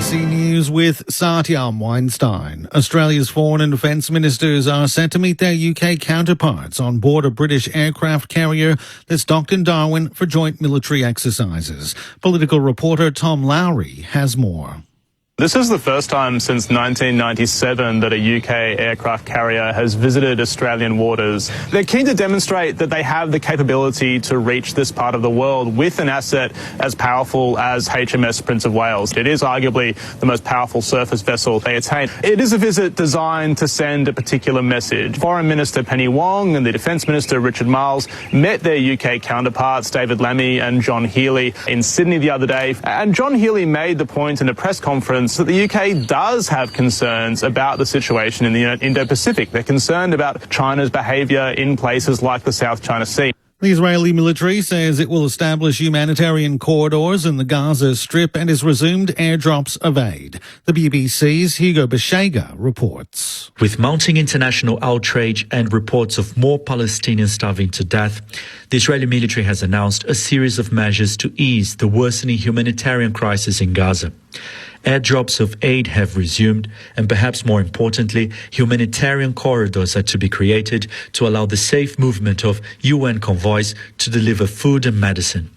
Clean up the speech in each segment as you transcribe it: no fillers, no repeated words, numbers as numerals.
ABC News with Satyam Weinstein. Australia's foreign and defence ministers are set to meet their UK counterparts on board a British aircraft carrier that's docked in Darwin for joint military exercises. Political reporter Tom Lowry has more. This is the first time since 1997 that a UK aircraft carrier has visited Australian waters. They're keen to demonstrate that they have the capability to reach this part of the world with an asset as powerful as HMS Prince of Wales. It is arguably the most powerful surface vessel they attain. It is a visit designed to send a particular message. Foreign Minister Penny Wong and the Defence Minister Richard Marles met their UK counterparts David Lammy and John Healey in Sydney the other day. And John Healey made the point in a press conference that the UK does have concerns about the situation in the Indo-Pacific. They're concerned about China's behaviour in places like the South China Sea. The Israeli military says it will establish humanitarian corridors in the Gaza Strip and has resumed airdrops of aid. The BBC's Hugo Beshega reports. With mounting international outrage and reports of more Palestinians starving to death, the Israeli military has announced a series of measures to ease the worsening humanitarian crisis in Gaza. Airdrops of aid have resumed, and perhaps more importantly, humanitarian corridors are to be created to allow the safe movement of UN convoys to deliver food and medicine.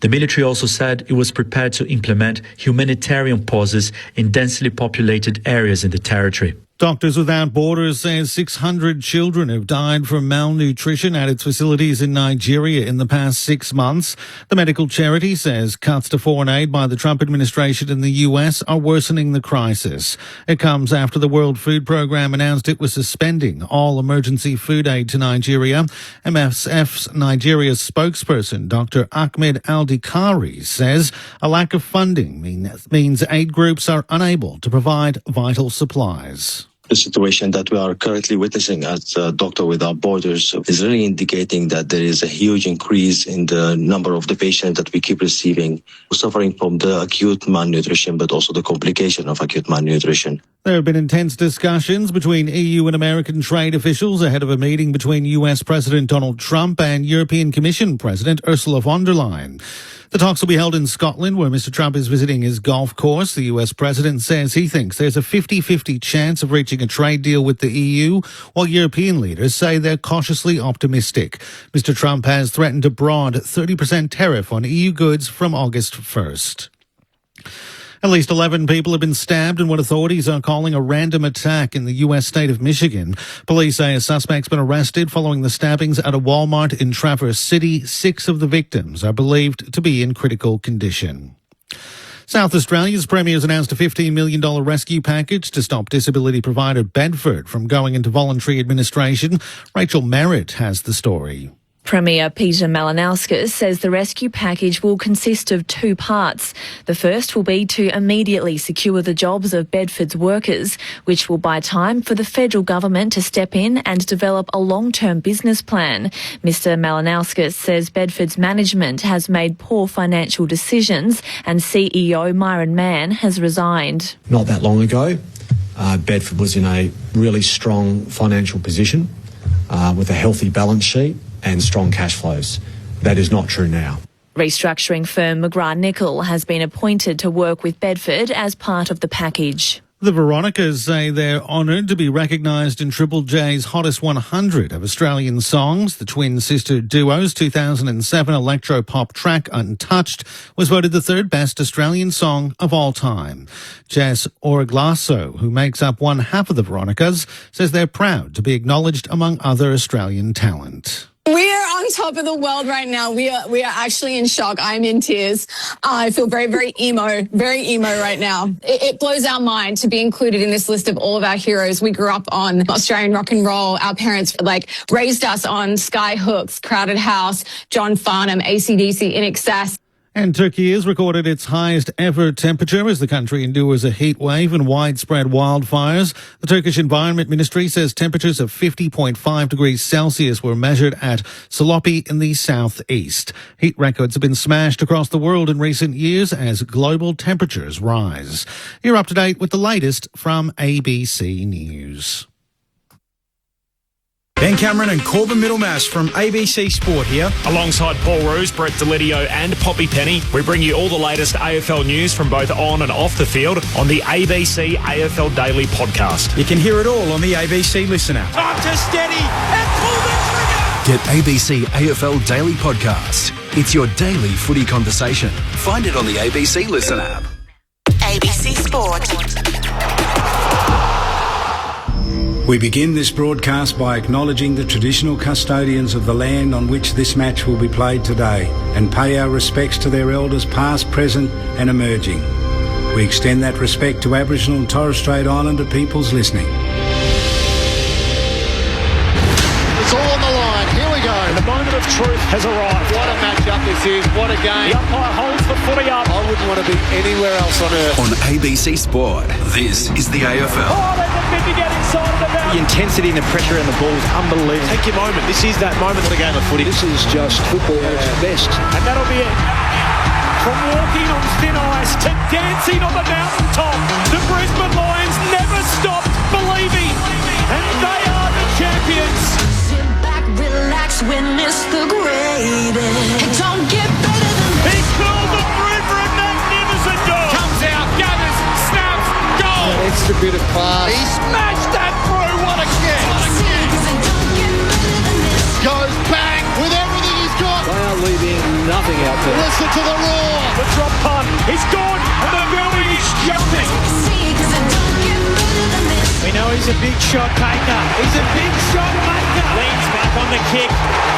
The military also said it was prepared to implement humanitarian pauses in densely populated areas in the territory. Doctors Without Borders says 600 children have died from malnutrition at its facilities in Nigeria in the past 6 months. The medical charity says cuts to foreign aid by the Trump administration in the US are worsening the crisis. It comes after the World Food Programme announced it was suspending all emergency food aid to Nigeria. MSF's Nigeria spokesperson, Dr. Ahmed Al-Dikari, says a lack of funding means aid groups are unable to provide vital supplies. The situation that we are currently witnessing at Doctor Without Borders is really indicating that there is a huge increase in the number of the patients that we keep receiving, suffering from the acute malnutrition, but also the complication of acute malnutrition. There have been intense discussions between EU and American trade officials ahead of a meeting between US President Donald Trump and European Commission President Ursula von der Leyen. The talks will be held in Scotland, where Mr. Trump is visiting his golf course. The US president says he thinks there's a 50-50 chance of reaching a trade deal with the EU, while European leaders say they're cautiously optimistic. Mr. Trump has threatened a broad 30% tariff on EU goods from August 1st. At least 11 people have been stabbed in what authorities are calling a random attack in the U.S. state of Michigan. Police say a suspect's been arrested following the stabbings at a Walmart in Traverse City. 6 of the victims are believed to be in critical condition. South Australia's Premier has announced a $15 million rescue package to stop disability provider Bedford from going into voluntary administration. Rachel Merritt has the story. Premier Peter Malinauskas says the rescue package will consist of 2 parts. The first will be to immediately secure the jobs of Bedford's workers, which will buy time for the federal government to step in and develop a long-term business plan. Mr Malinauskas says Bedford's management has made poor financial decisions and CEO Myron Mann has resigned. Not that long ago, Bedford was in a really strong financial position with a healthy balance sheet and strong cash flows. That is not true now. Restructuring firm McGrath-Nicol has been appointed to work with Bedford as part of the package. The Veronicas say they're honoured to be recognised in Triple J's Hottest 100 of Australian songs. The twin sister duo's 2007 electro-pop track Untouched was voted the 3rd best Australian song of all time. Jess Orglasso, who makes up one half of the Veronicas, says they're proud to be acknowledged among other Australian talent. We are on top of the world right now. We are actually in shock. I'm in tears. I feel very emo right now. It blows our mind to be included in this list of all of our heroes. We grew up on Australian rock and roll. Our parents raised us on Skyhooks, Crowded House, John Farnham, AC/DC, In Excess. And Turkey has recorded its highest ever temperature as the country endures a heat wave and widespread wildfires. The Turkish Environment Ministry says temperatures of 50.5 degrees Celsius were measured at Salopi in the southeast. Heat records have been smashed across the world in recent years as global temperatures rise. You're up to date with the latest from ABC News. Ben Cameron and Corbin Middlemass from ABC Sport here. Alongside Paul Roos, Brett Delidio and Poppy Penny, we bring you all the latest AFL news from both on and off the field on the ABC AFL Daily podcast. You can hear it all on the ABC Listen app. Up to steady and pull the trigger! Get ABC AFL Daily Podcast. It's your daily footy conversation. Find it on the ABC Listen app. ABC Sport. We begin this broadcast by acknowledging the traditional custodians of the land on which this match will be played today and pay our respects to their elders past, present and emerging. We extend that respect to Aboriginal and Torres Strait Islander peoples listening. It's all on the line. Here we go. And the moment of truth has arrived. What a matchup this is. What a game. The umpire holds the footy up. I wouldn't want to be anywhere else on earth. On ABC Sport, this is the AFL. Oh, there's a bit to get excited about. The intensity and the pressure in the ball is unbelievable. Take your moment. This is that moment of the game of footy. This is just football at its best. And that'll be it. From walking on thin ice to dancing on the mountaintop, the Brisbane Lions never stopped believing. And they are the champions. Sit back, relax, witness the greatest. It don't get better than this. He called the through for a magnificent goal. Comes out, gathers, snaps, goal! An extra bit of class. He smashed that through, what a kick! Goes bang with everything he's got. They are leaving nothing out there. Listen to the roar. The drop punt, he's gone, and the building is jumping. We know he's a big shot taker. He's a big shot maker. Leans back on the kick.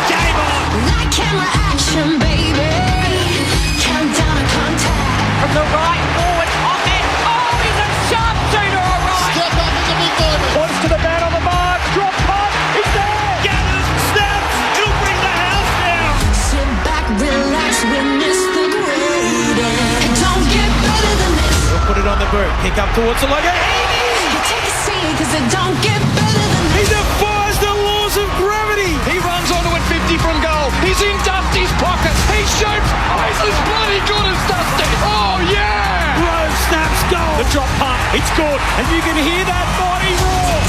Game on. That camera action, baby. Countdown to contact. From the right forward, on it. Oh, he's a sharpshooter, all right. Step up in the big moment. Points to the man on the mark. Drop punt, he's there. Gathers, snaps, he'll bring the house down. Sit back, relax, witness the greatest. It don't get better than this. We'll put it on the boot. Kick up towards the leg. You take a seat, cause it don't get better than He this. defies the laws of gravity. He runs onto it 50 from goal. He's in Dusty's pocket. He shoots. Oh, he's as bloody good as Dusty. Oh, yeah. Rose snaps, goal. The drop punt, it's good. And you can hear that mighty roar.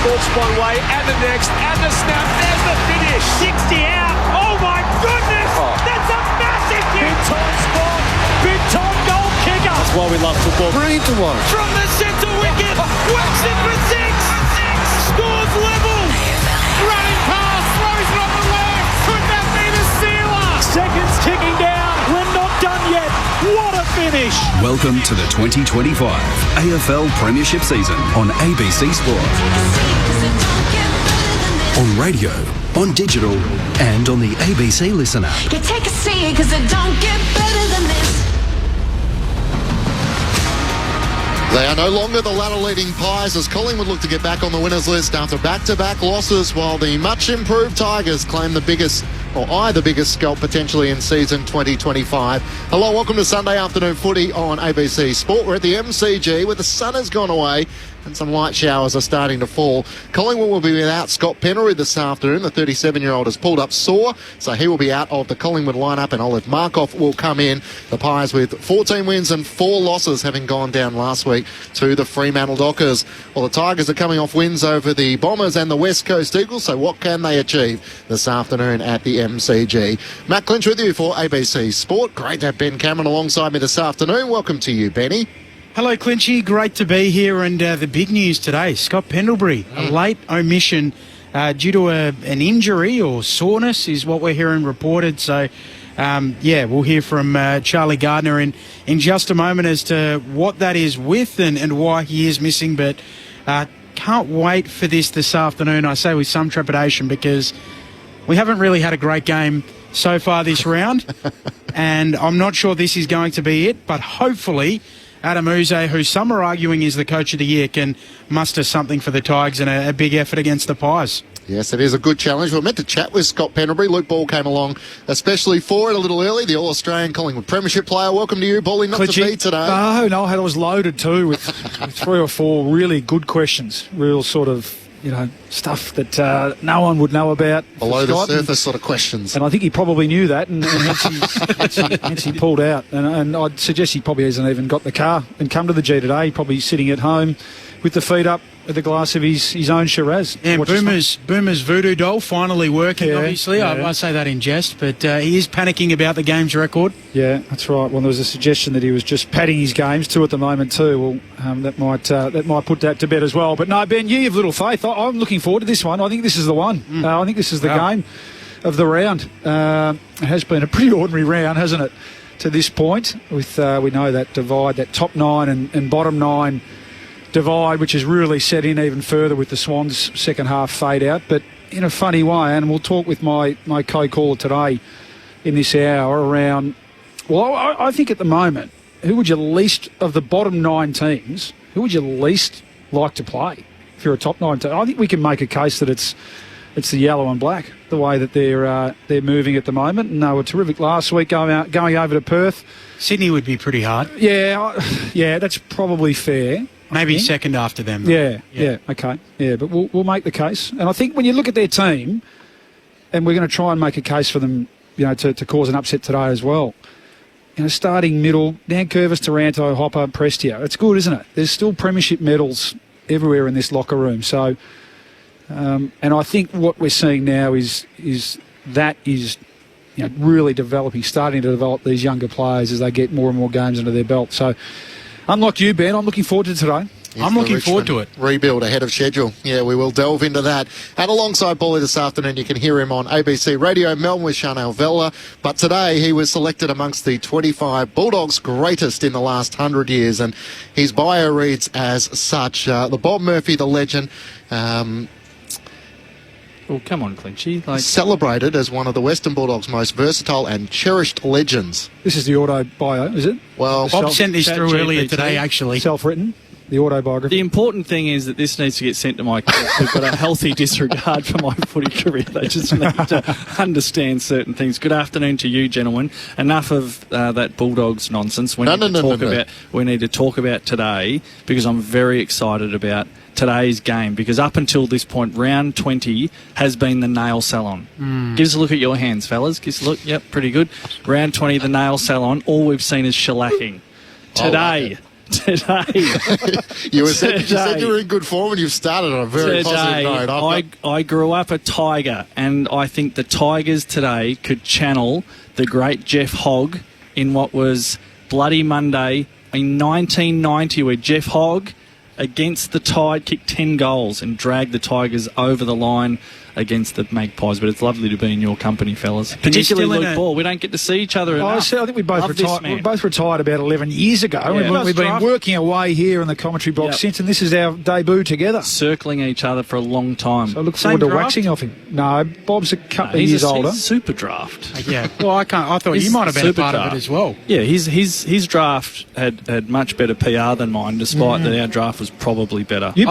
Ball's one way and the next and the snap. There's the finish. 60 out. Oh, my goodness. That's a massive hit. Big time spot. Big time goal kicker. That's why we love football. Brilliant to watch. From the centre wicket. Whacks it for six. Scores level. Running past. Throws it on the left. Could that be the sealer? Seconds ticking down. We're not done yet. What a finish. Welcome to the 2025 AFL Premiership season on ABC Sport. On radio, on digital, and on the ABC Listen app. You take a seat, cause it don't get better than this. They are no longer the ladder-leading Pies as Collingwood look to get back on the winners list after back-to-back losses, while the much-improved Tigers claim the biggest scalp potentially in season 2025. Hello, welcome to Sunday afternoon footy on ABC Sport. We're at the MCG where the sun has gone away and some light showers are starting to fall. Collingwood will be without Scott Pennery this afternoon. The 37-year-old has pulled up sore, so he will be out of the Collingwood lineup, and Olive Markov will come in. The Pies with 14 wins and 4 losses, having gone down last week to the Fremantle Dockers. Well, the Tigers are coming off wins over the Bombers and the West Coast Eagles, so what can they achieve this afternoon at the MCG? Matt Clinch with you for ABC Sport. Great to have Ben Cameron alongside me this afternoon. Welcome to you, Benny. Hello, Clinchy. Great to be here. And the big news today, Scott Pendlebury, a late omission due to an injury or soreness is what we're hearing reported. So, we'll hear from Charlie Gardner in just a moment as to what that is with and why he is missing. But can't wait for this afternoon, I say with some trepidation, because we haven't really had a great game so far this round. And I'm not sure this is going to be it, but hopefully Adam Uze, who some are arguing is the coach of the year, can muster something for the Tigers and a big effort against the Pies. Yes, it is a good challenge. We're meant to chat with Scott Pendlebury. Luke Ball came along especially for it a little early, the All-Australian Collingwood Premiership player. Welcome to you, Ballie. Not Clinchy. To be today. No, I was loaded too with 3 or 4 really good questions, real sort of, stuff that no one would know about. Below the surface sort of questions. And I think he probably knew that, and hence he pulled out. And I'd suggest he probably hasn't even got the car and come to the G today. Probably sitting at home with the feet up, at the glass of his own Shiraz. And Boomer's voodoo doll finally working, obviously. Yeah. I say that in jest, but he is panicking about the game's record. Yeah, that's right. Well, there was a suggestion that he was just padding his games, 2 at the moment too. Well, that might put that to bed as well. But no, Ben, you have little faith. I'm looking forward to this one. I think this is the one. I think this is the game of the round. It has been a pretty ordinary round, hasn't it, to this point? With we know that divide, that top 9 and bottom 9 divide, which has really set in even further with the Swans' second half fade out. But in a funny way, and we'll talk with my co-caller today in this hour around, well, I think at the moment, who would you least, of the bottom 9 teams, who would you least like to play if you're a top 9 team? I think we can make a case that it's the yellow and black, the way that they're moving at the moment. And they were terrific last week going over to Perth. Sydney would be pretty hard. Yeah, that's probably fair. Maybe second after them. Yeah, okay. Yeah, but we'll make the case. And I think when you look at their team, and we're going to try and make a case for them, to cause an upset today as well. Starting middle, Dan Curvis, Taranto, Hopper, Prestia. It's good, isn't it? There's still premiership medals everywhere in this locker room. So, and I think what we're seeing now is really starting to develop these younger players as they get more and more games under their belt. So, unlike you, Ben, I'm looking forward to today. I'm looking forward to it. Rebuild ahead of schedule. Yeah, we will delve into that. And alongside Paulie this afternoon, you can hear him on ABC Radio Melbourne with Chanel Vella. But today he was selected amongst the 25 Bulldogs greatest in the last 100 years. And his bio reads as such. The Bob Murphy, the legend, oh, come on, Clinchy. celebrated as one of the Western Bulldogs' most versatile and cherished legends. This is the auto bio, is it? Well, Bob sent this through earlier today, actually. Self-written. The autobiography. The important thing is that this needs to get sent to my kids who've got a healthy disregard for my footy career. They just need to understand certain things. Good afternoon to you, gentlemen. Enough of that Bulldogs nonsense. We need to talk about today, because I'm very excited about today's game, because up until this point, round 20 has been the nail salon. Give us a look at your hands, fellas. Give us a look. Yep, pretty good. Round 20, the nail salon. All we've seen is shellacking. Today. You said you were in good form, and you've started on a very positive note. I grew up a Tiger, and I think the Tigers today could channel the great Jeff Hogg in what was Bloody Monday in 1990, where Jeff Hogg against the Tide kicked 10 goals and dragged the Tigers over the line against the Magpies. But it's lovely to be in your company, fellas. Particularly Luke Ball. We don't get to see each other enough. I think we both retired about 11 years ago. Yeah. We've been working our way here in the commentary box since, and this is our debut together. Circling each other for a long time. So I look forward to waxing off him. No, Bob's a couple of years older. He's super draft. Yeah. Well, I thought you might have been a part of it as well. Yeah, his draft had much better PR than mine, despite that our draft was probably better. You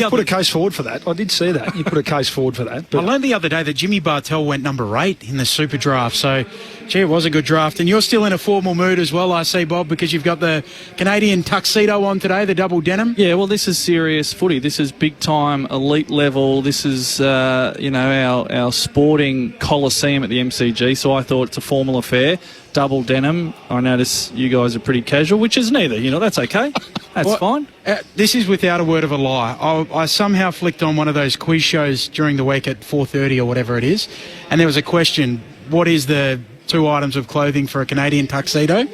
put a case forward for that. I did see that. You put a case forward for that. I learned the other day that Jimmy Bartell went number 8 in the Super Draft. So, gee, it was a good draft. And you're still in a formal mood as well, I see, Bob, because you've got the Canadian tuxedo on today, the double denim. Yeah, well, this is serious footy. This is big-time, elite level. This is, our sporting coliseum at the MCG. So I thought it's a formal affair. Double denim. I notice you guys are pretty casual, which is neither. That's okay. That's fine. This is without a word of a lie. I somehow flicked on one of those quiz shows during the week at 4:30 or whatever it is, and there was a question, what is the 2 items of clothing for a Canadian tuxedo?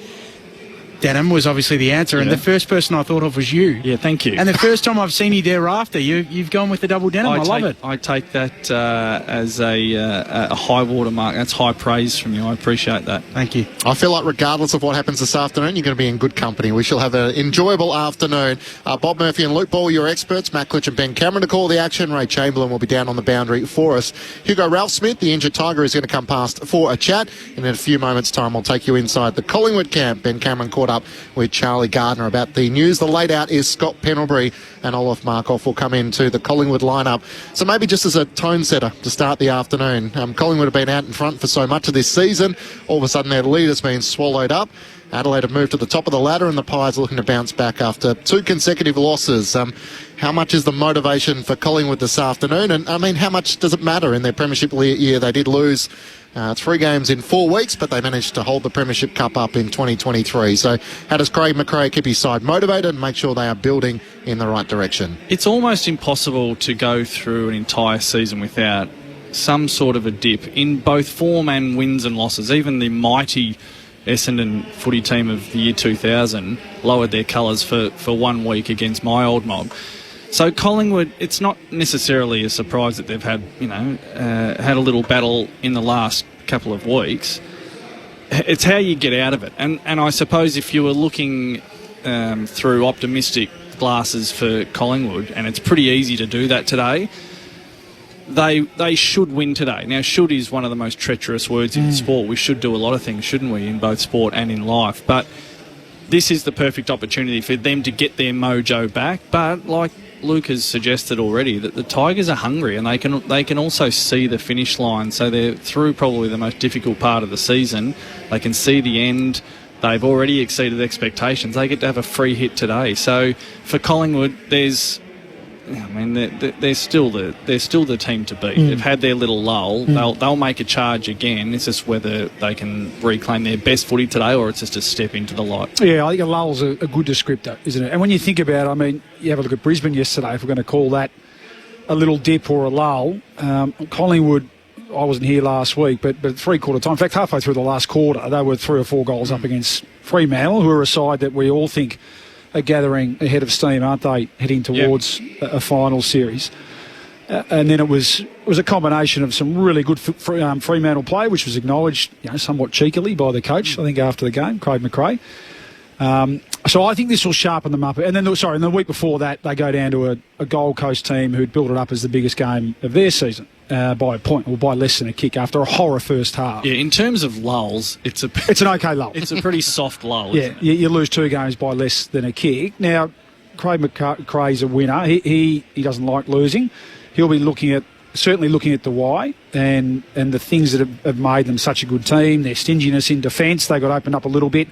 Denim was obviously the answer, and the first person I thought of was you. Yeah, thank you. And the first time I've seen you thereafter, you've gone with the double denim. I love it. I take that as a high watermark. That's high praise from you. I appreciate that. Thank you. I feel like regardless of what happens this afternoon, you're going to be in good company. We shall have an enjoyable afternoon. Bob Murphy and Luke Ball, your experts. Matt Klitsch and Ben Cameron to call the action. Ray Chamberlain will be down on the boundary for us. Hugo Ralph Smith, the injured Tiger, is going to come past for a chat. And in a few moments' time, we'll take you inside the Collingwood camp. Ben Cameron caught up with Charlie Gardner about the news. The late out is Scott Pendlebury, and Olaf Markov will come into the Collingwood lineup. So maybe just as a tone setter to start the afternoon, Collingwood have been out in front for so much of this season. All of a sudden their lead has been swallowed up. Adelaide have moved to the top of the ladder, and the Pies are looking to bounce back after 2 consecutive losses. How much is the motivation for Collingwood this afternoon? And, I mean, how much does it matter in their premiership year? They did lose 3 games in 4 weeks, but they managed to hold the Premiership Cup up in 2023. So how does Craig McRae keep his side motivated and make sure they are building in the right direction? It's almost impossible to go through an entire season without some sort of a dip in both form and wins and losses. Even the mighty Essendon footy team of the year 2000 lowered their colours for 1 week against my old mob. So Collingwood, it's not necessarily a surprise that they've had, had a little battle in the last couple of weeks. It's how you get out of it. And I suppose if you were looking through optimistic glasses for Collingwood, and it's pretty easy to do that today, they should win today. Now, should is one of the most treacherous words in sport. We should do a lot of things, shouldn't we, in both sport and in life. But this is the perfect opportunity for them to get their mojo back. But like Luke has suggested already, that the Tigers are hungry and they can also see the finish line. So they're through probably the most difficult part of the season. They can see the end. They've already exceeded expectations. They get to have a free hit today. So for Collingwood, they're still the team to beat. They've had their little lull. They'll make a charge again. It's just whether they can reclaim their best footy today or it's just a step into the light. Yeah, I think a lull's a good descriptor, isn't it? And when you think about it, I mean, you have a look at Brisbane yesterday, if we're going to call that a little dip or a lull. Collingwood, I wasn't here last week, but 3/4 time, in fact, halfway through the last quarter, they were 3 or 4 goals up against Fremantle, who are a side that we all think are gathering ahead of steam, aren't they, heading towards a final series. And then it was a combination of some really good Fremantle play, which was acknowledged somewhat cheekily by the coach, I think, after the game, Craig McRae. So I think this will sharpen them up. And then, and the week before that, they go down to a Gold Coast team who'd built it up as the biggest game of their season by a point, or by less than a kick, after a horror first half. Yeah, in terms of lulls, it's an okay lull. It's a pretty soft lull, isn't it? You lose 2 games by less than a kick. Now, Craig McRae's a winner. He doesn't like losing. He'll be certainly looking at the why and the things that have made them such a good team. Their stinginess in defence, they got opened up a little bit.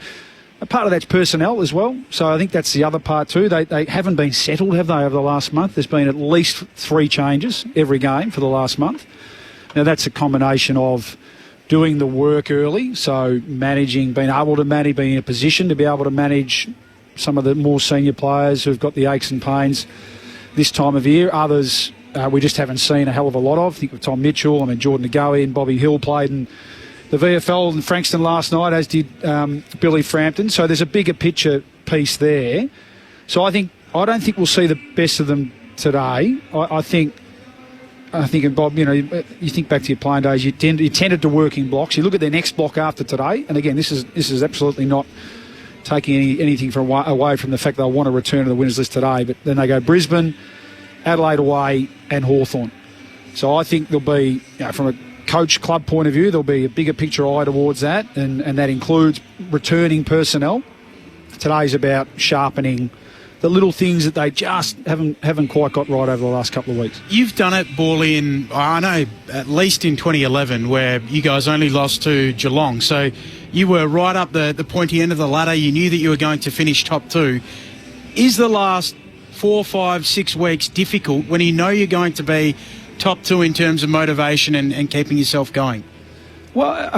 A part of that's personnel as well. So I think that's the other part too. They haven't been settled, have they, over the last month? There's been at least 3 changes every game for the last month. Now that's a combination of doing the work early, so managing, being able to manage, being in a position to be able to manage some of the more senior players who've got the aches and pains this time of year. Others we just haven't seen a hell of a lot of. Think of Tom Mitchell, Jordan Ngoe and Bobby Hill played in the VFL in Frankston last night, as did Billy Frampton. So there's a bigger picture piece there. So I don't think we'll see the best of them today. I think, and Bob, you think back to your playing days, you tended to work in blocks. You look at their next block after today, and again, this is absolutely not taking anything away from the fact they'll want to return to the winners list today. But then they go Brisbane, Adelaide away, and Hawthorn. So I think there'll be, from a coach club point of view, there'll be a bigger picture eye towards that, and that includes returning personnel. Today's about sharpening the little things that they just haven't quite got right over the last couple of weeks. You've done it, Borley, at least in 2011, where you guys only lost to Geelong. So you were right up the pointy end of the ladder. You knew that you were going to finish top 2. Is the last 4, 5, 6 weeks difficult when you know you're going to be top 2 in terms of motivation and keeping yourself going? Well,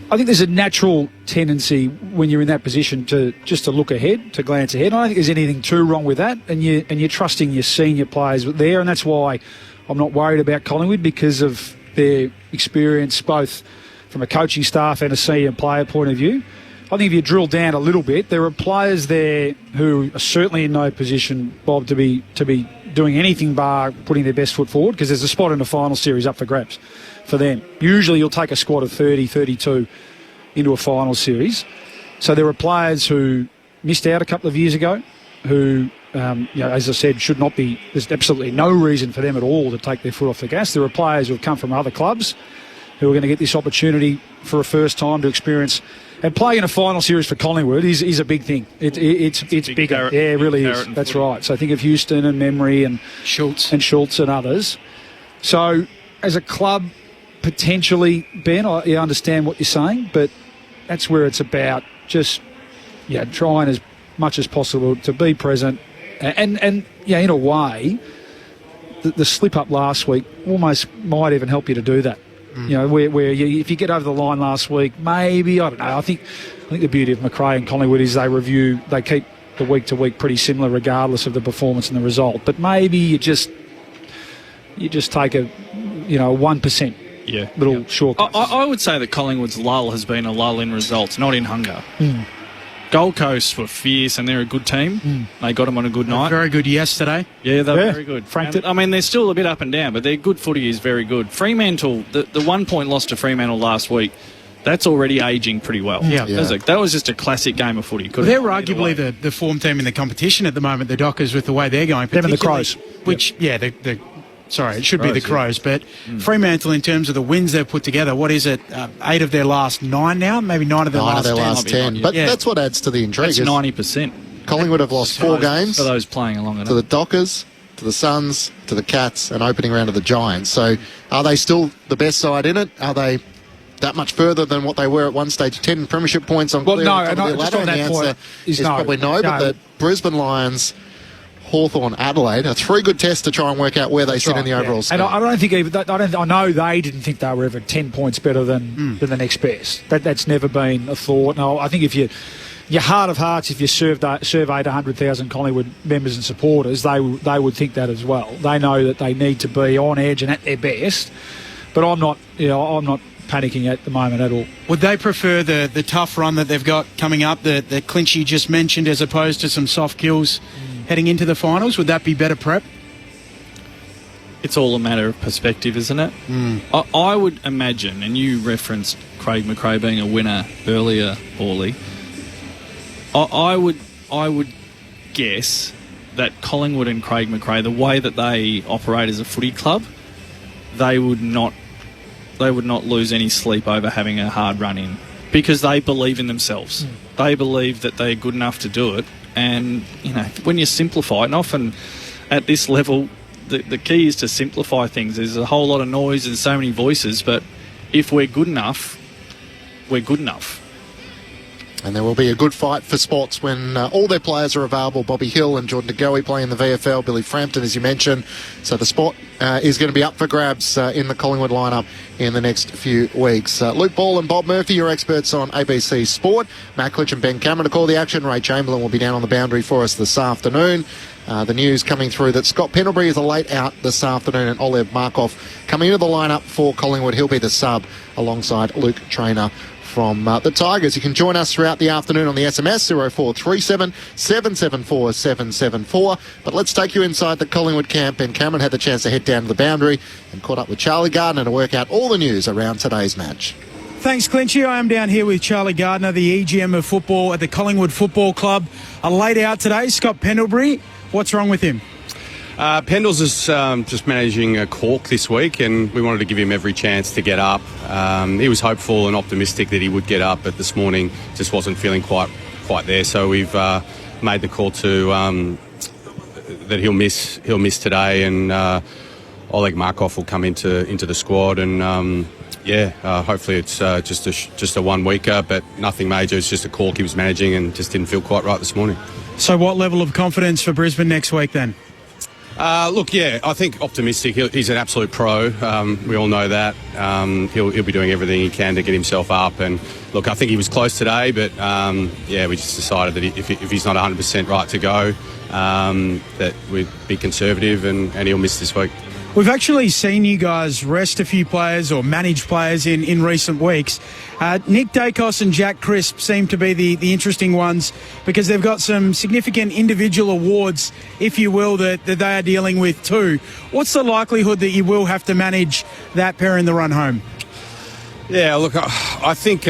I think there's a natural tendency when you're in that position to look ahead, to glance ahead. I don't think there's anything too wrong with that, and you're trusting your senior players there, and that's why I'm not worried about Collingwood, because of their experience both from a coaching staff and a senior player point of view. I think if you drill down a little bit, there are players there who are certainly in no position, Bob, to be doing anything bar putting their best foot forward, because there's a spot in the final series up for grabs for them. Usually you'll take a squad of 30, 32 into a final series. So there are players who missed out a couple of years ago who, as I said, should not be. There's absolutely no reason for them at all to take their foot off the gas. There are players who have come from other clubs who are going to get this opportunity for a first time to experience. And playing in a final series for Collingwood is a big thing. It's bigger. Yeah, it really is. That's right. So think of Houston and Memory and Schultz and others. So as a club, potentially, Ben, I understand what you're saying, but that's where it's about just trying as much as possible to be present. And in a way, the slip-up last week almost might even help you to do that. If you get over the line last week, maybe, I don't know. I think the beauty of Macrae and Collingwood is they keep the week-to-week pretty similar regardless of the performance and the result. But maybe you just take a 1% little shortcut. I would say that Collingwood's lull has been a lull in results, not in hunger. Gold Coast were fierce and they're a good team. They got them on a good night. Very good yesterday. Yeah, they're very good. They're still a bit up and down, but their good footy is very good. Fremantle, the 1 point loss to Fremantle last week, that's already ageing pretty well. That was just a classic game of footy. They're arguably the form team in the competition at the moment, the Dockers, with the way they're going. Them and the Crows. Sorry, it should be the Crows, but Fremantle, in terms of the wins they've put together, what is it? 8 of their last 9 now? Maybe 9 of their last 10. But that's what adds to the intrigue. That's 90%. Collingwood have lost 4 games. For those playing along to the Dockers, to the Suns, to the Cats, and opening round of the Giants. So are they still the best side in it? Are they that much further than what they were at one stage? 10 premiership points on clear. Well, no, just on that point is no. Probably no, but the Brisbane Lions, Hawthorn, Adelaide are 3 good tests to try and work out where they sit in the overall scale. And I don't think I know they didn't think they were ever 10 points better than the next best. That's never been a thought. No, I think if your heart of hearts, if you surveyed 100,000 Collingwood members and supporters, they would think that as well. They know that they need to be on edge and at their best. But I'm not panicking at the moment at all. Would they prefer the tough run that they've got coming up, the clinch you just mentioned, as opposed to some soft kills heading into the finals? Would that be better prep? It's all a matter of perspective, isn't it? I would imagine, and you referenced Craig Macrae being a winner earlier, Orley. I would guess that Collingwood and Craig Macrae, the way that they operate as a footy club, they would not lose any sleep over having a hard run in, because they believe in themselves. They believe that they're good enough to do it. And, when you simplify, and often at this level, the key is to simplify things. There's a whole lot of noise and so many voices, but if we're good enough, we're good enough. And there will be a good fight for spots when all their players are available. Bobby Hill and Jordan De Goey playing in the VFL, Billy Frampton, as you mentioned. So the spot is going to be up for grabs in the Collingwood lineup in the next few weeks. Luke Ball and Bob Murphy, your experts on ABC Sport. Matt Klitsch and Ben Cameron to call the action. Ray Chamberlain will be down on the boundary for us this afternoon. The news coming through that Scott Pendlebury is a late out this afternoon, and Olev Markov coming into the lineup for Collingwood. He'll be the sub alongside Luke Traynor from the Tigers. You can join us throughout the afternoon on the SMS 0437 774 774. But let's take you inside the Collingwood camp. And Cameron had the chance to head down to the boundary and caught up with Charlie Gardner to work out all the news around today's match. Thanks, Clinchy. I am down here with Charlie Gardner, the EGM of football at the Collingwood Football Club. A late out today, Scott Pendlebury. What's wrong with him? Pendles is just managing a cork this week, and we wanted to give him every chance to get up. He was hopeful and optimistic that he would get up, but this morning just wasn't feeling quite there. So we've made the call to that he'll miss today, and Oleg Markov will come into the squad. And hopefully it's just a 1 weeker, but nothing major. It's just a cork he was managing and just didn't feel quite right this morning. So what level of confidence for Brisbane next week then? I think optimistic. He's an absolute pro. We all know that. He'll be doing everything he can to get himself up. And look, I think he was close today, but we just decided that if he's not 100% right to go, that we'd be conservative, and he'll miss this week. We've actually seen you guys rest a few players or manage players in recent weeks. Nick Dacos and Jack Crisp seem to be the interesting ones, because they've got some significant individual awards, if you will, that they are dealing with too. What's the likelihood that you will have to manage that pair in the run home? Yeah, look, I think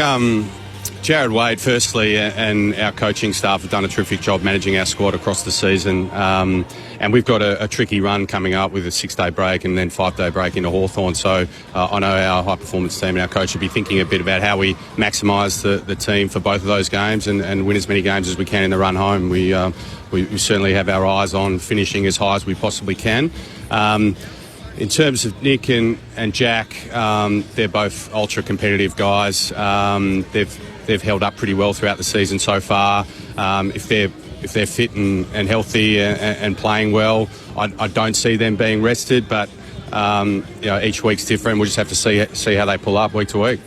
Jared Wade, firstly, and our coaching staff have done a terrific job managing our squad across the season. And we've got a tricky run coming up with a 6-day break and then 5-day break into Hawthorn. So I know our high-performance team and our coach will be thinking a bit about how we maximise the team for both of those games and win as many games as we can in the run home. We certainly have our eyes on finishing as high as we possibly can. In terms of Nick and Jack, they're both ultra-competitive guys. They've they've held up pretty well throughout the season so far. If they're fit and healthy and playing well, I don't see them being rested. But each week's different. We'll just have to see how they pull up week to week.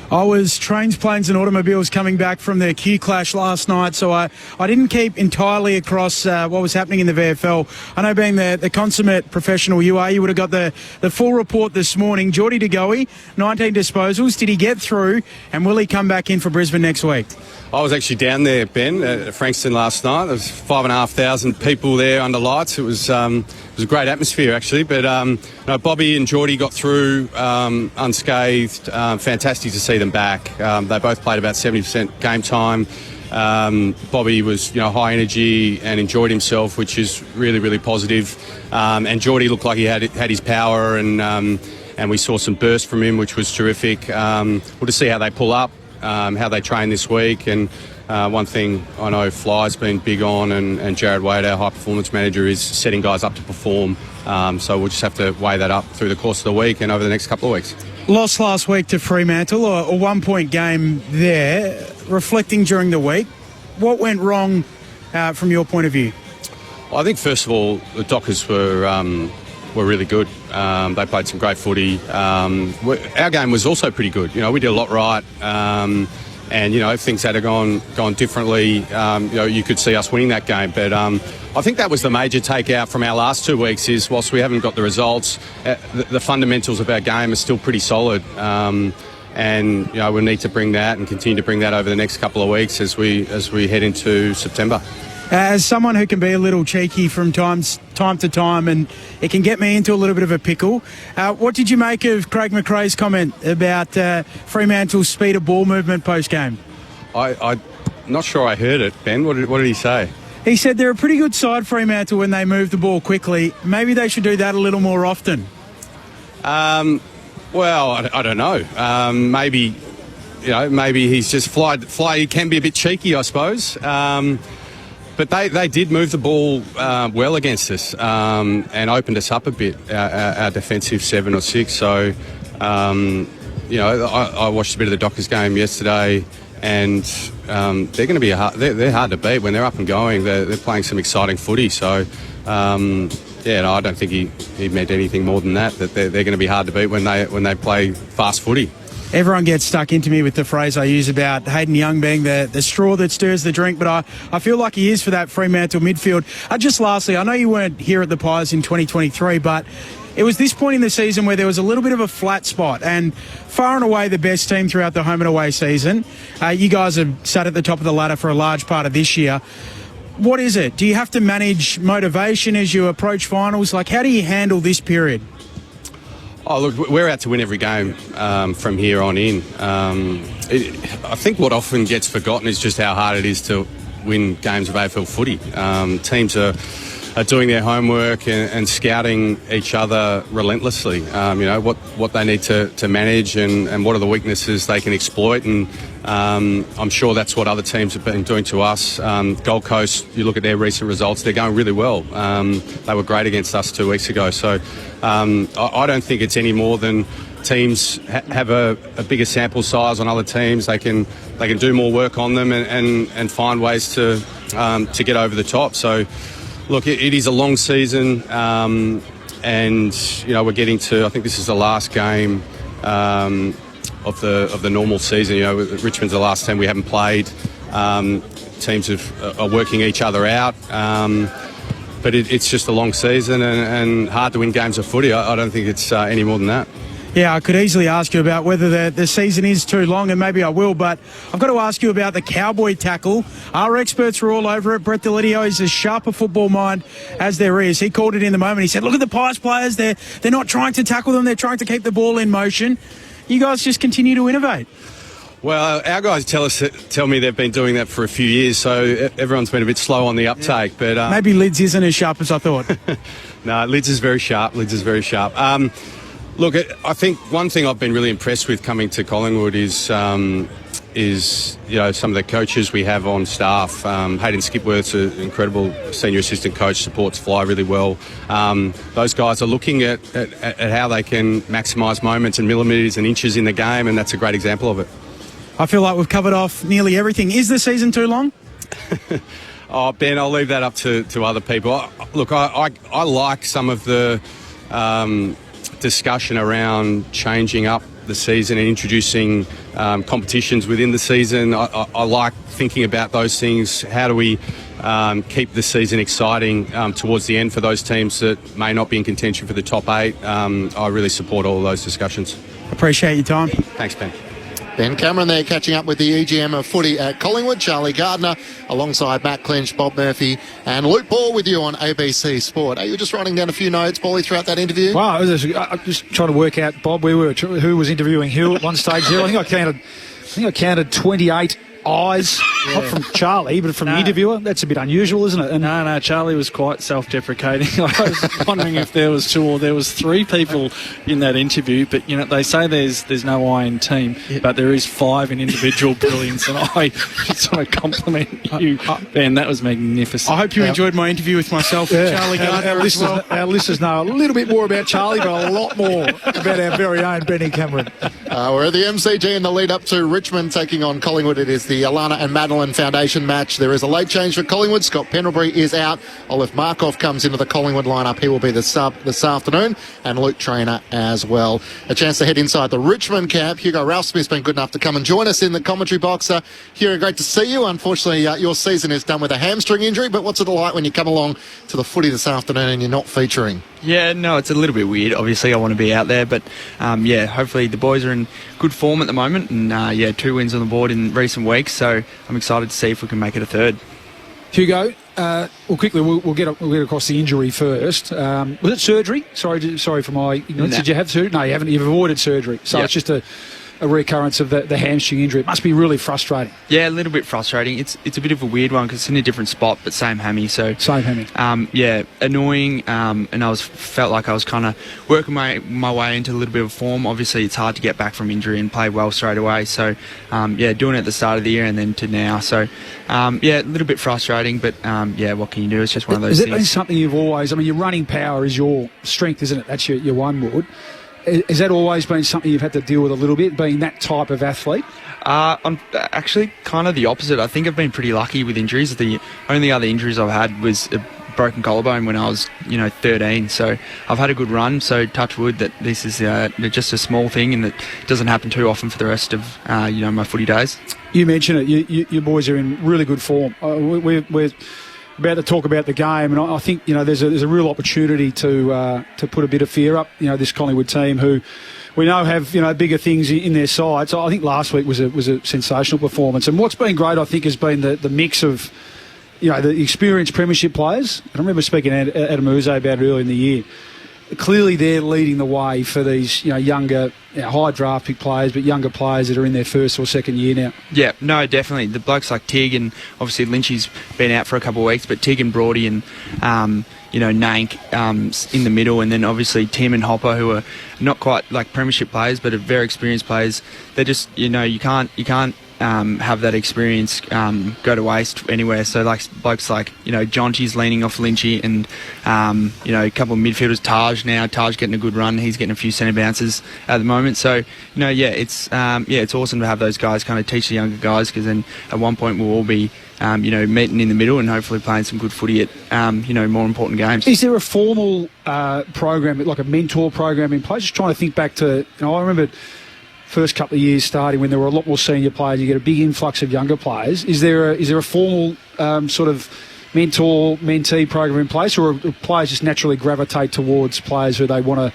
I was trains, planes and automobiles coming back from their Q clash last night, so I didn't keep entirely across what was happening in the VFL. I know being the consummate professional you are, you would have got the full report this morning. Geordie De Goey, 19 disposals. Did he get through, and will he come back in for Brisbane next week? I was actually down there, Ben, at Frankston last night. There was 5,500 people there under lights. It was a great atmosphere, actually. But Bobby and Geordie got through unscathed. Fantastic to see them back. They both played about 70% game time. Bobby was, high energy and enjoyed himself, which is really, really positive. And Geordie looked like he had his power, and we saw some burst from him, which was terrific. We'll just see how they pull up. How they train this week, and one thing I know Fly's been big on, and Jared Wade, our high performance manager, is setting guys up to perform. So we'll just have to weigh that up through the course of the week and over the next couple of weeks. Lost last week to Fremantle, a 1-point game there. Reflecting during the week, what went wrong from your point of view? I think first of all the Dockers were really good. They played some great footy. Our game was also pretty good. We did a lot right. And if things had gone differently, you could see us winning that game. But I think that was the major takeout from our last 2 weeks is whilst we haven't got the results, the fundamentals of our game are still pretty solid. And we'll need to bring that and continue to bring that over the next couple of weeks as we head into September. As someone who can be a little cheeky from time to time, and it can get me into a little bit of a pickle, what did you make of Craig McRae's comment about Fremantle's speed of ball movement post-game? I'm not sure I heard it, Ben. What did he say? He said they're a pretty good side, Fremantle, when they move the ball quickly. Maybe they should do that a little more often. Well, I don't know. Maybe he's just fly. He can be a bit cheeky, I suppose. But they did move the ball well against us and opened us up a bit, our defensive 7 or 6. So, I watched a bit of the Dockers game yesterday, and they're going to be they're hard to beat when they're up and going. They're playing some exciting footy. So, I don't think he meant anything more than that they're going to be hard to beat when they play fast footy. Everyone gets stuck into me with the phrase I use about Hayden Young being the straw that stirs the drink, but I feel like he is for that Fremantle midfield. Just lastly, I know you weren't here at the Pies in 2023, but it was this point in the season where there was a little bit of a flat spot, and far and away the best team throughout the home and away season. You guys have sat at the top of the ladder for a large part of this year. What is it? Do you have to manage motivation as you approach finals? How do you handle this period? Oh, look, we're out to win every game from here on in. I think what often gets forgotten is just how hard it is to win games of AFL footy. Teams are doing their homework and scouting each other relentlessly. What they need to manage and what are the weaknesses they can exploit. And I'm sure that's what other teams have been doing to us. Gold Coast, you look at their recent results, they're going really well. They were great against us 2 weeks ago. So I don't think it's any more than teams have a bigger sample size on other teams. They can do more work on them and find ways to get over the top. So look, it is a long season, and we're getting to. I think this is the last game of the normal season. Richmond's the last team we haven't played. Teams are working each other out, but it's just a long season and hard to win games of footy. I don't think it's any more than that. Yeah, I could easily ask you about whether the season is too long, and maybe I will, but I've got to ask you about the cowboy tackle. Our experts are all over it. Brett Delidio is as sharp a football mind as there is. He called it in the moment. He said, look at the Pies players. They're not trying to tackle them. They're trying to keep the ball in motion. You guys just continue to innovate. Well, our guys tell me they've been doing that for a few years, so everyone's been a bit slow on the uptake. Yeah. But maybe Lids isn't as sharp as I thought. No, Lids is very sharp. Look, I think one thing I've been really impressed with coming to Collingwood is some of the coaches we have on staff. Hayden Skipworth's an incredible senior assistant coach, supports Fly really well. Those guys are looking at how they can maximise moments and millimetres and inches in the game, and that's a great example of it. I feel like we've covered off nearly everything. Is the season too long? Oh, Ben, I'll leave that up to other people. Look, I like some of the discussion around changing up the season and introducing competitions within the season. I like thinking about those things. How do we keep the season exciting towards the end for those teams that may not be in contention for the top 8? I really support all of those discussions. Appreciate your time. Thanks, Ben. Ben Cameron there catching up with the EGM of footy at Collingwood, Charlie Gardner, alongside Matt Clinch, Bob Murphy and Luke Ball with you on ABC Sport. Are you just writing down a few notes, Paulie, throughout that interview? Well, I was just trying to work out, Bob, who was interviewing who at one stage there. I think I counted 28 eyes, not from Charlie, but from the interviewer. That's a bit unusual, isn't it? And no, Charlie was quite self-deprecating. I was wondering if there was 2 or there was 3 people in that interview. But they say there's no I in team, but there is 5 in individual brilliance. And I just want to compliment you, Ben. That was magnificent. I hope you enjoyed my interview with myself and Charlie Gardner. Our listeners know a little bit more about Charlie, but a lot more about our very own Benny Cameron. We're at the MCG in the lead up to Richmond taking on Collingwood. It is the Alana and Madeline Foundation match. There is a late change for Collingwood. Scott Pendlebury is out. Olive Markov comes into the Collingwood lineup. He will be the sub this afternoon, and Luke Traynor as well. A chance to head inside the Richmond camp. Hugo Ralphsmith's been good enough to come and join us in the commentary box. Hugo, great to see you. Unfortunately, your season is done with a hamstring injury, but what's it like when you come along to the footy this afternoon and you're not featuring? Yeah, no, it's a little bit weird. Obviously, I want to be out there, but hopefully the boys are in good form at the moment, and 2 wins on the board in recent weeks, so I'm excited to see if we can make it a third. Hugo, quickly, we'll get across the injury first. Was it surgery? Sorry for my ignorance. No. Did you have surgery? No, you haven't. You've avoided surgery, so It's just a recurrence of the hamstring injury. It must be really frustrating. Yeah, a little bit frustrating. It's a bit of a weird one because it's in a different spot, but same hammy. So same hammy. Annoying. And I felt like I was kind of working my way into a little bit of form. Obviously, it's hard to get back from injury and play well straight away. So doing it at the start of the year and then to now. So a little bit frustrating, but what can you do? It's just one of those things. Is something you've always? I mean, your running power is your strength, isn't it? That's your one wood. Has that always been something you've had to deal with a little bit, being that type of athlete? I'm actually kind of the opposite. I think I've been pretty lucky with injuries. The only other injuries I've had was a broken collarbone when I was 13. So I've had a good run. So touch wood that this is just a small thing and that doesn't happen too often for the rest of my footy days. You mentioned it. You boys are in really good form. We're about to talk about the game, and I think there's a real opportunity to put a bit of fear up. This Collingwood team, who we know have bigger things in their side. So I think last week was a sensational performance. And what's been great, I think, has been the mix of the experienced premiership players. I remember speaking to Adam Uze about it earlier in the year. Clearly, they're leading the way for these younger, high draft pick players, but younger players that are in their first or second year now. Yeah, no, definitely. The blokes like Tig and obviously Lynchy's been out for a couple of weeks, but Tig and Brody and Nank in the middle, and then obviously Tim and Hopper, who are not quite like premiership players, but are very experienced players. They just you can't have that experience go to waste anywhere. So like blokes like Jonty's leaning off Lynchy, and a couple of midfielders. Taj getting a good run. He's getting a few centre bounces at the moment. So it's awesome to have those guys kind of teach the younger guys, because then at one point we'll all be meeting in the middle and hopefully playing some good footy at more important games. Is there a formal program, like a mentor program in place? Just trying to think back to I remember first couple of years starting when there were a lot more senior players. You get a big influx of younger players. Is there a formal sort of mentor-mentee program in place, or do players just naturally gravitate towards players who they want to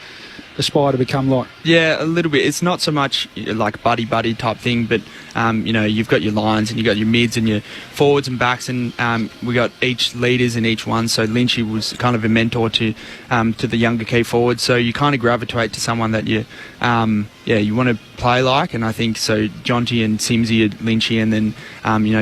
aspire to become like? Yeah, a little bit. It's not so much like buddy type thing, but you've got your lines and you've got your mids and your forwards and backs, and we got each leaders in each one. So Lynchy was kind of a mentor to the younger key forwards. So you kind of gravitate to someone that you want to play like, and I think so. Jonty and Simsy are Lynchy, and then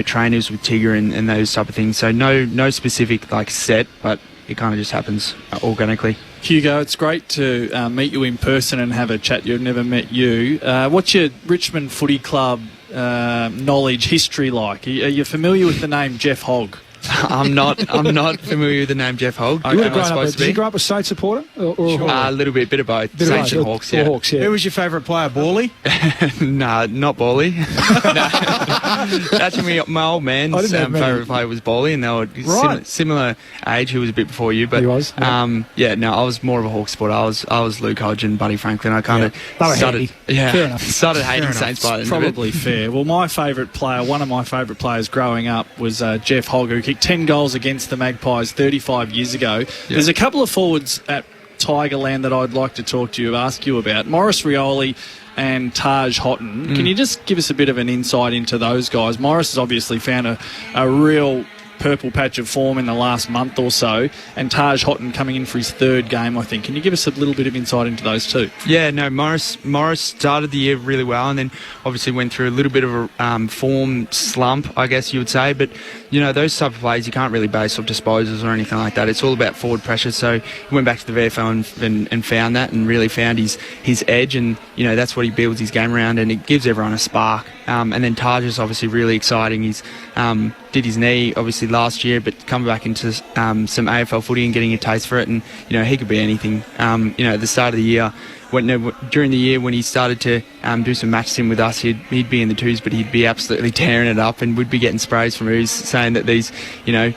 trainers with Tigger and those type of things. So no specific like set, but it kind of just happens organically. Hugo, it's great to meet you in person and have a chat. You've never met you. What's your Richmond Footy Club knowledge, history like? Are you familiar with the name Jeff Hogg? I'm not familiar with the name Jeff Hogg. You would have grown up. Did you grow up a Saints supporter or a little bit of both. Saints and Hawks. Yeah. Hawks, yeah. Who was your favourite player, Bawley? Nah, not Bawley. Actually, my old man's favourite player was Bawley, and they were similar age. He was a bit before you, but he was. Yeah. No, I was more of a Hawks supporter. I was Luke Hodge and Buddy Franklin. I kind of started hating Saints by then. Probably fair. Well, one of my favourite players growing up was Jeff Hogg, who kicked 10 goals against the Magpies 35 years ago. Yeah. There's a couple of forwards at Tigerland that I'd like to ask you about. Maurice Rioli and Taj Houghton. Can you just give us a bit of an insight into those guys? Maurice has obviously found a real purple patch of form in the last month or so, and Taj Houghton coming in for his third game, I think. Can you give us a little bit of insight into those two? Yeah, no, Morris started the year really well, and then obviously went through a little bit of a form slump, I guess you would say. But you know, those type of plays you can't really base off disposals or anything like that. It's all about forward pressure. So he went back to the VFL and found that, and really found his edge, and you know, that's what he builds his game around, and it gives everyone a spark. And then Taj is obviously really exciting. He's did his knee obviously last year, but coming back into some AFL footy and getting a taste for it, and you know, he could be anything. You know, at the start of the year, during the year when he started to do some match sim with us, he'd be in the twos, but he'd be absolutely tearing it up, and would be getting sprays from who's saying that these, you know,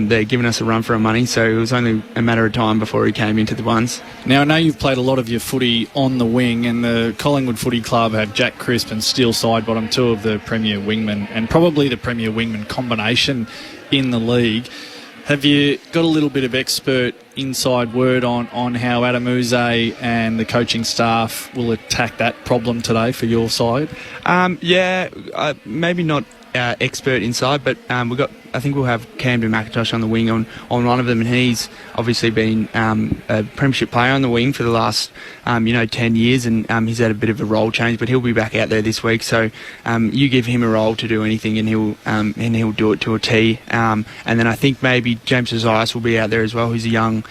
they're giving us a run for our money. So it was only a matter of time before he came into the ones. Now, I know you've played a lot of your footy on the wing, and the Collingwood Footy Club have Jack Crisp and Steele Sidebottom, two of the premier wingmen, and probably the premier wingman combination in the league. Have you got a little bit of expert inside word on how Adam Uze and the coaching staff will attack that problem today for your side? Maybe not expert inside, but I think we'll have Camden McIntosh on the wing on one of them, and he's obviously been a premiership player on the wing for the last 10 years, and he's had a bit of a role change, but he'll be back out there this week. So you give him a role to do anything, and he'll do it to a T. And then I think maybe James Zayas will be out there as well, who's a young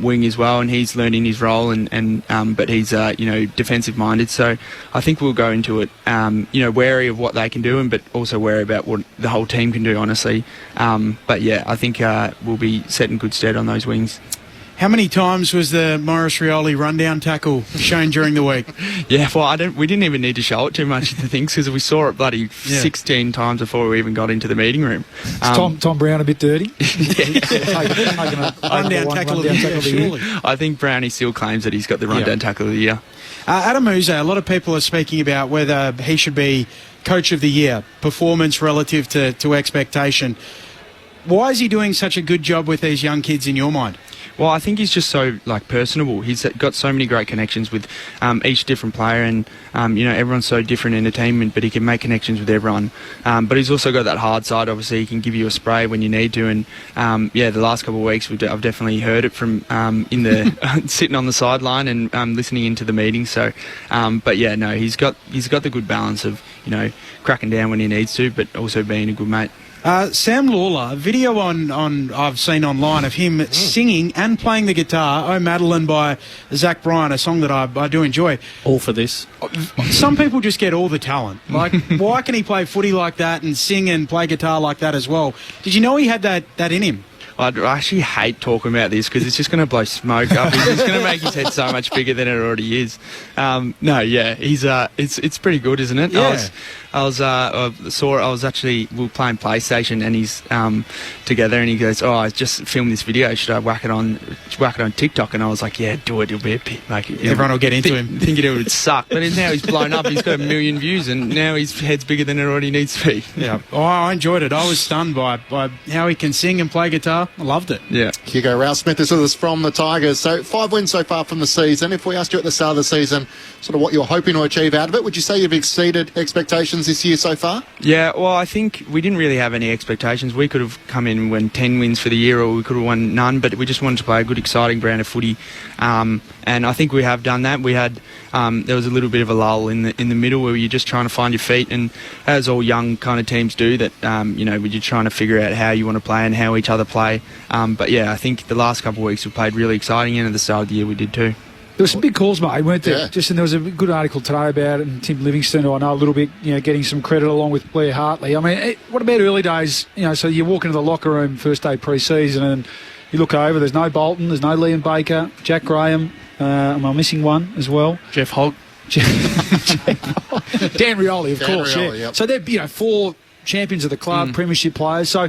wing as well, and he's learning his role, but he's defensive minded. So I think we'll go into it wary of what they can do, but also wary about what the whole team can do, honestly. But yeah, I think we'll be set in good stead on those wings. How many times was the Maurice Rioli rundown tackle shown during the week? Yeah, well, we didn't even need to show it too much of the things, because we saw it bloody 16 times before we even got into the meeting room. Is Tom Brown a bit dirty? Rundown tackle of the year, surely. I think Brownie still claims that he's got the rundown tackle of the year. Adam Uze, a lot of people are speaking about whether he should be coach of the year, performance relative to expectation. Why is he doing such a good job with these young kids in your mind? Well, I think he's just so personable. He's got so many great connections with each different player, and everyone's so different in a team, but he can make connections with everyone. But he's also got that hard side. Obviously, he can give you a spray when you need to. And the last couple of weeks, I've definitely heard it from in the sitting on the sideline and listening into the meetings. So, he's got the good balance of cracking down when he needs to, but also being a good mate. Sam Lawler, a video on I've seen online of him singing and playing the guitar, Oh Madeline by Zach Bryan, a song that I do enjoy. All for this. Some people just get all the talent. Like, why can he play footy like that and sing and play guitar like that as well? Did you know he had that in him? I actually hate talking about this, because it's just going to blow smoke up. It's going to make his head so much bigger than it already is. He's it's pretty good, isn't it? Yeah. we were playing PlayStation, and he's together, and he goes, "Oh, I just filmed this video. Should I whack it on TikTok?" And I was like, "Yeah, do it. It'll be a bit like everyone will get into him, thinking it would suck." But now he's blown up. He's got 1 million views, and now his head's bigger than it already needs to be. Yeah, I enjoyed it. I was stunned by how he can sing and play guitar. I loved it. Yeah. Hugo Rouse-Smith is with us from the Tigers. So 5 wins so far from the season. If we asked you at the start of the season sort of what you're hoping to achieve out of it, would you say you've exceeded expectations this year so far? Yeah, well, I think we didn't really have any expectations. We could have come in and won 10 wins for the year, or we could have won none, but we just wanted to play a good, exciting brand of footy. And I think we have done that. We had there was a little bit of a lull in the middle where you're just trying to find your feet, and as all young kind of teams do, that you're trying to figure out how you want to play and how each other play. But yeah, I think the last couple of weeks we played really exciting, and at the start of the year we did too. There were some big calls made, weren't there? Yeah. And there was a good article today about it, and Tim Livingston, who I know a little bit, getting some credit along with Blair Hartley. I mean, what about early days? So you walk into the locker room first day pre-season and you look over, there's no Bolton, there's no Liam Baker, Jack Graham, am I missing one as well? Jeff Hogg. Dan Rioli, of course, Rioli, yeah. yep. So they're, 4 champions of the club, premiership players. So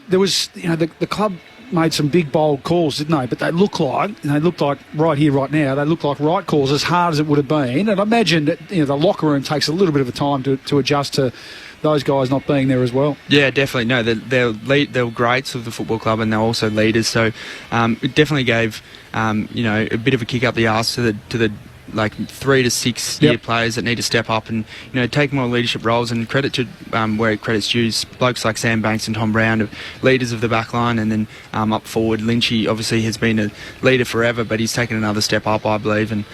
there was, the club made some big, bold calls, didn't they? But they look like right here, right now, they look like right calls, as hard as it would have been. And I imagine that, the locker room takes a little bit of a time to adjust to those guys not being there as well. Yeah, definitely. No, they're greats of the football club, and they're also leaders. So it definitely gave, a bit of a kick up the arse to the 3 to 6 year players that need to step up and take more leadership roles, and credit to where credit's due. Blokes like Sam Banks and Tom Brown are leaders of the back line, and then up forward Lynchy obviously has been a leader forever, but he's taken another step up, I believe, and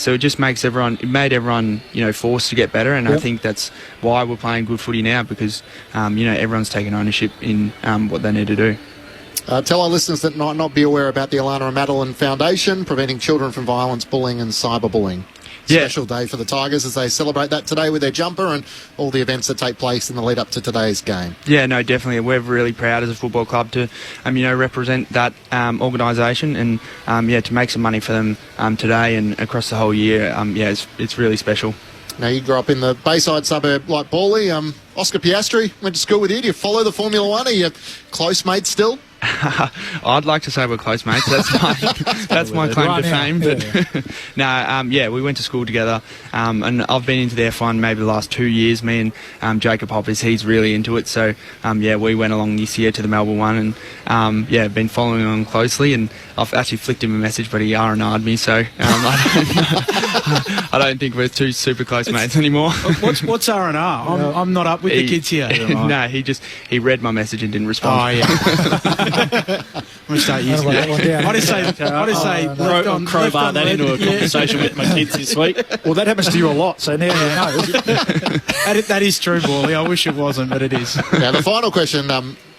so it just made everyone forced to get better, and I think that's why we're playing good footy now, because everyone's taking ownership in what they need to do. Tell our listeners that might not be aware about the Alana and Madeline Foundation, preventing children from violence, bullying and cyberbullying. Special day for the Tigers as they celebrate that today with their jumper and all the events that take place in the lead up to today's game. Yeah, no, definitely. We're really proud as a football club to, represent that organisation and, to make some money for them today and across the whole year. It's really special. Now, you grew up in the Bayside suburb like Bawley. Oscar Piastri went to school with you. Do you follow the Formula One? Are you close mates still? I'd like to say we're close mates. That's my claim to fame. But we went to school together, and I've been into the F1 maybe the last 2 years. Me and Jacob Hoppers, he's really into it. So we went along this year to the Melbourne one, and been following on closely. And I've actually flicked him a message, but he R&R'd me, so I don't think we're too super close mates anymore. What's R&R? I'm not up with the kids here. No, he read my message and didn't respond. Oh yeah. I'm going to start using that. I just say crowbar that into a conversation with my kids this week. Well, that happens to you a lot, so now you know. That is true, Bawley. I wish it wasn't, but it is. Now, the final question,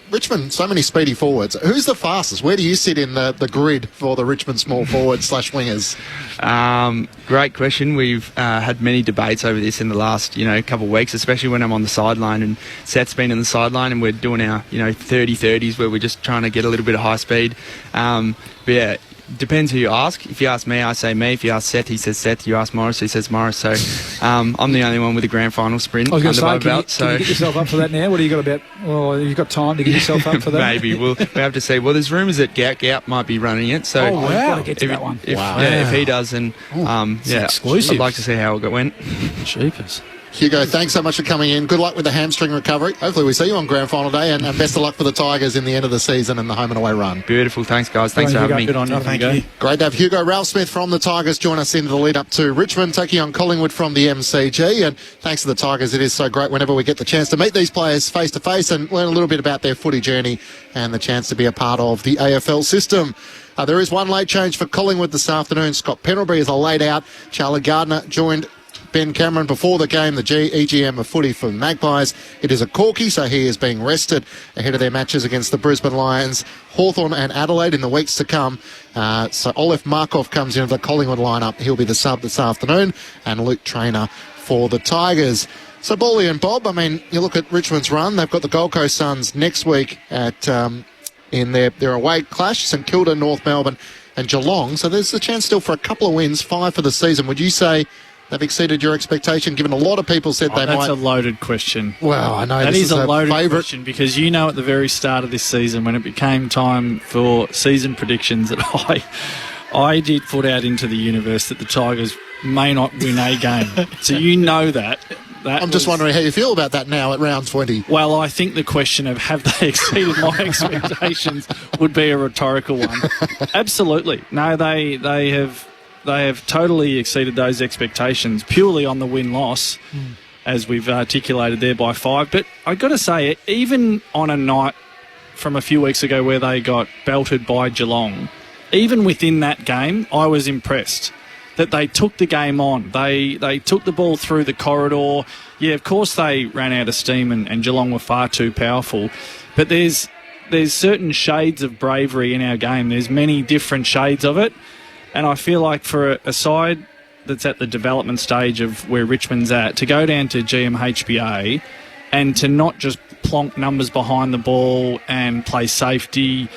Richmond, so many speedy forwards. Who's the fastest? Where do you sit in the grid for the Richmond small forwards / wingers? Great question. We've had many debates over this in the last, couple of weeks, especially when I'm on the sideline and Seth's been on the sideline and we're doing our, 30-30s where we're just trying to get a little bit of high speed. Depends who you ask. If you ask me, I say me. If you ask Seth, he says Seth. You ask Morris, he says Morris. So I'm the only one with a grand final sprint under my belt. Can you get yourself up for that now? What do you got about? Well, you've got time to get yourself up for that. Maybe we have to see. Well, there's rumours that Gout might be running it. So wow! Got to get to that one. If he does, then exclusive. I'd like to see how it went. Jeepers. Hugo, thanks so much for coming in. Good luck with the hamstring recovery. Hopefully we see you on grand final day, and best of luck for the Tigers in the end of the season and the home and away run. Beautiful. Thanks, guys. Thanks for having me. Good on you. Thank you. Great to have Hugo Ralph Smith from the Tigers join us into the lead up to Richmond, taking on Collingwood from the MCG. And thanks to the Tigers, it is so great whenever we get the chance to meet these players face to face and learn a little bit about their footy journey and the chance to be a part of the AFL system. There is one late change for Collingwood this afternoon. Scott Pendlebury is a late out. Charlie Gardner joined Ben Cameron before the game, the EGM of footy for the Magpies. It is a corky, so he is being rested ahead of their matches against the Brisbane Lions, Hawthorn and Adelaide in the weeks to come. So Olaf Markov comes into the Collingwood lineup. He'll be the sub this afternoon, and Luke Traynor for the Tigers. So Bawley and Bob, I mean, you look at Richmond's run. They've got the Gold Coast Suns next week at in their away clash, St Kilda, North Melbourne and Geelong. So there's a chance still for a couple of wins, 5 for the season. Would you say they've exceeded your expectation, given a lot of people said they might? That's a loaded question. Well, I know that this is a loaded favourite question, because at the very start of this season, when it became time for season predictions, that I did put out into the universe that the Tigers may not win a game. So that. I'm just wondering how you feel about that now at round 20. Well, I think the question of have they exceeded my expectations would be a rhetorical one. Absolutely. No, they have totally exceeded those expectations purely on the win-loss, as we've articulated there, by 5. But I've got to say, even on a night from a few weeks ago where they got belted by Geelong, even within that game, I was impressed that they took the game on. They took the ball through the corridor. Yeah, of course they ran out of steam and Geelong were far too powerful. But there's certain shades of bravery in our game. There's many different shades of it. And I feel like for a side that's at the development stage of where Richmond's at, to go down to GMHBA and to not just plonk numbers behind the ball and play safety,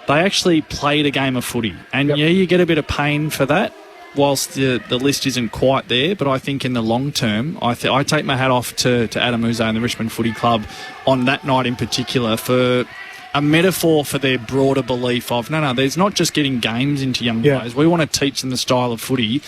they actually played a game of footy. And yeah, you get a bit of pain for that, whilst the list isn't quite there. But I think in the long term, I take my hat off to Adam Uzo and the Richmond Footy Club on that night in particular for a metaphor for their broader belief of, no, there's not just getting games into young players. We want to teach them the style of footy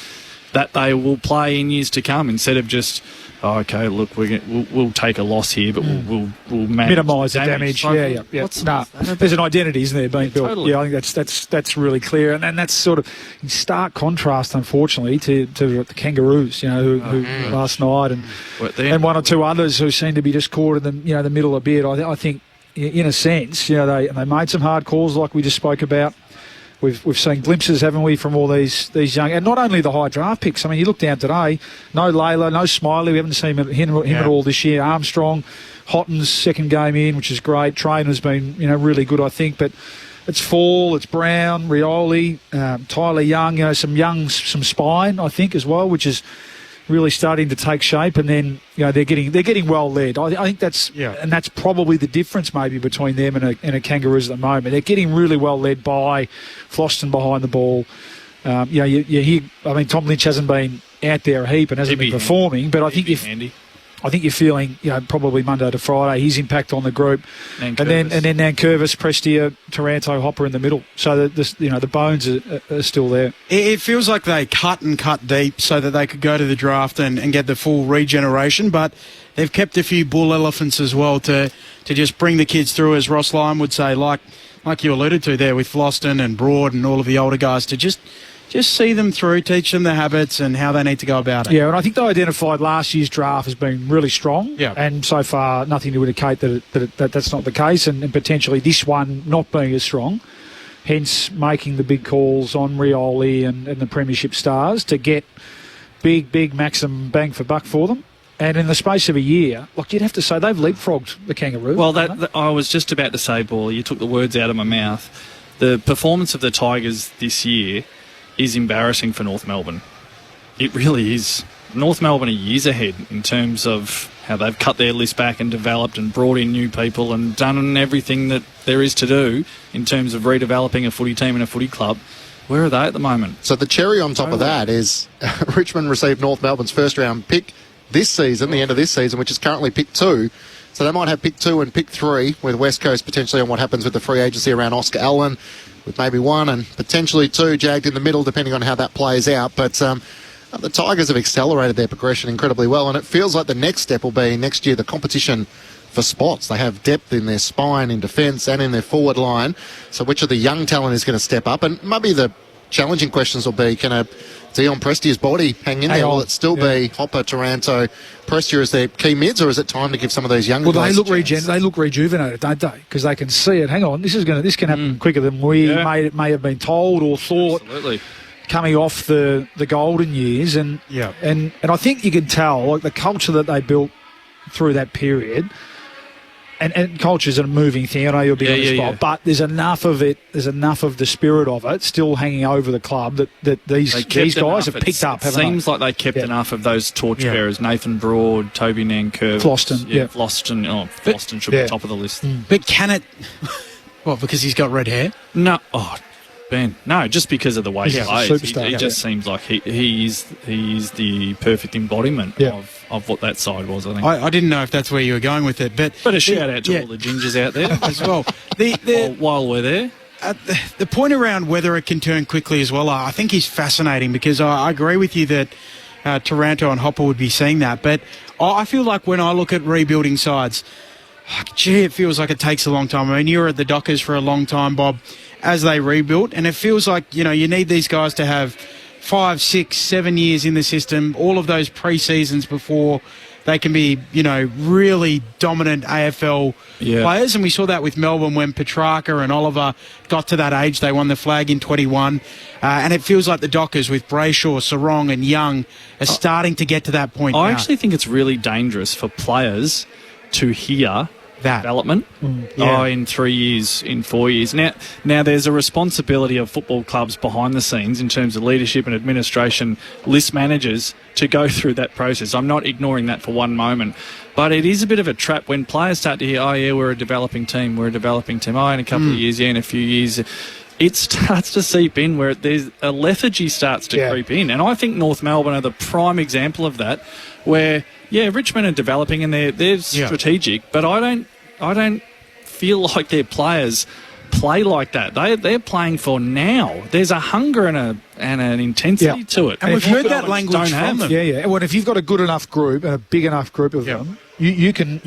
that they will play in years to come, instead of just, okay, look, we'll take a loss here, but we'll minimise the damage. Yeah. There's an identity, isn't there, being built? Totally. Yeah, I think that's really clear, and that's sort of in stark contrast, unfortunately, to the Kangaroos, who last night, and one or two others who seem to be just caught in the middle a bit. I think, in a sense, they made some hard calls, like we just spoke about. We've seen glimpses, haven't we, from all these young, and not only the high draft picks. I mean, you look down today, no Layla, no Smiley. We haven't seen him at all this year. Armstrong, Hotton's second game in, which is great. Trainer's been really good, I think. But it's Fall, it's Brown, Rioli, Tyler Young. Some spine, I think, as well, which is really starting to take shape, and then they're getting well led. I think that's and that's probably the difference maybe between them and a Kangaroos at the moment. They're getting really well led by Floston behind the ball. You hear, I mean, Tom Lynch hasn't been out there a heap and hasn't been performing, but I think you're feeling, probably Monday to Friday, his impact on the group, and then Nankervis, Prestia, Taranto, Hopper in the middle. So the bones are still there. It feels like they cut deep so that they could go to the draft and get the full regeneration, but they've kept a few bull elephants as well to just bring the kids through, as Ross Lyon would say, like you alluded to there with Floston and Broad and all of the older guys, to just see them through, teach them the habits and how they need to go about it. Yeah, and I think they identified last year's draft as being really strong. Yeah. And so far, nothing to indicate that that's not the case, and potentially this one not being as strong. Hence, making the big calls on Rioli and the Premiership stars to get big maximum bang for buck for them. And in the space of a year, you'd have to say they've leapfrogged the Kangaroos. Well, I was just about to say, Ball, you took the words out of my mouth. The performance of the Tigers this year is embarrassing for North Melbourne. It really is. North Melbourne are years ahead in terms of how they've cut their list back and developed and brought in new people and done everything that there is to do in terms of redeveloping a footy team and a footy club. Where are they at the moment? So the cherry on top of that is Richmond received North Melbourne's first round pick this season, the end of this season, which is currently pick 2. So they might have pick 2 and pick 3, with West Coast potentially on what happens with the free agency around Oscar Allen, with maybe 1 and potentially 2 jagged in the middle, depending on how that plays out. But the Tigers have accelerated their progression incredibly well, and it feels like the next step will be next year the competition for spots. They have depth in their spine, in defence and in their forward line. So which of the young talent is going to step up? And maybe the challenging questions will be, can a Dion Prestia's body hang in there? Will it still be Hopper, Taranto, Prestia as their key mids, or is it time to give some of those younger guys they look rejuvenated, don't they? Because they can see it. Hang on, this can happen quicker than we may have been told or thought. Absolutely. Coming off the golden years, and I think you can tell, the culture that they built through that period. And culture's a moving thing. I know you'll be on the spot, but there's enough of it. There's enough of the spirit of it still hanging over the club that these guys have picked up. It seems like they kept enough of those torchbearers: Nathan Broad, Toby Nankervis, Floston. Floston. Floston should be top of the list. But can it? What? Because he's got red hair? No. Oh, Ben. No, just because of the way he plays. Superstar, he just seems like he is the perfect embodiment of what that side was, I think. I didn't know if that's where you were going with it, but a shout out to all the gingers out there as well. While we're there. The point around whether it can turn quickly as well, I think is fascinating, because I agree with you that Taranto and Hopper would be seeing that. But I feel like when I look at rebuilding sides, it feels like it takes a long time. I mean, you were at the Dockers for a long time, Bob, as they rebuilt, and it feels like, you need these guys to have 5, 6, 7 years in the system, all of those pre-seasons before they can be, really dominant AFL players. And we saw that with Melbourne when Petrarca and Oliver got to that age. They won the flag in 21. And it feels like the Dockers with Brayshaw, Sarong and Young are starting to get to that point now. I actually think it's really dangerous for players to hear development in 3 years, in 4 years. Now there's a responsibility of football clubs behind the scenes in terms of leadership and administration, list managers, to go through that process. I'm not ignoring that for one moment. But it is a bit of a trap when players start to hear, oh, yeah, we're a developing team. Oh, in a couple of years, in a few years. It starts to seep in where there's a lethargy starts to creep in. And I think North Melbourne are the prime example of that, where, Richmond are developing and they're strategic, but I don't feel like their players play like that. They're playing for now. There's a hunger and an intensity to it. And we've heard that language from them. Yeah. Well, if you've got a good enough group and a big enough group of them, you can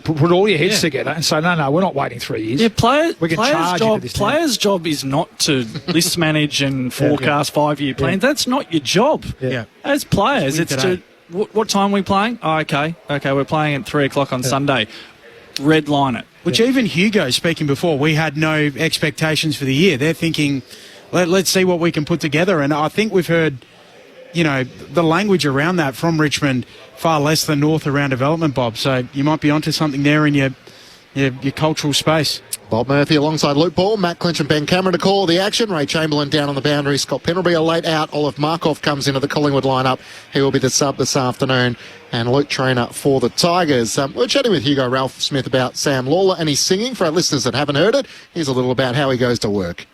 put all your heads together and say, no, we're not waiting 3 years. Yeah, we can charge you for this. Players' job is not to list manage and forecast 5-year plans. That's not your job. Yeah. As players, it's to what time are we playing? Oh, okay, we're playing at 3 o'clock on Sunday. Red line it. Which even Hugo, speaking before, we had no expectations for the year. They're thinking, let's see what we can put together. And I think we've heard, the language around that from Richmond far less than North around development, Bob. So you might be onto something there in your cultural space. Bob Murphy alongside Luke Ball, Matt Clinch and Ben Cameron to call the action. Ray Chamberlain down on the boundary. Scott Pendlebury a late out. Olive Markov comes into the Collingwood lineup. He will be the sub this afternoon. And Luke Trainer for the Tigers. We're chatting with Hugo Ralph Smith about Sam Lawler and his singing. For our listeners that haven't heard it, here's a little about how he goes to work.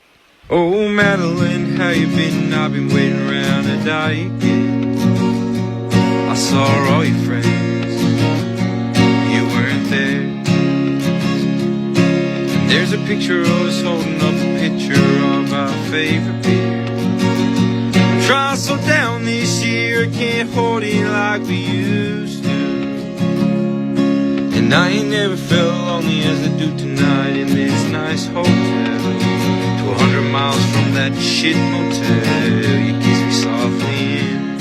Oh, Madeline, how you been? I've been waiting around to die again. I saw all your friends. You weren't there. There's a picture of us holding up a picture of our favorite beer. I'm trying to slow down this year, I can't hold it like we used to. And I ain't never felt lonely as I do tonight in this nice hotel. 200 miles from that shit motel, you kiss me softly in.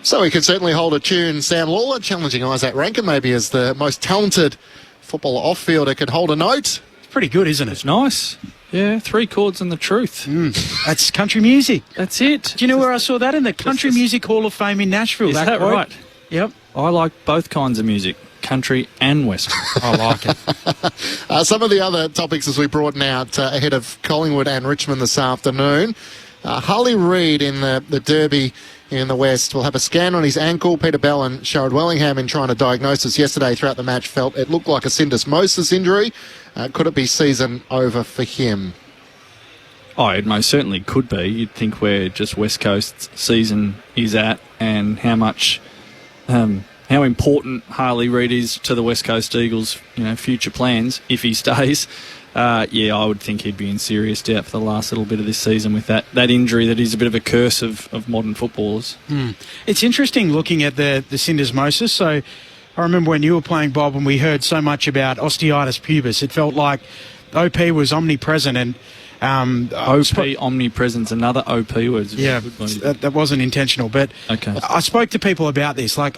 So he could certainly hold a tune. Sam Lawler challenging Isaac Rankin maybe as the most talented footballer off-fielder could hold a note. It's pretty good, isn't it? It's nice. Yeah, 3 chords and the truth. That's country music. That's it. Do you know where I saw that? In the Country Music Hall of Fame in Nashville. Is that right? Yep. I like both kinds of music, country and western. I like it. Some of the other topics as we broaden out ahead of Collingwood and Richmond this afternoon. Harley Reid in the Derby in the West will have a scan on his ankle. Peter Bell and Sherrod Wellingham, in trying to diagnose this yesterday throughout the match, felt it looked like a syndesmosis injury. Could it be season over for him? Oh, it most certainly could be. You'd think where just West Coast's season is at and how much, how important Harley Reid is to the West Coast Eagles, future plans if he stays. I would think he'd be in serious doubt for the last little bit of this season with that injury that is a bit of a curse of modern footballers. It's interesting looking at the syndesmosis. So I remember when you were playing, Bob, and we heard so much about osteitis pubis. It felt like OP was omnipresent and omnipresent's another OP word. Yeah, that wasn't intentional. But okay. I spoke to people about this. Like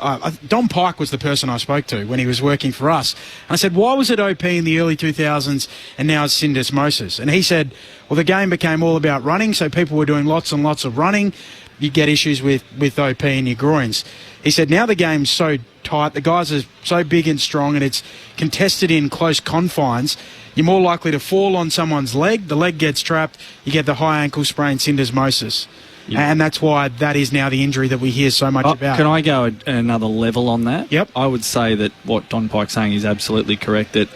Don Pike was the person I spoke to when he was working for us. And I said, why was it OP in the early 2000s and now it's syndesmosis? And he said, well, the game became all about running, so people were doing lots and lots of running. You get issues with OP in your groins. He said, now the game's so tight, the guys are so big and strong, and it's contested in close confines, you're more likely to fall on someone's leg, the leg gets trapped, you get the high ankle sprain syndesmosis. Yep. And that's why that is now the injury that we hear so much about. Can I go another level on that? Yep. I would say that what Don Pike's saying is absolutely correct, that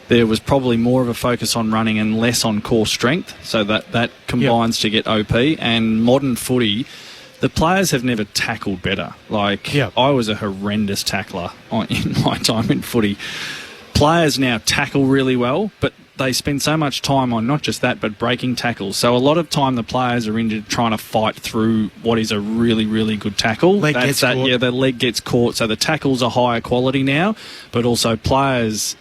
there was probably more of a focus on running and less on core strength, so that combines to get OP. And modern footy, the players have never tackled better. I was a horrendous tackler in my time in footy. Players now tackle really well, but they spend so much time on not just that, but breaking tackles. So a lot of time the players are injured trying to fight through what is a really, really good tackle. The leg gets caught. So the tackles are higher quality now, but also players'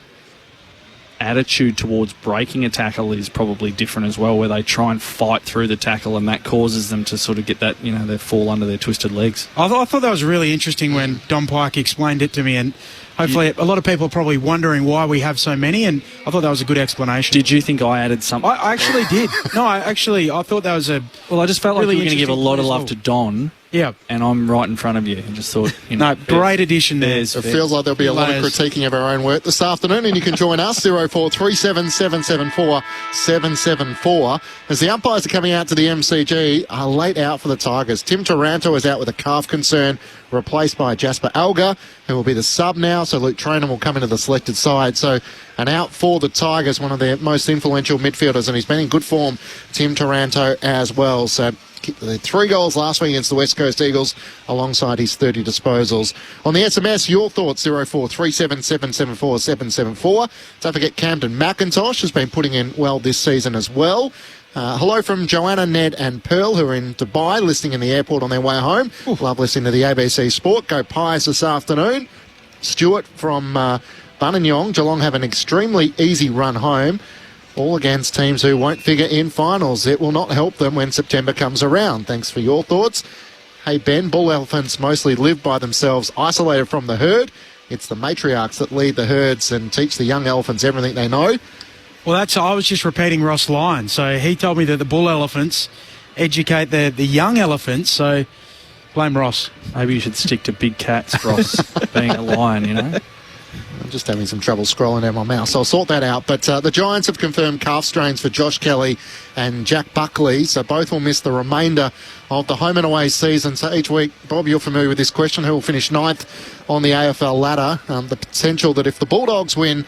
attitude towards breaking a tackle is probably different as well, where they try and fight through the tackle, and that causes them to sort of get that, they fall under their twisted legs. I thought that was really interesting when Don Pike explained it to me, and hopefully a lot of people are probably wondering why we have so many, and I thought that was a good explanation. Did you think I added something? I actually did. No, I thought that was a Well, I just felt really like you were going to give a lot of love interesting to Don. Yeah. And I'm right in front of you. And just thought, no, great addition there. It feels like there'll be a lot of critiquing of our own work this afternoon, and you can join us, 0437 774 774. As the umpires are coming out to the MCG, are late out for the Tigers. Tim Taranto is out with a calf concern, replaced by Jasper Alga, who will be the sub now, so Luke Traynham will come into the selected side. So an out for the Tigers, one of their most influential midfielders, and he's been in good form, Tim Taranto, as well. So the 3 goals last week against the West Coast Eagles, alongside his 30 disposals. On the SMS, your thoughts, 0437 774 774. Don't forget Camden McIntosh has been putting in well this season as well. Hello from Joanna, Ned and Pearl, who are in Dubai, listening in the airport on their way home. Love listening to the ABC Sport. Go Pies this afternoon. Stuart from Buninyong. Geelong have an extremely easy run home, all against teams who won't figure in finals. It will not help them when September comes around. Thanks for your thoughts. Hey Ben, bull elephants mostly live by themselves, isolated from the herd. It's the matriarchs that lead the herds and teach the young elephants everything they know. Well, I was just repeating Ross Lyon. So he told me that the bull elephants educate the young elephants. So blame Ross. Maybe you should stick to big cats, Ross, being a lion, you know. I'm just having some trouble scrolling down my mouse, so I'll sort that out. But the Giants have confirmed calf strains for Josh Kelly and Jack Buckley, so both will miss the remainder of the home and away season. So each week, Bob, you're familiar with this question, who will finish 9th on the AFL ladder? The potential that if the Bulldogs win,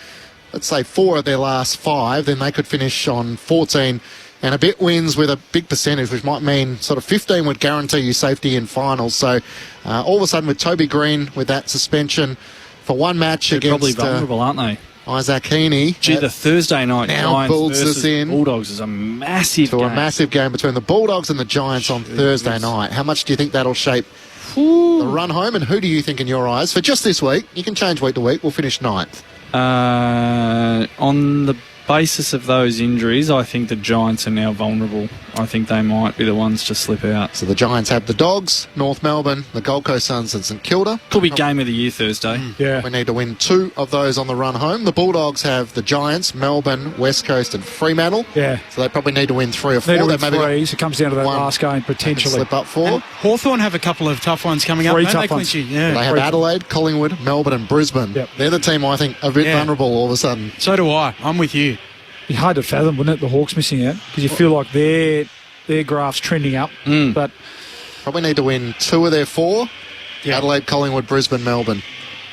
let's say 4 of their last 5, then they could finish on 14 and a bit wins with a big percentage, which might mean sort of 15 would guarantee you safety in finals. So all of a sudden with Toby Green with that suspension for one match They're against probably vulnerable, aren't they? Isaac Heaney. Gee, the Thursday night now Giants builds versus us in Bulldogs is a massive to game. a massive game between the Bulldogs and the Giants on Thursday night. How much do you think that'll shape the run home, and who do you think in your eyes for just this week? You can change week to week. We'll finish 9th. On the basis of those injuries, I think the Giants are now vulnerable. I think they might be the ones to slip out. So the Giants have the Dogs, North Melbourne, the Gold Coast Suns and St Kilda. Could be game of the year Thursday. Yeah. We need to win 2 of those on the run home. The Bulldogs have the Giants, Melbourne, West Coast and Fremantle. Yeah. So they probably need to win 3 or 4. Need to win They maybe 3, so it comes down to that one last game potentially. slip up 4. Hawthorn have a couple of tough ones coming up. 3 don't tough they, ones. Clinchy? Yeah. They have Adelaide, Collingwood, Melbourne and Brisbane. Yep. They're the team I think are a bit vulnerable all of a sudden. So do I. I'm with you. Be hard to fathom, wouldn't it, the Hawks missing out? Because you feel like their graph's trending up. But probably need to win 2 of their 4. Yeah. Adelaide, Collingwood, Brisbane, Melbourne.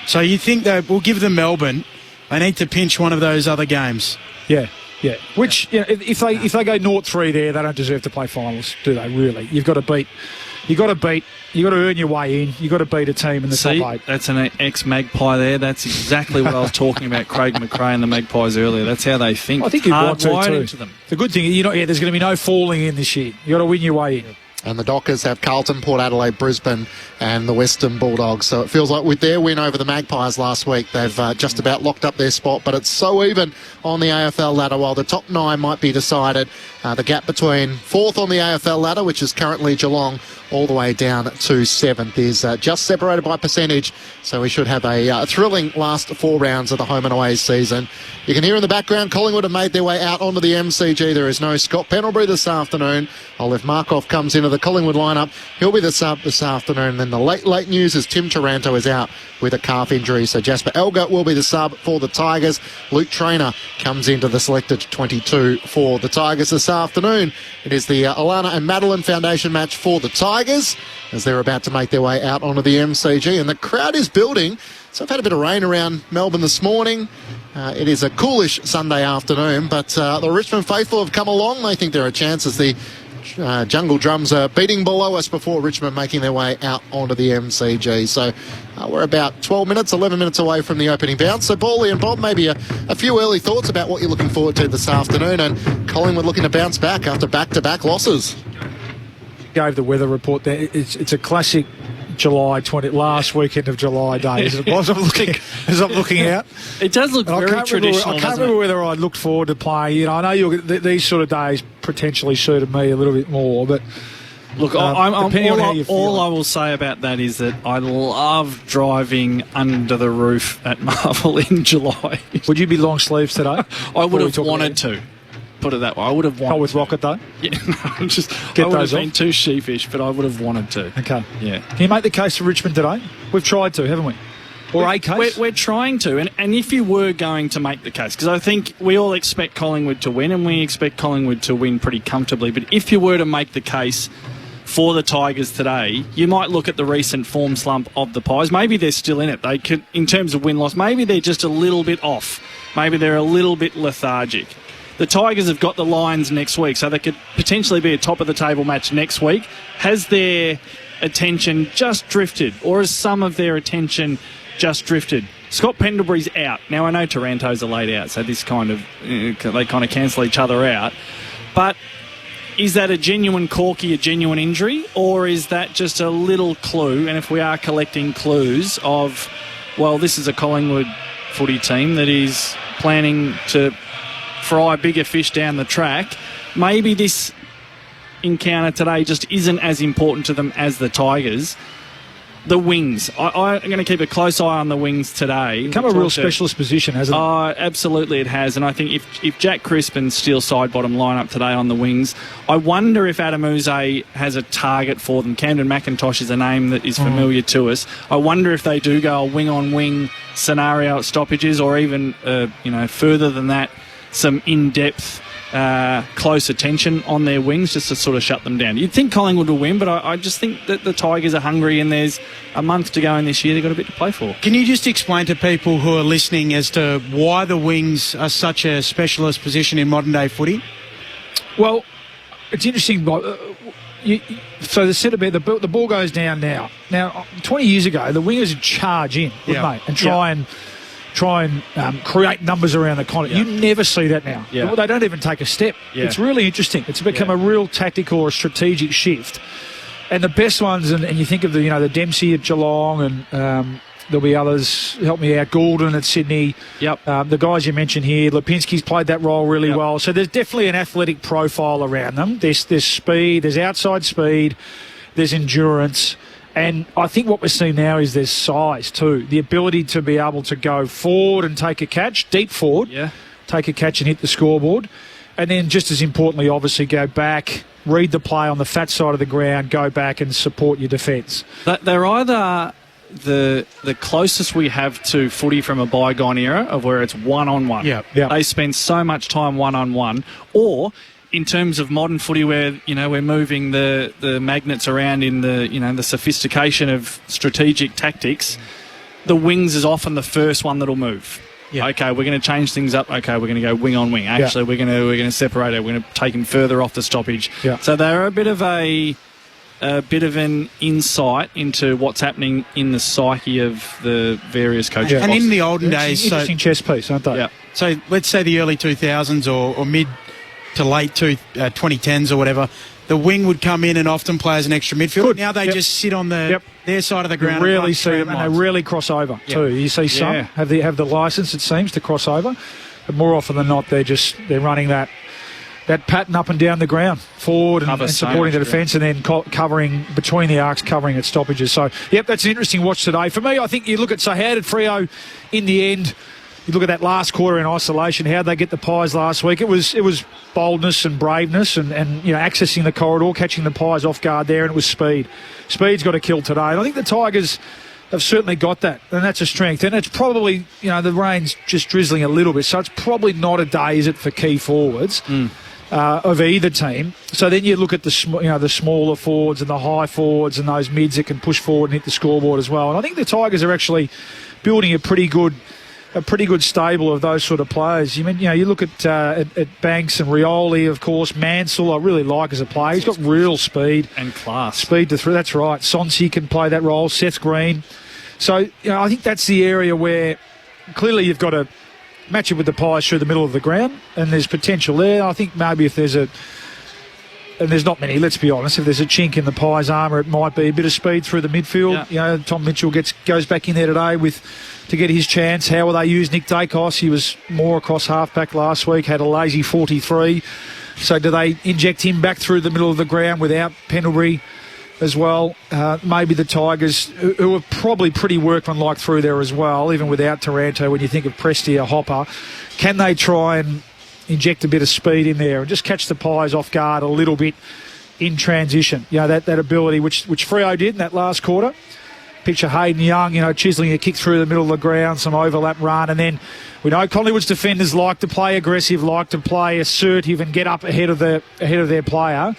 So you think that we'll give them Melbourne? They need to pinch one of those other games. yeah. Which, you know, if they go 0-3 there, they don't deserve to play finals, do they, really? You've got to earn your way in. You've got to beat a team in the top 8. That's an ex-Magpie there. That's exactly what I was talking about, Craig McRae and the Magpies earlier. That's how they think. I think you'd want to Hardwired too. into them. The good thing, there's going to be no falling in this year. You've got to win your way in. And the Dockers have Carlton, Port Adelaide, Brisbane and the Western Bulldogs. So it feels like with their win over the Magpies last week, they've just about locked up their spot. But it's so even on the AFL ladder. While the top 9 might be decided, the gap between 4th on the AFL ladder, which is currently Geelong, all the way down to 7th, is just separated by percentage. So we should have a thrilling last 4 rounds of the home and away season. You can hear in the background, Collingwood have made their way out onto the MCG. There is no Scott Pendlebury this afternoon. If Markov comes into the Collingwood lineup, he'll be the sub this afternoon. And then the late news is Tim Taranto is out with a calf injury. So Jasper Elgert will be the sub for the Tigers. Luke Traynor comes into the selected 22 for the Tigers this afternoon. It is the Alana and Madeline Foundation match for the Tigers as they're about to make their way out onto the MCG. And the crowd is building. So I've had a bit of rain around Melbourne this morning. It is a coolish Sunday afternoon, but the Richmond faithful have come along. They think there are chances the Jungle Drums are beating below us before Richmond making their way out onto the MCG. So we're about 11 minutes away from the opening bounce. So Paulie and Bob, maybe a few early thoughts about what you're looking forward to this afternoon, and Collingwood looking to bounce back after back-to-back losses. Gave the weather report there. It's a classic last weekend of July day, as it was. As I'm looking out. It does look very traditional. I can't remember whether I looked forward to playing. I know these sort of days potentially suited me a little bit more, but Look, all I will say about that is that I love driving under the roof at Marvel in July. Would you be long sleeves today? I would have wanted to. Put it that way. I would have wanted with to. Rocket though? Yeah, I would those have been too sheepish, but I would have wanted to. Okay. Yeah. Can you make the case for Richmond today? We've tried to, haven't we? Or a case? We're trying to. And if you were going to make the case, because I think we all expect Collingwood to win, and we expect Collingwood to win pretty comfortably, but if you were to make the case for the Tigers today, you might look at the recent form slump of the Pies. Maybe they're still in it. They could, in terms of win-loss, maybe they're just a little bit off. Maybe they're a little bit lethargic. The Tigers have got the Lions next week, so they could potentially be a top-of-the-table match next week. Has their attention just drifted, or has some of their attention just drifted? Scott Pendlebury's out. Now, I know Taranto's a late out, so this kind of they kind of cancel each other out. But is that a genuine corky, a genuine injury, or is that just a little clue? And if we are collecting clues of, well, this is a Collingwood footy team that is planning to fry bigger fish down the track, maybe this encounter today just isn't as important to them as the Tigers. The wings. I'm going to keep a close eye on the wings today. Become a real specialist position, hasn't it? Oh, absolutely it has. And I think if Jack Crisp and Steele side-bottom line up today on the wings, I wonder if Adamuze has a target for them. Camden McIntosh is a name that is familiar to us. I wonder if they do go a wing-on-wing scenario at stoppages, or even further than that, some in-depth, close attention on their wings just to sort of shut them down. You'd think Collingwood will win, but I just think that the Tigers are hungry, and there's a month to go in this year. They've got a bit to play for. Can you just explain to people who are listening as to why the wings are such a specialist position in modern-day footy? Well, it's interesting. So the centre back, the ball goes down now. Now, 20 years ago, the wingers would charge in, wouldn't they, and try and create numbers around the content. You never see that now. Well, they don't even take a step. It's really interesting. It's become a real tactical or strategic shift. And the best ones, and you think of the Dempsey at Geelong, and there'll be others, help me out, Goulden at Sydney. The guys you mentioned here, Lipinski's played that role really well. So there's definitely an athletic profile around them. There's speed, there's outside speed, there's endurance. And I think what we're seeing now is there's size too. The ability to be able to go forward and take a catch, deep forward, take a catch and hit the scoreboard. And then just as importantly, obviously, go back, read the play on the fat side of the ground, go back and support your defence. They're either the closest we have to footy from a bygone era of where it's one-on-one. They spend so much time one-on-one, or in terms of modern footy, where we're moving the magnets around in the sophistication of strategic tactics, the wings is often the first one that'll move. Okay, we're going to change things up. Okay, we're going to go wing on wing. Actually, we're going to separate it. We're going to take him further off the stoppage. So they're a bit of an insight into what's happening in the psyche of the various coaches. And in the olden days, interesting chess piece, aren't they? So let's say the early 2000s or mid to late 2010s or whatever, the wing would come in and often play as an extra midfielder. Now they just sit on their side of the ground. You rarely see them, and they rarely cross over too. You see some have the licence, it seems, to cross over, but more often than not, they're running that pattern up and down the ground, forward and supporting the defence, and then covering between the arcs, covering at stoppages. So, that's an interesting watch today. For me, I think you look at, how did Freo in the end? You look at that last quarter in isolation, how'd they get the Pies last week? It was boldness and braveness and accessing the corridor, catching the Pies off guard there, and it was speed. Speed's got to kill today. And I think the Tigers have certainly got that, and that's a strength. And it's probably, the rain's just drizzling a little bit, so it's probably not a day, is it, for key forwards of either team. So then you look at the smaller forwards and the high forwards and those mids that can push forward and hit the scoreboard as well. And I think the Tigers are actually building a pretty good stable of those sort of players. You look at Banks and Rioli, of course. Mansell, I really like as a player. He's got real speed and class. Speed to through. That's right. Sonsi can play that role. Seth Green. So I think that's the area where clearly you've got to match it with the Pies through the middle of the ground, and there's potential there. I think maybe if there's and there's not many, let's be honest. If there's a chink in the Pies' armour, it might be a bit of speed through the midfield. Tom Mitchell goes back in there today to get his chance. How will they use Nick Dacos? He was more across halfback last week, had a lazy 43. So do they inject him back through the middle of the ground without Pendlebury as well? Maybe the Tigers, who are probably pretty workmanlike through there as well, even without Taranto, when you think of Prestia, Hopper, can they try and inject a bit of speed in there and just catch the Pies off guard a little bit in transition? You know, that ability which Freo did in that last quarter. Picture Hayden Young, chiseling a kick through the middle of the ground, some overlap run, and then we know Collingwood's defenders like to play aggressive, like to play assertive and get up ahead of their player.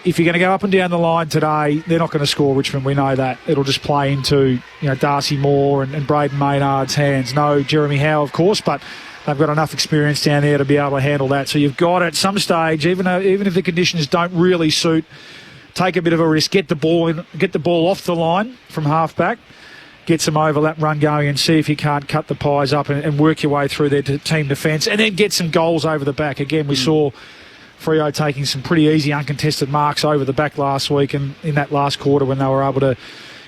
If you're going to go up and down the line today, they're not going to score Richmond. We know that. It'll just play into Darcy Moore and Braden Maynard's hands. No Jeremy Howe, of course, but they've got enough experience down there to be able to handle that. So you've got at some stage, even if the conditions don't really suit, take a bit of a risk, get the ball off the line from half-back, get some overlap run going and see if you can't cut the Pies up and work your way through their team defence, and then get some goals over the back. Again, we saw Freo taking some pretty easy uncontested marks over the back last week and in that last quarter when they were able to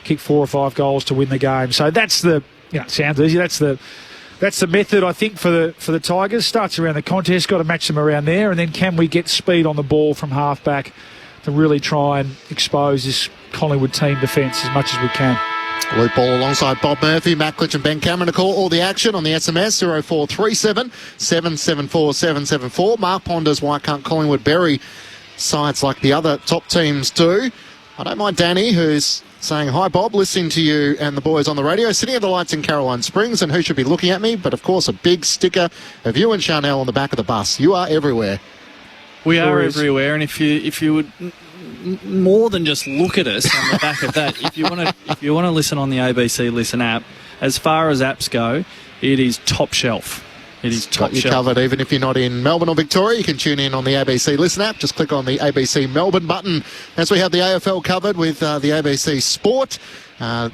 kick 4 or 5 goals to win the game. So that's sounds easy. That's the method, I think, for the Tigers. Starts around the contest, got to match them around there, and then can we get speed on the ball from half-back to really try and expose this Collingwood team defence as much as we can. Loop ball alongside Bob Murphy, Matt Clich and Ben Cameron to call all the action on the SMS 0437 774 774. Mark Ponders, why can't Collingwood bury sides like the other top teams do? I don't mind Danny, who's saying, hi Bob, listening to you and the boys on the radio, sitting at the lights in Caroline Springs, and who should be looking at me? But of course, a big sticker of you and Chanel on the back of the bus. You are everywhere. We are everywhere, and if you would more than just look at us on the back of that, if you want to listen on the ABC Listen app, as far as apps go, it is top shelf. It is top got you shelf. covered. Even if you're not in Melbourne or Victoria, you can tune in on the ABC Listen app. Just click on the ABC Melbourne button as we have the AFL covered with the ABC Sport.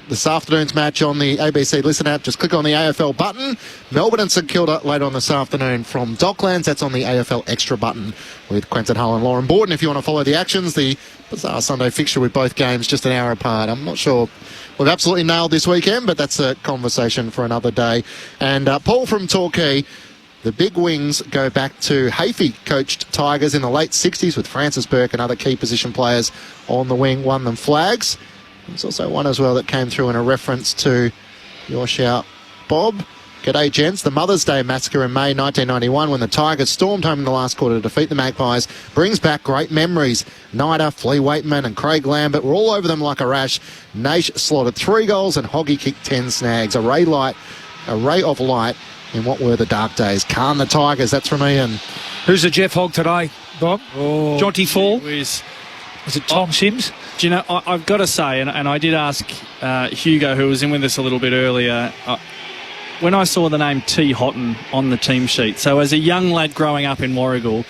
This afternoon's match on the ABC Listen app, just click on the AFL button. Melbourne and St Kilda later on this afternoon from Docklands. That's on the AFL Extra button with Quentin Hull and Lauren Borden. If you want to follow the actions, the bizarre Sunday fixture with both games just an hour apart. I'm not sure we've absolutely nailed this weekend, but that's a conversation for another day. And Paul from Torquay, the big wings go back to Hafey coached Tigers in the late 60s with Francis Burke and other key position players on the wing, won them flags. There's also one as well that came through in a reference to your shout, Bob. G'day, gents. The Mother's Day massacre in May 1991 when the Tigers stormed home in the last quarter to defeat the Magpies brings back great memories. Nida, Flea Waitman and Craig Lambert were all over them like a rash. Naish slaughtered 3 goals and Hoggy kicked 10 snags. A ray of light in what were the dark days. Calm the Tigers. That's from Ian. Who's the Jeff Hogg today, Bob? Oh, Jonty Fall? Is it Tom Sims? Do you know, I've got to say, and I did ask Hugo, who was in with us a little bit earlier, when I saw the name T. Houghton on the team sheet, so as a young lad growing up in Warragul,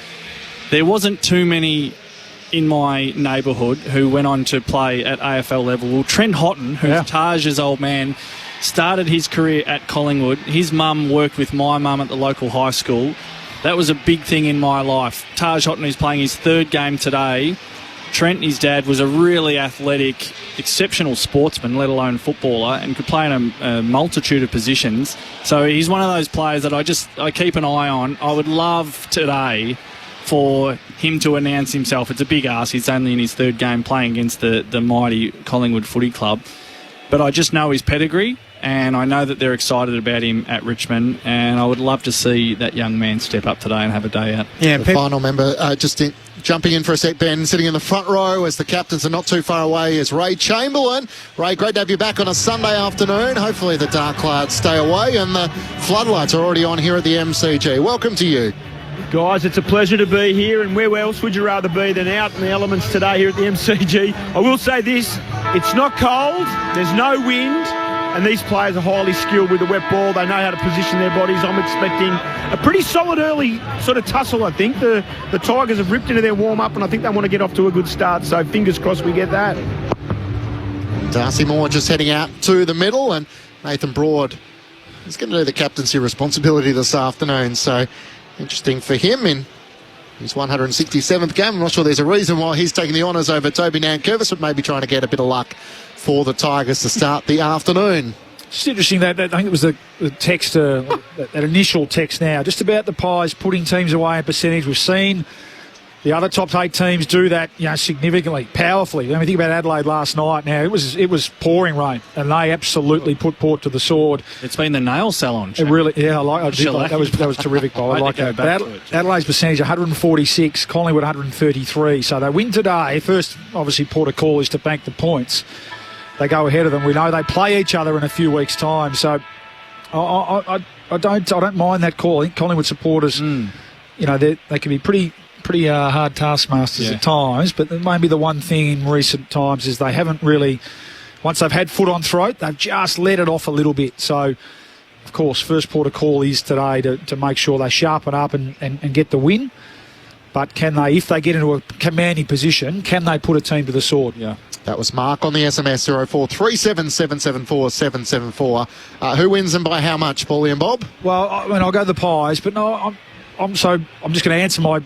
there wasn't too many in my neighbourhood who went on to play at AFL level. Well, Trent Houghton, who's Taj's old man, started his career at Collingwood. His mum worked with my mum at the local high school. That was a big thing in my life. Taj Houghton is playing his 3rd game today. Trent, his dad, was a really athletic, exceptional sportsman, let alone footballer, and could play in a multitude of positions. So he's one of those players that I keep an eye on. I would love today for him to announce himself. It's a big ask. He's only in his 3rd game playing against the mighty Collingwood Footy Club. But I just know his pedigree, and I know that they're excited about him at Richmond, and I would love to see that young man step up today and have a day out. Yeah, the final member jumping in for a sec, Ben, sitting in the front row as the captains are not too far away is Ray Chamberlain. Ray, great to have you back on a Sunday afternoon. Hopefully the dark clouds stay away and the floodlights are already on here at the MCG. Welcome to you. Guys, it's a pleasure to be here, and where else would you rather be than out in the elements today here at the MCG? I will say this, it's not cold, there's no wind, and these players are highly skilled with the wet ball. They know how to position their bodies. I'm expecting a pretty solid early sort of tussle, I think. The Tigers have ripped into their warm-up, and I think they want to get off to a good start, so fingers crossed we get that. Darcy Moore just heading out to the middle, and Nathan Broad is going to do the captaincy responsibility this afternoon, so interesting for him in his 167th game. I'm not sure there's a reason why he's taking the honours over Toby Nankervis, but maybe trying to get a bit of luck for the Tigers to start the afternoon. It's interesting that I think it was the text, that initial text now, just about the Pies putting teams away in percentage. We've seen The other top 8 teams do that, significantly, powerfully. When we think about Adelaide last night, now it was pouring rain, and they absolutely put Port to the sword. It's been the nail salon. It really, I did like that. That was terrific. I like that. Adelaide's percentage 146, Collingwood 133. So they win today. First, obviously, Port of call is to bank the points. They go ahead of them. We know they play each other in a few weeks' time. So I don't mind that call. I think Collingwood supporters, they can be pretty hard taskmasters at times, but maybe the one thing in recent times is they haven't really, once they've had foot on throat, they've just let it off a little bit. So, of course, first port of call is today to make sure they sharpen up and get the win. But can they, if they get into a commanding position, can they put a team to the sword? Yeah. That was Mark on the SMS 0437774774. Who wins and by how much, Paulie and Bob? Well, I'll go the Pies, but no, I'm just going to answer my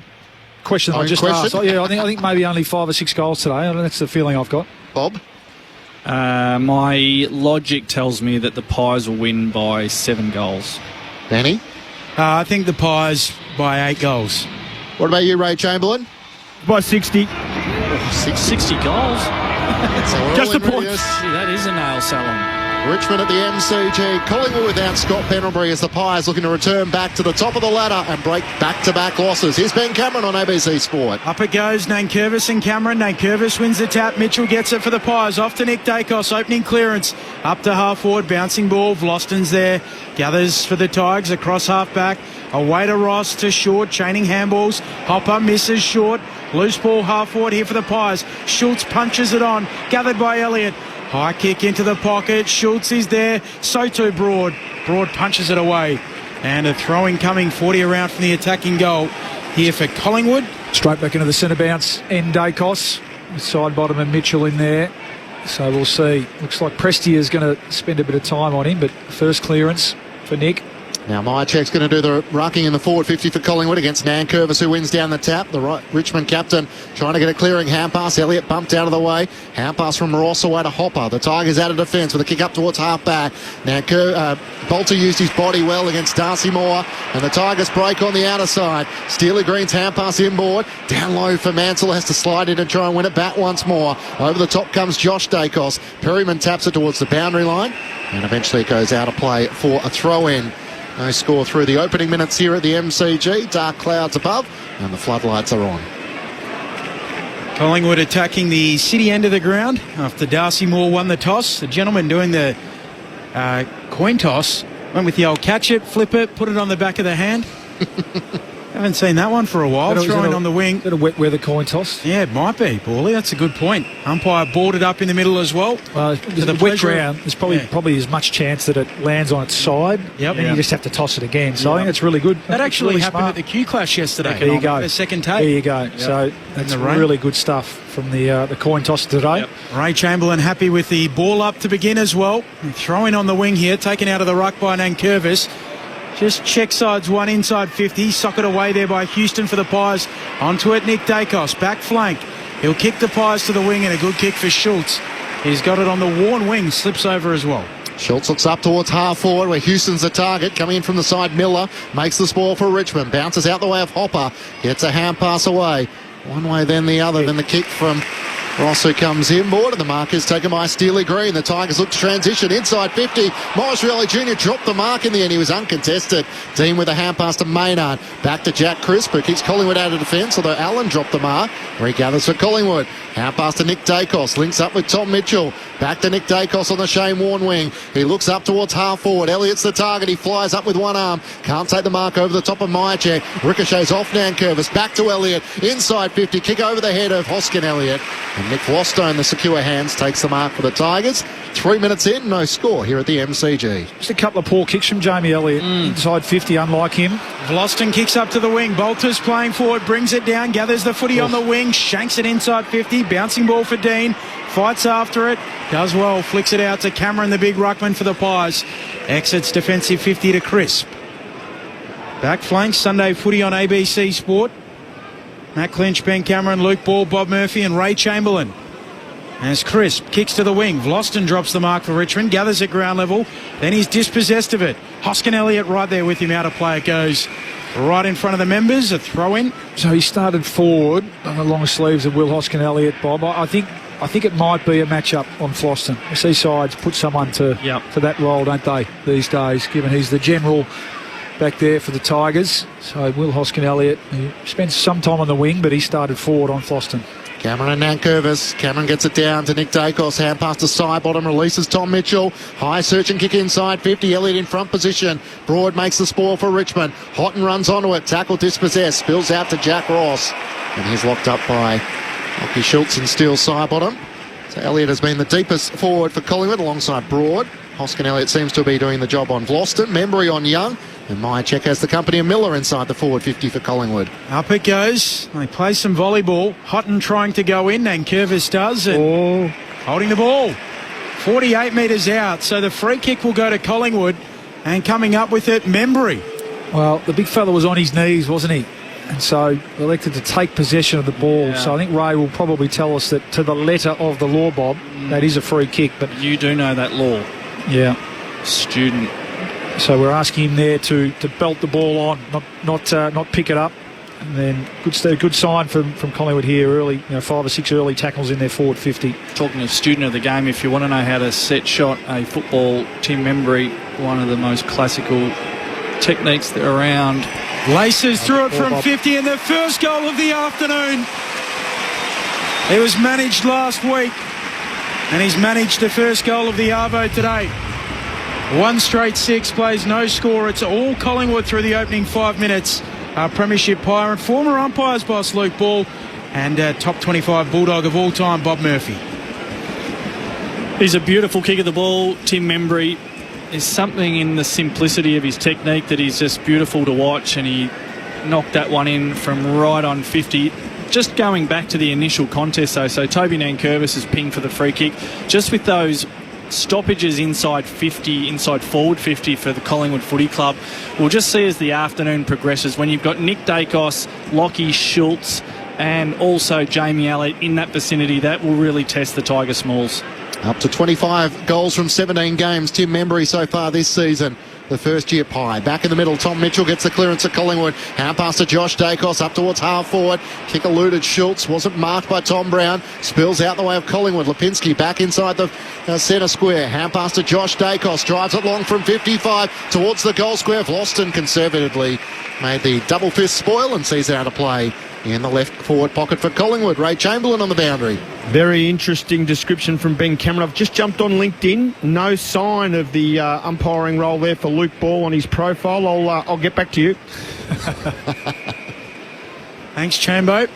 question I just asked. Yeah, I think maybe only 5 or 6 goals today. That's the feeling I've got. Bob? My logic tells me that the Pies will win by 7 goals. Danny? I think the Pies by 8 goals. What about you, Ray Chamberlain? By 60. 60 goals? Just the points. That is a nail salon. Richmond at the MCG. Collingwood without Scott Pendlebury as the Pies looking to return back to the top of the ladder and break back-to-back losses. Here's Ben Cameron on ABC Sport. Up it goes, Nankervis and Cameron. Nankervis wins the tap. Mitchell gets it for the Pies. Off to Nick Dacos. Opening clearance. Up to half-forward. Bouncing ball. Vloston's there. Gathers for the Tigers across half-back. Away to Ross to short. Chaining handballs. Hopper misses short. Loose ball half-forward here for the Pies. Schultz punches it on. Gathered by Elliott. High kick into the pocket. Schultz is there. So too Broad. Broad punches it away. And a throwing coming 40 around from the attacking goal here for Collingwood. Straight back into the centre bounce. Dacos. Side bottom and Mitchell in there. So we'll see. Looks like Prestia is going to spend a bit of time on him, but first clearance for Nick. Now Myercheck's going to do the rucking in the forward 50 for Collingwood against Nankervis, who wins down the tap. The Richmond captain trying to get a clearing hand pass. Elliott bumped out of the way. Hand pass from Ross away to Hopper. The Tigers out of defence with a kick up towards half back. Now Bolter used his body well against Darcy Moore, and the Tigers break on the outer side. Steely Green's hand pass inboard. Down low for Mansell, has to slide in and try and win it back once more. Over the top comes Josh Dacos. Perryman taps it towards the boundary line, and eventually it goes out of play for a throw-in. No score through the opening minutes here at the MCG. Dark clouds above and the floodlights are on. Collingwood attacking the city end of the ground after Darcy Moore won the toss. The gentleman doing the coin toss went with the old catch it, flip it, put it on the back of the hand. Haven't seen that one for a while. Throwing on the wing. Is it a wet weather coin toss? Yeah, it might be, Paulie. That's a good point. Umpire boarded up in the middle as well. The wet ground, there's probably as much chance that it lands on its side. Yep. And you just have to toss it again. So I think it's really good. That actually really happened smart at the Q Clash yesterday. There you go. The second tape. There you go. Yep. So that's really good stuff from the coin toss today. Yep. Ray Chamberlain happy with the ball up to begin as well. Throwing on the wing here, taken out of the ruck by Nankervis. Just check sides one inside 50. Socket away there by Houston for the Pies. Onto it, Nick Dacos. Back flank. He'll kick the Pies to the wing and a good kick for Schultz. He's got it on the worn wing. Slips over as well. Schultz looks up towards half forward where Houston's the target. Coming in from the side, Miller makes the spoil for Richmond. Bounces out the way of Hopper. Gets a hand pass away. One way then the other. Then the kick from Ross, who comes inboard, and the mark is taken by Steely Green. The Tigers look to transition inside 50. Morris Rielly Jr. dropped the mark in the end. He was uncontested. Dean with a hand pass to Maynard. Back to Jack Crisp, who keeps Collingwood out of defence, although Allen dropped the mark. Regathers for Collingwood. Hand pass to Nick Dacos. Links up with Tom Mitchell. Back to Nick Dacos on the Shane Warne wing. He looks up towards half forward. Elliott's the target. He flies up with one arm. Can't take the mark over the top of Myercheck. Ricochets off Nankervis. Back to Elliott. Inside 50. Kick over the head of Hoskin Elliott. And Nick Vlostone, the secure hands, takes the mark for the Tigers. 3 minutes in, no score here at the MCG. Just a couple of poor kicks from Jamie Elliott. Inside 50, unlike him. Vloston kicks up to the wing. Bolter's playing forward, brings it down, gathers the footy on the wing, shanks it inside 50. Bouncing ball for Dean. Fights after it. Does well. Flicks it out to Cameron, the big ruckman for the Pies. Exits defensive 50 to Crisp. Back flank, Sunday footy on ABC Sport. Matt Clinch, Ben Cameron, Luke Ball, Bob Murphy and Ray Chamberlain. As Crisp kicks to the wing. Vloston drops the mark for Richmond. Gathers at ground level. Then he's dispossessed of it. Hoskin Elliott right there with him. Out of play it goes right in front of the members, a throw-in. So he started forward on the long sleeves of Will Hoskin-Elliott, Bob. I think it might be a match-up on Floston. We see sides put someone to that role, don't they, these days, given he's the general back there for the Tigers. So Will Hoskin-Elliott, he spent some time on the wing, but he started forward on Floston. Cameron Nankervis. Cameron gets it down to Nick Dacos. Hand pass to side bottom. Releases Tom Mitchell. High search and kick inside 50. Elliott in front position. Broad makes the spoil for Richmond. Houghton runs onto it. Tackle dispossessed. Spills out to Jack Ross. And he's locked up by Lockie Schultz and Steele side bottom. So Elliott has been the deepest forward for Collingwood alongside Broad. Hoskin-Elliott seems to be doing the job on Vlosten. Membry on Young. And Myercheck has the company of Miller inside the forward 50 for Collingwood. Up it goes. They play some volleyball. Houghton trying to go in, and Curvis does. And holding the ball. 48 metres out. So the free kick will go to Collingwood. And coming up with it, Membry. Well, the big fella was on his knees, wasn't he? And so elected to take possession of the ball. Yeah. So I think Ray will probably tell us that to the letter of the law, Bob, that is a free kick. But you do know that law. Yeah. Student. So we're asking him there to belt the ball on, not pick it up. And then good sign from Collingwood here early, 5 or 6 early tackles in their forward 50. Talking of student of the game, if you want to know how to set shot a football, Tim Membry, one of the most classical techniques around. Laces through it from 50 and the first goal of the afternoon. It was managed last week and he's managed the first goal of the Arvo today. 1 straight 6, plays no score. It's all Collingwood through the opening 5 minutes. Our premiership pirate, former umpires boss Luke Ball, and top 25 Bulldog of all time, Bob Murphy. He's a beautiful kick of the ball, Tim Membry. There's something in the simplicity of his technique that is just beautiful to watch, and he knocked that one in from right on 50. Just going back to the initial contest though, so Toby Nankervis is pinged for the free kick. Just with those stoppages inside 50, inside forward 50 for the Collingwood Footy Club, we'll just see as the afternoon progresses, when you've got Nick Dacos, Lockie Schultz and also Jamie Elliott in that vicinity, that will really test the Tiger Smalls. Up to 25 goals from 17 games, Tim Membry so far this season. The first year pie. Back in the middle, Tom Mitchell gets the clearance at Collingwood. Hand pass to Josh Dacos up towards half forward. Kick eluded Schultz. Wasn't marked by Tom Brown. Spills out the way of Collingwood. Lipinski back inside the centre square. Hand pass to Josh Dacos. Drives it long from 55 towards the goal square. Vlosten conservatively made the double fist spoil and sees it out of play in the left forward pocket for Collingwood. Ray Chamberlain on the boundary. Very interesting description from Ben Cameron. I've just jumped on LinkedIn. No sign of the umpiring role there for Luke Ball on his profile. I'll get back to you. Thanks, Chambo.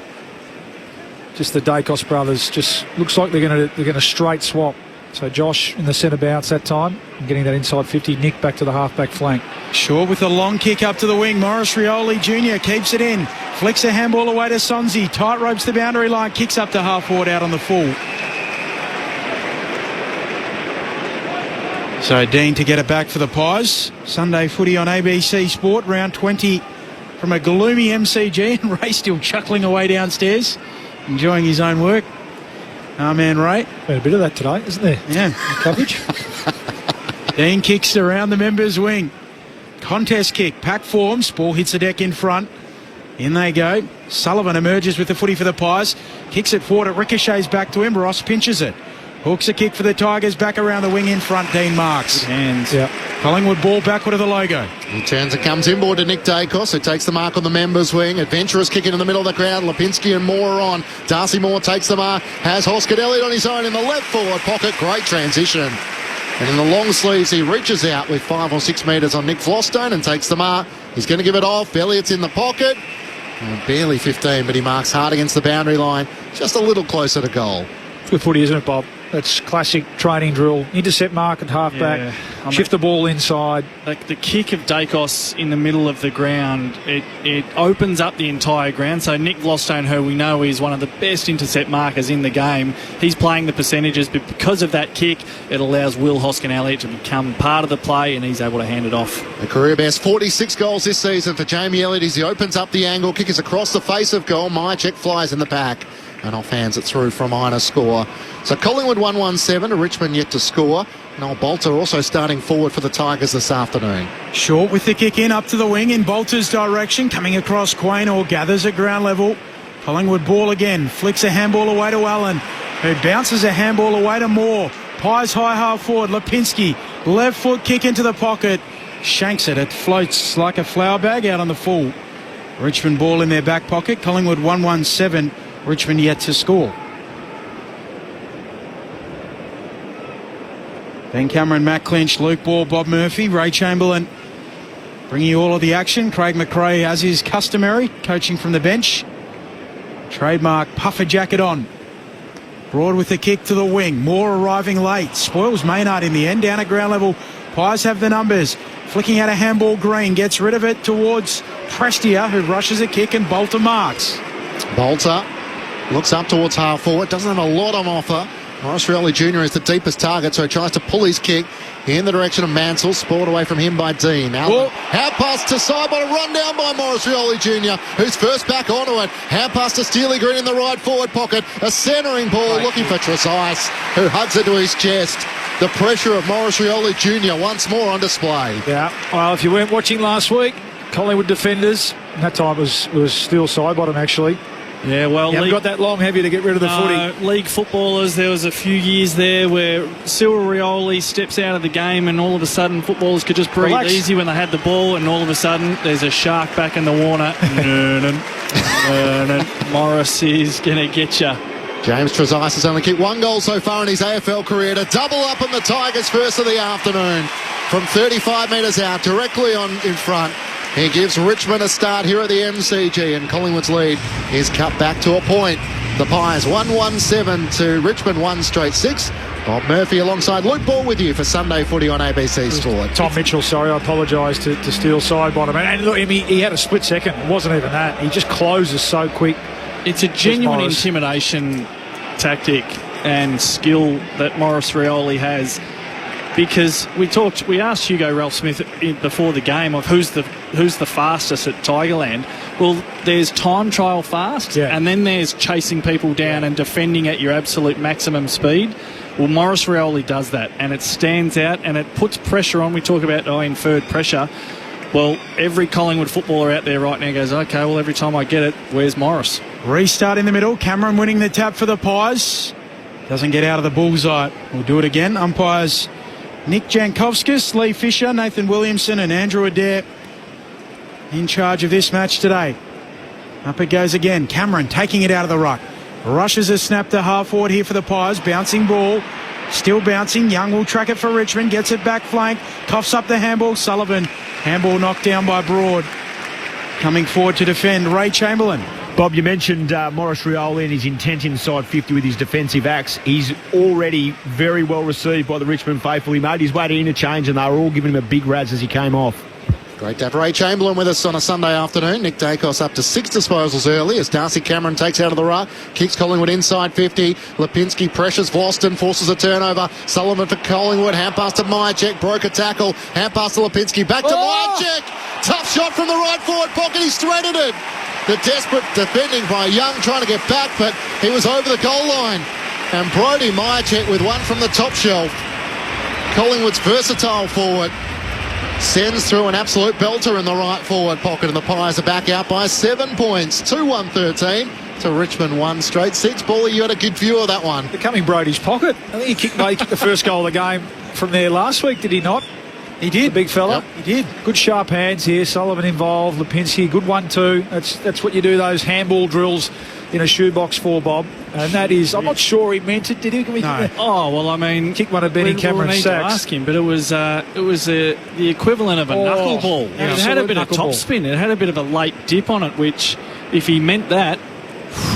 Just the Dacos brothers. Just looks like they're going to straight swap. So Josh in the centre bounce that time, and getting that inside 50. Nick back to the half-back flank. Shaw with a long kick up to the wing. Morris Rioli Jr. keeps it in. Flicks a handball away to Sonzi. Tight ropes the boundary line. Kicks up to half forward out on the full. So Dean to get it back for the Pies. Sunday footy on ABC Sport. Round 20 from a gloomy MCG. And Ray still chuckling away downstairs, enjoying his own work. Our man Ray. Been a bit of that today, isn't there? Yeah. Coverage. Dean kicks around the members' wing. Contest kick. Pack forms. Ball hits the deck in front. In they go. Sullivan emerges with the footy for the Pies. Kicks it forward. It ricochets back to him. Ross pinches it. Hooks a kick for the Tigers. Back around the wing in front. Dean marks. Good hands. Yep. Collingwood ball backward of the logo. He turns and comes inboard to Nick Dacos, who takes the mark on the members' wing. Adventurous kick into the middle of the crowd. Lipinski and Moore on. Darcy Moore takes the mark. Has Hoskin-Elliott on his own in the left forward pocket. Great transition. And in the long sleeves, he reaches out with 5 or 6 metres on Nick Flostone and takes the mark. He's going to give it off. Elliott's in the pocket. Barely 15, but he marks hard against the boundary line. Just a little closer to goal. Good footy, isn't it, Bob? That's classic training drill. Intercept mark at half-back, shift the ball inside. Like the kick of Dacos in the middle of the ground, it opens up the entire ground. So Nick Vlostone, who we know is one of the best intercept markers in the game, he's playing the percentages, but because of that kick, it allows Will Hoskin-Elliott to become part of the play, and he's able to hand it off. A career best 46 goals this season for Jamie Elliott as he opens up the angle. Kick is across the face of goal. Myercheck flies in the pack. And off hands it through from Ina score. So Collingwood 1-1-7, Richmond yet to score. Noel Bolter also starting forward for the Tigers this afternoon. Short with the kick in, up to the wing in Bolter's direction, coming across Quaynor, gathers at ground level. Collingwood ball again, flicks a handball away to Allen, who bounces a handball away to Moore. Pies high half forward, Lipinski, left foot kick into the pocket, shanks it, it floats like a flower bag out on the full. Richmond ball in their back pocket, Collingwood 1-1-7, Richmond yet to score. Ben Cameron, Matt Clinch, Luke Ball, Bob Murphy, Ray Chamberlain bringing you all of the action. Craig McRae, as is customary, coaching from the bench. Trademark puffer jacket on. Broad with the kick to the wing. Moore arriving late. Spoils Maynard in the end. Down at ground level. Pies have the numbers. Flicking out a handball, Green gets rid of it towards Prestia, who rushes a kick, and Bolter marks. Bolter looks up towards half forward. Doesn't have a lot on offer. Morris Rioli Jr. is the deepest target, so he tries to pull his kick in the direction of Mansell. Spoiled away from him by Dean. Out pass to Sidebottom, run down by Morris Rioli Jr., who's first back onto it. Hand pass to Steely Green in the right forward pocket. A centering ball looking for Trezise, who hugs it to his chest. The pressure of Morris Rioli Jr. once more on display. Yeah, well, if you weren't watching last week, Collingwood defenders, that time it was still Sidebottom actually. Yeah, well, you haven't got that long, have you, to get rid of the footy? League footballers, there was a few years there where Cyril Rioli steps out of the game and all of a sudden footballers could just breathe easy when they had the ball, and all of a sudden there's a shark back in the water. Morris is going to get you. James Trezise has only kicked one goal so far in his AFL career to double up on the Tigers' first of the afternoon. From 35 metres out, directly on in front. He gives Richmond a start here at the MCG, and Collingwood's lead is cut back to a point. The Pies 1-1-7 to Richmond 1-6. Bob Murphy alongside Luke Ball with you for Sunday Footy on ABC Sport. Tom Mitchell, sorry, I apologise to steal Sidebottom. And look, he had a split second. It wasn't even that. He just closes so quick. It's a genuine intimidation tactic and skill that Morris Rioli has. Because we asked Hugo Ralph-Smith before the game of who's the fastest at Tigerland. Well, there's time trial fast, and then there's chasing people down and defending at your absolute maximum speed. Well, Morris Rioli does that, and it stands out, and it puts pressure on. We talk about inferred pressure. Well, every Collingwood footballer out there right now goes, okay, well, every time I get it, where's Morris? Restart in the middle. Cameron winning the tap for the Pies. Doesn't get out of the bullseye. We'll do it again. Umpires Nick Jankovskis, Lee Fisher, Nathan Williamson and Andrew Adair in charge of this match today. Up it goes again. Cameron taking it out of the ruck. Rushes a snap to half forward here for the Pies. Bouncing ball. Still bouncing. Young will track it for Richmond. Gets it back flank. Coughs up the handball. Sullivan. Handball knocked down by Broad. Coming forward to defend, Ray Chamberlain. Bob, you mentioned Morris Rioli and his intent inside 50 with his defensive acts. He's already very well received by the Richmond faithful. He made his way to interchange and they were all giving him a big razz as he came off. Great to have Ray Chamberlain with us on a Sunday afternoon. Nick Dacos up to 6 disposals early as Darcy Cameron takes out of the ruck, kicks Collingwood inside 50. Lipinski pressures Vlauston, forces a turnover. Sullivan for Collingwood, hand pass to Myercheck, broke a tackle, hand pass to Lipinski, back to Myercheck. Tough shot from the right forward pocket, he threaded it. The desperate defending by Young trying to get back, but he was over the goal line. And Brodie Myercheck with one from the top shelf. Collingwood's versatile forward sends through an absolute belter in the right forward pocket, and the Pies are back out by 7 points. 2-1-13 to Richmond 1-6. Paulie, you had a good view of that one. Becoming Brodie's pocket. I think he kicked the first goal of the game from there last week, did he not? He did. The big fella. Yep. He did. Good sharp hands here. Sullivan involved. Lipinski, good one too. That's what you do, those handball drills in a shoebox for, Bob. And that is, I'm not sure he meant it, did he? No. Oh, well, I mean... Kick one of Benny Cameron's sacks. To ask him, but it was the equivalent of a knuckleball. Yeah, it had a bit of top spin. It had a bit of a late dip on it, which, if he meant that...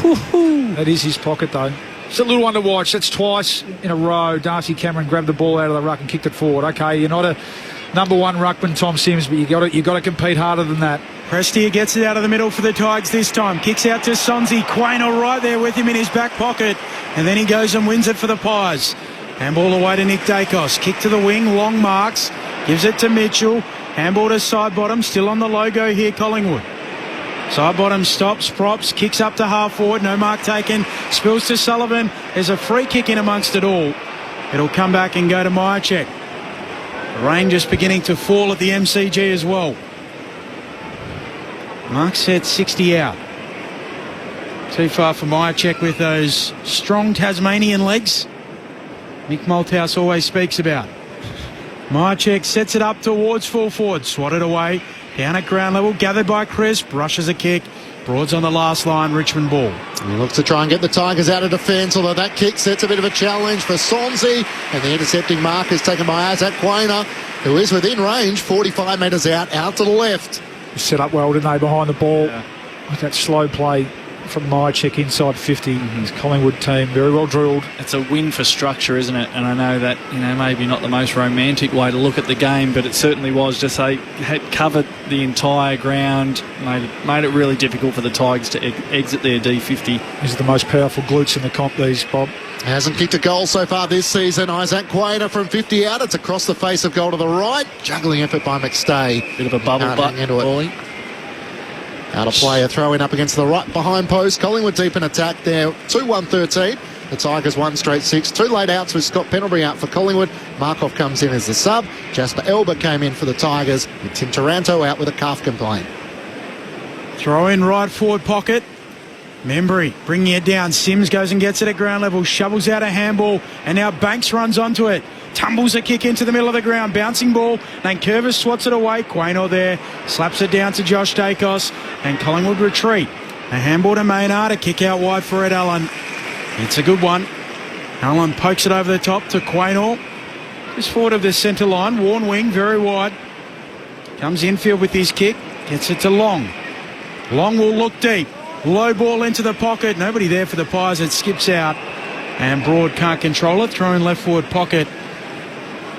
Whoo-hoo. That is his pocket, though. It's a little one to watch. That's twice in a row. Darcy Cameron grabbed the ball out of the ruck and kicked it forward. Okay, you're not a number one ruckman, Tom Sims, but you got to compete harder than that. Prestia gets it out of the middle for the Tigers this time. Kicks out to Sonzi. Quaynor right there with him in his back pocket. And then he goes and wins it for the Pies. Handball away to Nick Dacos. Kick to the wing. Long marks. Gives it to Mitchell. Handball to Sidebottom. Still on the logo here, Collingwood. Sidebottom stops, props, kicks up to half forward. No mark taken. Spills to Sullivan. There's a free kick in amongst it all. It'll come back and go to Myercheck. The rain just beginning to fall at the MCG as well. Mark set 60 out. Too far for Myercheck with those strong Tasmanian legs Mick Malthouse always speaks about. Myercheck sets it up towards full forward. Swatted away. Down at ground level. Gathered by Crisp. Rushes a kick. Broads on the last line. Richmond ball. He looks to try and get the Tigers out of defence, although that kick sets a bit of a challenge for Sonzi. And the intercepting mark is taken by Isaac Quainer, who is within range, 45 metres out to the left. Set up well, didn't they, behind the ball? Yeah. With that slow play from Myercheck inside 50. His Collingwood team, very well drilled. It's a win for structure, isn't it? And I know that, maybe not the most romantic way to look at the game, but it certainly was. Just they had covered the entire ground, made it really difficult for the Tigers to exit their D50. These are the most powerful glutes in the comp, these, Bob. Hasn't kicked a goal so far this season. Isaac Quainer from 50 out. It's across the face of goal to the right. Juggling effort by McStay. Bit of a bubble butt bowling. Out of play, a throw in up against the right behind post. Collingwood deep in attack there. 2-1-13. The Tigers 1 straight 6. 2 late outs with Scott Pendlebury out for Collingwood. Markov comes in as the sub. Jasper Elba came in for the Tigers. With Tim Taranto out with a calf complaint. Throw in right forward pocket. Membry bringing it down. Sims goes and gets it at ground level. Shovels out a handball. And now Banks runs onto it. Tumbles a kick into the middle of the ground. Bouncing ball. Nankervis swats it away. Quaino there. Slaps it down to Josh Dacos. And Collingwood retreat. A handball to Maynard. A kick out wide for Ed Allen. It's a good one. Allen pokes it over the top to Quaino. Just forward of the centre line. Worn wing. Very wide. Comes infield with his kick. Gets it to Long. Long will look deep. Low ball into the pocket. Nobody there for the Pies. It skips out. And Broad can't control it. Throw in left forward pocket.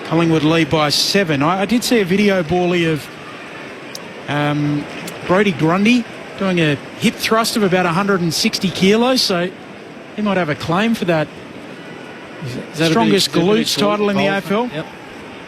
Collingwood lead by 7. I did see a video, Bally, of Brodie Grundy doing a hip thrust of about 160 kilos, so he might have a claim for that. Is that strongest glutes title in the AFL? Yep.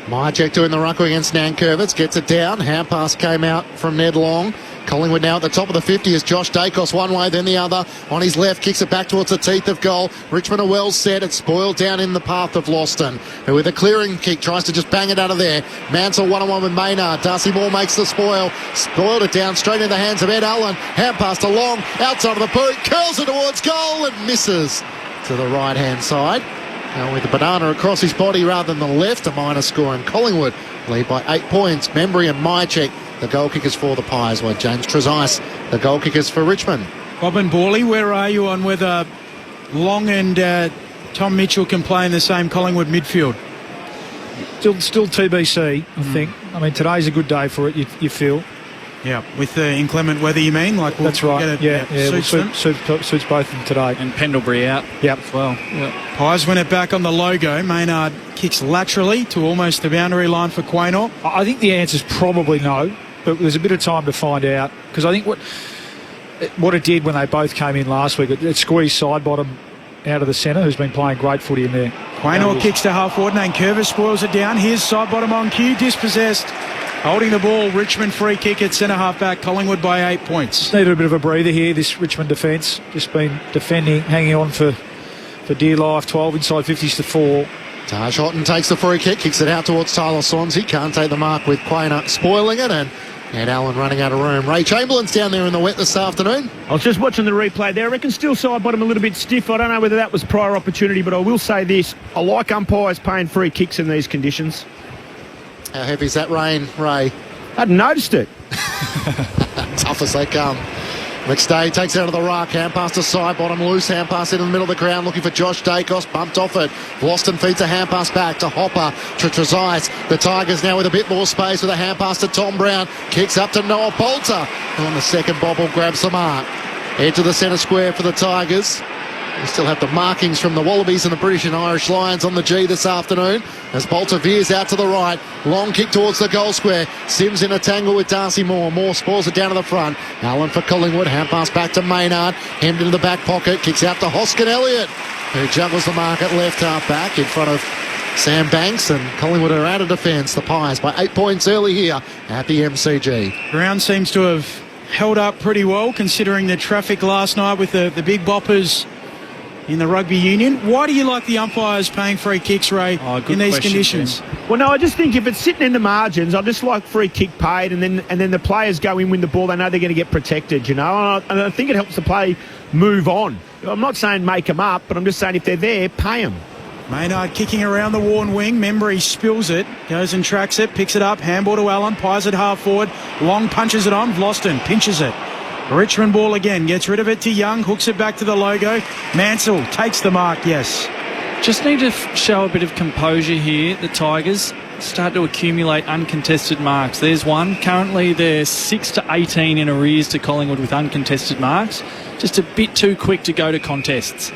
Myercheck doing the ruck against Nankervis. Gets it down. Hand pass came out from Ned Long. Collingwood now at the top of the 50 as Josh Dacos one way, then the other. On his left, kicks it back towards the teeth of goal. Richmond are well set. It's spoiled down in the path of Loston, who with a clearing kick tries to just bang it out of there. Mansell one-on-one with Maynard. Darcy Moore makes the spoil. Spoiled it down straight in the hands of Ed Allen. Hand pass to Long. Outside of the boot. Curls it towards goal and misses to the right-hand side. Now with the banana across his body rather than the left, a minor score, and Collingwood lead by 8 points. Membry and Myercheck, the goal kickers for the Pies, while James Trezise, the goal kickers for Richmond. Bob and Bally, where are you on whether Long and Tom Mitchell can play in the same Collingwood midfield? Still TBC, I think. I mean, today's a good day for it, you feel. Yeah, with the inclement weather, you mean? That's right. Suits both of them today. And Pendlebury out. Yep. As well. Yep. Pies win it back on the logo. Maynard kicks laterally to almost the boundary line for Quaynor. I think the answer's probably no, but there's a bit of time to find out, because I think what it did when they both came in last week, it squeezed side bottom out of the centre, who's been playing great footy in there. Quaynor kicks to half forward. Nankervis spoils it down. Here's side bottom on cue, dispossessed. Holding the ball, Richmond free kick at centre half back. Collingwood by 8 points. Just needed a bit of a breather here, this Richmond defence. Just been defending, hanging on for dear life. 12 inside 50s to 4. Taj Houghton takes the free kick, kicks it out towards Tyler Sonzi. Can't take the mark with Quainer spoiling it, and Allen running out of room. Ray Chamberlain's down there in the wet this afternoon. I was just watching the replay there. I reckon still side bottom a little bit stiff. I don't know whether that was prior opportunity, but I will say this. I like umpires paying free kicks in these conditions. How heavy is that rain, Ray? I hadn't noticed it. Tough as they come. McStay takes it out of the ruck. Hand pass to side bottom. Loose hand pass in the middle of the ground. Looking for Josh Dacos. Bumped off it. Loston feeds a hand pass back to Hopper. To Trezise. The Tigers now with a bit more space with a hand pass to Tom Brown. Kicks up to Noah Bolter. On the second bobble grabs the mark. Head to the centre square for the Tigers. We still have the markings from the Wallabies and the British and Irish Lions on the G this afternoon as Bolter veers out to the right. Long kick towards the goal square. Sims in a tangle with Darcy Moore. Moore spoils it down to the front. Allen for Collingwood. Hand pass back to Maynard. Hemmed into the back pocket. Kicks out to Hoskin Elliott, who juggles the mark at left half back in front of Sam Banks, and Collingwood are out of defence. The Pies by 8 points early here at the MCG. Ground seems to have held up pretty well considering the traffic last night with the big boppers in the rugby union. Why do you like the umpires paying free kicks, Ray, in these conditions? Ben. Well, no, I just think if it's sitting in the margins, I just like free kick paid, and then the players go in, win the ball. They know they're going to get protected, and I think it helps the play move on. I'm not saying make them up, but I'm just saying if they're there, pay them. Maynard kicking around the worn wing. Membry spills it, goes and tracks it, picks it up, handball to Allen, pies it half forward, Long punches it on, Vlosten pinches it. Richmond ball again, gets rid of it to Young, hooks it back to the logo. Mansell takes the mark, yes. Just need to show a bit of composure here. The Tigers start to accumulate uncontested marks. There's one. Currently they're 6 to 18 in arrears to Collingwood with uncontested marks. Just a bit too quick to go to contests.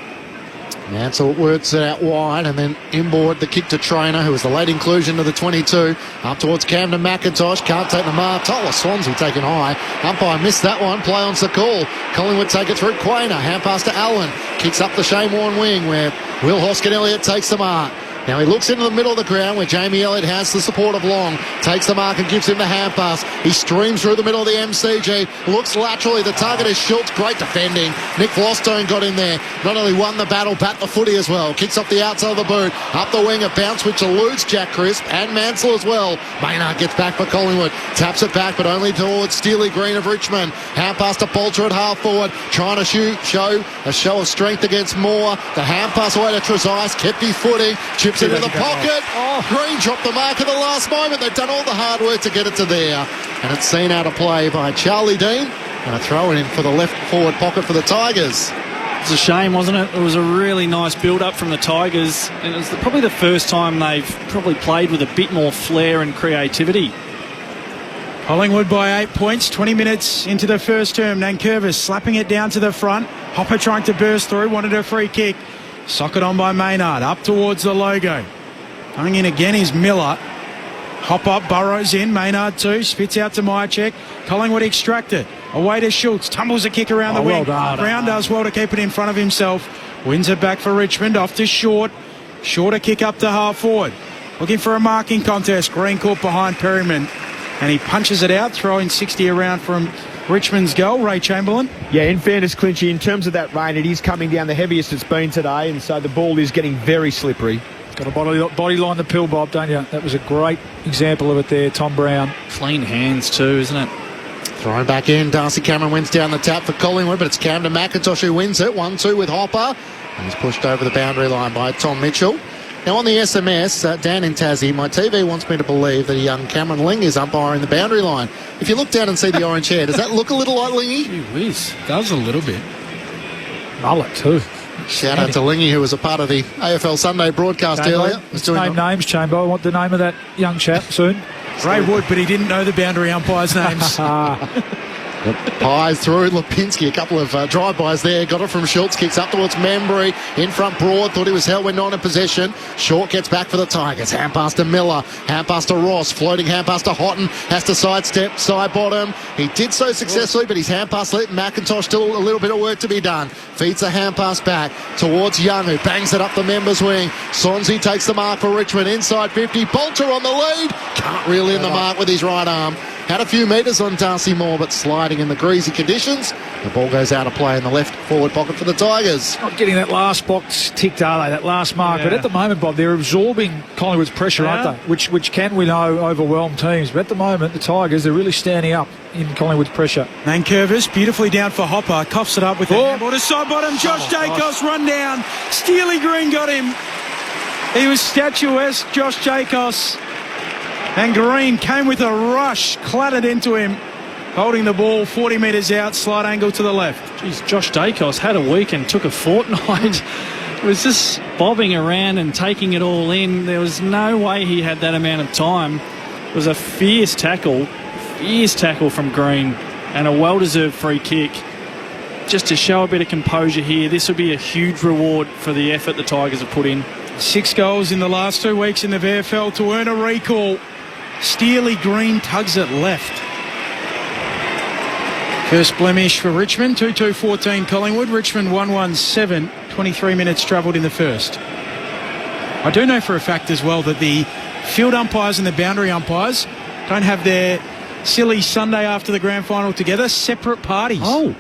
Mansell works it out wide and then inboard the kick to Traynor, who was the late inclusion to the 22. Up towards Camden McIntosh. Can't take the mark. Tyler Swansea taken high. Umpire missed that one. Play on's the call. Collingwood take it through Quainer. Hand pass to Allen. Kicks up the Shane Warne wing where Will Hoskin-Elliott takes the mark. Now he looks into the middle of the ground where Jamie Elliott has the support of Long. Takes the mark and gives him the hand pass. He streams through the middle of the MCG. Looks laterally. The target is Schultz. Great defending. Nick Vlosten got in there. Not only won the battle, bat the footy as well. Kicks off the outside of the boot. Up the wing, a bounce which eludes Jack Crisp and Mansell as well. Maynard gets back for Collingwood. Taps it back, but only towards Steely Green of Richmond. Hand pass to Bolter at half forward. Trying to show a show of strength against Moore. The hand pass away to Trezise. Kept his footing. Chips it in the pocket. Green dropped the mark at the last moment. They've done all the hard work to get it to there. And it's seen out of play by Charlie Dean. And a throw in for the left forward pocket for the Tigers. It's a shame, wasn't it? It was a really nice build-up from the Tigers. And it was probably the first time they've probably played with a bit more flair and creativity. Collingwood by 8 points, 20 minutes into the first term. Nankervis slapping it down to the front. Hopper trying to burst through, wanted a free kick. Socket on by Maynard, up towards the logo. Coming in again is Miller. Hop up, Burrows in, Maynard too, spits out to Myercheck. Collingwood extract it. Away to Schultz, tumbles a kick around the wing. Brown does well to keep it in front of himself. Wins it back for Richmond, off to Short. Short a kick up to half forward. Looking for a marking contest. Green caught behind Perryman. And he punches it out, throwing 60 around from Richmond's goal. Ray Chamberlain. Yeah, in fairness, Clinchy, in terms of that rain, it is coming down the heaviest it's been today, and so the ball is getting very slippery. Got a body line the pill, Bob, don't you? That was a great example of it there, Tom Brown. Clean hands too, isn't it? Thrown back in. Darcy Cameron wins down the tap for Collingwood, but it's Camden McIntosh who wins it. 1-2 with Hopper. And he's pushed over the boundary line by Tom Mitchell. Now on the SMS, Dan in Tassie, my TV wants me to believe that a young Cameron Ling is umpiring the boundary line. If you look down and see the orange hair, does that look a little like Lingy? Gee whiz, does a little bit. Mullet too. Shout out to Lingy, who was a part of the AFL Sunday broadcast earlier. Let's name names, Chamber. I want the name of that young chap soon. Ray Wood, but he didn't know the boundary umpires' names. Pies through Lipinski, a couple of drive-bys there. Got it from Schultz, kicks up towards Membry. In front, Broad, thought he was held when not in possession. Short gets back for the Tigers. Hand pass to Miller, hand pass to Ross, floating hand pass to Houghton. Has to sidestep, side bottom. He did so successfully, but his hand pass let McIntosh still a little bit of work to be done. Feeds the hand pass back towards Young, who bangs it up the members' wing. Swansea takes the mark for Richmond, inside 50. Bolter on the lead. Can't reel in the mark with his right arm. Had a few metres on Darcy Moore, but sliding in the greasy conditions. The ball goes out of play in the left forward pocket for the Tigers. Not getting that last box ticked, are they? That last mark. Yeah. But at the moment, Bob, they're absorbing Collingwood's pressure, aren't they? Which can, we know, overwhelm teams. But at the moment, the Tigers are really standing up in Collingwood's pressure. Nankervis beautifully down for Hopper. Coughs it up with the handball to side bottom. Josh Jacobs run down. Steely Green got him. He was statuesque, Josh Jacobs. And Green came with a rush, clattered into him, holding the ball 40 metres out, slight angle to the left. Jeez, Josh Dacos had a week and took a fortnight. It was just bobbing around and taking it all in. There was no way he had that amount of time. It was a fierce tackle from Green, and a well-deserved free kick. Just to show a bit of composure here, this would be a huge reward for the effort the Tigers have put in. 6 goals in the last 2 weeks in the VFL to earn a recall. Steely Green tugs it left. First blemish for Richmond, 2-2-14 Collingwood. Richmond 1-1-7, 23 minutes travelled in the first. I do know for a fact as well that the field umpires and the boundary umpires don't have their silly Sunday after the grand final together, separate parties. Oh.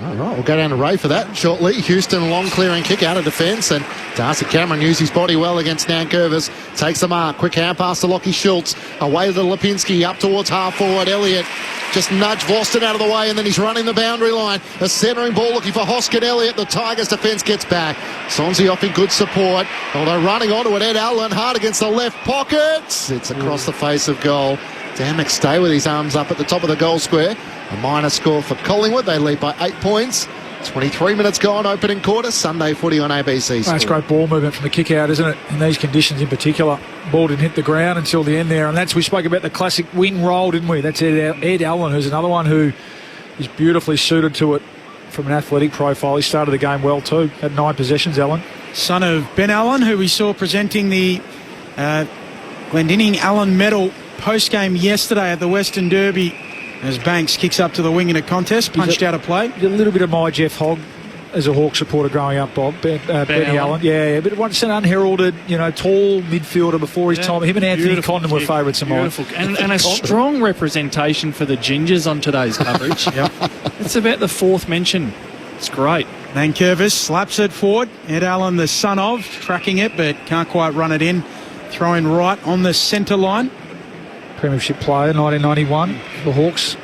All right, we'll go down to Ray for that shortly. Houston, long clearing kick out of defence, and Darcy Cameron used his body well against Nankervis. Takes the mark, quick hand pass to Lockie Schultz. Away to Lipinski, up towards half forward. Elliott just nudged Voston out of the way, and then he's running the boundary line. A centering ball looking for Hoskin Elliott. The Tigers defence gets back. Sonsi offering good support, although running onto it, Ed Allen hard against the left pocket. It's across the face of goal. Dan McStay with his arms up at the top of the goal square. A minor score for Collingwood. They lead by 8 points. 23 minutes gone, opening quarter. Sunday footy on ABC. That's great ball movement from the kick out, isn't it? In these conditions in particular. Ball didn't hit the ground until the end there. And we spoke about the classic wing roll, didn't we? That's Ed Allen, who's another one who is beautifully suited to it from an athletic profile. He started the game well too. Had 9 possessions, Allen. Son of Ben Allen, who we saw presenting the Glendinning Allen Medal post-game yesterday at the Western Derby, as Banks kicks up to the wing in a contest, punched out of play. A little bit of my Jeff Hogg as a Hawk supporter growing up, Bob. Benny Allen. Yeah, but once an unheralded, tall midfielder before his time. Him and Anthony Condon were favourites of mine. And a strong representation for the Gingers on today's coverage. Yep. It's about the 4th mention. It's great. Nankervis slaps it forward. Ed Allen, the son of, tracking it, but can't quite run it in. Throwing right on the centre line. Premiership player, 1991, the Hawks.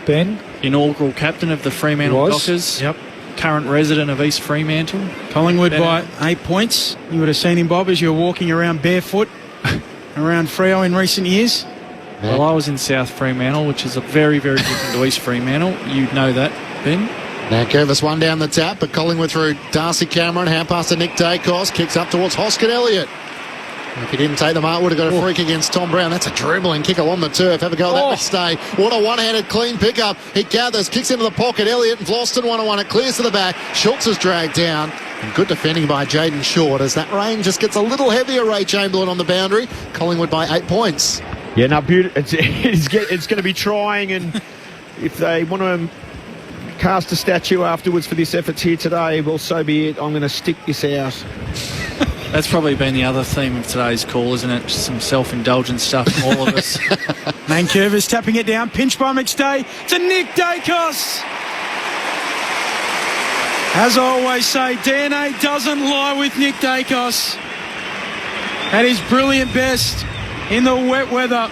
Ben. Inaugural captain of the Fremantle Dockers. Yep. Current resident of East Fremantle. Collingwood by 8 points. You would have seen him, Bob, as you were walking around barefoot around Freo in recent years. Well, I was in South Fremantle, which is a very, very different to East Fremantle. You'd know that, Ben. Nankervis one down the tap, but Collingwood through Darcy Cameron. Hand pass to Nick Dacos. Kicks up towards Hoskin Elliott. If he didn't take the mark, would have got a free kick against Tom Brown. That's a dribbling kick along the turf. Have a go at that mistake. What a one-handed clean pickup. He gathers, kicks into the pocket. Elliott and Vlosten 1-on-1. It clears to the back. Schultz is dragged down. And good defending by Jaden Short as that rain just gets a little heavier. Ray Chamberlain on the boundary. Collingwood by 8 points. Yeah, no, it's going to be trying, and if they want to cast a statue afterwards for this efforts here today, well, so be it. I'm going to stick this out. That's probably been the other theme of today's call, isn't it? Just some self-indulgent stuff from all of us. Nankervis tapping it down, pinched by McStay to Nick Dacos. As I always say, DNA doesn't lie with Nick Dacos. At his brilliant best in the wet weather.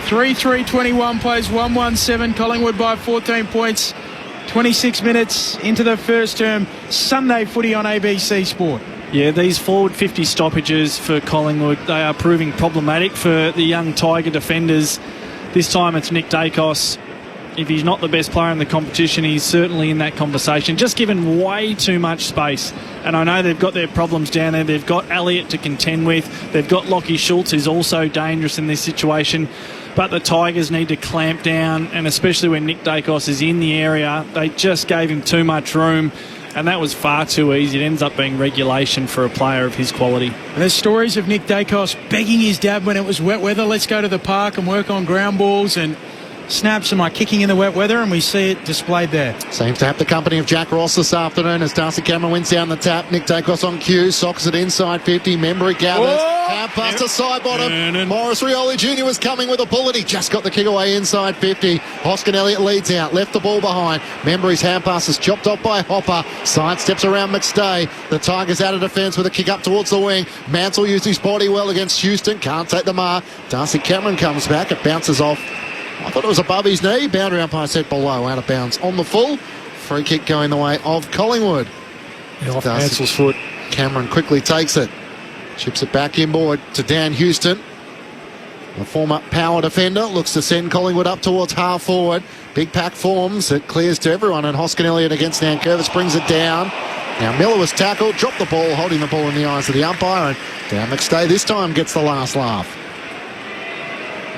3-3-21 plays 1-1-7. Collingwood by 14 points. 26 minutes into the first term. Sunday footy on ABC Sport. Yeah, these forward 50 stoppages for Collingwood, they are proving problematic for the young Tiger defenders. This time it's Nick Dacos. If he's not the best player in the competition, he's certainly in that conversation. Just given way too much space. And I know they've got their problems down there. They've got Elliott to contend with. They've got Lockie Schultz, who's also dangerous in this situation. But the Tigers need to clamp down, and especially when Nick Dacos is in the area, they just gave him too much room. And that was far too easy. It ends up being regulation for a player of his quality. And there's stories of Nick Dacos begging his dad when it was wet weather, let's go to the park and work on ground balls, and snaps am I kicking in the wet weather, and we see it displayed there. Seems to have the company of Jack Ross this afternoon as Darcy Cameron wins down the tap. Nick Dacos on cue, socks it inside 50. Membry gathers. Hand pass to side bottom. Morris Rioli Jr. was coming with a bullet. He just got the kick away inside 50. Hoskin Elliott leads out, left the ball behind. Membry's hand pass is chopped off by Hopper. Side steps around McStay. The Tigers out of defence with a kick up towards the wing. Mansell used his body well against Houston. Can't take the mark. Darcy Cameron comes back. It bounces off. I thought it was above his knee. Boundary umpire said below, out of bounds on the full. Free kick going the way of Collingwood. Off Mansell's foot. Cameron quickly takes it. Chips it back inboard to Dan Houston. The former power defender looks to send Collingwood up towards half forward. Big pack forms. It clears to everyone, and Hoskin Elliott against Nankervis brings it down. Now Miller was tackled, dropped the ball, holding the ball in the eyes of the umpire, and Dan McStay this time gets the last laugh.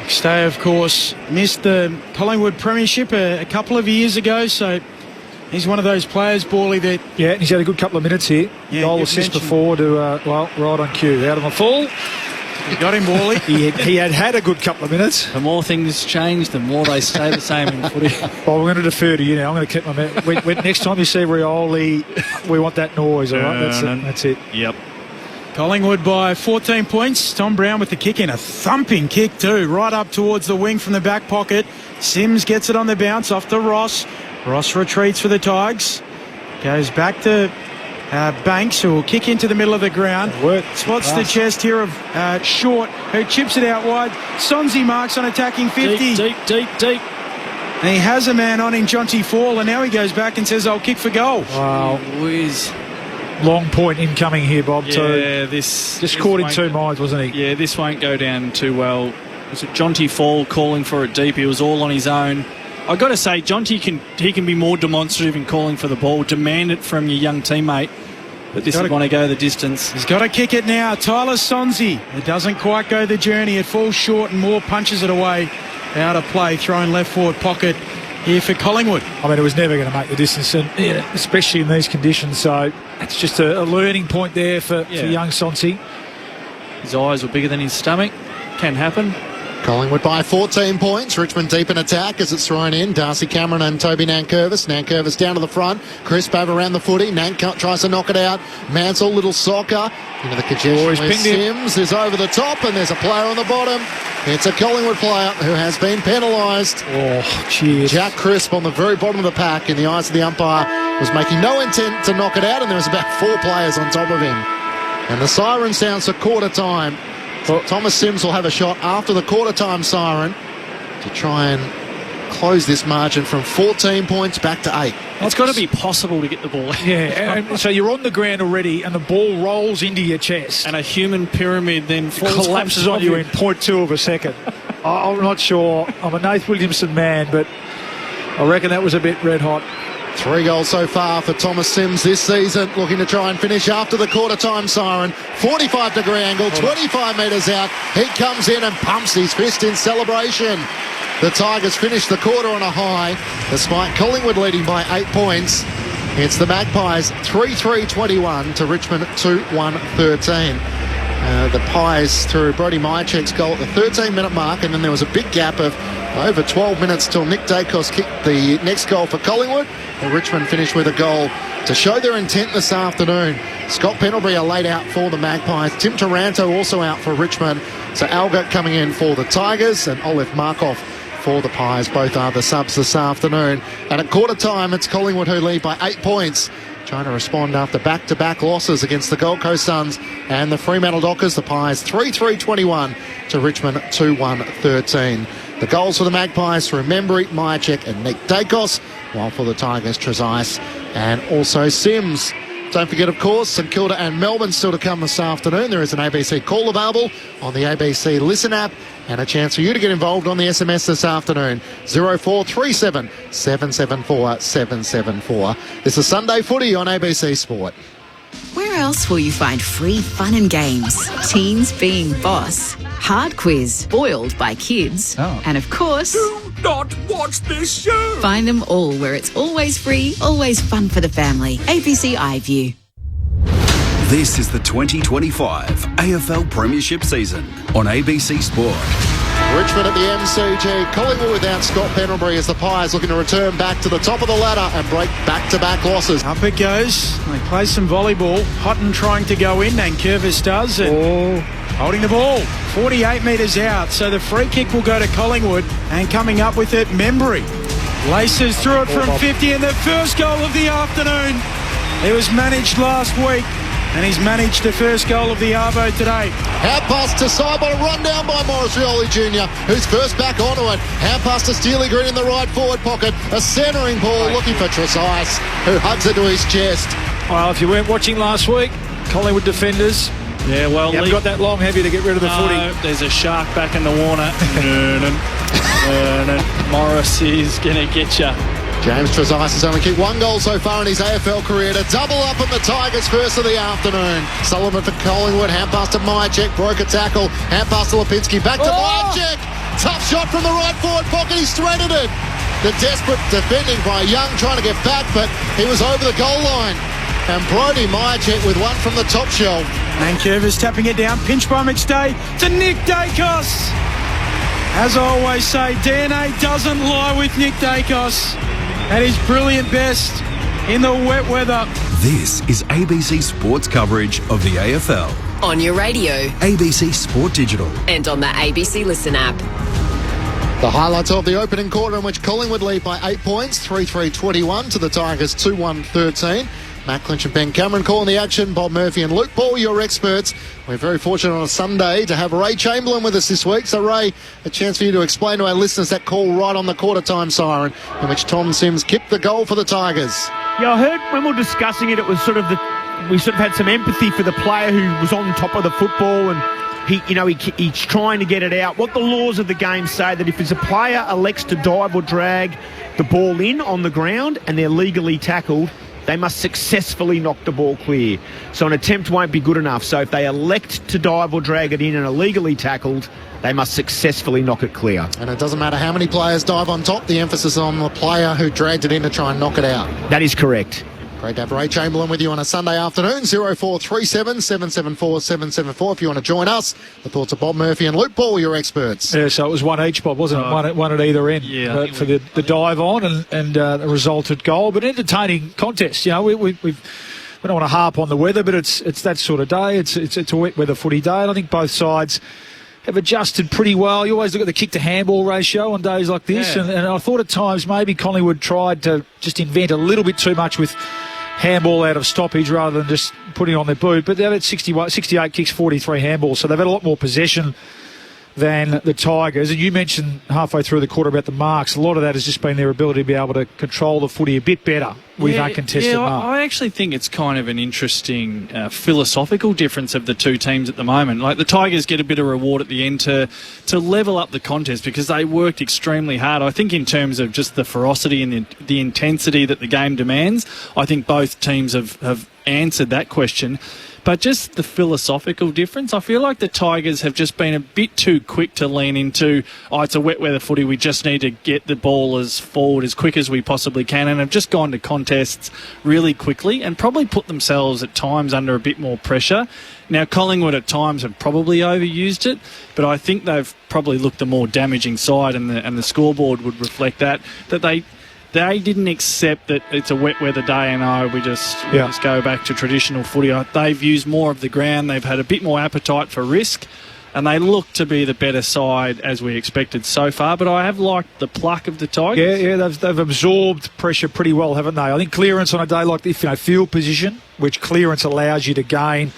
McStay, of course, missed the Collingwood premiership a couple of years ago, so he's one of those players, Bawley, that... Yeah, he's had a good couple of minutes here. Yeah, goal assist before to, right on cue. Out on the full. You got him, Bawley. he had a good couple of minutes. The more things change, the more they stay the same in footy. Well, we're going to defer to you now. I'm going to keep my... next time you see Rioli, we want that noise, all right? That's it. Yep. Collingwood by 14 points. Tom Brown with the kick in. A thumping kick too. Right up towards the wing from the back pocket. Sims gets it on the bounce off to Ross. Ross retreats for the Tigers. Goes back to Banks, who will kick into the middle of the ground. Spots the chest here of Short, who chips it out wide. Sonzi marks on attacking 50. Deep. And he has a man on in Jonty Fall, and now he goes back and says, I'll kick for goal. Wow. Whiz. Long point incoming here, Bob, too. Yeah, this caught in two minds, wasn't he? Yeah, this won't go down too well. Was it Jonty Fall calling for it deep? He was all on his own. I've got to say, Jonty can be more demonstrative in calling for the ball. Demand it from your young teammate. But this is going to go the distance. He's got to kick it now. Tyler Sonzi. It doesn't quite go the journey. It falls short and Moore punches it away. Out of play, thrown left forward pocket here for Collingwood. I mean, it was never going to make the distance, and especially in these conditions. So it's just a learning point there for young Sonzi. His eyes were bigger than his stomach. Can happen. Collingwood by 14 points. Richmond deep in attack as it's thrown in. Darcy Cameron and Toby Nankervis. Nankervis down to the front. Crisp over around the footy. Nank tries to knock it out. Mansell, little soccer. Into the congestion where Sims is over the top, and there's a player on the bottom. It's a Collingwood player who has been penalised. Oh, cheers. Jack Crisp on the very bottom of the pack in the eyes of the umpire was making no intent to knock it out, and there was about 4 players on top of him. And the siren sounds for quarter time. Thomas Sims will have a shot after the quarter-time siren to try and close this margin from 14 points back to 8. It's got to be possible to get the ball. Yeah, and so you're on the ground already and the ball rolls into your chest. And a human pyramid then collapses on you in 0.2 of a second. I'm not sure. I'm a Nath Williamson man, but I reckon that was a bit red hot. 3 goals so far for Thomas Sims this season, looking to try and finish after the quarter-time siren. 45-degree angle, 25 metres out. He comes in and pumps his fist in celebration. The Tigers finish the quarter on a high, despite Collingwood leading by 8 points. It's the Magpies 3-3-21 to Richmond 2-1-13. The Pies through Brodie Myercheck's goal at the 13-minute mark, and then there was a big gap of over 12 minutes till Nick Dacos kicked the next goal for Collingwood. And Richmond finished with a goal to show their intent this afternoon. Scott Pendlebury are laid out for the Magpies. Tim Taranto also out for Richmond. So Alga coming in for the Tigers and Olive Markov for the Pies. Both are the subs this afternoon. And at quarter time, it's Collingwood who lead by 8 points. Trying to respond after back-to-back losses against the Gold Coast Suns and the Fremantle Dockers. The Pies 3-3-21 to Richmond 2-1-13. The goals for the Magpies through Membry, Myercheck and Nick Dacos, while for the Tigers, Trezise and also Sims. Don't forget, of course, St Kilda and Melbourne still to come this afternoon. There is an ABC call available on the ABC Listen app and a chance for you to get involved on the SMS this afternoon. 0437 774 774. This is Sunday Footy on ABC Sport. Where else will you find free fun and games? Teens being boss, hard quiz spoiled by kids, and of course... Do not watch this show! Find them all where it's always free, always fun for the family. ABC iView. This is the 2025 AFL Premiership season on ABC Sport. Richmond at the MCG. Collingwood without Scott Pendlebury as the Pies looking to return back to the top of the ladder and break back-to-back losses. Up it goes. They play some volleyball. Hutton trying to go in, Nankervis does. And holding the ball. 48 metres out. So the free kick will go to Collingwood. And coming up with it, Membry. Laces through it from 50 and the first goal of the afternoon. It was managed last week. And he's managed the first goal of the Arvo today. Hand pass to Seibel, run down by Morris Rioli Jr., who's first back onto it. Hand pass to Steely Green in the right forward pocket. A centering ball looking for Trezise, who hugs it to his chest. Well, if you weren't watching last week, Collingwood defenders. Yeah, well, you haven't got that long, have you, to get rid of the footy? There's a shark back in the water. Morris is going to get you. James Trezise has only kicked 1 goal so far in his AFL career to double up on the Tigers' first of the afternoon. Sullivan for Collingwood, hand pass to Myercheck, broke a tackle, hand pass to Lipinski, back to Myercheck. Tough shot from the right forward pocket, he's threaded it. The desperate defending by Young trying to get back, but he was over the goal line. And Brodie Myercheck with one from the top shelf. Nankervis tapping it down, pinched by McStay to Nick Dacos. As I always say, DNA doesn't lie with Nick Dacos. At his brilliant best in the wet weather. This is ABC Sports coverage of the AFL. On your radio. ABC Sport Digital. And on the ABC Listen app. The highlights of the opening quarter, in which Collingwood lead by 8 points, 3-3-21 to the Tigers 2-1-13. Matt Clinch and Ben Cameron calling the action. Bob Murphy and Luke Ball, your experts. We're very fortunate on a Sunday to have Ray Chamberlain with us this week. So, Ray, a chance for you to explain to our listeners that call right on the quarter-time siren in which Tom Sims kicked the goal for the Tigers. Yeah, I heard when we were discussing it, it was we sort of had some empathy for the player who was on top of the football, and he's trying to get it out. What the laws of the game say, that if there's a player elects to dive or drag the ball in on the ground and they're legally tackled, they must successfully knock the ball clear. So an attempt won't be good enough. So if they elect to dive or drag it in and are legally tackled, they must successfully knock it clear. And it doesn't matter how many players dive on top, the emphasis on the player who dragged it in to try and knock it out. That is correct. Great to have Ray Chamberlain with you on a Sunday afternoon. 0437 774 774 if you want to join us. The thoughts of Bob Murphy and Luke Ball, your experts. Yeah, so it was one each, Bob, wasn't it? One at either end for the dive on and the resultant goal. But entertaining contest. We don't want to harp on the weather, but it's that sort of day. It's a wet weather footy day, and I think both sides have adjusted pretty well. You always look at the kick-to-handball ratio on days like this, and I thought at times maybe Collingwood tried to just invent a little bit too much with handball out of stoppage rather than just putting on their boot. But they've had 68 kicks, 43 handballs, so they've had a lot more possession than the Tigers. And you mentioned halfway through the quarter about the marks. A lot of that has just been their ability to be able to control the footy a bit better with uncontested mark. I actually think it's kind of an interesting philosophical difference of the two teams at the moment. Like, the Tigers get a bit of reward at the end to level up the contest because they worked extremely hard. I think in terms of just the ferocity and the intensity that the game demands, I think both teams have answered that question. But just the philosophical difference, I feel like the Tigers have just been a bit too quick to lean into, it's a wet weather footy, we just need to get the ball as forward as quick as we possibly can, and have just gone to contests really quickly and probably put themselves at times under a bit more pressure. Now, Collingwood at times have probably overused it, but I think they've probably looked the more damaging side, and the scoreboard would reflect that they didn't accept that it's a wet weather day and we just go back to traditional footy. They've used more of the ground. They've had a bit more appetite for risk, and they look to be the better side as we expected so far. But I have liked the pluck of the Tigers. Yeah, they've absorbed pressure pretty well, haven't they? I think clearance on a day like this, field position, which clearance allows you to gain,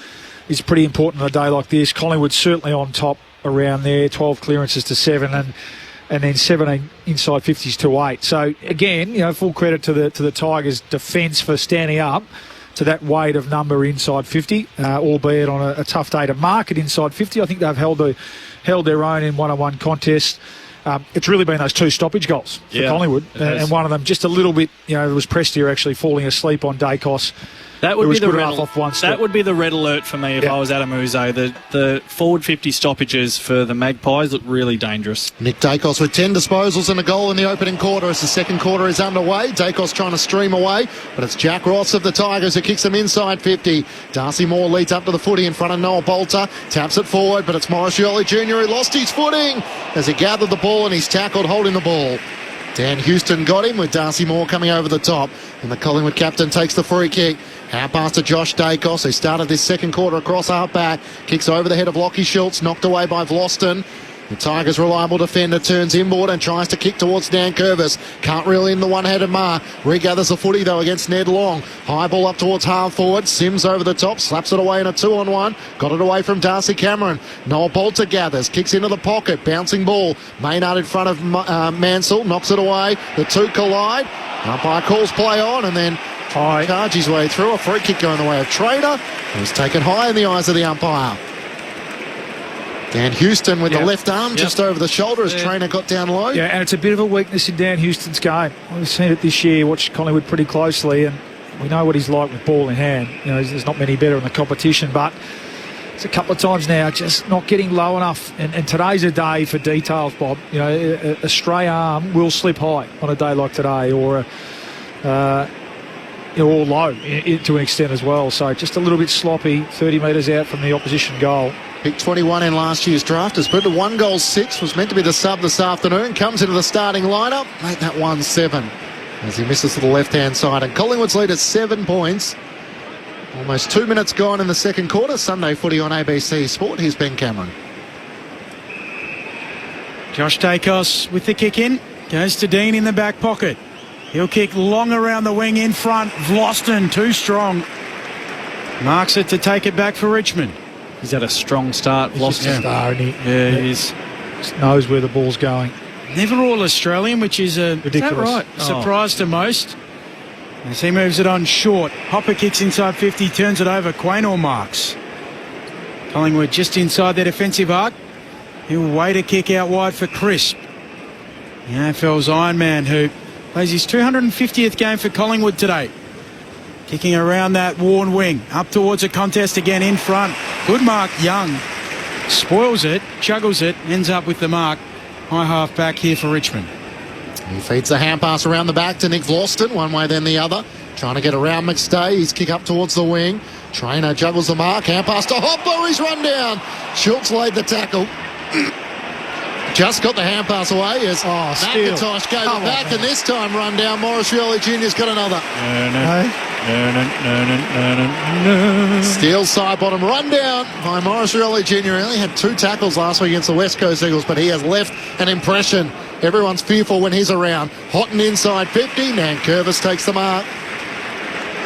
is pretty important on a day like this. Collingwood's certainly on top around there, 12 clearances to 7 and then 17 inside 50s to 8. So again, full credit to the Tigers' defence for standing up to that weight of number inside 50, albeit on a tough day to mark it inside 50. I think they've held their own in one-on-one contests. It's really been those two stoppage goals for Collingwood, and one of them just a little bit. It was Prestia actually falling asleep on Dacos. That would be the red alert for me if I was Adam Uzo. The forward 50 stoppages for the Magpies look really dangerous. Nick Dacos with 10 disposals and a goal in the opening quarter as the second quarter is underway. Dacos trying to stream away, but it's Jack Ross of the Tigers who kicks them inside 50. Darcy Moore leads up to the footy in front of Noah Bolter, taps it forward, but it's Morris Yoli Jr. who lost his footing as he gathered the ball and he's tackled holding the ball. Dan Houston got him with Darcy Moore coming over the top, and the Collingwood captain takes the free kick. Out pass to Josh Dacos, who started this second quarter across half back. Kicks over the head of Lockie Schultz, knocked away by Vlosten. The Tigers' reliable defender turns inboard and tries to kick towards Dan Curvis. Can't reel in the one-handed mark. Regathers the footy, though, against Ned Long. High ball up towards half forward. Sims over the top, slaps it away in a 2-on-1. Got it away from Darcy Cameron. Noel Bolter gathers, kicks into the pocket. Bouncing ball. Maynard in front of Mansell, knocks it away. The two collide. Umpire calls play on, and then charge his way through. A free kick going the way of Trainer. It was taken high in the eyes of the umpire. Dan Houston with the left arm just over the shoulder as Trainer got down low. Yeah, and it's a bit of a weakness in Dan Houston's game. We've seen it this year, watched Collingwood pretty closely, and we know what he's like with ball in hand. There's not many better in the competition, but it's a couple of times now just not getting low enough. And today's a day for details, Bob. A stray arm will slip high on a day like today, or low to an extent as well. So just a little bit sloppy, 30 metres out from the opposition goal. Pick 21 in last year's draft. Has put to 1 goal 6. Was meant to be the sub this afternoon. Comes into the starting lineup. Made that 1-7 as he misses to the left-hand side. And Collingwood's lead is 7 points. Almost 2 minutes gone in the second quarter. Sunday footy on ABC Sport. Here's Ben Cameron. Josh Dacos with the kick in. Goes to Dean in the back pocket. He'll kick long around the wing in front. Vlosten too strong. Marks it to take it back for Richmond. He's had a strong start. Lost a star, and he is. Just knows where the ball's going. Never all Australian, which is a ridiculous. Right? Surprise to most. As he moves it on short. Hopper kicks inside 50, turns it over. Quaynor marks. Collingwood just inside their defensive arc. He'll wait a kick out wide for Crisp. The AFL's Ironman, who plays his 250th game for Collingwood today. Kicking around that worn wing. Up towards a contest again in front. Good mark, Young. Spoils it, juggles it, ends up with the mark. High half back here for Richmond. He feeds the hand pass around the back to Nick Vlosten, one way then the other. Trying to get around McStay. He's kick up towards the wing. Trainer juggles the mark. Hand pass to Hopper. He's run down. Schultz laid the tackle. Just got the hand pass away as McIntosh gave it back, and this time run down. Morris Rioli Jr.'s got another. Steel side bottom run down by Morris Rioli Jr. He only had 2 tackles last week against the West Coast Eagles, but he has left an impression. Everyone's fearful when he's around. Houghton inside 50. Nankervis takes the mark.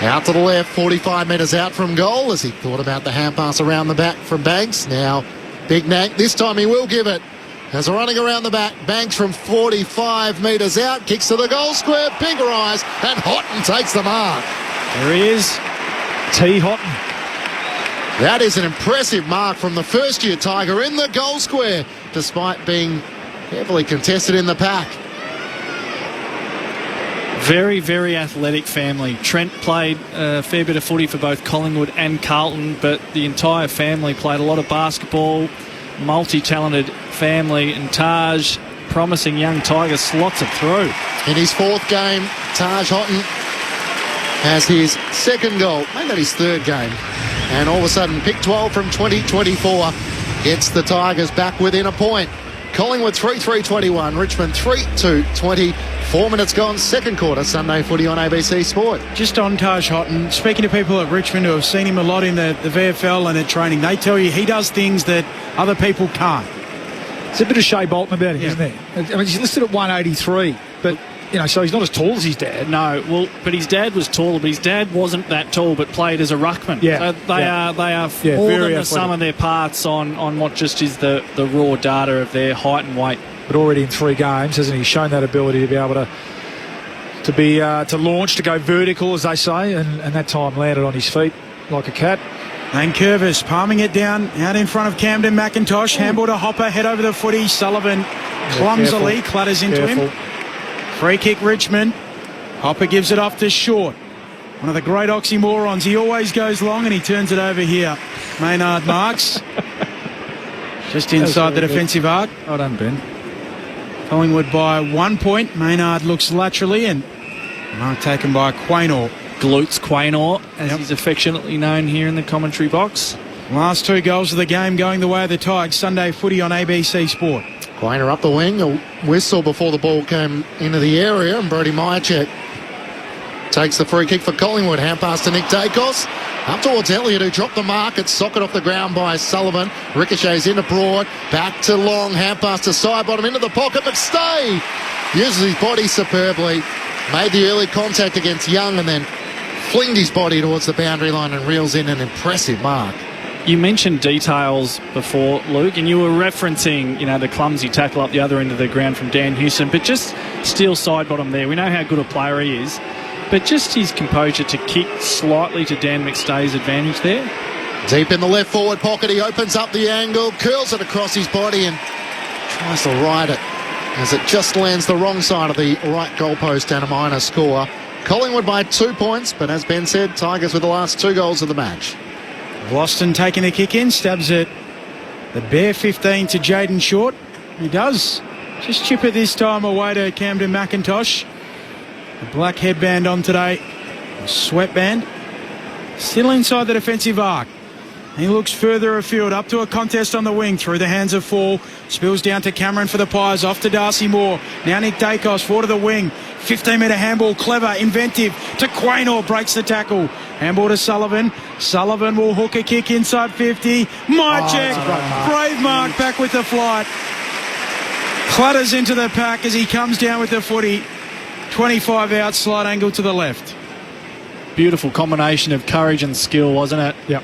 Out to the left, 45 metres out from goal as he thought about the hand pass around the back from Banks. Now, Big Nank, this time he will give it. As running around the back, Banks from 45 metres out, kicks to the goal square, Pinker eyes, and Houghton takes the mark. There he is, T. Houghton. That is an impressive mark from the first-year Tiger in the goal square, despite being heavily contested in the pack. Very, very athletic family. Trent played a fair bit of footy for both Collingwood and Carlton, but the entire family played a lot of basketball. Multi-talented family, and Taj, promising young Tiger, slots it through. In his 4th game, Taj Houghton has his 2nd goal, maybe that his 3rd game, and all of a sudden pick 12 from 2024 gets the Tigers back within a point. Collingwood 3-3-21, Richmond 3-2-20. 4 minutes gone, 2nd quarter, Sunday footy on ABC Sport. Just on Taj Houghton, speaking to people at Richmond who have seen him a lot in the VFL and at training, they tell you he does things that other people can't. There's a bit of Shea Bolton about him, isn't there? I mean, he's listed at 183, but, so he's not as tall as his dad. No, well, but his dad was taller, but his dad wasn't that tall, but played as a ruckman. Yeah. So they are more than the sum of their parts on what just is the raw data of their height and weight. But already in 3 games, hasn't he shown that ability to be able to launch, to go vertical, as they say, and that time landed on his feet like a cat. Nankervis palming it down out in front of Camden McIntosh. Handball to Hopper, head over the footy. Sullivan clumsily clatters into him. Free kick Richmond. Hopper gives it off to Short. One of the great oxymorons. He always goes long and he turns it over here. Maynard marks. Just inside the defensive arc. Well done, Ben. Collingwood by 1 point. Maynard looks laterally and mark taken by Quaynor. Glutes Quaynor, as he's affectionately known here in the commentary box. Last 2 goals of the game going the way of the Tigers. Sunday footy on ABC Sport. Quaynor up the wing, a whistle before the ball came into the area, and Brody Myercheck takes the free kick for Collingwood. Hand pass to Nick Dacos. Up towards Elliott, who dropped the mark. It's socket off the ground by Sullivan. Ricochets into Broad. Back to Long. Hand pass to side bottom into the pocket. McStay uses his body superbly. Made the early contact against Young and then flinged his body towards the boundary line and reels in an impressive mark. You mentioned details before, Luke, and you were referencing, the clumsy tackle up the other end of the ground from Dan Houston, but just Steele side bottom there. We know how good a player he is, but just his composure to kick slightly to Dan McStay's advantage there. Deep in the left forward pocket, he opens up the angle, curls it across his body and tries to ride it as it just lands the wrong side of the right goalpost and a minor score. Collingwood by 2 points, but as Ben said, Tigers with the last 2 goals of the match. Boston taking the kick in, stabs it the bare 15 to Jaden Short. He does just chip it this time away to Camden McIntosh. The black headband on today, a sweatband. Still inside the defensive arc. He looks further afield, up to a contest on the wing, through the hands of Fall. Spills down to Cameron for the Pies, off to Darcy Moore. Now Nick Dacos, forward to the wing. 15-metre handball, clever, inventive, to Quaynor, breaks the tackle. Handball to Sullivan. Sullivan will hook a kick inside 50. Myercheck, brave mark, back with the flight. Clutters into the pack as he comes down with the footy. 25 out, slight angle to the left. Beautiful combination of courage and skill, wasn't it? Yep.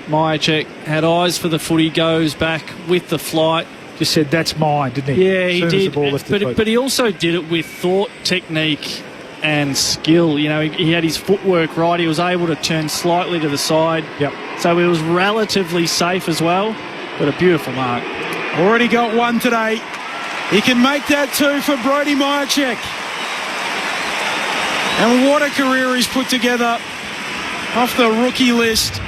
Myercheck had eyes for the footy, goes back with the flight. Just said, that's mine, didn't he? Yeah, he as did. The ball lifted But he also did it with thought, technique and skill. You know, he had his footwork right. He was able to turn slightly to the side. Yep. So he was relatively safe as well. But a beautiful mark. Already got one today. He can make that two for Brodie Myercheck. And what a career he's put together off the rookie list.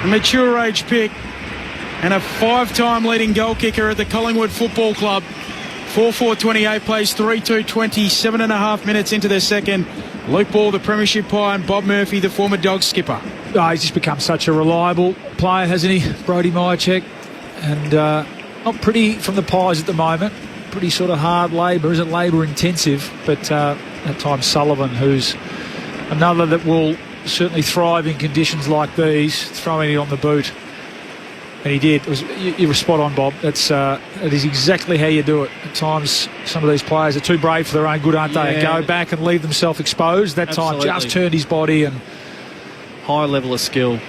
A mature age pick and a 5-time leading goal kicker at the Collingwood Football Club. 4-4-28 plays 3-2 27.5 minutes into their second. Luke Ball, the premiership pie, and Bob Murphy, the former Dogs skipper. Oh, he's just become such a reliable player, hasn't he, Brodie Myercheck? And not pretty from the Pies at the moment. Pretty sort of hard labour, isn't labour intensive, but at times Sullivan, who's another that will certainly thrive in conditions like these, throwing it on the boot. And he did. You were spot on, Bob. That is exactly how you do it. At times, some of these players are too brave for their own good, aren't they? Yeah. And go back and leave themselves exposed. That Absolutely. time just turned his body and high level of skill.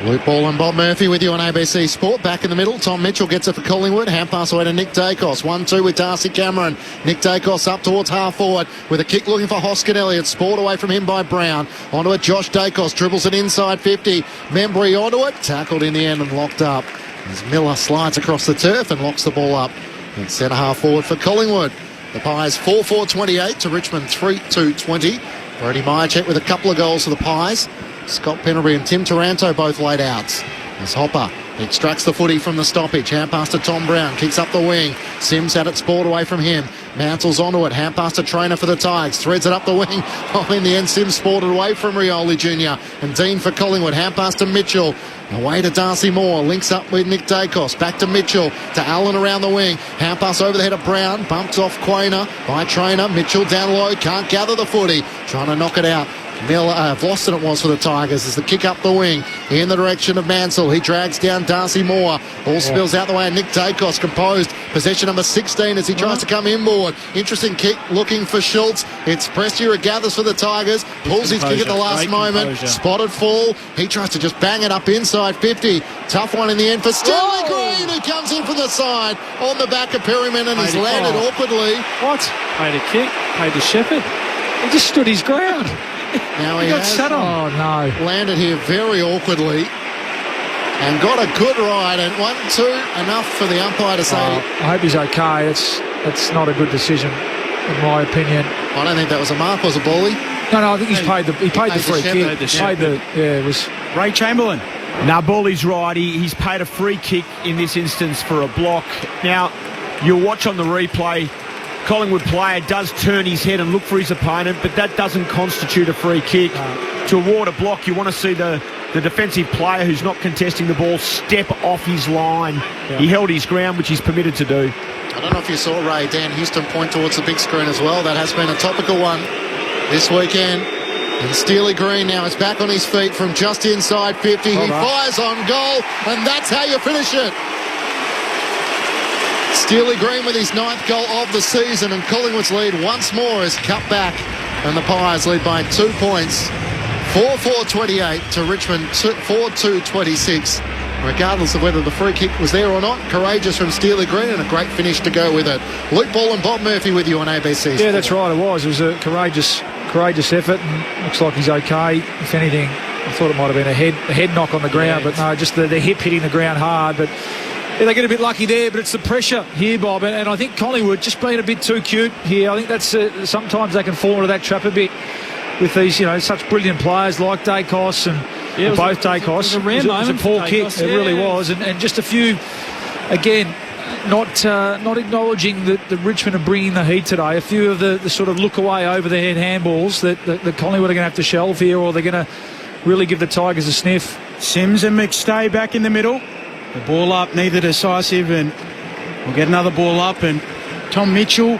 Luke Ball and Bob Murphy with you on ABC Sport. Back in the middle, Tom Mitchell gets it for Collingwood. Hand pass away to Nick Dacos. 1-2 with Darcy Cameron. Nick Dacos up towards half forward with a kick looking for Hoskin Elliott. Sport away from him by Brown. Onto it, Josh Dacos dribbles it inside 50. Membry onto it. Tackled in the end and locked up. As Miller slides across the turf and locks the ball up. And centre half forward for Collingwood. The Pies 4-4-28 to Richmond 3-2-20. Brodie Myercheck with a couple of goals for the Pies. Scott Pendlebury and Tim Taranto both laid outs. As Hopper extracts the footy from the stoppage. Hand pass to Tom Brown. Kicks up the wing. Sims had it, Sport away from him. Mantles onto it. Hand pass to Trainer for the Tigers. Threads it up the wing. Oh, in the end, Sims sported away from Rioli Jr. And Dean for Collingwood. Hand pass to Mitchell. Away to Darcy Moore. Links up with Nick Dacos. Back to Mitchell. To Allen around the wing. Hand pass over the head of Brown. Bumps off Quainer by Trainer. Mitchell down low. Can't gather the footy. Trying to knock it out. Vlosten it was for the Tigers as the kick up the wing in the direction of Mansell. He drags down Darcy Moore. Ball spills out the way and Nick Dacos composed. Possession number 16 as he tries to come inboard. Interesting kick looking for Schultz. It's Prestia who gathers for the Tigers. Pulls his kick at the last moment. Spotted fall. He tries to just bang it up inside 50. Tough one in the end for Stanley Green, who comes in from the side on the back of Perryman and he's landed awkwardly. What? Paid a kick. Paid to Shepherd. He just stood his ground. Now he got has sat on. Oh, no. Landed here very awkwardly and got a good ride. And 1-2, enough for the umpire to say. I hope he's okay. It's not a good decision, in my opinion. I don't think that was a mark, was it, Bally? No, I think he paid the free kick. It was Ray Chamberlain. Now, Bally's right. He's paid a free kick in this instance for a block. Now, you'll watch on the replay. Collingwood player does turn his head and look for his opponent, but that doesn't constitute a free kick. To award a block, you want to see the defensive player who's not contesting the ball step off his line. Yeah. He held his ground, which he's permitted to do. I don't know if you saw Ray Dan Houston point towards the big screen as well. That has been a topical one this weekend. And Steely Green now is back on his feet from just inside 50. He fires on goal, and that's how you finish it. Steely Green with his 9th goal of the season, and Collingwood's lead once more is cut back, and the Pies lead by 2 points. 4-4-28 to Richmond 4-2-26. Regardless of whether the free kick was there or not, courageous from Steely Green and a great finish to go with it. Luke Ball and Bob Murphy with you on ABC. Yeah, that's right, it was. It was a courageous effort, and looks like he's okay. If anything, I thought it might have been a head knock on the ground, but no, just the hip hitting the ground hard. But yeah, they get a bit lucky there, but it's the pressure here, Bob. And I think Collingwood just being a bit too cute here. I think that's sometimes they can fall into that trap a bit with these, such brilliant players like Dacos and both Dacos. It was a poor kick, it really was. And just a few, again, not acknowledging that Richmond are bringing the heat today. A few of the sort of look away over the head handballs that Collingwood are going to have to shelve here, or they're going to really give the Tigers a sniff. Sims and McStay back in the middle. The ball up, neither decisive, and we'll get another ball up. And Tom Mitchell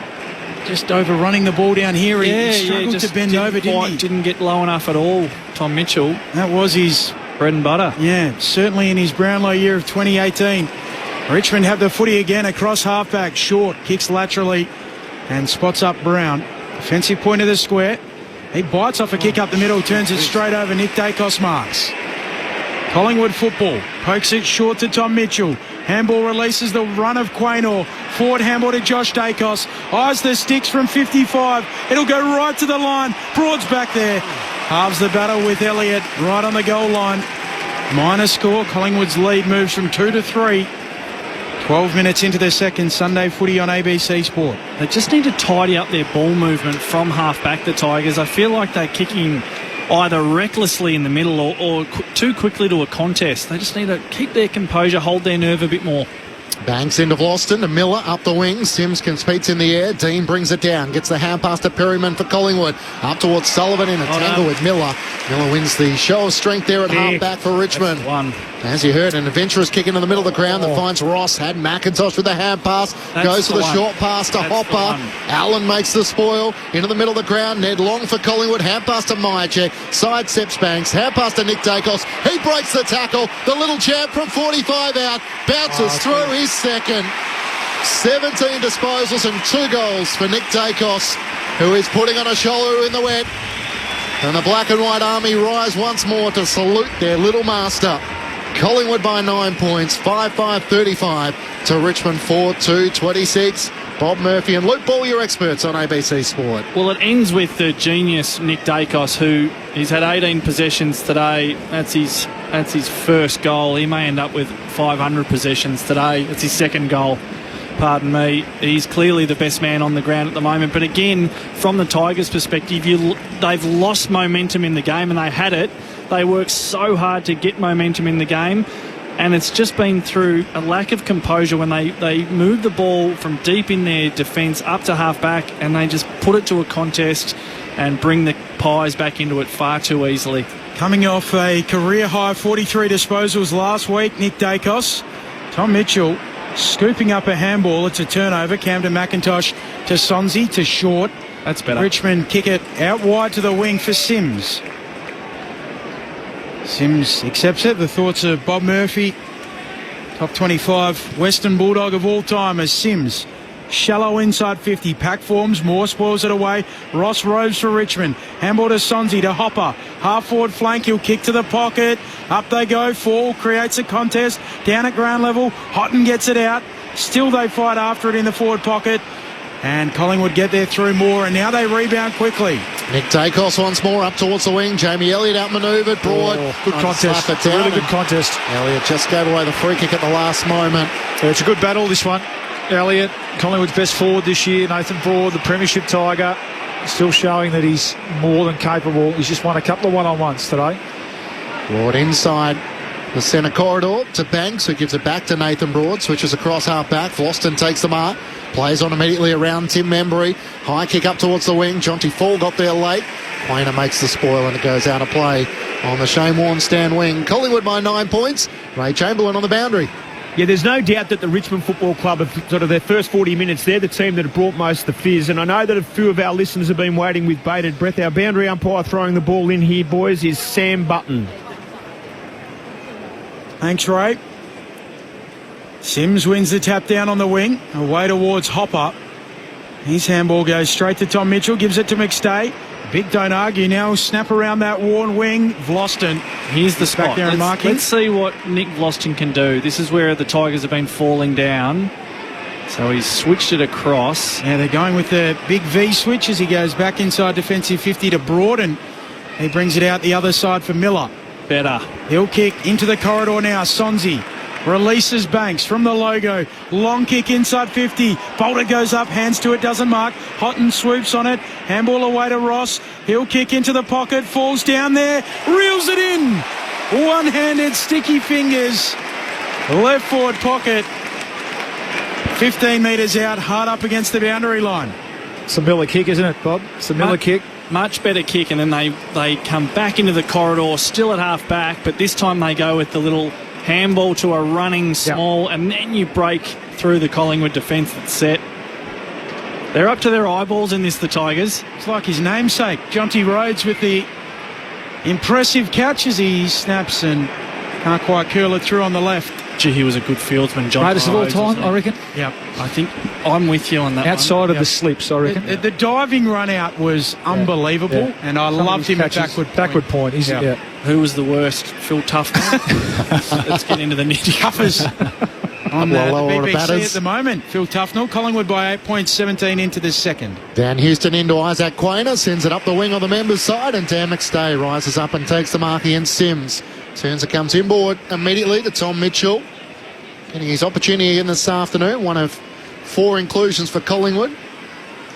just overrunning the ball down here. He struggled to bend over, didn't he? Didn't get low enough at all, Tom Mitchell. That was his bread and butter. Yeah, certainly in his Brownlow year of 2018. Richmond have the footy again across halfback. Short kicks laterally and spots up Brown. Defensive point of the square. He bites off a kick up the middle, turns it straight over. Nick Dacos marks. Collingwood football. Pokes it short to Tom Mitchell. Handball releases the run of Quaynor. Forward handball to Josh Dacos. Eyes the sticks from 55. It'll go right to the line. Broad's back there. Halves the battle with Elliott right on the goal line. Minor score. Collingwood's lead moves from 2 to 3. 12 minutes into the second. Sunday footy on ABC Sport. They just need to tidy up their ball movement from half back, the Tigers. I feel like they're kicking either recklessly in the middle or too quickly to a contest. They just need to keep their composure, hold their nerve a bit more. Banks into Vlauston to Miller up the wing. Sims competes in the air. Dean brings it down. Gets the hand pass to Perryman for Collingwood. Up towards Sullivan in a tangle with Miller. Miller wins the show of strength there at half back for Richmond. As you heard, an adventurous kick into the middle of the ground that finds Ross. Had McIntosh with the hand pass. Goes for the short pass to Hopper. Allen makes the spoil. Into the middle of the ground. Ned Long for Collingwood. Hand pass to Myercheck. Side steps Banks. Hand pass to Nick Dacos. He breaks the tackle. The little champ from 45 out. Bounces through his second. 17 disposals and 2 goals for Nick Dacos, who is putting on a shoulder in the wet. And the Black and White Army rise once more to salute their little master. Collingwood by 9 points, 5-5-35 to Richmond 4-2-26. Bob Murphy and Luke Ball, your experts on ABC Sport. Well, it ends with the genius Nick Dacos, who he's had 18 possessions today. That's his first goal. He may end up with 500 possessions today. It's his second goal. Pardon me. He's clearly the best man on the ground at the moment. But again, from the Tigers' perspective, they've lost momentum in the game, and they had it. They worked so hard to get momentum in the game, and it's just been through a lack of composure when they move the ball from deep in their defence up to half-back, and they just put it to a contest and bring the Pies back into it far too easily. Coming off a career-high 43 disposals last week, Nick Dacos. Tom Mitchell scooping up a handball. It's a turnover. Camden McIntosh to Sonzi to Short. That's better. Richmond kick it out wide to the wing for Sims. Sims accepts it. The thoughts of Bob Murphy, top 25 Western Bulldog of all time, as Sims. Shallow inside 50. Pack forms. Moore spoils it away. Ross roves for Richmond. Handball to Sonzi to Hopper. Half forward flank. He'll kick to the pocket. Up they go. Fall creates a contest. Down at ground level. Houghton gets it out. Still they fight after it in the forward pocket. And Collingwood get there through Moore, and now they rebound quickly. Nick Dacos once more up towards the wing. Jamie Elliott outmanoeuvred. Broad. Good contest. Really good contest. Elliott just gave away the free kick at the last moment. Yeah, it's a good battle, this one. Elliott, Collingwood's best forward this year. Nathan Broad, the premiership Tiger, still showing that he's more than capable. He's just won a couple of one-on-ones today. Broad inside the centre corridor to Banks, who gives it back to Nathan Broad. Switches across half-back. Vlauston takes the mark. Plays on immediately around Tim Membry. High kick up towards the wing. Jonty Fall got there late. Quaynor makes the spoil and it goes out of play on the Shane Warne stand wing. Collingwood by 9 points. Ray Chamberlain on the boundary. Yeah, there's no doubt that the Richmond Football Club have sort of their first 40 minutes, they're the team that have brought most of the fizz, and I know that a few of our listeners have been waiting with bated breath. Our boundary umpire throwing the ball in here, boys, is Sam Button. Thanks, Ray. Sims wins the tap down on the wing, away towards Hopper. His handball goes straight to Tom Mitchell, gives it to McStay. Big don't argue now, snap around that Warne wing. Vlauston. Here's the spot. Back there and marking. Let's see what Nick Vlauston can do. This is where the Tigers have been falling down. So he's switched it across. Yeah, they're going with the big V switch as he goes back inside defensive 50 to Broad, and he brings it out the other side for Miller. Better. He'll kick into the corridor now. Sonzi releases Banks from the logo. Long kick inside 50. Bolter goes up, hands to it, doesn't mark. Houghton swoops on it. Handball away to Ross. He'll kick into the pocket, falls down there, reels it in. One-handed sticky fingers. Left forward pocket. 15 metres out, hard up against the boundary line. It's a Miller kick, isn't it, Bob? It's a Miller kick. Much better kick, and then they come back into the corridor, still at half back, but this time they go with the little handball to a running small, and then you break through the Collingwood defence that's set. They're up to their eyeballs in this, the Tigers. It's like his namesake, Jonty Rhodes, with the impressive catch as he snaps and can't quite curl it through on the left. Gee, he was a good fieldsman. John Greatest of all Rhodes, time, wasn't he? I reckon. Yeah, I think I'm with you on that. Outside of the slips, I reckon. The diving run out was unbelievable, Yeah. and I Some of loved his him at catches- backward point. He's, yeah. Who was the worst? Phil Tufnell. Let's get into the nitty Tuffers on the lower order BBC batters. at the moment. Phil Tufnell, Collingwood by 8 points, 17 into the second. Dan Houston into Isaac Quainer, sends it up the wing on the members' side, and Dan McStay rises up and takes the mark against Sims. Turns it comes inboard immediately to Tom Mitchell. Getting his opportunity again this afternoon, one of 4 inclusions for Collingwood.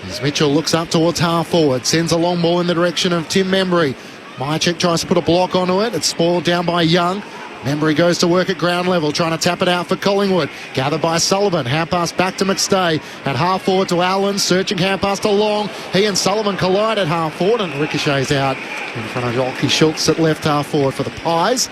As Mitchell looks up towards half forward, sends a long ball in the direction of Tim Membry. Mychek tries to put a block onto it. It's spoiled down by Young. Membry goes to work at ground level, trying to tap it out for Collingwood. Gathered by Sullivan. Hand pass back to McStay. At half forward to Allen. Searching hand pass to Long. He and Sullivan collide at half forward, and ricochets out in front of Lockie Schultz at left half forward for the Pies.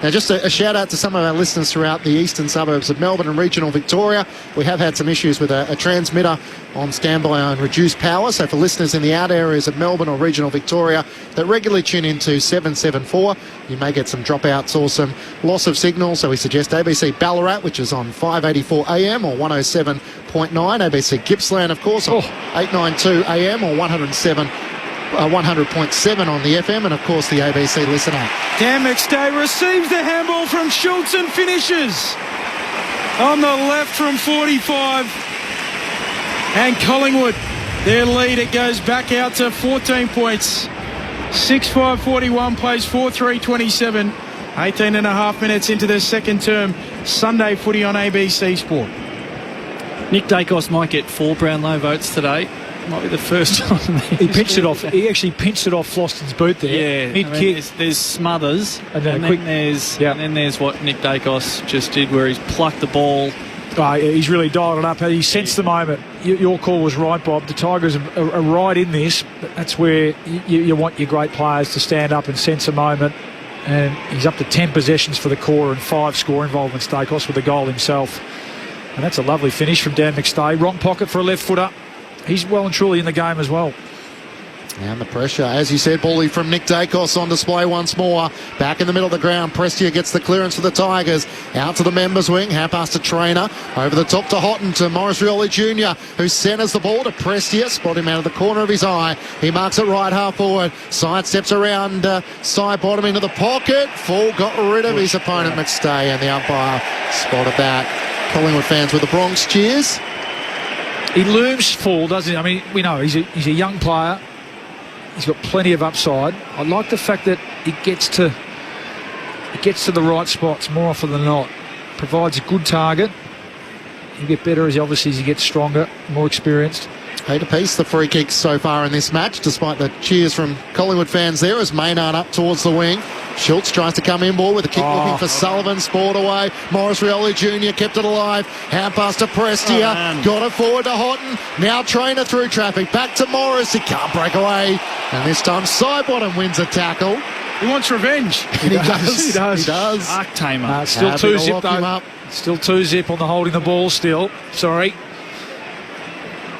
Now, just a shout out to some of our listeners throughout the eastern suburbs of Melbourne and regional Victoria. We have had some issues with a transmitter on standby on reduced power. So for listeners in the out areas of Melbourne or regional Victoria that regularly tune into 774, you may get some dropouts or some loss of signal. So we suggest ABC Ballarat, which is on 584 AM or 107.9. ABC Gippsland, of course, on 892 AM or 100.7 on the FM, and of course the ABC Listen app. Dan McStay receives the handball from Schultz and finishes on the left from 45. And Collingwood, their lead, it goes back out to 14 points. 6-5-41 plays 4-3-27. 18 and a half minutes into the second term. Sunday footy on ABC Sport. Nick Dacos might get 4 Brownlow votes today. Might be the first time. He pinched it off. He actually pinched it off Floston's boot there. Yeah, Mid-kick. There's Smothers, and then there's what Nick Dacos just did, where he's plucked the ball. He's really dialed it up. He sensed the moment. Your call was right, Bob. The Tigers are right in this. That's where you want your great players to stand up and sense a moment. And he's up to 10 possessions for the core and 5 score involvements, Dacos, with a goal himself. And that's a lovely finish from Dan McStay. Wrong pocket for a left footer. He's well and truly in the game as well. And the pressure, as you said, bully from Nick Dacos on display once more. Back in the middle of the ground, Prestia gets the clearance for the Tigers. Out to the members' wing, hand pass to Trainer. Over the top to Houghton, to Morris Rioli Jr., who centres the ball to Prestia. Spot him out of the corner of his eye. He marks it right half forward. Side steps around, side bottom into the pocket. Full got rid of his opponent, McStay, and the umpire spotted that. Collingwood fans with the Bronx cheers. He looms full, doesn't he? I mean, we know he's a young player. He's got plenty of upside. I like the fact that he gets to the right spots more often than not. Provides a good target. He'll get better as he gets stronger, more experienced. 8 apiece, the free kicks so far in this match, despite the cheers from Collingwood fans there as Maynard up towards the wing. Schultz tries to come inboard with a kick looking for Sullivan, spoiled away. Morris Rioli Jr. kept it alive. Hand pass to Prestia. Got it forward to Houghton. Now Trainer through traffic. Back to Morris. He can't break away. And this time Sidebottom wins a tackle. He wants revenge. He does. Arc tamer. Still 2-zip though. Still 2-zip on the holding the ball still. Sorry.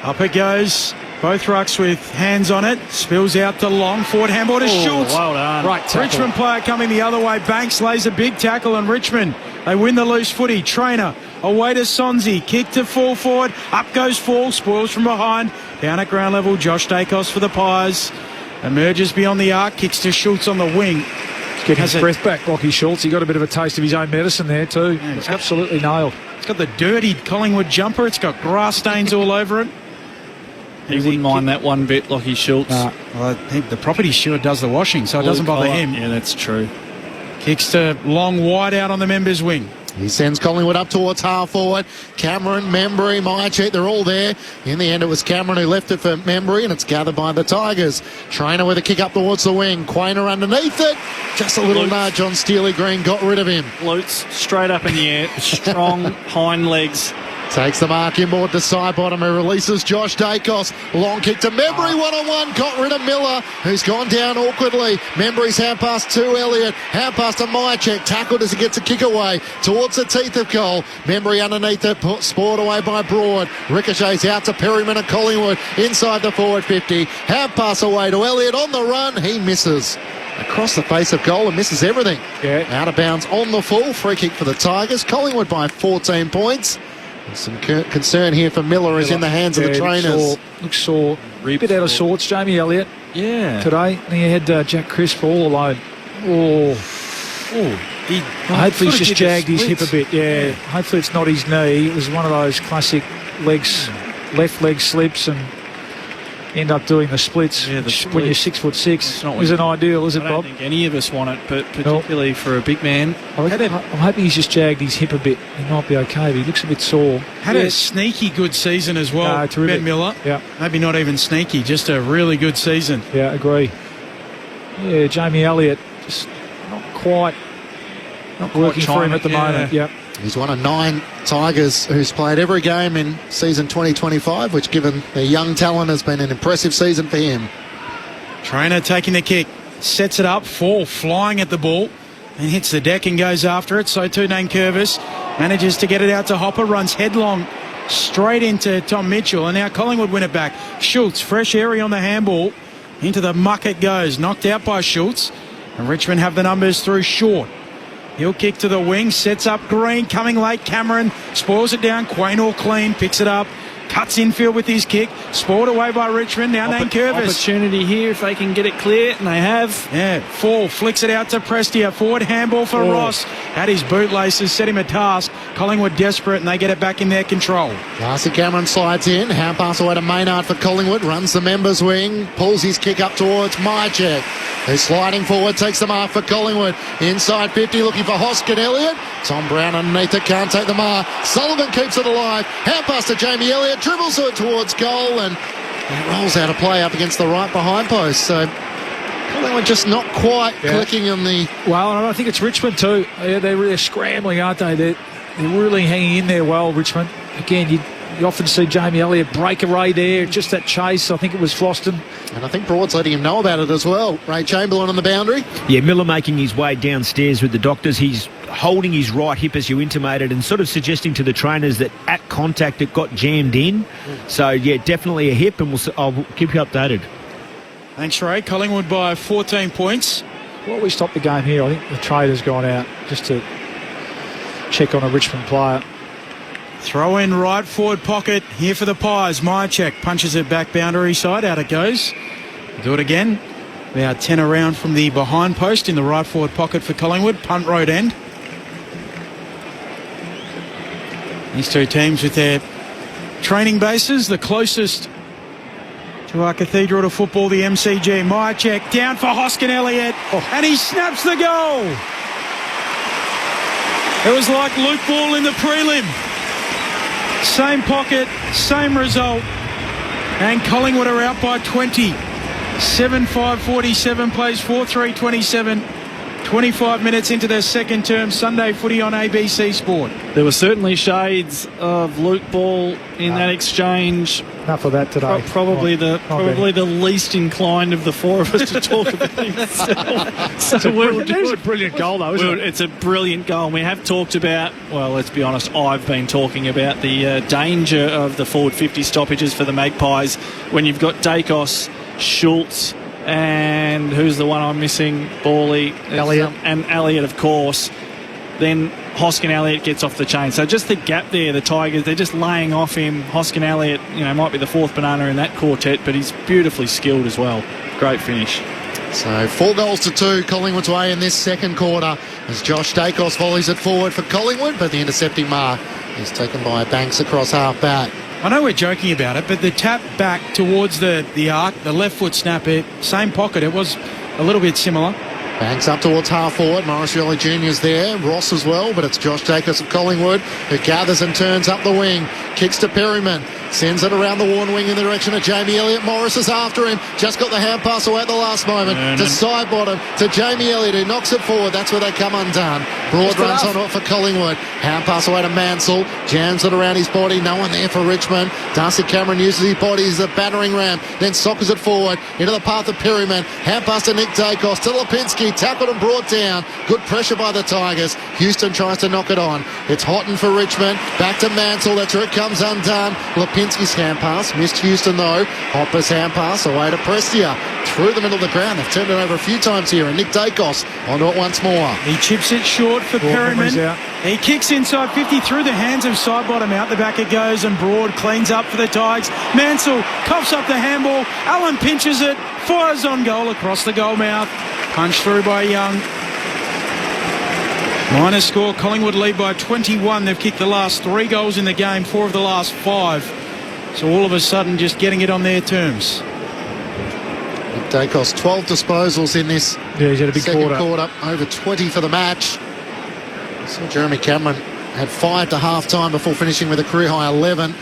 Up it goes. Both rucks with hands on it. Spills out to Long. Forward handball to Schultz. Well done. Right tackle. Richmond player coming the other way. Banks lays a big tackle on Richmond. They win the loose footy. Trainer away to Sonzi. Kick to full forward. Up goes Fall. Spoils from behind. Down at ground level. Josh Dacos for the Pies. Emerges beyond the arc. Kicks to Schultz on the wing. He's getting his breath back, Lockie Schultz. He got a bit of a taste of his own medicine there too. Yeah, absolutely nailed. It's got the dirty Collingwood jumper. It's got grass stains all over it. He wouldn't mind that one bit, Lockie Schultz. Well, I think the property steward does the washing, so it doesn't bother him. Yeah, that's true. Kicks to Long wide out on the members' wing. He sends Collingwood up towards half forward. Cameron, Membry, Mychek, they're all there. In the end, it was Cameron who left it for Membry, and it's gathered by the Tigers. Trainer with a kick up towards the wing. Quainer underneath it. Just a little nudge on Steely Green. Got rid of him. Lutz straight up in the air. Strong hind legs. Takes the mark inboard to Sidebottom, who releases Josh Dacos. Long kick to Membry, one-on-one. Got rid of Miller, who's gone down awkwardly. Membry's hand pass to Elliott. Hand pass to Mychek. Tackled as he gets a kick away towards the teeth of goal. Membry underneath it, spoiled away by Broad. Ricochets out to Perryman at Collingwood. Inside the forward 50. Hand pass away to Elliott on the run. He misses. across the face of goal and misses everything. Out of bounds on the full. Free kick for the Tigers. Collingwood by 14 points. There's some concern here for Miller is in the hands of the trainers. Looks sore. A bit out of sorts, Jamie Elliott. Yeah. Today. He had Jack Crisp all alone. Hopefully he's just jagged his hip a bit. Yeah. Hopefully it's not his knee. It was one of those classic left leg slips and end up doing the splits. Yeah, when you're 6'6", isn't ideal, is it, Bob? I don't think any of us want it, but particularly for a big man. I'm hoping he's just jagged his hip a bit. He might be okay, but he looks a bit sore. Had a sneaky good season as well, Ben Miller. Yeah. Maybe not even sneaky, just a really good season. Yeah, agree. Yeah, Jamie Elliott just not working for him at the moment. Yeah. He's one of 9 Tigers who's played every game in season 2025, which, given their young talent, has been an impressive season for him. Trainer taking the kick, sets it up, flying at the ball, and hits the deck and goes after it. So too Nankervis manages to get it out to Hopper, runs headlong straight into Tom Mitchell, and now Collingwood win it back. Schultz, fresh area on the handball, into the muck it goes, knocked out by Schultz, and Richmond have the numbers through Short. He'll kick to the wing, sets up Green, coming late, Cameron spoils it down, Quaynor clean, picks it up, cuts infield with his kick, spoiled away by Richmond, now Nankervis. Opportunity here if they can get it clear, and they have. Yeah, flicks it out to Prestia, forward handball for Ross. Had his bootlaces, set him a task. Collingwood desperate, and they get it back in their control. Darcy Cameron slides in, hand pass away to Maynard for Collingwood, runs the members wing, pulls his kick up towards Mychek. He's sliding forward, takes the mark for Collingwood. Inside 50, looking for Hoskin Elliott. Tom Brown underneath it, can't take the mark. Sullivan keeps it alive. Hand pass to Jamie Elliott, dribbles it towards goal, and it rolls out of play up against the right behind post. So Collingwood just not quite clicking on the... Well, and I think it's Richmond too. They're really scrambling, aren't they? They're really hanging in there well, Richmond. Again, you often see Jamie Elliott break away there, just that chase. I think it was Floston. And I think Broad's letting him know about it as well. Ray Chamberlain on the boundary. Yeah, Miller making his way downstairs with the doctors. He's holding his right hip, as you intimated, and sort of suggesting to the trainers that at contact it got jammed in. So, yeah, definitely a hip, and I'll keep you updated. Thanks, Ray. Collingwood by 14 points. While we stop the game here, I think the trader's gone out just to check on a Richmond player. Throw in right forward pocket here for the Pies. Mychek punches it back boundary side. Out it goes. Do it again. About 10 around from the behind post in the right forward pocket for Collingwood. Punt road end. These two teams with their training bases, the closest to our cathedral to football, the MCG. Mychek down for Hoskin Elliott, and he snaps the goal. It was like Luke Ball in the prelim. Same pocket, same result, and Collingwood are out by 20. 7-5-47 plays 4-3-27. 25 minutes into their second term. Sunday footy on ABC Sport. There were certainly shades of Luke Ball in that exchange. Enough of that today. Probably the least inclined of the four of us to talk about himself. So it's a brilliant goal, though, isn't it? It's a brilliant goal. And we have talked about, well, let's be honest, I've been talking about the danger of the forward 50 stoppages for the Magpies when you've got Dacos, Schultz, and who's the one I'm missing? Bawley. Elliott. And Elliott, of course. Then Hoskin Elliott gets off the chain. So just the gap there, the Tigers, they're just laying off him. Hoskin Elliott, might be the fourth banana in that quartet, but he's beautifully skilled as well. Great finish. So 4-2, Collingwood's way in this second quarter as Josh Dacos volleys it forward for Collingwood, but the intercepting mark is taken by Banks across half back. I know we're joking about it, but the tap back towards the arc, the left foot snap, same pocket, it was a little bit similar. Banks up towards half forward. Morris Riley Jr.'s there. Ross as well, but it's Josh Dacos of Collingwood who gathers and turns up the wing. Kicks to Perryman. Sends it around the worn wing in the direction of Jamie Elliott. Morris is after him. Just got the hand pass away at the last moment to side bottom to Jamie Elliott, who knocks it forward. That's where they come undone. Broad runs on it for Collingwood. Hand pass away to Mansell. Jams it around his body. No one there for Richmond. Darcy Cameron uses his body as a battering ram. Then sockers it forward into the path of Perryman. Hand pass to Nick Dacos. To Lipinski. Tackled and brought down. Good pressure by the Tigers. Houston tries to knock it on. It's Houghton for Richmond. Back to Mansell. That's where it comes undone. Lipinski's hand pass. Missed Houston, though. Hopper's hand pass away to Prestia. Through the middle of the ground. They've turned it over a few times here. And Nick Dacos onto it once more. He chips it short for Perryman. He kicks inside 50 through the hands of Sidebottom. Out the back it goes, and Broad cleans up for the Tigers. Mansell coughs up the handball. Allen pinches it. Fires on goal across the goal mouth. Punched through by Young. Minor score, Collingwood lead by 21. They've kicked the last 3 goals in the game, 4 of the last 5. So all of a sudden just getting it on their terms. Dacos, 12 disposals in this he's had a big second quarter. Over 20 for the match. So Jeremy Cameron had 5 to half-time before finishing with a career-high 11.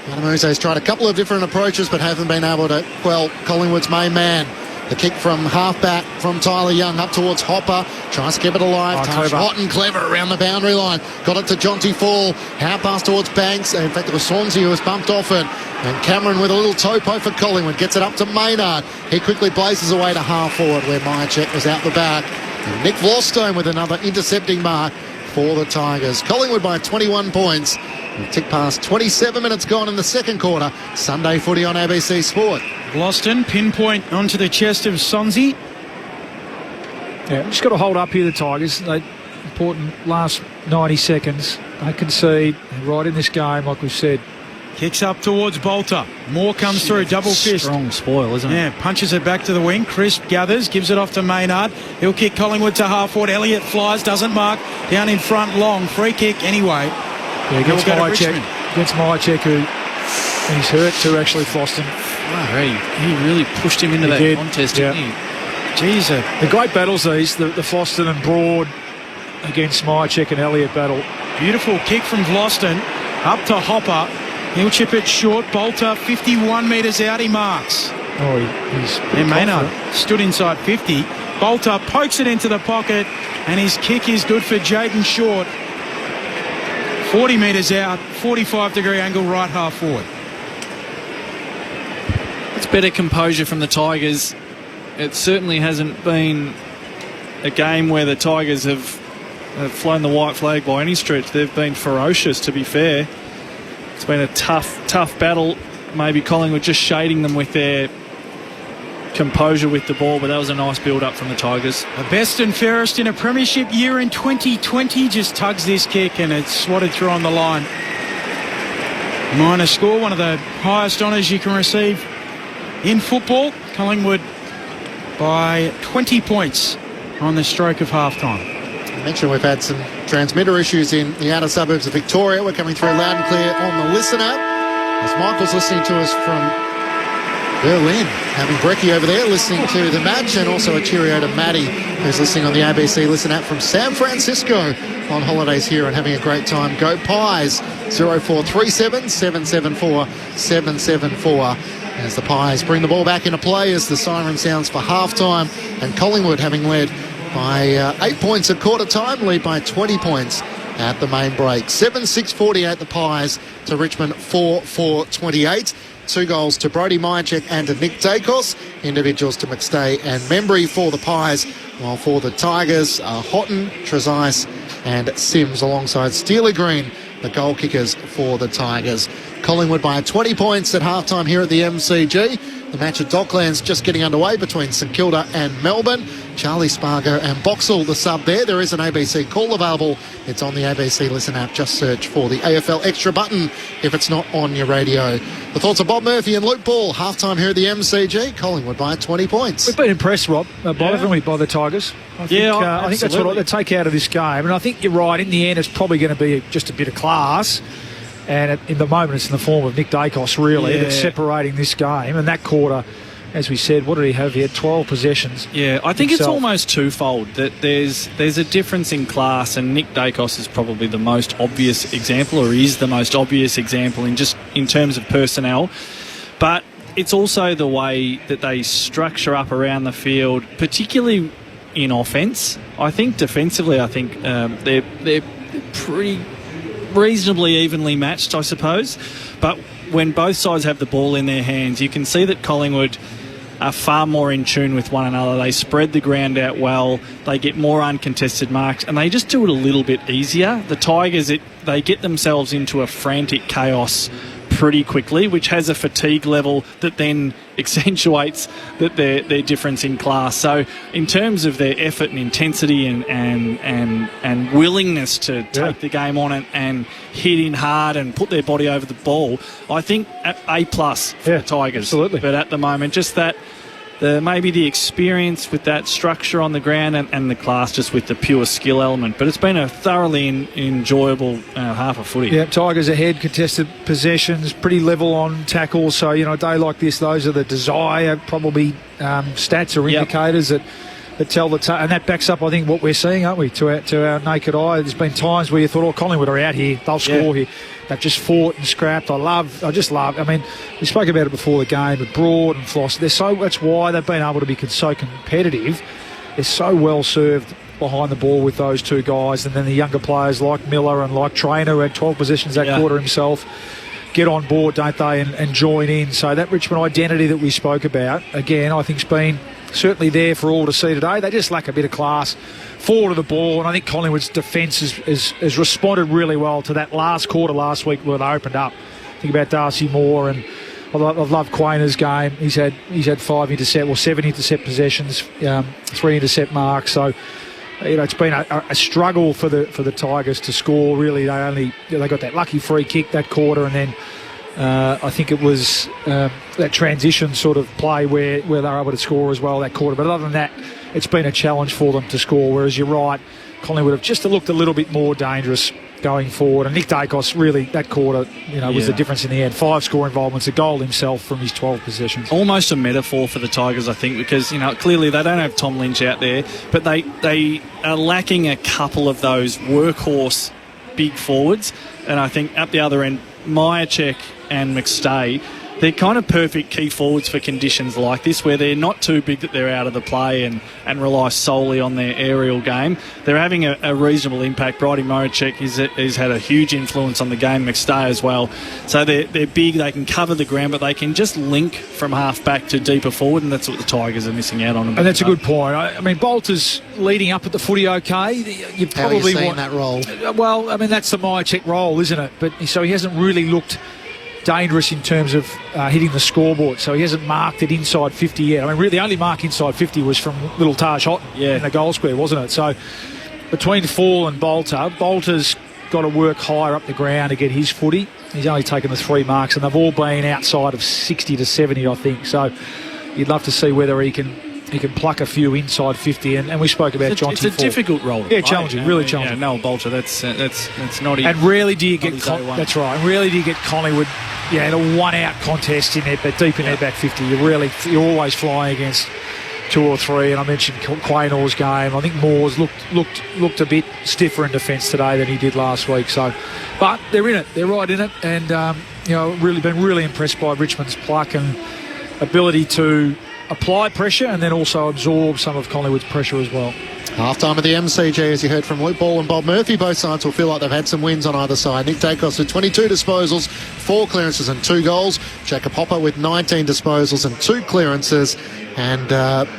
Matamuse's tried a couple of different approaches but haven't been able to quell Collingwood's main man. The kick from half-back from Tyler Young up towards Hopper. Tries to keep it alive. Hot and clever around the boundary line. Got it to Jonty Fall. Hand pass towards Banks. In fact, it was Swansea who was bumped off it. And Cameron with a little topo for Collingwood. Gets it up to Maynard. He quickly blazes away to half-forward where Myercheck was out the back. And Nick Vlostone with another intercepting mark for the Tigers. Collingwood by 21 points. We'll tick past 27 minutes gone in the second quarter. Sunday footy on ABC Sport. Vloston, pinpoint onto the chest of Swansea. Yeah, just got to hold up here, the Tigers. Important last 90 seconds. They concede right in this game, like we've said. Kicks up towards Bolter. Moore comes through, double fist. Strong spoil, isn't it? Yeah, punches it back to the wing. Crisp gathers, gives it off to Maynard. He'll kick Collingwood to half-forward. Elliott flies, doesn't mark. Down in front, long. Free kick anyway. Yeah, against Myercheck, and he's hurt too, actually, Floston. Oh, he really pushed him into that contest, didn't he? Jeez, the great battles these, the Floston and Broad against Myercheck and Elliott battle. Beautiful kick from Vloston up to Hopper. He'll chip it short. Bolter, 51 metres out, he marks. He's Maynard stood inside 50. Bolter pokes it into the pocket, and his kick is good for Jayden Short. 40 metres out, 45-degree angle, right half forward. It's better composure from the Tigers. It certainly hasn't been a game where the Tigers have flown the white flag by any stretch. They've been ferocious, to be fair. It's been a tough battle. Maybe Collingwood just shading them with their composure with the ball, but that was a nice build-up from the Tigers. The best and fairest in a premiership year in 2020 just tugs this kick, and it's swatted through on the line. Minor score, one of the highest honours you can receive in football. Collingwood by 20 points on the stroke of half-time. I mentioned we've had some transmitter issues in the outer suburbs of Victoria. We're coming through loud and clear on the Listen app. As Michael's listening to us from Berlin, having brekkie over there, listening to the match, and also a cheerio to Maddie, who's listening on the ABC Listen app from San Francisco on holidays here and having a great time. Go Pies, 0437 774 774. As the Pies bring the ball back into play as the siren sounds for half-time, and Collingwood having led by 8 points at quarter time, lead by 20 points at the main break. 7-6-48 the Pies to Richmond 4-4-28. 2 goals to Brody Myercheck and to Nick Dacos. Individuals to McStay and Membry for the Pies. While for the Tigers, Houghton, Trezise and Sims alongside Steely Green, the goal kickers for the Tigers. Collingwood by 20 points at halftime here at the MCG. The match at Docklands just getting underway between St Kilda and Melbourne. Charlie Spargo and Boxall, the sub there. There is an ABC call available. It's on the ABC Listen app. Just search for the AFL Extra button if it's not on your radio. The thoughts of Bob Murphy and Luke Ball. Halftime here at the MCG. Collingwood by 20 points. We've been impressed, Rob, haven't we, by the Tigers? I think that's what they take out of this game. And I think you're right. In the end, it's probably going to be just a bit of class. And in the moment, it's in the form of Nick Dacos, really, that's separating this game. And that quarter, as we said, what did he have? He had 12 possessions. Yeah, I think it's almost twofold. That there's a difference in class, and Nick Dacos is probably the most obvious example, or is the most obvious example in terms of personnel. But it's also the way that they structure up around the field, particularly in offence. I think defensively, they're pretty reasonably evenly matched, I suppose. But when both sides have the ball in their hands, you can see that Collingwood are far more in tune with one another. They spread the ground out well, they get more uncontested marks, and they just do it a little bit easier. The Tigers, they get themselves into a frantic chaos pretty quickly, which has a fatigue level that then accentuates their difference in class. So in terms of their effort and intensity and willingness to take the game on and hit in hard and put their body over the ball, I think A+ for the Tigers. Absolutely. But at the moment, just that maybe the experience with that structure on the ground and the class just with the pure skill element. But it's been a thoroughly enjoyable half of footy. Yeah, Tigers ahead, contested possessions, pretty level on tackles. So, a day like this, those are the desired probably stats or indicators that tell and that backs up, I think, what we're seeing, aren't we, to our naked eye. There's been times where you thought, Collingwood are out here, they'll score here. They've just fought and scrapped. I just love. I mean, we spoke about it before the game, but Broad and Floss, that's why they've been able to be so competitive. They're so well served behind the ball with those two guys, and then the younger players like Miller and like Trainer, who had 12 possessions that quarter himself, get on board, don't they, and join in. So that Richmond identity that we spoke about, again, I think's been certainly there for all to see today. They just lack a bit of class forward of the ball, and I think Collingwood's defence has responded really well to that last quarter last week where they opened up. Think about Darcy Moore, and I've loved Quainer's game. He's had 7 intercept possessions, 3 intercept marks. So it's been a struggle for the Tigers to score. Really, they got that lucky free kick that quarter, and then I think it was that transition sort of play where they were able to score as well that quarter. But other than that, it's been a challenge for them to score, whereas you're right, Collingwood have just looked a little bit more dangerous going forward. And Nick Dacos, really, that quarter, was the difference in the end. 5 score involvements, a goal himself from his 12 possessions. Almost a metaphor for the Tigers, I think, because, clearly they don't have Tom Lynch out there, but they are lacking a couple of those workhorse big forwards. And I think at the other end, Myercheck and McStay, they're kind of perfect key forwards for conditions like this, where they're not too big that they're out of the play and rely solely on their aerial game. They're having a reasonable impact. Brodie Myercheck has had a huge influence on the game, McStay as well. So they're big, they can cover the ground, but they can just link from half back to deeper forward, and that's what the Tigers are missing out on. And that's a good point. I mean, Bolter's leading up at the footy okay. You probably How are you seeing that role? Well, I mean, that's the Myercheck role, isn't it? But so he hasn't really looked dangerous in terms of hitting the scoreboard, so he hasn't marked it inside 50 yet. I mean, really, the only mark inside 50 was from little Taj Houghton in the goal square, wasn't it? So between Fall and Bolter's got to work higher up the ground to get his footy. He's only taken the 3 marks, and they've all been outside of 60 to 70, I think. So you'd love to see whether he can pluck a few inside 50, and we spoke about John. It's a difficult role. Yeah, challenging, really challenging. Noel Bolter, that's not easy. And rarely do you get that's right. And rarely do you get Collingwood, in a 1-out contest in there, but deep in their back 50. You're always flying against 2 or 3. And I mentioned Quainor's game. I think Moore's looked a bit stiffer in defence today than he did last week. So, but they're in it. They're right in it, and really been really impressed by Richmond's pluck and ability to apply pressure and then also absorb some of Collingwood's pressure as well. Half-time of the MCG, as you heard from Luke Ball and Bob Murphy. Both sides will feel like they've had some wins on either side. Nick Dacos with 22 disposals, 4 clearances and 2 goals. Jacob Hopper with 19 disposals and 2 clearances. And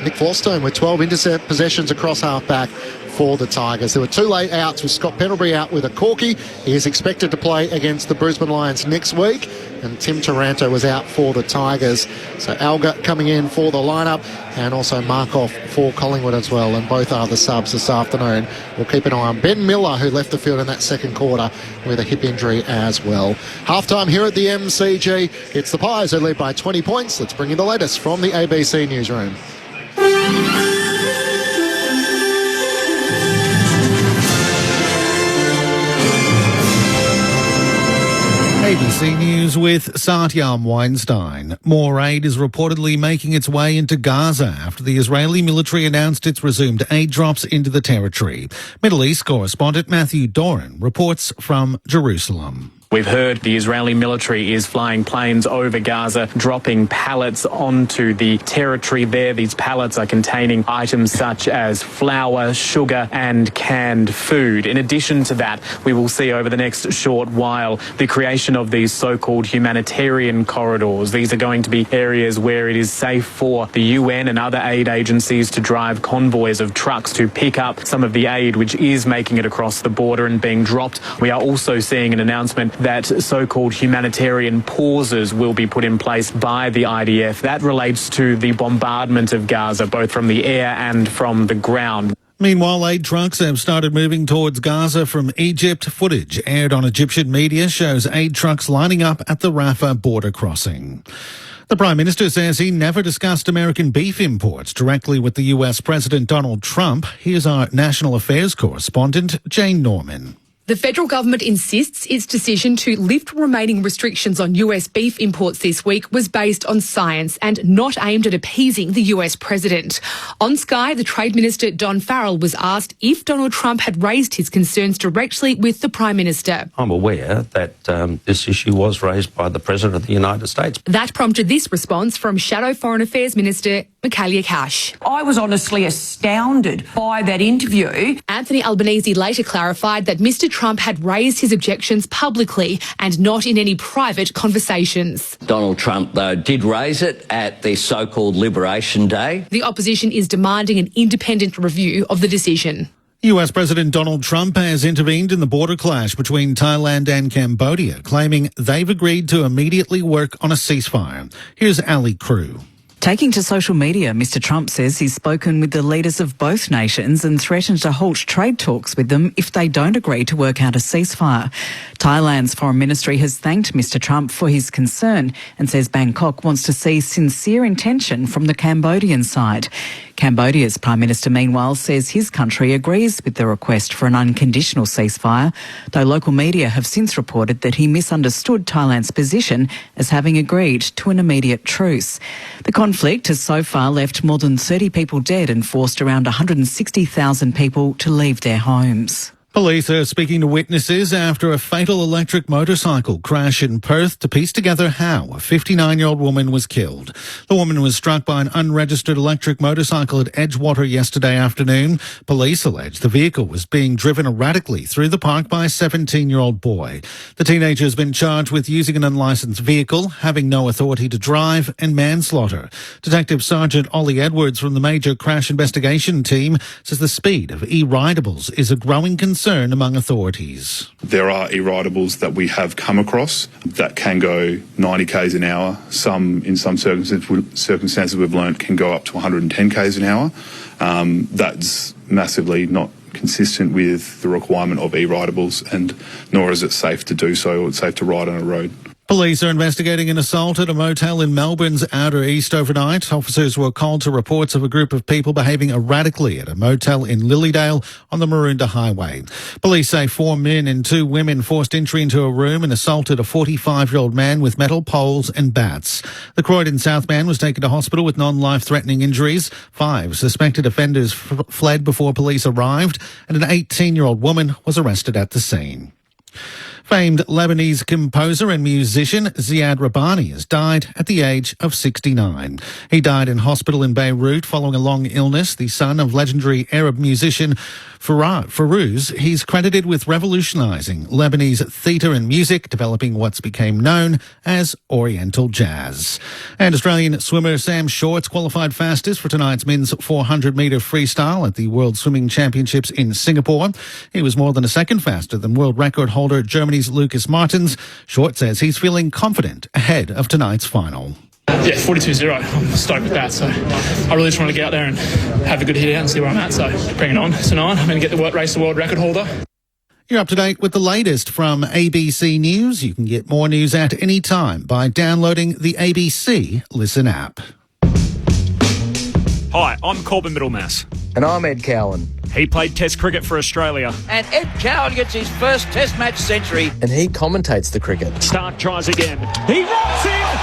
Nick Flostone with 12 intercept possessions across half-back for the Tigers. There were 2 late outs with Scott Pendlebury out with a corky. He is expected to play against the Brisbane Lions next week. And Tim Taranto was out for the Tigers. So Alga coming in for the lineup, and also Markov for Collingwood as well. And both are the subs this afternoon. We'll keep an eye on Ben Miller, who left the field in that second quarter with a hip injury as well. Half-time here at the MCG. It's the Pies who lead by 20 points. Let's bring you the latest from the ABC newsroom. ABC News with Satyam Weinstein. More aid is reportedly making its way into Gaza after the Israeli military announced it's resumed aid drops into the territory. Middle East correspondent Matthew Doran reports from Jerusalem. We've heard the Israeli military is flying planes over Gaza, dropping pallets onto the territory there. These pallets are containing items such as flour, sugar and canned food. In addition to that, we will see over the next short while the creation of these so-called humanitarian corridors. These are going to be areas where it is safe for the UN and other aid agencies to drive convoys of trucks to pick up some of the aid which is making it across the border and being dropped. We are also seeing an announcement that so-called humanitarian pauses will be put in place by the IDF. That relates to the bombardment of Gaza, both from the air and from the ground. Meanwhile, aid trucks have started moving towards Gaza from Egypt. Footage aired on Egyptian media shows aid trucks lining up at the Rafah border crossing. The Prime Minister says he never discussed American beef imports directly with the US President Donald Trump. Here's our national affairs correspondent, Jane Norman. The federal government insists its decision to lift remaining restrictions on US beef imports this week was based on science and not aimed at appeasing the US president. On Sky, the Trade Minister Don Farrell was asked if Donald Trump had raised his concerns directly with the Prime Minister. I'm aware that this issue was raised by the President of the United States. That prompted this response from Shadow Foreign Affairs Minister Michaelia Cash. I was honestly astounded by that interview. Anthony Albanese later clarified that Mr. Trump had raised his objections publicly and not in any private conversations. Donald Trump, though, did raise it at the so-called Liberation Day. The opposition is demanding an independent review of the decision. US President Donald Trump has intervened in the border clash between Thailand and Cambodia, claiming they've agreed to immediately work on a ceasefire. Here's Ali Crew. Taking to social media, Mr. Trump says he's spoken with the leaders of both nations and threatened to halt trade talks with them if they don't agree to work out a ceasefire. Thailand's foreign ministry has thanked Mr. Trump for his concern and says Bangkok wants to see sincere intention from the Cambodian side. Cambodia's Prime Minister, meanwhile, says his country agrees with the request for an unconditional ceasefire, though local media have since reported that he misunderstood Thailand's position as having agreed to an immediate truce. The conflict has so far left more than 30 people dead and forced around 160,000 people to leave their homes. Police are speaking to witnesses after a fatal electric motorcycle crash in Perth to piece together how a 59-year-old woman was killed. The woman was struck by an unregistered electric motorcycle at Edgewater yesterday afternoon. Police allege the vehicle was being driven erratically through the park by a 17-year-old boy. The teenager has been charged with using an unlicensed vehicle, having no authority to drive, and manslaughter. Detective Sergeant Ollie Edwards from the Major Crash Investigation Team says the speed of e-ridables is a growing concern among authorities. There are e-ridables that we have come across that can go 90 k's an hour. Some, in some circumstances we've learnt, can go up to 110 k's an hour. That's massively not consistent with the requirement of e-ridables, and nor is it safe to do so or it's safe to ride on a road. Police are investigating an assault at a motel in Melbourne's outer east overnight. Officers were called to reports of a group of people behaving erratically at a motel in Lilydale on the Maroondah Highway. Police say 4 men and 2 women forced entry into a room and assaulted a 45-year-old man with metal poles and bats. The Croydon South man was taken to hospital with non-life-threatening injuries. 5 suspected offenders fled before police arrived, and an 18-year-old woman was arrested at the scene. Famed Lebanese composer and musician Ziad Rabbani has died at the age of 69. He died in hospital in Beirut following a long illness. The son of legendary Arab musician Farouz, he's credited with revolutionising Lebanese theatre and music, developing what's became known as Oriental jazz. And Australian swimmer Sam Shorts qualified fastest for tonight's men's 400-metre freestyle at the World Swimming Championships in Singapore. He was more than a second faster than world record holder Germany's Lucas Martens. Short says he's feeling confident ahead of tonight's final. Yeah, 42.0. I'm stoked with that. So I really just want to get out there and have a good hit out and see where I'm at. So bring it on tonight. I'm going to get the race the world record holder. You're up to date with the latest from ABC News. You can get more news at any time by downloading the ABC Listen app. Hi, I'm Corbin Middlemass. And I'm Ed Cowan. He played Test cricket for Australia. And Ed Cowan gets his first Test match century. And he commentates the cricket. Stark tries again. He runs in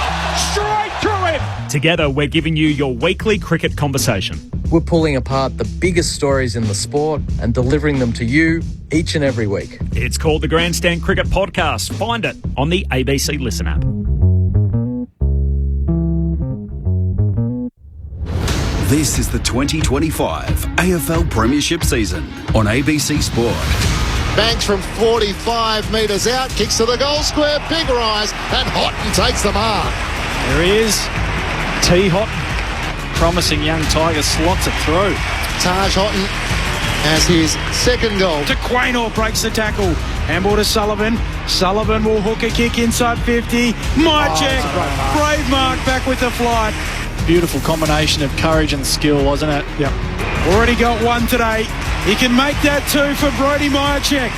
straight through him. Together, we're giving you your weekly cricket conversation. We're pulling apart the biggest stories in the sport and delivering them to you each and every week. It's called the Grandstand Cricket Podcast. Find it on the ABC Listen app. This is the 2025 AFL Premiership season on ABC Sport. Banks from 45 metres out, kicks to the goal square, bigger eyes, and Houghton takes the mark. There he is, T. Houghton, promising young Tiger, slots it through. Taj Houghton has his second goal. De Quaynor breaks the tackle, Handball to Sullivan. Sullivan will hook a kick inside 50. Myercheck, brave mark, back with the flight. Beautiful combination of courage and skill, wasn't it? Yep. Already got one today. He can make that two for Brodie Myercheck.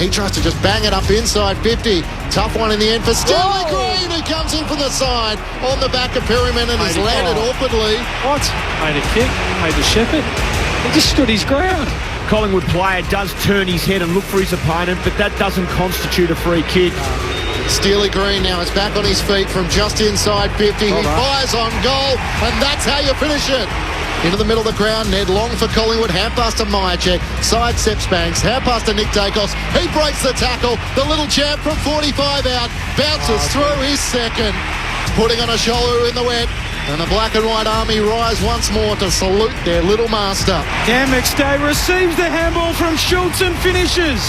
He tries to just bang it up inside 50. Tough one in the end for Sterling Green, who comes in from the side on the back of Perryman and has landed awkwardly. What? Made a kick, made the shepherd. He just stood his ground. Collingwood player does turn his head and look for his opponent, but that doesn't constitute a free kick. Steely Green now is back on his feet from just inside 50. He fires on goal, and that's how you finish it. Into the middle of the ground, Ned Long for Collingwood, hand pass to Myercheck, side steps Banks, hand pass to Nick Dacos, he breaks the tackle, the little champ from 45 out, bounces through his second, putting on a shoulder in the wet, and the black and white army rise once more to salute their little master. Dan McStay receives the handball from Schultz and finishes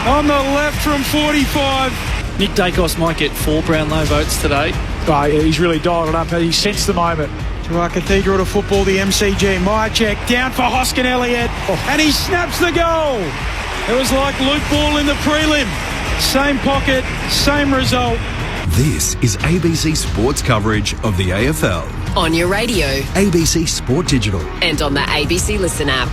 on the left from 45. Nick Dacos might get 4 Brownlow votes today. Oh, yeah, he's really dialed it up. He sensed the moment. To our Cathedral to football, the MCG. Myercheck down for Hoskin Elliott, and he snaps the goal. It was like Luke Ball in the prelim. Same pocket, same result. This is ABC Sports coverage of the AFL. On your radio. ABC Sport Digital. And on the ABC Listen app.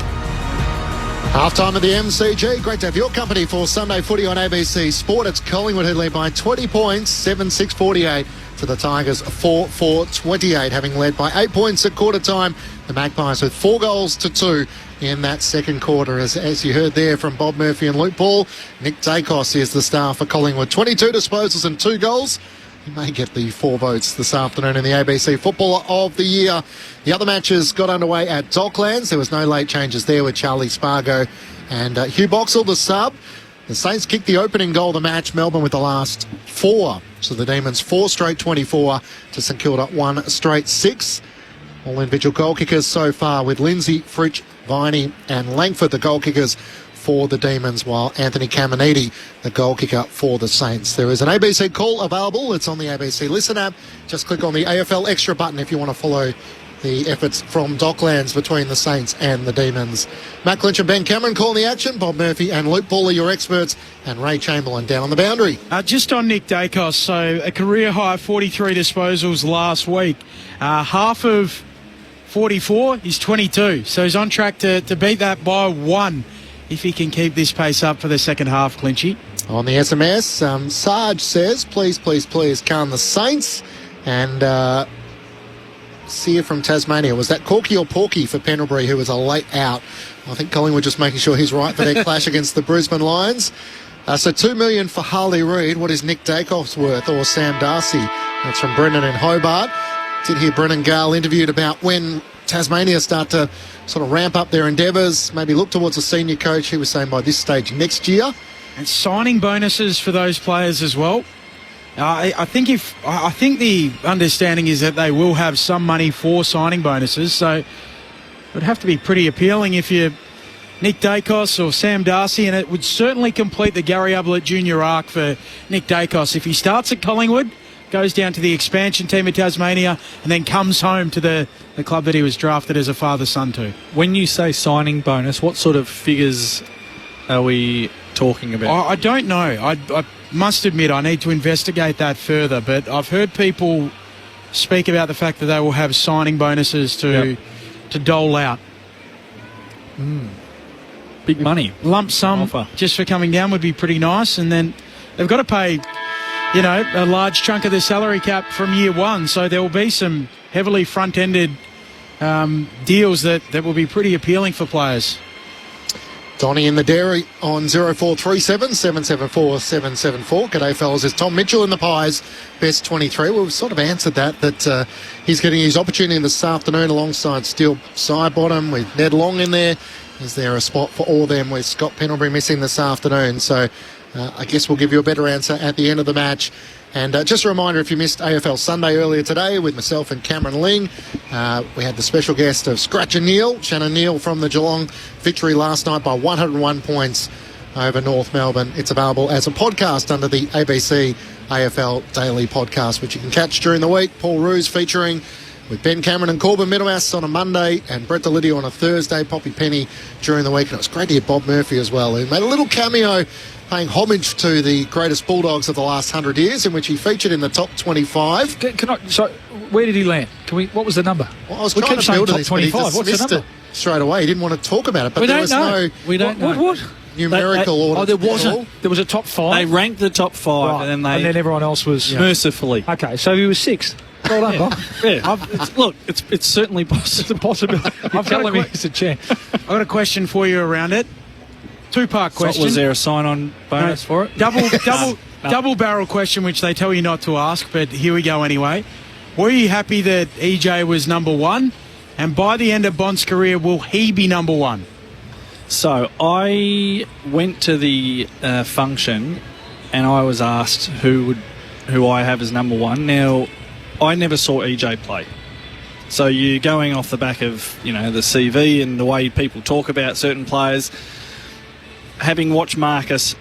Half-time at the MCG. Great to have your company for Sunday footy on ABC Sport. It's Collingwood who lead by 20 points, 7-6-48 to the Tigers 4-4-28, having led by 8 points at quarter time. The Magpies with 4 goals to 2 in that second quarter. As you heard there from Bob Murphy and Luke Ball, Nick Dacos is the star for Collingwood. 22 disposals and 2 goals. He may get the 4 votes this afternoon in the ABC Footballer of the Year. The other matches got underway at Docklands. There was no late changes there with Charlie Spargo and Hugh Boxall, the sub. The Saints kicked the opening goal of the match. Melbourne with the last 4. So the Demons 4 straight 24 to St Kilda 1 straight 6. All individual goal kickers so far with Lindsay, Fritsch, Viney and Langford the goal kickers for the Demons, while Anthony Caminiti the goal kicker for the Saints. There is an ABC call available. It's on the ABC Listen app. Just click on the AFL Extra button if you want to follow the efforts from Docklands between the Saints and the Demons. Matt Lynch and Ben Cameron calling the action. Bob Murphy and Luke Ball are your experts, and Ray Chamberlain down on the boundary. Just on Nick Dacos, so a career high 43 disposals last week. Half of 44 is 22, so he's on track to beat that by 1 if he can keep this pace up for the second half, Clinchy. On the SMS, Sarge says, please, please, please, calm the Saints. And Sear from Tasmania, was that Corky or Porky for Pendlebury, who was a late out? I think Collingwood just making sure he's right for their clash against the Brisbane Lions. So $2 million for Harley Reid. What is Nick Dacos worth, or Sam Darcy? That's from Brendan in Hobart. Did hear Brendan Gale interviewed about when Tasmania start to sort of ramp up their endeavours, maybe look towards a senior coach. He was saying by this stage next year. And signing bonuses for those players as well. I think the understanding is that they will have some money for signing bonuses, so it would have to be pretty appealing if you're Nick Dacos or Sam Darcy, and it would certainly complete the Gary Ablett Jr. arc for Nick Dacos. If he starts at Collingwood, goes down to the expansion team of Tasmania, and then comes home to the club that he was drafted as a father-son to. When you say signing bonus, what sort of figures are we talking about? I don't know. I must admit I need to investigate that further, but I've heard people speak about the fact that they will have signing bonuses to dole out. Big money. Lump sum offer just for coming down would be pretty nice, and then they've got to pay, a large chunk of their salary cap from year 1, so there will be some heavily front-ended deals that will be pretty appealing for players. Donnie in the dairy on 0437 774 774. G'day, fellas. Is Tom Mitchell in the Pies best 23? Well, we've sort of answered that he's getting his opportunity this afternoon alongside Steele Sidebottom with Ned Long in there. Is there a spot for all of them with Scott Pendlebury missing this afternoon? So I guess we'll give you a better answer at the end of the match. And just a reminder, if you missed AFL Sunday earlier today with myself and Cameron Ling, we had the special guest of Scratcher Neil, Shannon Neil from the Geelong victory last night by 101 points over North Melbourne. It's available as a podcast under the ABC AFL Daily Podcast, which you can catch during the week. Paul Roos featuring with Ben Cameron and Corbin Middlemass on a Monday and Brett Delidio on a Thursday, Poppy Penny during the week. And it was great to hear Bob Murphy as well, who made a little cameo paying homage to the greatest Bulldogs of the last 100 years, in which he featured in the top 25. So, where did he land? What was the number? Well, I was trying to build to this, but he dismissed it straight away. He didn't want to talk about it, but there was no What? numerical order. There wasn't. There was a top 5. They ranked the top 5, right. and then everyone else was mercifully. Okay, so he was 6th. Well done, Bob. It's certainly possible. It's a possibility. I've got a chance. I've got a question for you around it. Two-part question. Was there a sign-on bonus for it? Double barrel question, which they tell you not to ask, but here we go anyway. Were you happy that EJ was number 1? And by the end of Bond's career, will he be number 1? So I went to the function, and I was asked who I have as number 1. Now, I never saw EJ play. So you're going off the back of, the CV and the way people talk about certain players. Having watched Marcus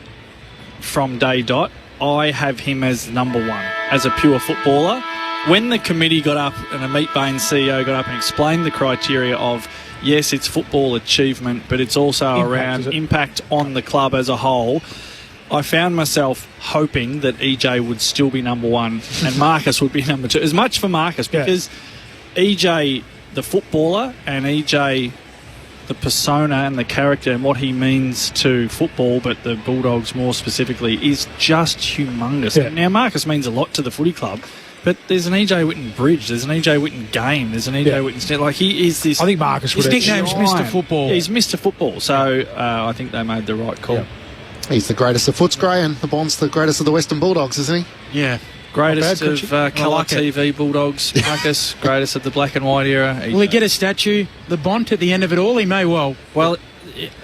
from day dot, I have him as number 1, as a pure footballer. When the committee got up and the Meat Bain CEO got up and explained the criteria of, yes, it's football achievement, but it's also around impact on the club as a whole, I found myself hoping that EJ would still be number 1 and Marcus would be number 2. As much for Marcus, because EJ, the footballer, and EJ, the persona and the character and what he means to football, but the Bulldogs more specifically, is just humongous. Yeah. Now, Marcus means a lot to the footy club, but there's an EJ Whitten bridge, there's an EJ Whitten game, there's an EJ Whitten... Like, he is this... I think Marcus would have... His nickname's Mr. Football. Yeah, he's Mr. Football, so I think they made the right call. Yeah. He's the greatest of Footscray, and the Bond's the greatest of the Western Bulldogs, isn't he? Yeah. Greatest of colour TV Bulldogs, Marcus. Greatest of the black and white era. EJ. Will he get a statue, the Bond, at the end of it all? He may well. Well,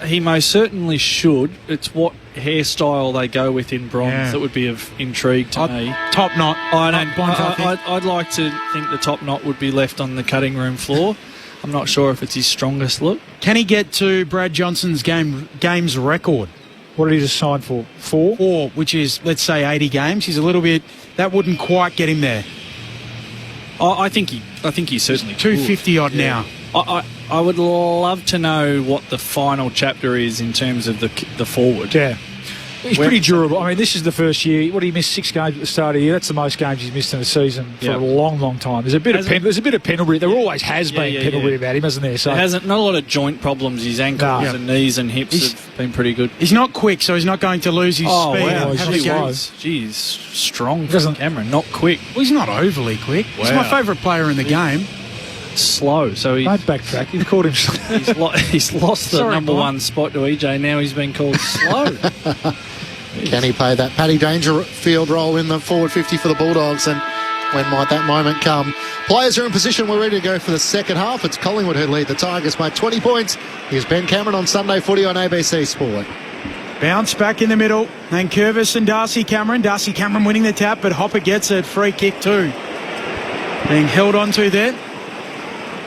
he most certainly should. It's what hairstyle they go with in bronze that would be of intrigue to me. Top knot. I'd like to think the top knot would be left on the cutting room floor. I'm not sure if it's his strongest look. Can he get to Brad Johnson's games record? What did he just sign for? 4? 4, which is, let's say, 80 games. He's a little bit... That wouldn't quite get him there. I think he certainly 250 odd now. I would love to know what the final chapter is in terms of the forward. Yeah. He's pretty durable. I mean, this is the first year. What, he missed 6 games at the start of the year? That's the most games he's missed in a season for a long, long time. There's a bit of Pendlebury. There always has been Pendlebury about him, hasn't there? So not a lot of joint problems. His ankles and knees and hips have been pretty good. He's not quick, so he's not going to lose his speed. Wow. Jeez, strong from Cameron, not quick. Well, he's not overly quick. Wow. He's my favourite player in the game. Slow, so don't backtrack. You've called him. He's lost the number 1 spot to EJ. Now he's been called slow. Can he play that Paddy Dangerfield role in the forward 50 for the Bulldogs, and when might that moment come? Players are in position. We're ready to go for the second half. It's Collingwood who lead the Tigers by 20 points. Here's Ben Cameron on Sunday Footy on ABC Sport. Bounce back in the middle. Nankervis and Darcy Cameron. Darcy Cameron winning the tap, but Hopper gets it. Free kick too. Being held onto there.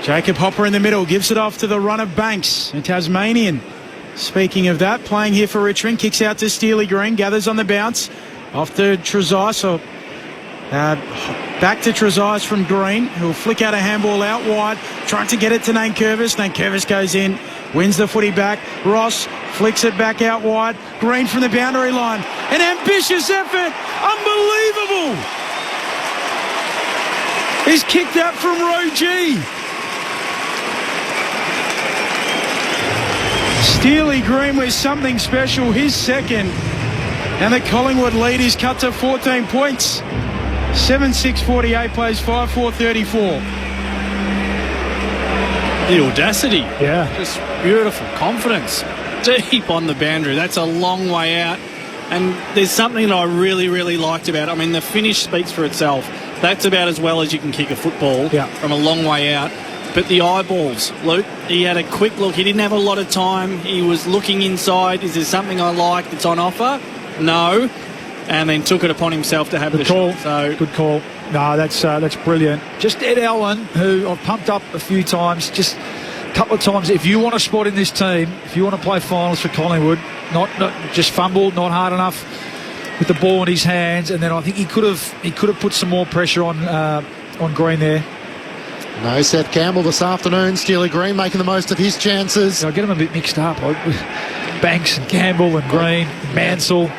Jacob Hopper in the middle. Gives it off to the run of Banks, a Tasmanian. Speaking of that, playing here for Richmond, kicks out to Steely Green, gathers on the bounce, off to Trezise, back to Trezise from Green, who'll flick out a handball out wide, trying to get it to Nankervis. Nankervis goes in, wins the footy back. Ross flicks it back out wide. Green from the boundary line. An ambitious effort. Unbelievable. He's kicked out from row G. Steely Green with something special, his second. And the Collingwood lead is cut to 14 points. 7-6-48 plays 5-4-34. The audacity. Yeah. Just beautiful confidence. Deep on the boundary. That's a long way out. And there's something that I really, really liked about it. I mean, the finish speaks for itself. That's about as well as you can kick a football from a long way out. But the eyeballs, Luke, he had a quick look. He didn't have a lot of time. He was looking inside. Is there something I like that's on offer? No. And then took it upon himself to have the shot. So good call. No, that's brilliant. Just Ed Allen, who I've pumped up a few times, just a couple of times. If you want a spot in this team, if you want to play finals for Collingwood, not just fumbled, not hard enough with the ball in his hands, and then I think he could have put some more pressure on Green there. No Seth Campbell this afternoon. Steely Green making the most of his chances. I get him a bit mixed up. Banks and Campbell and Green and Mansell.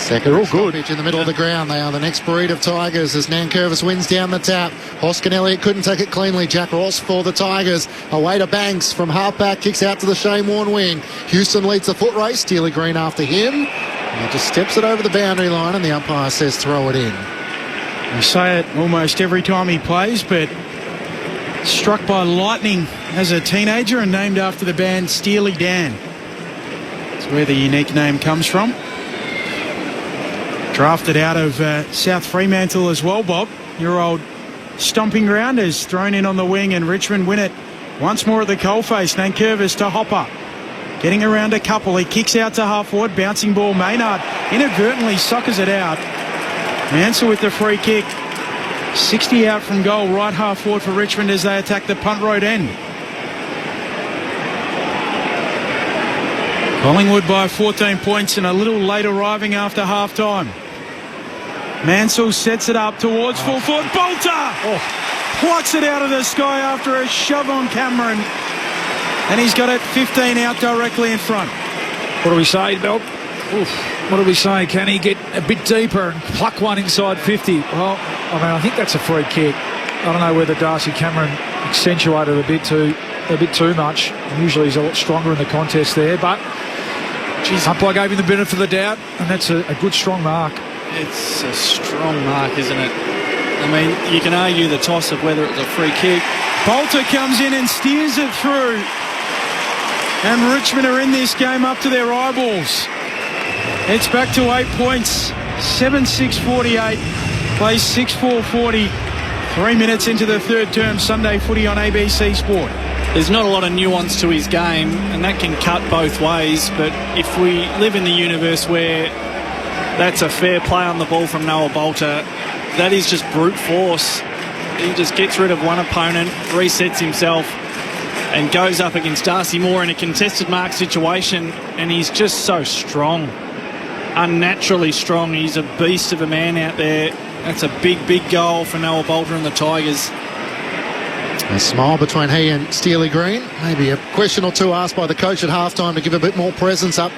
Second stoppage in the middle of the ground. They are the next breed of Tigers as Nankervis wins down the tap. Hoskin Elliott couldn't take it cleanly. Jack Ross for the Tigers. Away to Banks from halfback. Kicks out to the Shane Warne wing. Houston leads the foot race. Steely Green after him. And he just steps it over the boundary line and the umpire says throw it in. We say it almost every time he plays, but struck by lightning as a teenager and named after the band Steely Dan. That's where the unique name comes from. Drafted out of South Fremantle as well, Bob. Your old stomping ground is thrown in on the wing and Richmond win it once more at the coalface. Nankervis to Hopper. Getting around a couple. He kicks out to half forward. Bouncing ball. Maynard inadvertently suckers it out. Mansell with the free kick. 60 out from goal. Right half forward for Richmond as they attack the punt road end. Collingwood by 14 points and a little late arriving after half time. Mansell sets it up towards full foot. Bolter plucks it out of the sky after a shove on Cameron. And he's got it 15 out directly in front. What do we say, Bill? What do we say? Can he get a bit deeper and pluck one inside 50? Well, I mean, I think that's a free kick. I don't know whether Darcy Cameron accentuated a bit too much. Usually he's a lot stronger in the contest there, but umpire gave him the benefit of the doubt, and that's a good, strong mark. It's a strong mark, isn't it? I mean, you can argue the toss of whether it's a free kick. Bolter comes in and steers it through. And Richmond are in this game up to their eyeballs. It's back to 8 points. 7-6-48. Plays 6-4-40. 3 minutes into the third term. Sunday footy on ABC Sport. There's not a lot of nuance to his game, and that can cut both ways. But if we live in the universe where that's a fair play on the ball from Noah Bolter, that is just brute force. He just gets rid of one opponent, resets himself, and goes up against Darcy Moore in a contested mark situation, and he's just so strong. Unnaturally strong. He's a beast of a man out there. That's a big, big goal for Noah Bolter and the Tigers. A smile between he and Steely Green. Maybe a question or two asked by the coach at halftime to give a bit more presence up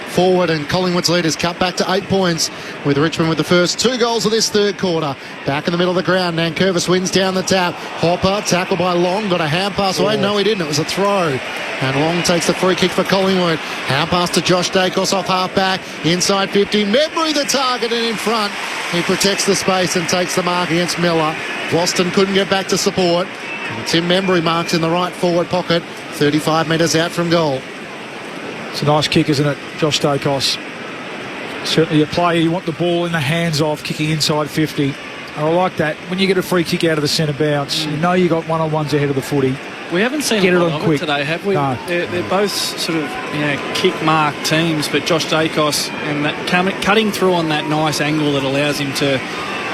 forward, and Collingwood's lead is cut back to 8 points with Richmond with the first 2 goals of this third quarter. Back in the middle of the ground, Nankervis wins down the tap. Hopper, tackled by Long, got a hand pass away. No, he didn't. It was a throw. And Long takes the free kick for Collingwood. Hand pass to Josh Dacos off half-back. Inside 50. Membry the target and in front. He protects the space and takes the mark against Miller. Boston couldn't get back to support. And Tim Membry marks in the right forward pocket, 35 metres out from goal. It's a nice kick, isn't it, Josh Dacos? Certainly a player you want the ball in the hands of, kicking inside 50. I like that. When you get a free kick out of the centre bounce, you know you got one-on-ones ahead of the footy. We haven't seen Get a it lot on of quick. it today, have we? No. They're both sort of kick mark teams, but Josh Dacos and that cutting through on that nice angle that allows him to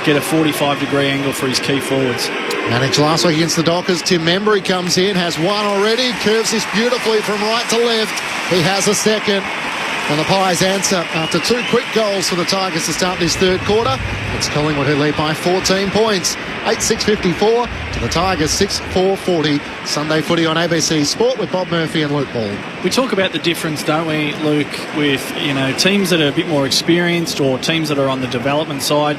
get a 45-degree angle for his key forwards. Managed last week against the Dockers. Tim Membry comes in, has one already, curves this beautifully from right to left. He has a second. And the Pies answer after 2 quick goals for the Tigers to start this third quarter. It's Collingwood who lead by 14 points. 8-6-54 to the Tigers, 6-4-40. Sunday footy on ABC Sport with Bob Murphy and Luke Ball. We talk about the difference, don't we, Luke, with teams that are a bit more experienced or teams that are on the development side.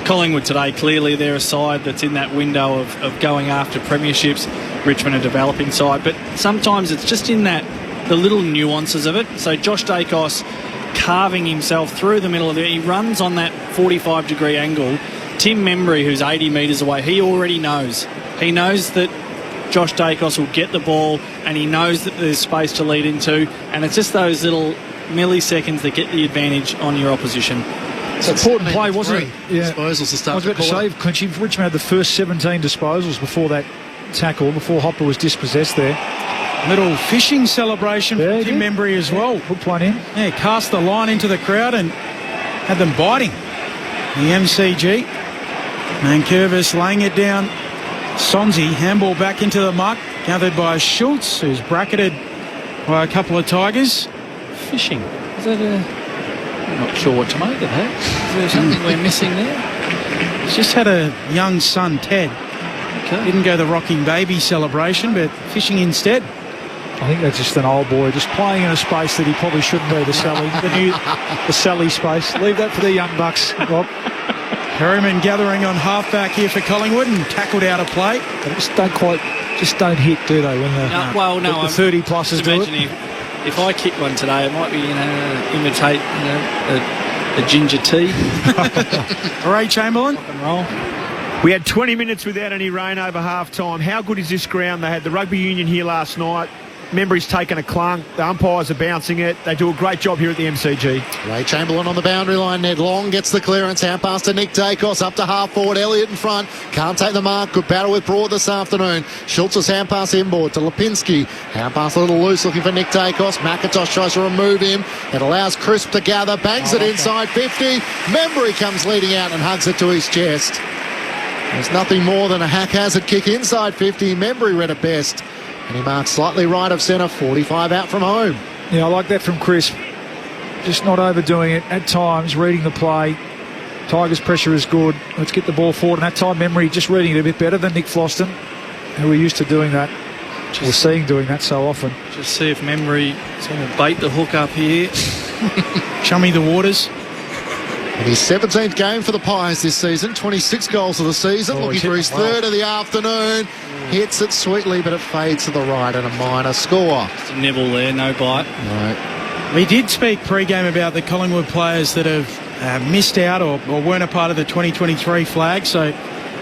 Collingwood today, clearly they're a side that's in that window of going after premierships. Richmond a developing side, but sometimes it's just in the little nuances of it. So Josh Dacos carving himself through the middle of it. He runs on that 45-degree angle. Tim Membry, who's 80 metres away, he already knows. He knows that Josh Dacos will get the ball, and he knows that there's space to lead into, and it's just those little milliseconds that get the advantage on your opposition. It's an important play, wasn't it? Yeah. Disposals to start. I was about to say, Clinchy, Richmond had the first 17 disposals before that tackle, before Hopper was dispossessed there. Little fishing celebration from Tim Membry as well. Put one in. Yeah, cast the line into the crowd and had them biting. The MCG. Nankervis laying it down. Sonzi, handball back into the muck. Gathered by Schultz, who's bracketed by a couple of Tigers. Fishing. Is that I'm not sure what to make of that. Is there something we're missing there? He's just had a young son, Ted. Okay. Didn't go the rocking baby celebration, but fishing instead. I think that's just an old boy just playing in a space that he probably shouldn't be, the Sally space. Leave that for the young bucks, Rob. Perryman gathering on halfback here for Collingwood and tackled out of play. They just don't hit, do they, when the 30-plussers do it? If I kick one today, it might be, imitate, a ginger tea. Ray Chamberlain. Rock and roll. We had 20 minutes without any rain over half-time. How good is this ground? They had the rugby union here last night. Membry's taken a clunk. The umpires are bouncing it. They do a great job here at the MCG. Ray Chamberlain on the boundary line. Ned Long gets the clearance. Hand pass to Nick Dacos. Up to half forward. Elliott in front. Can't take the mark. Good battle with Broad this afternoon. Schultz's hand pass inboard to Lipinski. Hand pass a little loose looking for Nick Dacos. McIntosh tries to remove him. It allows Crisp to gather. Bangs it inside 50. Membry comes leading out and hugs it to his chest. There's nothing more than a haphazard kick inside 50. Membry read it best. And he marks slightly right of centre, 45 out from home. Yeah, I like that from Crisp. Just not overdoing it. At times, reading the play. Tigers' pressure is good. Let's get the ball forward. And that time, Membry just reading it a bit better than Nick Floston, who we're used to doing that. We're seeing doing that so often. Just see if Membry is going to bait the hook up here. Chummy the waters. And his 17th game for the Pies this season, 26 goals of the season, looking for his third of the afternoon. Hits it sweetly, but it fades to the right and a minor score. Just a nibble there, no bite. No. We did speak pre-game about the Collingwood players that have missed out or weren't a part of the 2023 flag. So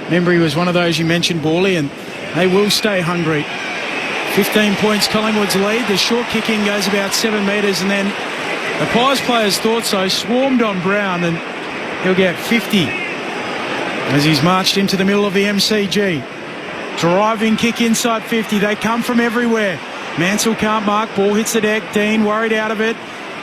Membry was one of those you mentioned, Borley, and they will stay hungry. 15 points Collingwood's lead. The short kicking goes about 7 metres, and then the Pies players thought so, swarmed on Brown, and he'll get 50 as he's marched into the middle of the MCG. Driving kick inside 50. They come from everywhere. Mansell can't mark. Ball hits the deck. Dean worried out of it.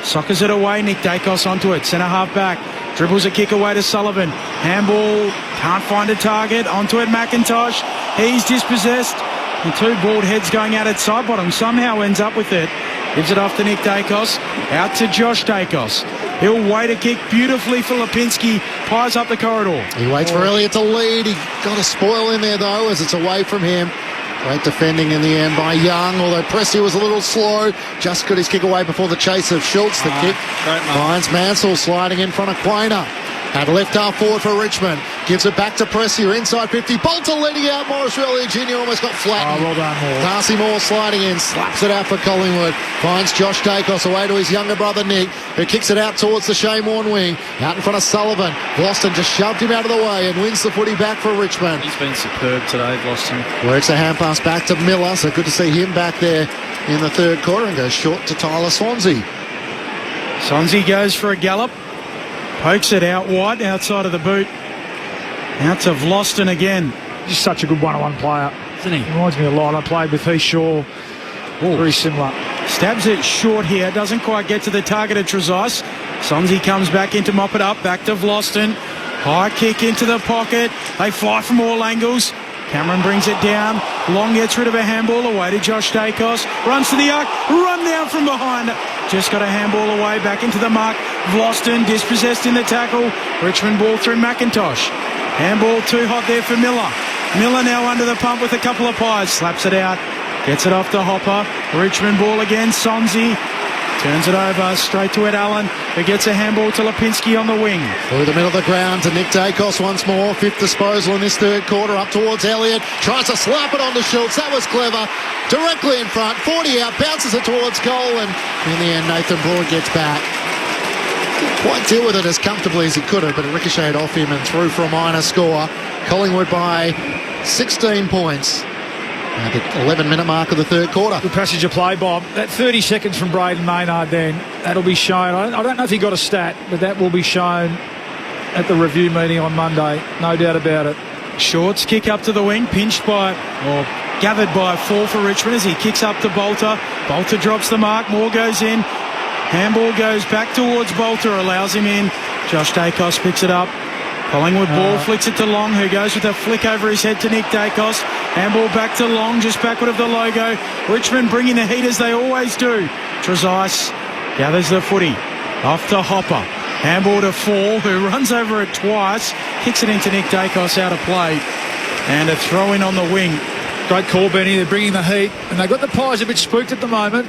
Soccers it away. Nick Dacos onto it. Centre half back. Dribbles a kick away to Sullivan. Handball. Can't find a target. Onto it McIntosh. He's dispossessed. And two bald heads going out at side bottom. Somehow ends up with it. Gives it off to Nick Dacos. Out to Josh Dacos. He'll wait a kick beautifully for Lipinski. Pies up the corridor. He waits for Elliott to lead. He got a spoil in there, though, as it's away from him. Great defending in the end by Young, although Pressy was a little slow. Just got his kick away before the chase of Schultz. The kick finds Mansell sliding in front of Quainer. At left half forward for Richmond. Gives it back to Pressy. Inside 50. Bolter leading out. Morris Elliott Jr. almost got flattened. Well done, Moore. Darcy Moore sliding in. Slaps it out for Collingwood. Finds Josh Dacos away to his younger brother Nick, who kicks it out towards the Shane Warne wing. Out in front of Sullivan. Gloston just shoved him out of the way and wins the footy back for Richmond. He's been superb today, Gloston. Works a hand pass back to Miller. So good to see him back there in the third quarter, and goes short to Tyler Swansea. Swansea goes for a gallop. Pokes it out wide, outside of the boot. Out to Vlosten again. Just such a good one-on-one player, isn't he? Reminds me a lot. I played with Heath Shaw. Very similar. Stabs it short here. Doesn't quite get to the target of Trezise. Swansea comes back in to mop it up. Back to Vlosten. High kick into the pocket. They fly from all angles. Cameron brings it down. Long gets rid of a handball away to Josh Dacos. Runs to the arc. Run down from behind. Just got a handball away. Back into the mark. Vlosten dispossessed in the tackle. Richmond ball through McIntosh. Handball too hot there for Miller. Miller now under the pump with a couple of pies. Slaps it out. Gets it off to Hopper. Richmond ball again. Sonzi turns it over straight to Ed Allen, who gets a handball to Lipinski on the wing. Through the middle of the ground to Nick Dacos once more. Fifth disposal in this third quarter. Up towards Elliott. Tries to slap it onto Schultz. That was clever. Directly in front. 40 out. Bounces it towards goal. And in the end, Nathan Broad gets back. Didn't quite deal with it as comfortably as he could have, but it ricocheted off him and through for a minor score. Collingwood by 16 points. At the 11-minute mark of the third quarter. Good passage of play, Bob. That 30 seconds from Braden Maynard then, that'll be shown. I don't know if he got a stat, but that will be shown at the review meeting on Monday. No doubt about it. Shorts kick up to the wing, pinched by, or gathered by a fall for Richmond as he kicks up to Bolter. Bolter drops the mark. Moore goes in. Handball goes back towards Bolter, allows him in. Josh Dacos picks it up. Collingwood ball, flicks it to Long, who goes with a flick over his head to Nick Dacos. Handball back to Long, just backward of the logo. Richmond bringing the heat as they always do. Trezise gathers the footy. Off to Hopper. Handball to Fall, who runs over it twice. Kicks it into Nick Dacos out of play. And a throw in on the wing. Great call, Benny. They're bringing the heat, and they've got the Pies a bit spooked at the moment.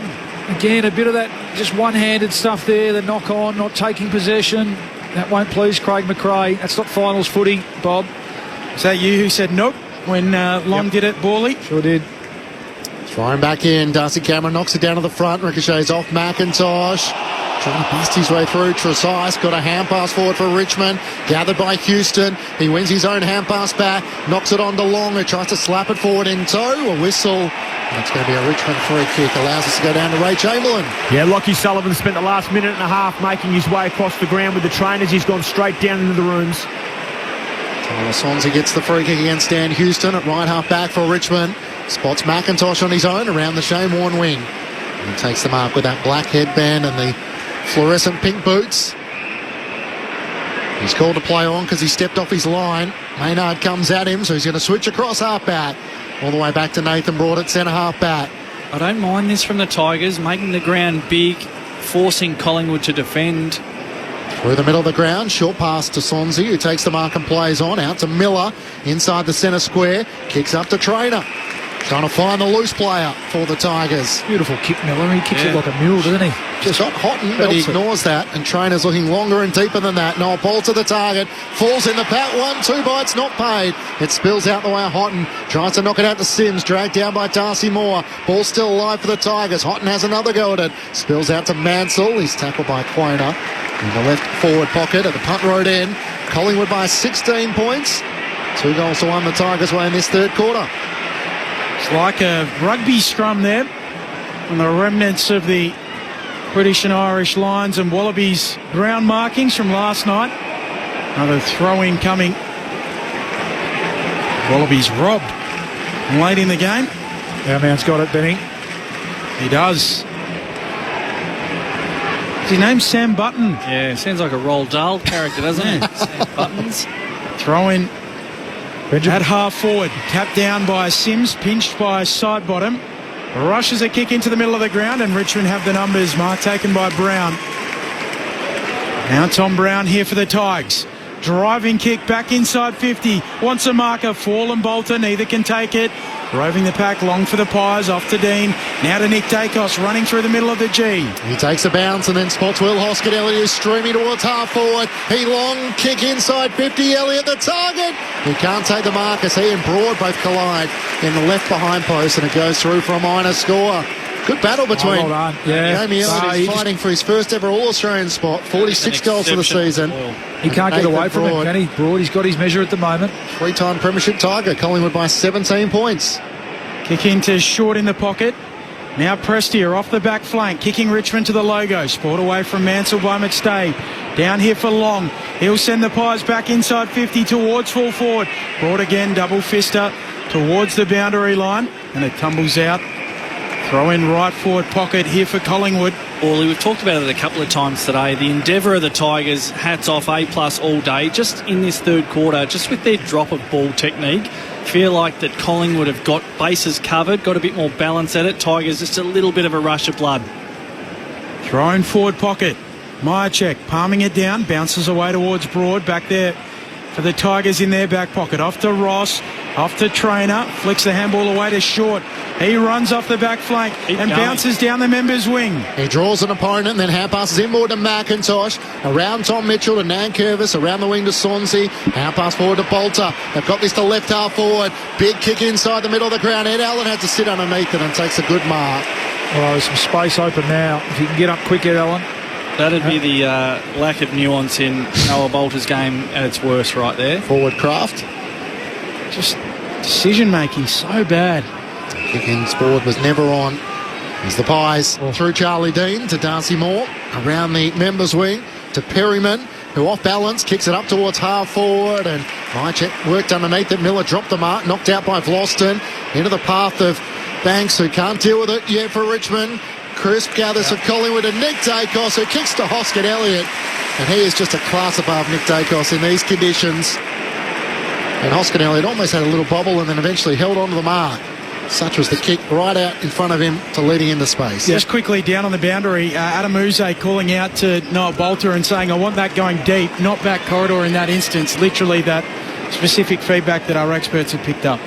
Again, a bit of that just one-handed stuff there, the knock-on, not taking possession. That won't please Craig McRae. That's not finals footy, Bob. Is that you who said nope when Long did it, Borley? Sure did. Thrown back in. Darcy Cameron knocks it down to the front. Ricochets off McIntosh. Trying to bust his way through. Tresice got a hand pass forward for Richmond. Gathered by Houston. He wins his own hand pass back. Knocks it on to Long, who tries to slap it forward in tow. A whistle. That's going to be a Richmond free kick. Allows us to go down to Ray Chamberlain. Yeah, Lockie Sullivan spent the last minute and a half making his way across the ground with the trainers. He's gone straight down into the rooms. Tyler Swansea gets the free kick against Dan Houston at right half back for Richmond. Spots McIntosh on his own around the Shane Warne wing. He takes the mark with that black headband and the fluorescent pink boots. He's called to play on because he stepped off his line. Maynard comes at him, so he's going to switch across half back. All the way back to Nathan Broad at centre half back. I don't mind this from the Tigers, making the ground big, forcing Collingwood to defend. Through the middle of the ground, short pass to Swansea, who takes the mark and plays on. Out to Miller, inside the centre square. Kicks up to Trainer. Trying to find the loose player for the Tigers. Beautiful kick, Miller. He kicks it like a mule, doesn't he? Just got Houghton, but he ignores that. And Trainer's looking longer and deeper than that. Noel Paul to the target. Falls in the pat. 1-2 bites, not paid. It spills out the way of Houghton. Tries to knock it out to Sims. Dragged down by Darcy Moore. Ball still alive for the Tigers. Houghton has another go at it. Spills out to Mansell. He's tackled by Quainer in the left forward pocket at the punt road end. Collingwood by 16 points. 2 goals to 1 the Tigers' way in this third quarter. It's like a rugby scrum there on the remnants of the British and Irish Lions and Wallabies ground markings from last night. Another throw-in coming. Wallabies robbed late in the game. Our man's got it, Benny. He does. Is his name Sam Button? Yeah, sounds like a Roald Dahl character, doesn't it? Sam Buttons. Throw-in at half forward, tapped down by Sims, pinched by side bottom, rushes a kick into the middle of the ground, and Richmond have the numbers. Mark taken by Brown. Now Tom Brown here for the Tigers. Driving kick back inside 50. Wants a marker. Fallen Bolter. Neither can take it. Roving the pack long for the Pies. Off to Dean. Now to Nick Dacos running through the middle of the G. He takes a bounce and then spots Will Hoskin. Elliott is streaming towards half forward. He long kick inside 50. Elliott the target. He can't take the mark as he and Broad both collide in the left behind post, and it goes through for a minor score. Good battle between Jamie Elliott, who's fighting for his first ever All-Australian spot. 46 goals for the season. He can't get away from it, can he? Broad, he's got his measure at the moment. 3-time premiership Tiger. Collingwood by 17 points. Kick into short in the pocket. Now Prestia off the back flank, kicking Richmond to the logo. Sport away from Mansell by McStay. Down here for Long. He'll send the Pies back inside 50 towards full forward. Broad again, double fister towards the boundary line, and it tumbles out. Throw in right forward pocket here for Collingwood. Orly, we've talked about it a couple of times today. The endeavour of the Tigers, hats off, A+ all day. Just in this third quarter, just with their drop of ball technique, feel like that Collingwood have got bases covered, got a bit more balance at it. Tigers just a little bit of a rush of blood. Thrown forward pocket. Myercheck palming it down, bounces away towards Broad, back there for the Tigers in their back pocket. Off to Ross, off to Trainer, flicks the handball away to Short. He runs off the back flank and bounces down the members' wing. He draws an opponent and then hand passes inboard to McIntosh. Around Tom Mitchell to Nankervis, around the wing to Swansea. Hand pass forward to Bolter. They've got this to left half forward. Big kick inside the middle of the ground. Ed Allen had to sit underneath it and takes a good mark. Well, there's some space open now. If you can get up quick, Ed Allen. That'd be the lack of nuance in Noah Bolter's game at its worst right there. Forward craft. Just decision-making so bad. Kicking forward was never on. As the Pies through Charlie Dean to Darcy Moore. Around the members' wing to Perryman, who off balance kicks it up towards half forward, and Myercheck worked underneath it. Miller dropped the mark, knocked out by Vlosten. Into the path of Banks, who can't deal with it yet for Richmond. Crisp gathers for Collingwood, and Nick Dacos, who kicks to Hoskin Elliott, and he is just a class above Nick Dacos in these conditions. And Hoskin Elliott almost had a little bobble and then eventually held on to the mark. Such was the kick right out in front of him to leading into space. Just quickly down on the boundary, Adam Uze calling out to Noah Bolter and saying, I want that going deep, not back corridor in that instance. Literally that specific feedback that our experts have picked up.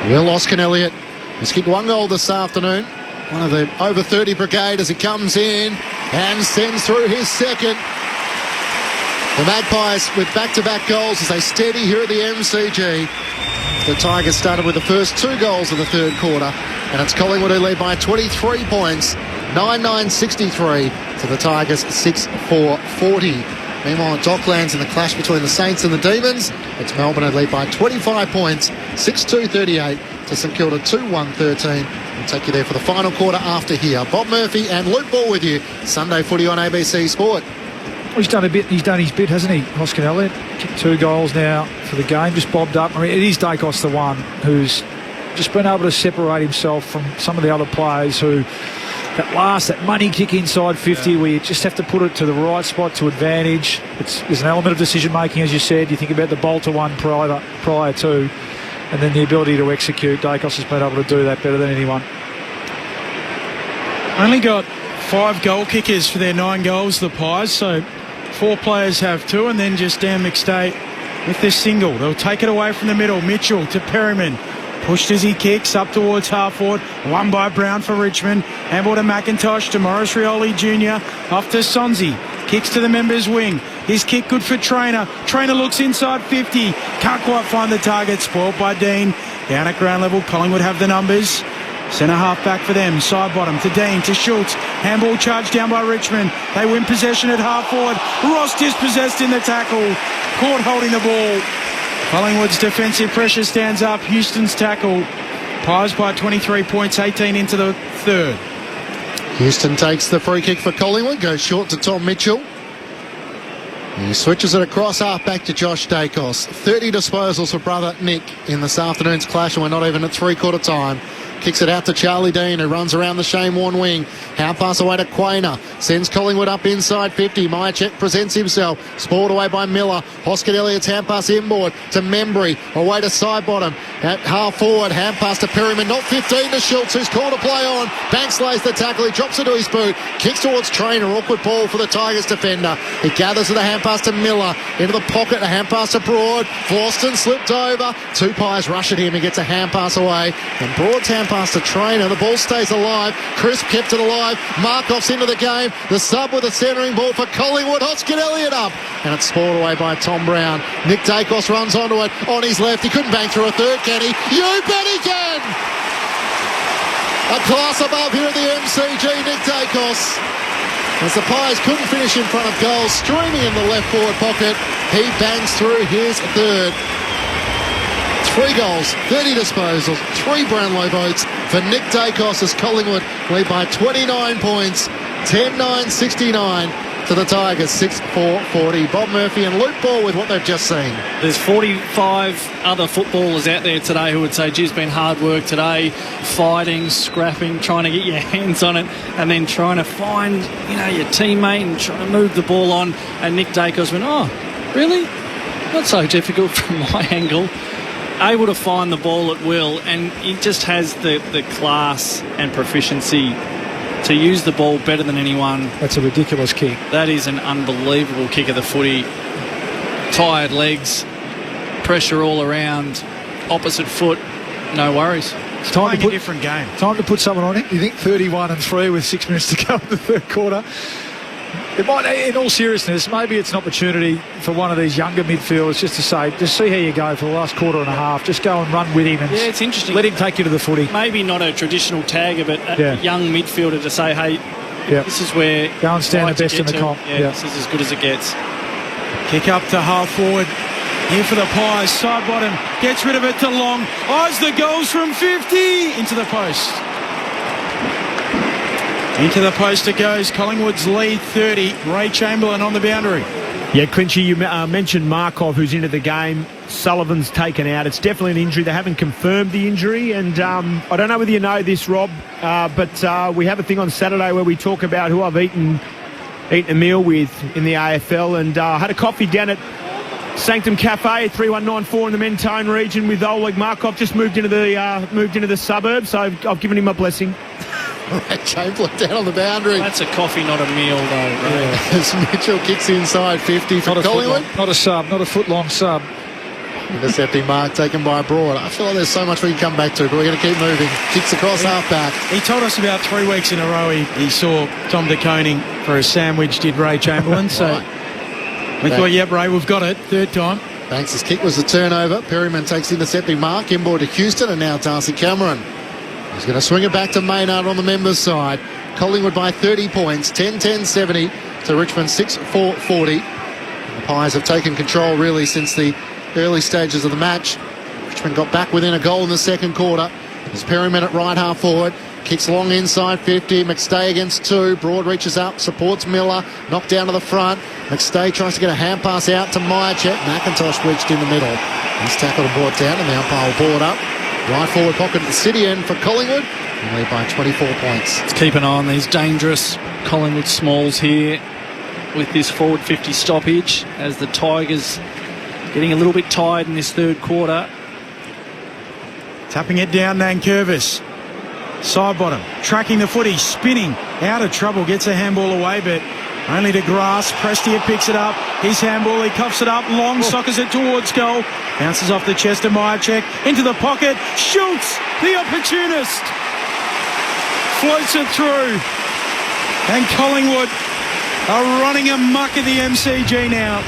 Will Oscar Elliott has kicked 1 goal this afternoon. One of the over 30 brigade as he comes in and sends through his second. The Magpies with back-to-back goals as they steady here at the MCG. The Tigers started with the first 2 goals of the third quarter, and it's Collingwood who lead by 23 points, 9-9-63 to the Tigers 6-4-40. Meanwhile, at Docklands in the clash between the Saints and the Demons, it's Melbourne who lead by 25 points, 6-2-38 to St Kilda 2-1-13. We'll take you there for the final quarter after here. Bob Murphy and Luke Ball with you. Sunday footy on ABC Sport. He's done his bit, hasn't he, Oscar Elliott? Kicked 2 goals now for the game, just bobbed up. I mean, it is Dacos the one who's just been able to separate himself from some of the other players who, that money kick inside 50 where you just have to put it to the right spot to advantage. There's an element of decision-making, as you said. You think about the Bolter one prior to, and then the ability to execute. Dacos has been able to do that better than anyone. Only got 5 goal kickers for their 9 goals, the Pies, so 4 players have 2, and then just Dan McStay with this single. They'll take it away from the middle. Mitchell to Perryman. Pushed as he kicks up towards half forward. Won by Brown for Richmond. Handball to McIntosh to Morris Rioli Jr. Off to Sonzi. Kicks to the members' wing. His kick good for Trainer. Trainer looks inside 50. Can't quite find the target. Spoiled by Dean. Down at ground level, Collingwood have the numbers. Centre half back for them. Side bottom to Dean, to Schultz. Handball charged down by Richmond. They win possession at half forward. Ross dispossessed in the tackle. Court holding the ball. Collingwood's defensive pressure stands up. Houston's tackle. Pies by 23 points, 18 into the third. Houston takes the free kick for Collingwood. Goes short to Tom Mitchell. He switches it across half back to Josh Dacos. 30 disposals for brother Nick in this afternoon's clash, and we're not even at 3/4 time. Kicks it out to Charlie Dean, who runs around the Shane Warne wing. How pass away to Quainer. Sends Collingwood up inside 50. Myercheck presents himself. Spoiled away by Miller. Hoskin Elliott's hand pass inboard to Membry. Away to side bottom. At half forward. Hand pass to Perryman. Not 15 to Schultz, who's called to play on. Banks lays the tackle. He drops it to his boot. Kicks towards Trainer. Awkward ball for the Tigers defender. He gathers with a hand pass to Miller. Into the pocket. A hand pass to Broad. Forston slipped over. 2 Pies rush at him. He gets a hand pass away. And Broad's hand pass to Trainer. The ball stays alive. Crisp kept it alive. Markoff's into the game. The sub with a centering ball for Collingwood. Hoskin Elliott up. And it's spoiled away by Tom Brown. Nick Dacos runs onto it on his left. He couldn't bang through a third, can he? You bet he can! A class above here at the MCG, Nick Dacos. As the Pies couldn't finish in front of goal, streaming in the left forward pocket, he bangs through his third. 3 goals, 30 disposals, 3 Brownlow votes for Nick Dacos as Collingwood lead by 29 points, 10-9-69 to the Tigers, 6-4-40. Bob Murphy and Luke Ball with what they've just seen. There's 45 other footballers out there today who would say, geez, it's been hard work today, fighting, scrapping, trying to get your hands on it, and then trying to find, your teammate and trying to move the ball on. And Nick Dacos went, oh, really? Not so difficult from my angle. Able to find the ball at will, and he just has the class and proficiency to use the ball better than anyone. That's a ridiculous kick. That is an unbelievable kick of the footy. Tired legs, pressure all around, opposite foot, no worries. It's time to put a different game. Time to put someone on it. You think 31-3 with 6 minutes to go in the third quarter? It might, in all seriousness, maybe it's an opportunity for one of these younger midfielders just to say, just see how you go for the last quarter and a half. Just go and run with him and it's interesting. Let him take you to the footy. Maybe not a traditional tagger, but a young midfielder to say, hey, this is where... Go and stand the best in the comp. This is as good as it gets. Kick up to half forward. Here for the Pies. Side bottom. Gets rid of it to Long. Eyes the goals from 50. Into the post. Into the post it goes. Collingwood's lead 30. Ray Chamberlain on the boundary. Yeah, Clinchy, you mentioned Markov, who's into the game. Sullivan's taken out. It's definitely an injury. They haven't confirmed the injury. And I don't know whether you know this, Rob, but we have a thing on Saturday where we talk about who I've eaten a meal with in the AFL. And I had a coffee down at Sanctum Cafe, 3194 in the Mentone region with Oleg Markov. Just moved into the suburbs, so I've given him a blessing. Chamberlain down on the boundary. That's a coffee, not a meal, though, right? As Mitchell kicks inside 50 for Collingwood. Not a sub, not a foot-long sub. Intercepting mark taken by Broad. I feel like there's so much we can come back to, but we're going to keep moving. Kicks across half back. He told us about 3 weeks in a row he saw Tom De Koning for a sandwich, did Ray Chamberlain. So we thought, yep, Ray, we've got it. Third time. Banks' kick was the turnover. Perryman takes the intercepting mark. Inboard to Houston, and now Darcy Cameron. He's going to swing it back to Maynard on the members' side. Collingwood by 30 points, 10-10-70 to Richmond 6-4-40. The Pies have taken control really since the early stages of the match. Richmond got back within a goal in the second quarter. There's Perryman at right half forward. Kicks long inside 50. McStay against 2. Broad reaches up, supports Miller. Knocked down to the front. McStay tries to get a hand pass out to Myercheck. McIntosh wedged in the middle. He's tackled and brought down, and the umpire will board up. Right forward pocket at the city end for Collingwood. And lead by 24 points. Let's keep an eye on these dangerous Collingwood smalls here with this forward 50 stoppage as the Tigers getting a little bit tired in this third quarter. Tapping it down, Nankervis. Side bottom, tracking the footy, spinning, out of trouble, gets a handball away, but only to grass. Prestia picks it up, his handball, he cuffs it up, long sockers it towards goal, bounces off the chest of Myercheck, into the pocket, shoots, the opportunist, floats it through, and Collingwood are running amok at the MCG now.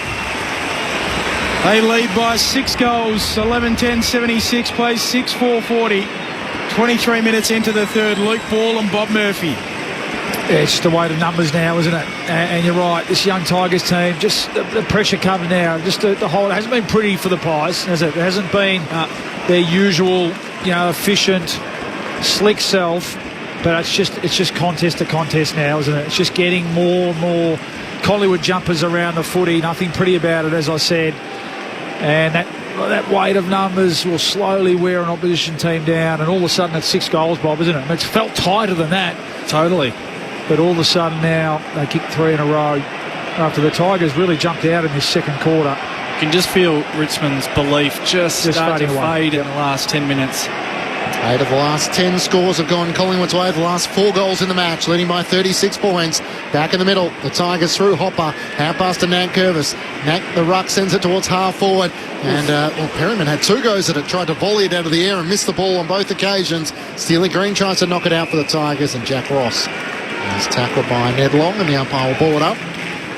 They lead by 6 goals, 11-10-76, plays 6-4-40. 23 minutes into the third, Luke Ball and Bob Murphy. Yeah, it's just the weight of numbers now, isn't it? And you're right, this young Tigers team, just the pressure coming now, just the whole, it hasn't been pretty for the Pies, has it? It hasn't been their usual, efficient, slick self, but it's just contest to contest now, isn't it? It's just getting more and more Collingwood jumpers around the footy, nothing pretty about it, as I said. And that weight of numbers will slowly wear an opposition team down, and all of a sudden it's 6 goals, Bob, isn't it? And it's felt tighter than that. Totally. But all of a sudden now they kicked 3 in a row after the Tigers really jumped out in this second quarter. You can just feel Richmond's belief just start to fade in the last 10 minutes. 8 of the last 10 scores have gone Collingwood's way. The last 4 goals in the match, leading by 36 points. Back in the middle, the Tigers through Hopper. Half pass to Nankervis. The ruck sends it towards half forward. And Perryman had 2 goes at it. Tried to volley it out of the air and missed the ball on both occasions. Steely Green tries to knock it out for the Tigers, and Jack Ross is tackled by Ned Long, and the umpire will board up.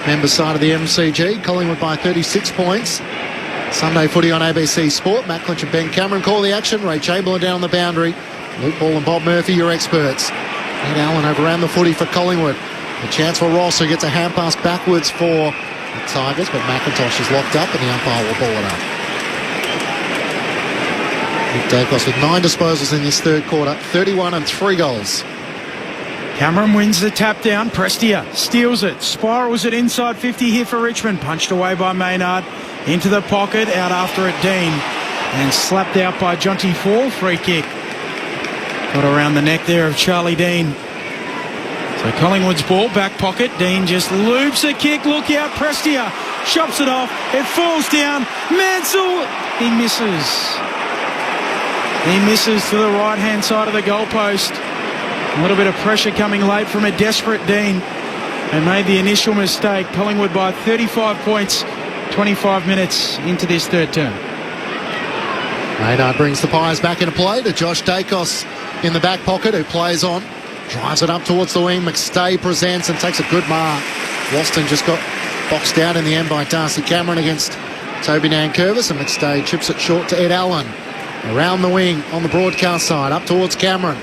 Members side of the MCG, Collingwood by 36 points. Sunday footy on ABC Sport. Matt Clinch and Ben Cameron call the action. Ray Chamberlain down the boundary. Luke Ball and Bob Murphy, your experts. Ed Allen overran the footy for Collingwood. A chance for Ross, who gets a hand pass backwards for the Tigers, but McIntosh is locked up, and the umpire will ball it up. Nick Dacos with 9 disposals in this third quarter, 31 and 3 goals. Cameron wins the tap down. Prestia steals it, spirals it inside 50 here for Richmond. Punched away by Maynard. Into the pocket, out after it Dean. And slapped out by Jonty Fall. Free kick. Got around the neck there of Charlie Dean. So Collingwood's ball, back pocket. Dean just loops a kick. Look out, Prestia chops it off. It falls down. Mansell, he misses. He misses to the right-hand side of the goalpost. A little bit of pressure coming late from a desperate Dean. And made the initial mistake. Collingwood by 35 points. 25 minutes into this third term. Maynard brings the Pies back into play to Josh Dacos in the back pocket, who plays on. Drives it up towards the wing. McStay presents and takes a good mark. Waston just got boxed out in the end by Darcy Cameron against Toby Nankervis, and McStay chips it short to Ed Allen. Around the wing on the broadcast side, up towards Cameron.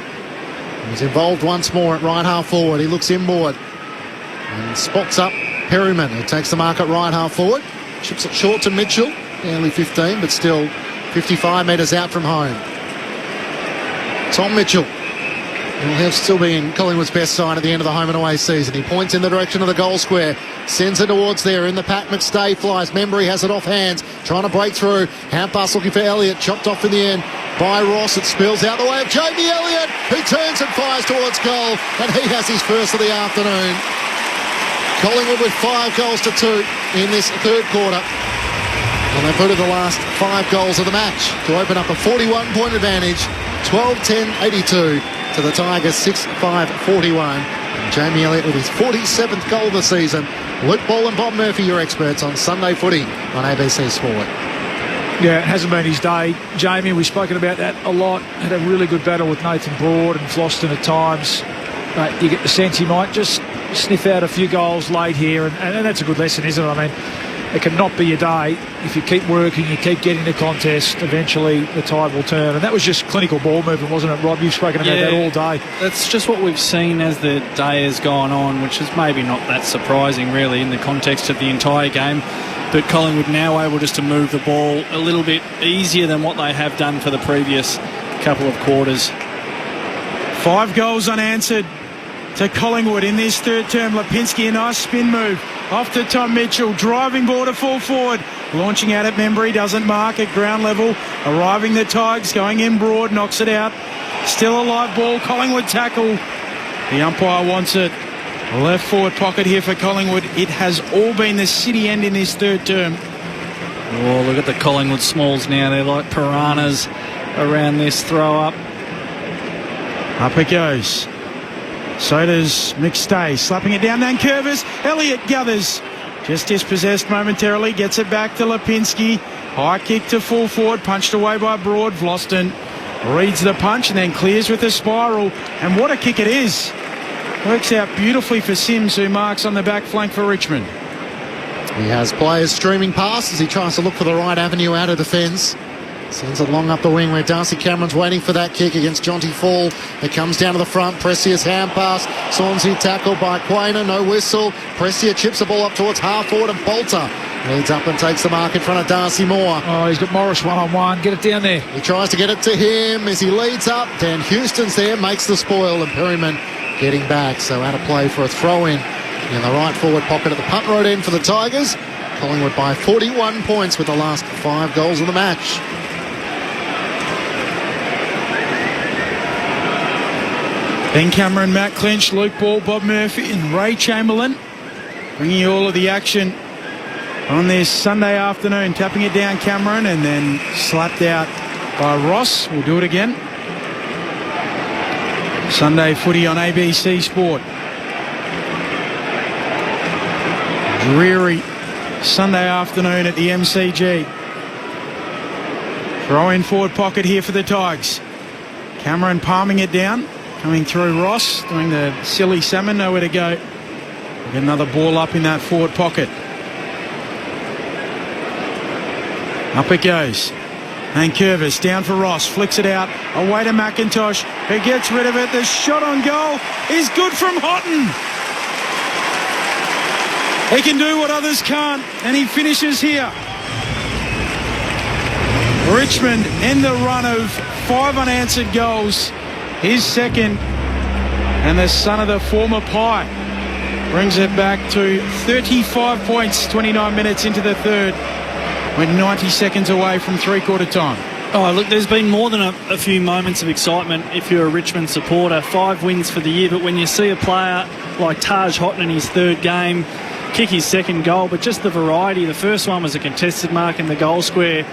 He's involved once more at right half forward. He looks inboard and spots up Perryman, who takes the mark at right half forward. Chips it short to Mitchell, barely 15, but still 55 metres out from home. Tom Mitchell will have still been Collingwood's best side at the end of the home and away season. He points in the direction of the goal square, sends it towards there. In the pack, McStay flies. Membry has it off hands, trying to break through. Hand pass looking for Elliott, chopped off in the end by Ross. It spills out the way of Jamie Elliott, who turns and fires towards goal, and he has his first of the afternoon. Collingwood with 5 goals to 2 in this third quarter. And they put in the last 5 goals of the match to open up a 41-point advantage. 12-10-82 to the Tigers, 6-5-41. And Jamie Elliott with his 47th goal of the season. Luke Ball and Bob Murphy, your experts on Sunday footy on ABC Sport. Yeah, it hasn't been his day. Jamie, we've spoken about that a lot. Had a really good battle with Nathan Broad and Floston at times. But you get the sense he might just sniff out a few goals late here. And that's a good lesson, isn't it? I mean, it cannot be your day. If you keep working, you keep getting the contest, eventually the tide will turn. And that was just clinical ball movement, wasn't it, Rob? You've spoken about that all day. That's just what we've seen as the day has gone on, which is maybe not that surprising, really, in the context of the entire game. But Collingwood now able just to move the ball a little bit easier than what they have done for the previous couple of quarters. 5 goals unanswered to Collingwood in this third term. Lipinski, a nice spin move off to Tom Mitchell, driving ball to full forward, launching out at Membry, doesn't mark at ground level, arriving the Tigers, going in Broad, knocks it out, still a live ball, Collingwood tackle, the umpire wants it. Left forward pocket here for Collingwood. It has all been the city end in this third term. Oh, look at the Collingwood smalls now. They're like piranhas around this throw up. Up it goes. So does McStay, slapping it down Nankervis. Elliott gathers, just dispossessed momentarily, gets it back to Lipinski. High kick to full forward, punched away by Broad. Vlosten reads the punch and then clears with a spiral. And what a kick it is. Works out beautifully for Sims, who marks on the back flank for Richmond. He has players streaming past as he tries to look for the right avenue out of defence. Sends it long up the wing where Darcy Cameron's waiting for that kick against Jonty Fall. It comes down to the front. Precious hand pass. Swansea tackled by Quainer. No whistle. Prestia chips the ball up towards half forward and Bolter leads up and takes the mark in front of Darcy Moore. Oh, he's got Morris one-on-one. Get it down there. He tries to get it to him as he leads up. Dan Houston's there, makes the spoil, and Perryman getting back. So out of play for a throw-in in the right forward pocket at the punt road end for the Tigers. Collingwood by 41 points with the last 5 goals of the match. Ben Cameron, Matt Clinch, Luke Ball, Bob Murphy and Ray Chamberlain bringing you all of the action on this Sunday afternoon. Tapping it down Cameron and then slapped out by Ross. We'll do it again. Sunday footy on ABC Sport. Dreary Sunday afternoon at the MCG. Throw in forward pocket here for the Tigers. Cameron palming it down. Coming through Ross, doing the silly salmon, nowhere to go. Get another ball up in that forward pocket. Up it goes. Nankervis down for Ross, flicks it out, away to McIntosh, who gets rid of it. The shot on goal is good from Houghton. He can do what others can't, and he finishes here. Richmond in the run of 5 unanswered goals. His second, and the son of the former Pie brings it back to 35 points, 29 minutes into the third. We're 90 seconds away from three-quarter time. Oh, look, there's been more than a few moments of excitement if you're a Richmond supporter. 5 wins for the year, but when you see a player like Taj Houghton in his third game kick his second goal, but just the variety. The first one was a contested mark in the goal square,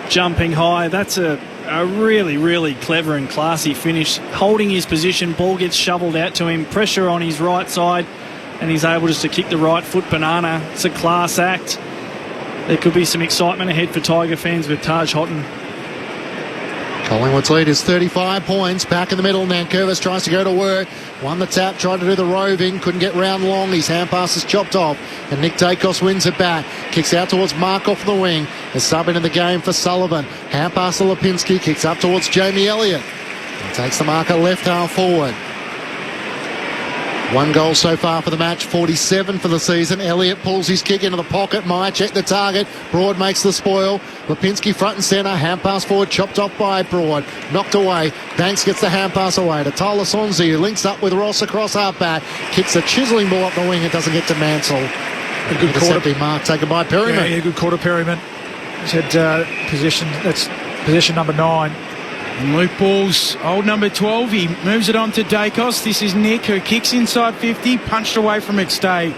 jumping high. That's a really, really clever and classy finish. Holding his position, ball gets shoveled out to him, pressure on his right side, and he's able just to kick the right foot banana. It's a class act. There could be some excitement ahead for Tiger fans with Taj Houghton. Collingwood's lead is 35 points. Back in the middle, Nankervis tries to go to work. Won the tap, tried to do the roving, couldn't get round long. His hand pass is chopped off, and Nick Dacos wins it back. Kicks out towards Markov the wing. A sub in the game for Sullivan. Hand pass to Lipinski, kicks up towards Jamie Elliott. And takes the marker left half forward. 1 goal so far for the match, 47 for the season. Elliott pulls his kick into the pocket. Meyer check the target. Broad makes the spoil. Lipinski front and centre. Hand pass forward, chopped off by Broad. Knocked away. Banks gets the hand pass away to Tyler Swansea, who links up with Ross across half back. Kicks a chiselling ball up the wing. It doesn't get to Mansell. A good quarter mark taken by Perryman. Yeah, good quarter Perryman. He's had possession. That's possession number 9. And Luke Ball's old number 12. He moves it on to Dacos. This is Nick, who kicks inside 50, punched away from McStay.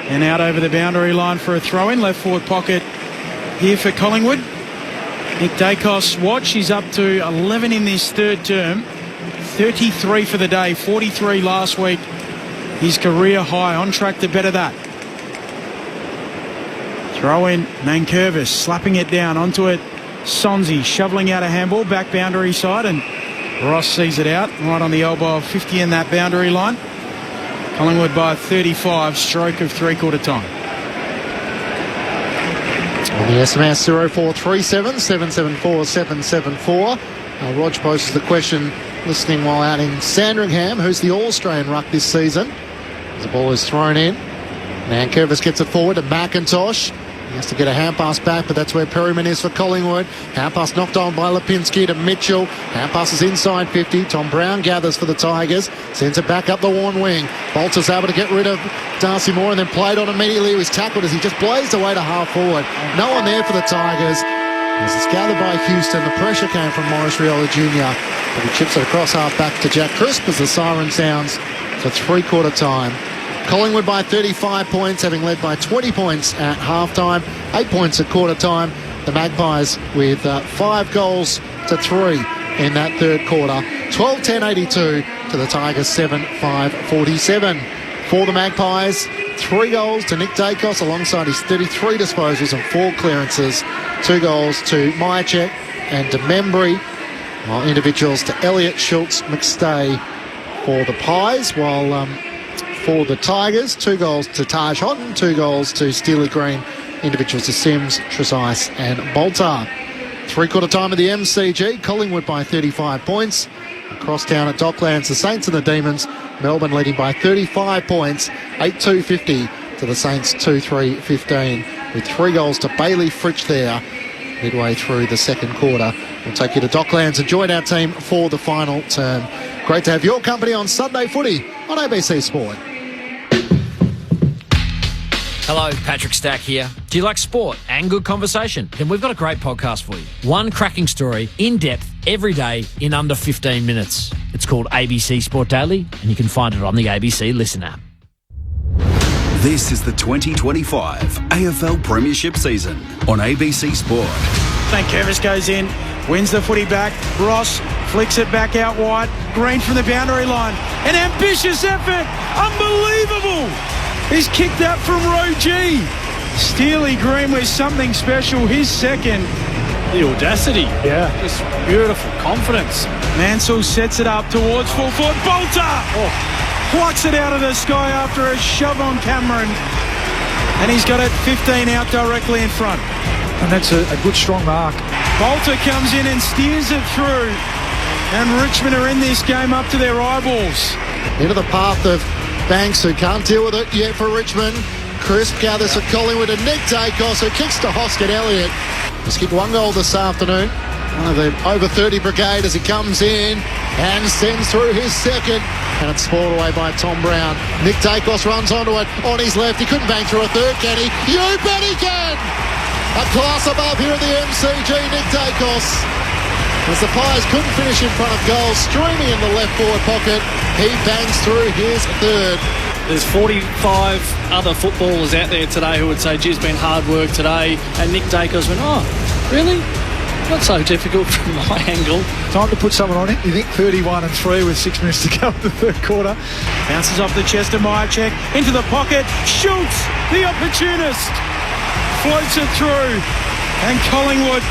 And out over the boundary line for a throw-in. Left forward pocket here for Collingwood. Nick Dacos, watch. He's up to 11 in this third term. 33 for the day, 43 last week. His career high, on track to better that. Throw in Nankervis, slapping it down onto it. Sonzi shoveling out a handball, back boundary side, and Ross sees it out, right on the elbow of 50 in that boundary line. Collingwood by 35, stroke of three-quarter time. On the SMS 0437 774 774. Rog poses the question, listening while out in Sandringham, who's the All-Australian ruck this season? As the ball is thrown in. Nankervis gets it forward to McIntosh. He has to get a hand pass back, but that's where Perryman is for Collingwood. Hand pass knocked on by Lipinski to Mitchell. Hand pass is inside 50. Tom Brown gathers for the Tigers. Sends it back up the worn wing. Bolter's able to get rid of Darcy Moore and then played on immediately. He was tackled as he just blazed away to half forward. No one there for the Tigers. As it's gathered by Houston, the pressure came from Morris Riola Jr. But he chips it across half back to Jack Crisp as the siren sounds for three-quarter time. Collingwood by 35 points, having led by 20 points at halftime, 8 points at quarter time. The Magpies with 5 goals to 3 in that third quarter. 12-10-82 to the Tigers 7-5-47. For the Magpies, 3 goals to Nick Dacos alongside his 33 disposals and 4 clearances. 2 goals to Myercheck and to Membry, while individuals to Elliott, Schultz, McStay for the Pies, while for the Tigers, 2 goals to Taj Houghton, 2 goals to Steely Green, individuals to Sims, Trezise and Boltar. Three-quarter time of the MCG, Collingwood by 35 points. Across town at Docklands, the Saints and the Demons, Melbourne leading by 35 points, 8-2-50 to the Saints 2-3-15, with 3 goals to Bailey Fritsch there midway through the second quarter. We'll take you to Docklands and join our team for the final term. Great to have your company on Sunday Footy on ABC Sport. Hello, Patrick Stack here. Do you like sport and good conversation? Then we've got a great podcast for you. One cracking story, in depth, every day, in under 15 minutes. It's called ABC Sport Daily, and you can find it on the ABC Listen app. This is the 2025 AFL Premiership season on ABC Sport. Nankervis goes in, wins the footy back. Ross flicks it back out wide. Green from the boundary line. An ambitious effort. Unbelievable. He's kicked that from row G. Steely Green with something special. His second. The audacity. Yeah. Just beautiful confidence. Mansell sets it up towards full forward. Bolter! Plucks it out of the sky after a shove on Cameron. And he's got it 15 out directly in front. And that's a good, strong mark. Bolter comes in and steers it through. And Richmond are in this game up to their eyeballs. Into the path of Banks, who can't deal with it yet for Richmond. Crisp gathers for Collingwood and Nick Dacos, who kicks to Hoskin Elliott. He's kicked 1 goal this afternoon. One of the over 30 brigade as he comes in and sends through his second. And it's spoiled away by Tom Brown. Nick Dacos runs onto it on his left. He couldn't bang through a third, can he? You bet he can! A class above here at the MCG, Nick Dacos. As the Pies couldn't finish in front of goal, streaming in the left forward pocket, he bangs through his third. There's 45 other footballers out there today who would say, geez, been hard work today. And Nick Dacos went, oh, really? Not so difficult from my angle. Time to put someone on it. You think 31-3 with 6 minutes to go in the third quarter. Bounces off the chest of Myercheck into the pocket. Schultz, the opportunist, floats it through. And Collingwood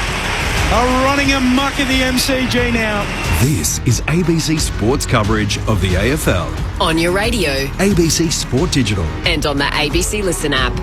are running amok in the MCG now. This is ABC Sports coverage of the AFL. On your radio. ABC Sport Digital. And on the ABC Listen app.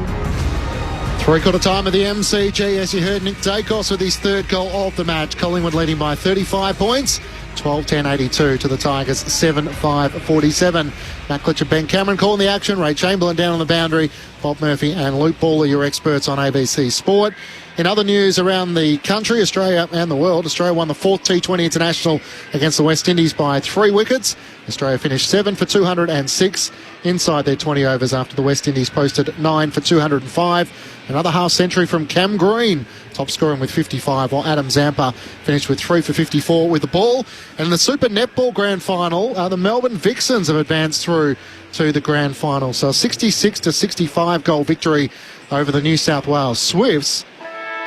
Three-quarter time of the MCG, as you heard, Nick Dacos with his third goal of the match. Collingwood leading by 35 points. 12-10-82 to the Tigers, 7-5-47. Matt Klitsch, Ben Cameron calling the action. Ray Chamberlain down on the boundary. Bob Murphy and Luke Ball are your experts on ABC Sport. In other news around the country, Australia and the world, Australia won the 4th T20 International against the West Indies by 3 wickets. Australia finished 7 for 206 inside their 20 overs after the West Indies posted 9 for 205. Another half century from Cam Green, top scoring with 55, while Adam Zampa finished with 3 for 54 with the ball. And in the Super Netball Grand Final, the Melbourne Vixens have advanced through to the Grand Final. So a 66-65 goal victory over the New South Wales Swifts.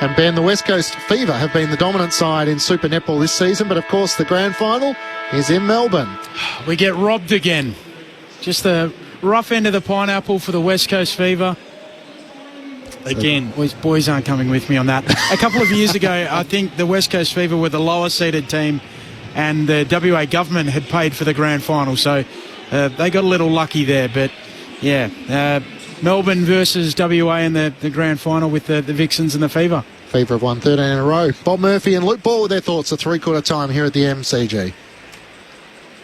And Ben, the West Coast Fever have been the dominant side in Super Netball this season, but of course the Grand Final is in Melbourne. We get robbed again. Just the rough end of the pineapple for the West Coast Fever. again. Boys aren't coming with me on that. A couple of years ago, I think the West Coast Fever were the lower seeded team, and the WA government had paid for the grand final, so they got a little lucky there. But yeah, Melbourne versus WA in the grand final with the Vixens and the Fever. Fever have won 13 in a row. Bob Murphy and Luke Ball with their thoughts at three-quarter time here at the MCG.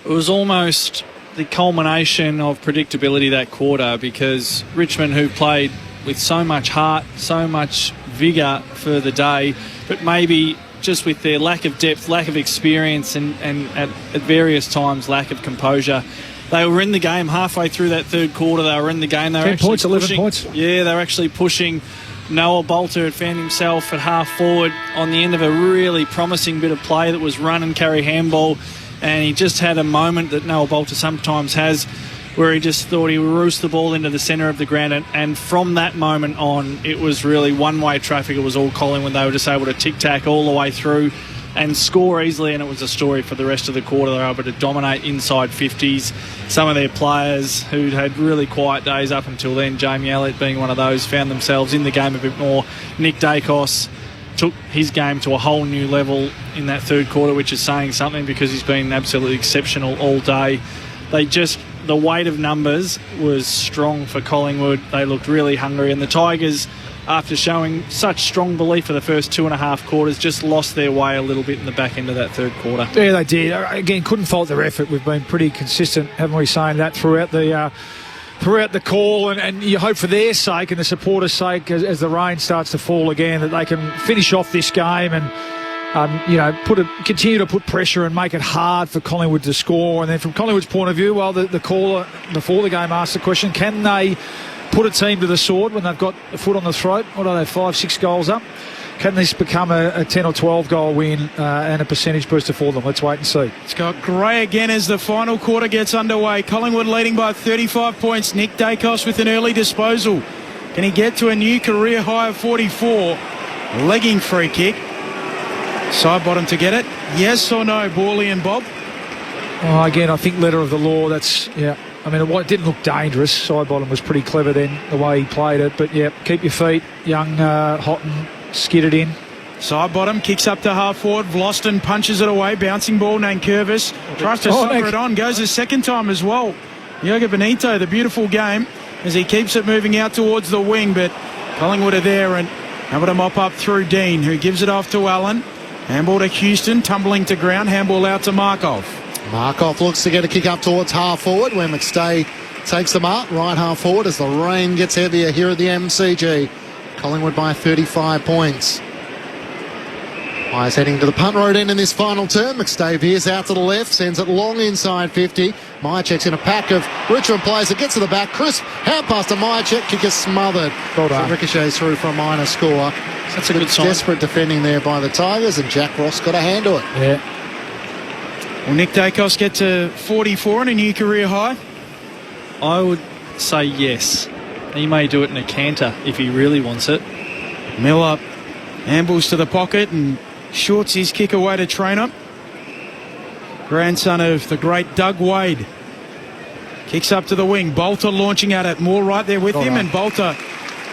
It was almost the culmination of predictability that quarter, because Richmond, who played with so much heart, so much vigour for the day, but maybe just with their lack of depth, lack of experience, and at various times lack of composure, they were in the game halfway through that third quarter. They were in the game. They were 10 points, 11 points. Yeah, they were actually pushing. Noah Bolter had found himself at half forward on the end of a really promising bit of play that was run and carry handball, and he just had a moment that Noah Bolter sometimes has where he just thought he would roost the ball into the centre of the ground, and from that moment on it was really one-way traffic. It was all Collingwood. They were just able to tic-tac all the way through and score easily, and it was a story for the rest of the quarter. They were able to dominate inside 50s. Some of their players who'd had really quiet days up until then, Jamie Elliott being one of those, found themselves in the game a bit more. Nick Dacos took his game to a whole new level in that third quarter, which is saying something because he's been absolutely exceptional all day. The weight of numbers was strong for Collingwood. They looked really hungry, and the Tigers, after showing such strong belief for the first 2.5 quarters, just lost their way a little bit in the back end of that third quarter. Yeah, they did. Again, couldn't fault their effort. We've been pretty consistent, haven't we, saying that throughout the call, and you hope for their sake and the supporters' sake as the rain starts to fall again that they can finish off this game and continue to put pressure and make it hard for Collingwood to score. And then from Collingwood's point of view, the caller before the game asked the question, can they put a team to the sword when they've got a foot on the throat? What are they, 5-6 goals up? Can this become a 10 or 12 goal win and a percentage booster for them? Let's wait and see. Scott Gray again as the final quarter gets underway. Collingwood leading by 35 points. Nick Dacos with an early disposal. Can he get to a new career high of 44? Legging free kick. Side bottom to get it. Yes or no, Borley and Bob? Oh, again, I think letter of the law. It didn't look dangerous. Side bottom was pretty clever then, the way he played it. But, yeah, keep your feet young, hot and skid it in. Side bottom, kicks up to half forward. Vlosten punches it away. Bouncing ball, Nankervis. Tries to sucker it on. Goes a second time as well. Yoga Benito, the beautiful game, as he keeps it moving out towards the wing. But Collingwood are there and able to mop up through Dean, who gives it off to Allen. Handball to Houston, tumbling to ground. Handball out to Markov. Markov looks to get a kick up towards half forward where McStay takes the mark right half forward as the rain gets heavier here at the MCG. Collingwood by 35 points. Myers heading to the punt road end in this final term. McStay veers out to the left, sends it long inside 50. Myercheck's in a pack of Richmond players. It gets to the back. Crisp hand pass to Myercheck. Kick is smothered. Well done. So ricochets through for a minor score. That's a good sign. Desperate defending there by the Tigers, and Jack Ross got a hand to it. Yeah. Will Nick Dacos get to 44 and a new career high? I would say yes. He may do it in a canter if he really wants it. Miller ambles to the pocket and shorts his kick away to trainer. Grandson of the great Doug Wade. Kicks up to the wing. Bolter launching at it. Moore right there with him, and Bolter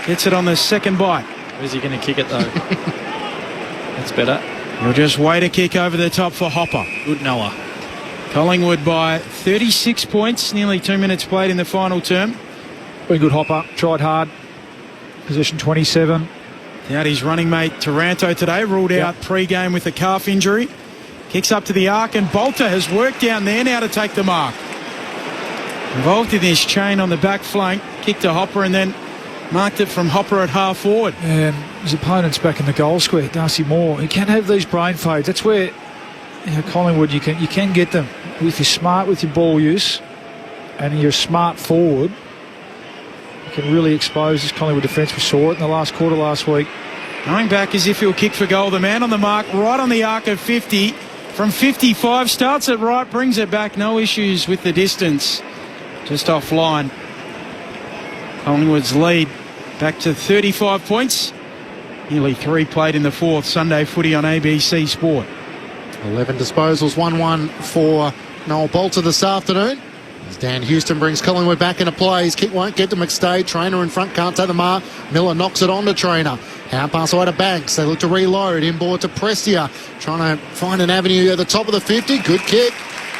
gets it on the second bite. Where's he going to kick it, though? That's better. He'll just wait a kick over the top for Hopper. Good Noah. Collingwood by 36 points. Nearly 2 minutes played in the final term. Very good Hopper. Tried hard. Position 27. Out his running mate Taranto today. Ruled out pre-game with a calf injury. Kicks up to the arc, and Bolter has worked down there now to take the mark. Involved in this chain on the back flank. Kick to Hopper and then marked it from Hopper at half forward. And his opponent's back in the goal square, Darcy Moore. He can have these brain fades. That's where Collingwood, you can get them. If you're smart with your ball use and you're a smart forward, you can really expose this Collingwood defence. We saw it in the last quarter last week. Going back as if he'll kick for goal. The man on the mark, right on the arc of 50. From 55, starts it right, brings it back. No issues with the distance. Just offline. Collingwood's lead back to 35 points. Nearly 3 played in the fourth. Sunday footy on ABC Sport. 11 disposals, 1-1 for Noel Bolter this afternoon. As Dan Houston brings Collingwood back into play. His kick won't get to McStay. Trainer in front, can't take the mark. Miller knocks it on to Trainer. Hand pass away to Banks. They look to reload. Inboard to Prestia. Trying to find an avenue at the top of the 50. Good kick.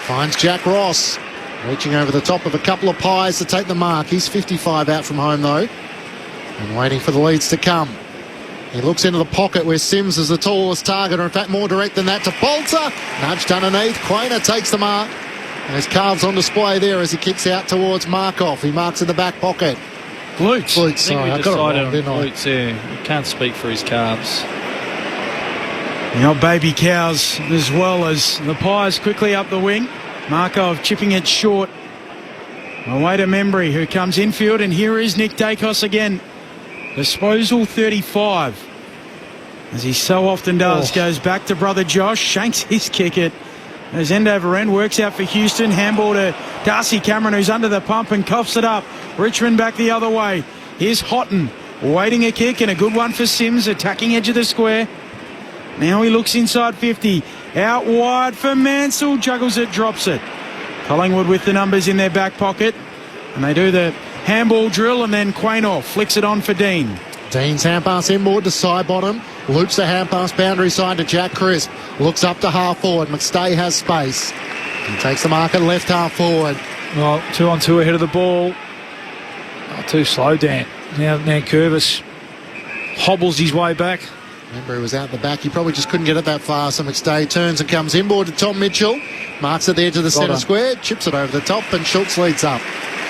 Finds Jack Ross. Reaching over the top of a couple of pies to take the mark. He's 55 out from home though. And waiting for the leads to come. He looks into the pocket where Sims is the tallest target, or in fact more direct than that, to Bolter. Nudged underneath. Quainer takes the mark. And his calves on display there as he kicks out towards Markov. He marks in the back pocket. Glutes. I think we decided on glutes, yeah. You can't speak for his calves. The old baby cows, as well as the Pies quickly up the wing. Markov chipping it short. Away to Membry, who comes infield, and here is Nick Dacos again. Disposal 35. As he so often does, goes back to brother Josh, shanks his kick it. As end over end, works out for Houston. Handball to Darcy Cameron, who's under the pump and coughs it up. Richmond back the other way. Here's Houghton, waiting a kick, and a good one for Sims, attacking edge of the square. Now he looks inside 50. Out wide for Mansell, juggles it, drops it. Collingwood with the numbers in their back pocket. And they do the handball drill, and then Quaynor flicks it on for Dean. Dean's hand pass inboard to side bottom. Loops the hand pass boundary side to Jack Crisp. Looks up to half forward. McStay has space. He takes the mark at left half forward. Well, 2 on 2 ahead of the ball. Oh, too slow, Dan. Now Curvis hobbles his way back. Remember, he was out the back. He probably just couldn't get it that far. So McStay turns and comes inboard to Tom Mitchell. Marks at the edge of the centre square. Chips it over the top, and Schultz leads up.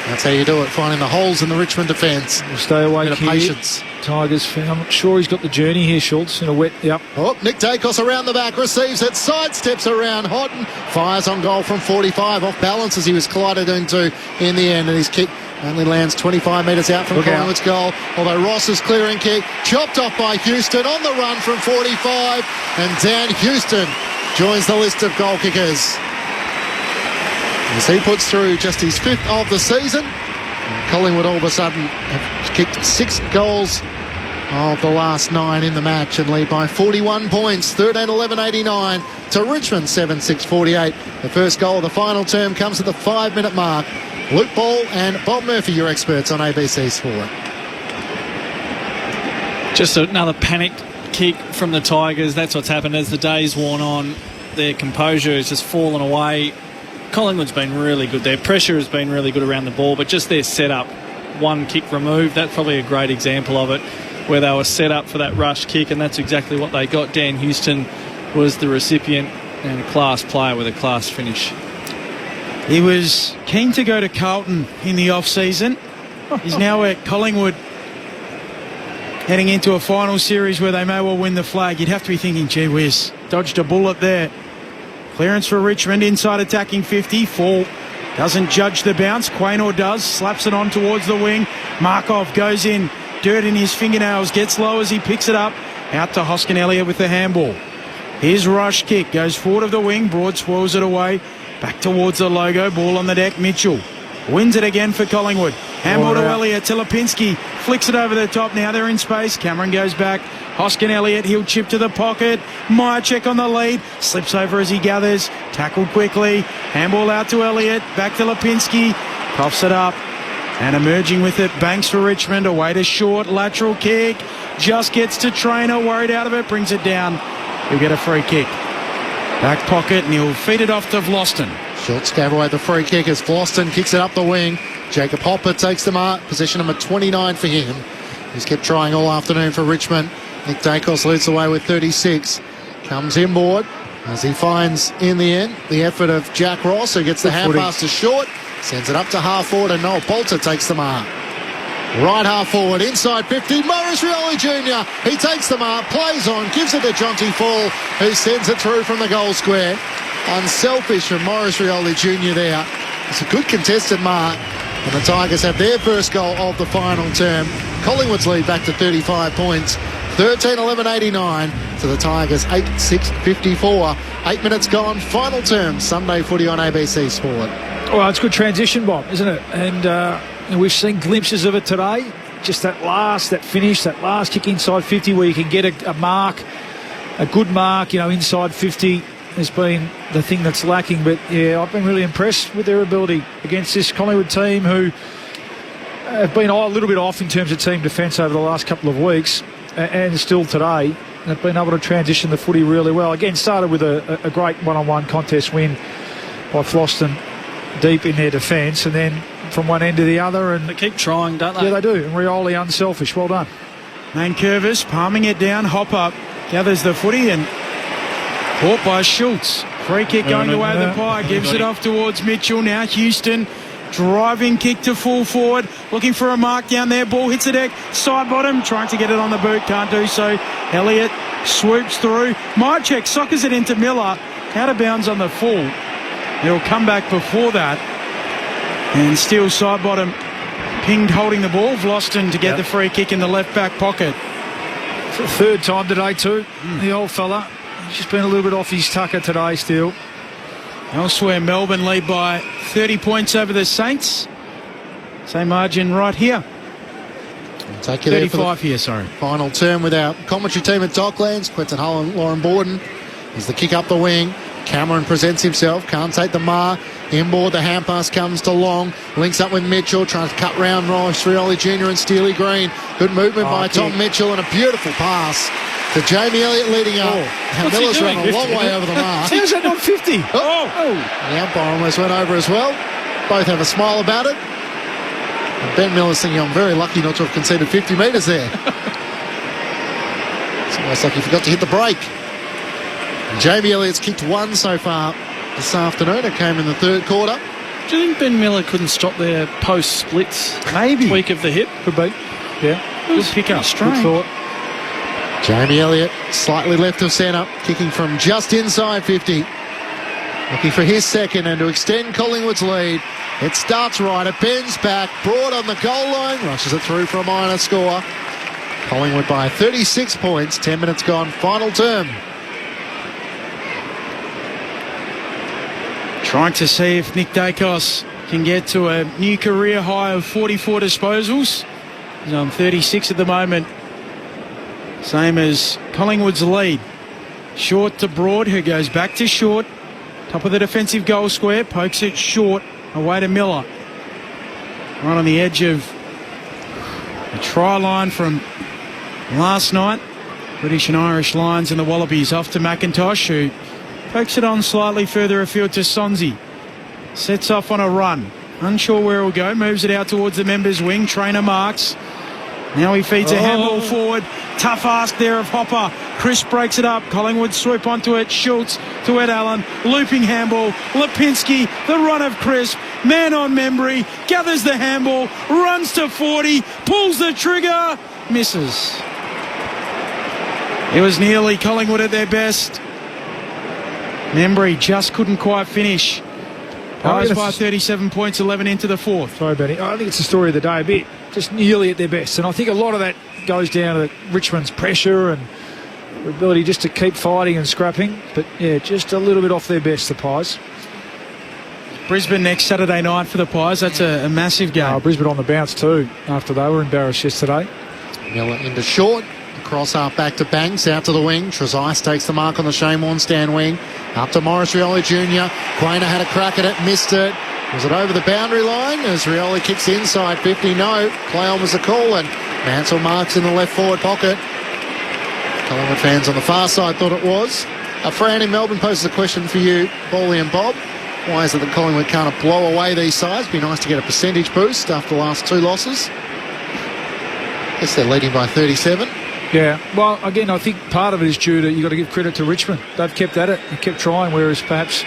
That's how you do it, finding the holes in the Richmond defence. We'll stay away here. Patience. Tigers, I'm not sure he's got the journey here, Schultz, in a wet, yep. Oh, Nick Dacos around the back, receives it, sidesteps around Houghton, fires on goal from 45, off balance as he was collided into in the end, and his kick only lands 25 metres out from Collingwood's goal, although Ross's clearing kick, chopped off by Houston on the run from 45, and Dan Houston joins the list of goal kickers. As he puts through just his 5th of the season, Collingwood all of a sudden have kicked 6 goals of the last 9 in the match and lead by 41 points, 13-11-89 to Richmond 7-6-48. The first goal of the final term comes at the 5-minute mark. Luke Ball and Bob Murphy, your experts on ABC Sport. Just another panicked kick from the Tigers. That's what's happened as the day's worn on. Their composure has just fallen away. Collingwood's been really good. Their pressure has been really good around the ball, but just their setup, one kick removed, that's probably a great example of it, where they were set up for that rush kick, and that's exactly what they got. Dan Houston was the recipient, and a class player with a class finish. He was keen to go to Carlton in the off-season. He's now at Collingwood, heading into a final series where they may well win the flag. You'd have to be thinking, gee whiz, dodged a bullet there. Clearance for Richmond, inside attacking 50. Fall doesn't judge the bounce. Quaynor does, slaps it on towards the wing. Markov goes in, dirt in his fingernails, gets low as he picks it up. Out to Hoskin Elliott with the handball. His rush kick goes forward of the wing. Broad swirls it away. Back towards the logo. Ball on the deck. Mitchell wins it again for Collingwood. Handball to Elliott. To Lipinski. Flicks it over the top. Now they're in space. Cameron goes back. Hoskin Elliott, he'll chip to the pocket. Myercheck on the lead. Slips over as he gathers. Tackled quickly. Handball out to Elliott. Back to Lipinski. Coughs it up. And emerging with it, Banks for Richmond. Away to short. Lateral kick. Just gets to Trainer. Worried out of it. Brings it down. He'll get a free kick. Back pocket, and he'll feed it off to Vlosten. Schultz gave away the free kick as Vlosten kicks it up the wing. Jacob Hopper takes the mark. Position number 29 for him. He's kept trying all afternoon for Richmond. Nick Dacos leads the way with 36. Comes inboard as he finds, in the end, the effort of Jack Ross, who gets the hand pass to short. Sends it up to half forward, and Noel Bolter takes the mark. Right half forward, inside 50, Maurice Rioli Jr. He takes the mark, plays on, gives it to Jonty Fall, who sends it through from the goal square. Unselfish from Maurice Rioli Jr. there. It's a good contested mark, and the Tigers have their first goal of the final term. Collingwood's lead back to 35 points. 13-11-89 to the Tigers, 8-6-54. 8 minutes gone, final term, Sunday footy on ABC Sport. Well, it's good transition, Bob, isn't it? And we've seen glimpses of it today. Just that finish, that last kick inside 50 where you can get a mark, a good mark, inside 50. has been the thing that's lacking. But, yeah, I've been really impressed with their ability against this Collingwood team who have been a little bit off in terms of team defence over the last couple of weeks, and still today have been able to transition the footy really well. Again, started with a great one-on-one contest win by Floston deep in their defence, and then from one end to the other. And they keep trying, don't they? Yeah, they do. And Rioli unselfish. Well done. Mankervis palming it down. Hopper gathers the footy and caught by Schultz. Free kick going the way of the Pie. Gives it off towards Mitchell. Now Houston. Driving kick to full forward. Looking for a mark down there. Ball hits the deck. Side bottom. Trying to get it on the boot. Can't do so. Elliott swoops through. Mychek soccers it into Miller. Out of bounds on the full. It'll come back before that. And still side bottom. Pinged holding the ball. Vlosten to get the free kick in the left back pocket. For the third time today too. The old fella. He's just been a little bit off his tucker today still. Elsewhere, Melbourne lead by 30 points over the Saints. Same margin right here. I'll take you 35 here, sorry. Final term with our commentary team at Docklands. Quentin Hull and Lauren Borden. As the kick up the wing. Cameron presents himself. Can't take the mark. Inboard, the hand pass comes to Long. Links up with Mitchell. Trying to cut round Ross Rioli Jr. and Steely Green. Good movement by Tom Mitchell and a beautiful pass to Jamie Elliott leading up. And Miller's run a long way over the mark. How's that not 50? The umpire almost went over as well. Both have a smile about it. And Ben Miller's thinking, I'm very lucky not to have conceded 50 metres there. It's almost like he forgot to hit the brake. And Jamie Elliott's kicked one so far this afternoon. It came in the third quarter. Do you think Ben Miller couldn't stop their post splits? Maybe. Tweak of the hip? Could be. Yeah. Good pick up. Good thought. Jamie Elliott slightly left of centre, kicking from just inside 50. Looking for his second and to extend Collingwood's lead. It starts right, it bends back, Broad on the goal line, rushes it through for a minor score. Collingwood by 36 points, 10 minutes gone, final term. Trying to see if Nick Dacos can get to a new career high of 44 disposals. He's on 36 at the moment. Same as Collingwood's lead. Short to Broad, who goes back to Short. Top of the defensive goal square, pokes it short, away to Miller. Right on the edge of the try line from last night. British and Irish Lions and the Wallabies off to McIntosh, who pokes it on slightly further afield to Sonzi. Sets off on a run. Unsure where he'll go, moves it out towards the members' wing. Trainer marks. Now he feeds a handball forward. Tough ask there of Hopper. Chris breaks it up. Collingwood swoop onto it. Schultz to Ed Allen. Looping handball. Lipinski. The run of Crisp. Man on Membry. Gathers the handball. Runs to 40. Pulls the trigger. Misses. It was nearly Collingwood at their best. Membry just couldn't quite finish. Pies by 37 points, 11 into the fourth. Sorry, Benny. I think it's the story of the day a bit. Just nearly at their best. And I think a lot of that goes down to Richmond's pressure and their ability just to keep fighting and scrapping. But, yeah, just a little bit off their best, the Pies. Brisbane next Saturday night for the Pies. That's a massive game. Brisbane on the bounce too after they were embarrassed yesterday. Miller into Short. Cross half back to Banks, out to the wing. Trezise takes the mark on the Shane Warne stand wing. Up to Morris Rioli Jr. Quainer had a crack at it, missed it. Was it over the boundary line as Rioli kicks inside 50? No. Play on was the call, and Mansell marks in the left forward pocket. Collingwood fans on the far side thought it was. Fran in Melbourne poses a question for you, Bowley and Bob. Why is it that Collingwood can't blow away these sides? Be nice to get a percentage boost after the last two losses. Guess they're leading by 37. Yeah, well, again, I think part of it is due to, you've got to give credit to Richmond. They've kept at it and kept trying, whereas perhaps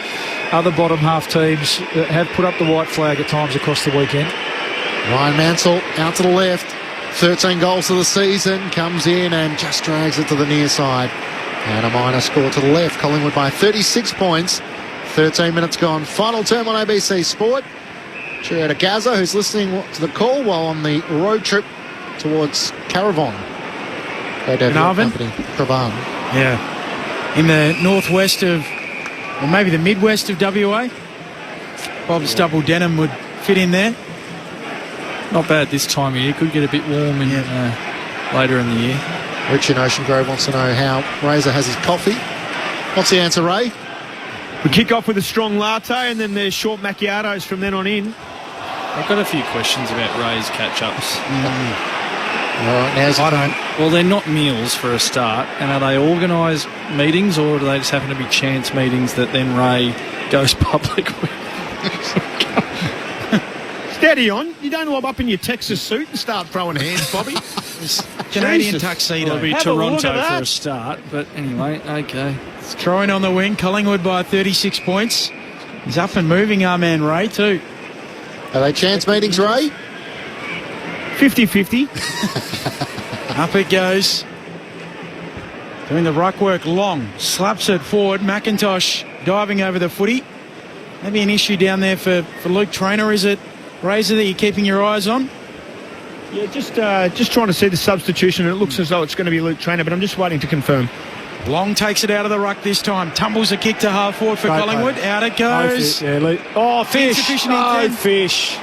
other bottom half teams have put up the white flag at times across the weekend. Ryan Mansell out to the left. 13 goals of the season. Comes in and just drags it to the near side. And a minor score to the left. Collingwood by 36 points. 13 minutes gone. Final term on ABC Sport. Cheerio to Gaza, who's listening to the call while on the road trip towards Caravan. Carnarvon? Yeah. In the northwest of, or maybe the midwest of WA. Bob's double denim would fit in there. Not bad this time of year. Could get a bit warm in, later in the year. Richard Ocean Grove wants to know how Razor has his coffee. What's the answer, Ray? We kick off with a strong latte and then there's short macchiatos from then on in. I've got a few questions about Ray's catch-ups. I don't. Well, they're not meals for a start, and are they organised meetings, or do they just happen to be chance meetings that then Ray goes public with? Steady on. You don't lob up in your Texas suit and start throwing hands, Bobby. Canadian Jesus. tuxedo. It'll be Have a look Toronto at that. for a start, but anyway, okay. Throwing on the wing, Collingwood by 36 points. He's up and moving, our man Ray, too. Are they chance meetings, Ray? 50-50. Up it goes. Doing the ruck work long. Slaps it forward. McIntosh diving over the footy. Maybe an issue down there for Luke Traynor, is it, Razor, that you're keeping your eyes on? Yeah, just trying to see the substitution. It looks as though it's going to be Luke Traynor, but I'm just waiting to confirm. Long takes it out of the ruck this time. Tumbles a kick to half forward for Collingwood. Out it goes. Fish. Insufficient No, intent. Fish.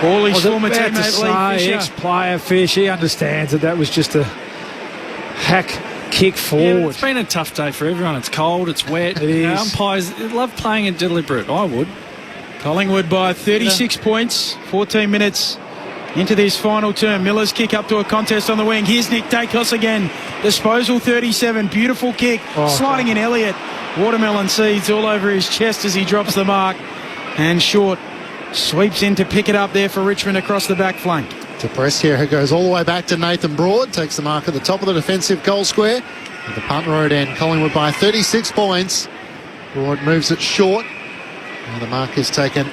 His former about to teammate say, Lee Fisher. ex-player Fish, he understands that was just a hack kick Yeah, forward. it's been a tough day for everyone. It's cold, it's wet. It is. Umpires love playing it deliberate. I would. Collingwood by 36 points. 14 minutes into this final term. Miller's kick up to a contest on the wing. Here's Nick Dacos again. Disposal 37. Beautiful kick. Sliding in Elliott. Watermelon seeds all over his chest as he drops the mark. And Short sweeps in to pick it up there for Richmond across the back flank. To press here, who goes all the way back to Nathan Broad. Takes the mark at the top of the defensive goal square. At the punt road end, Collingwood by 36 points. Broad moves it short. And the mark is taken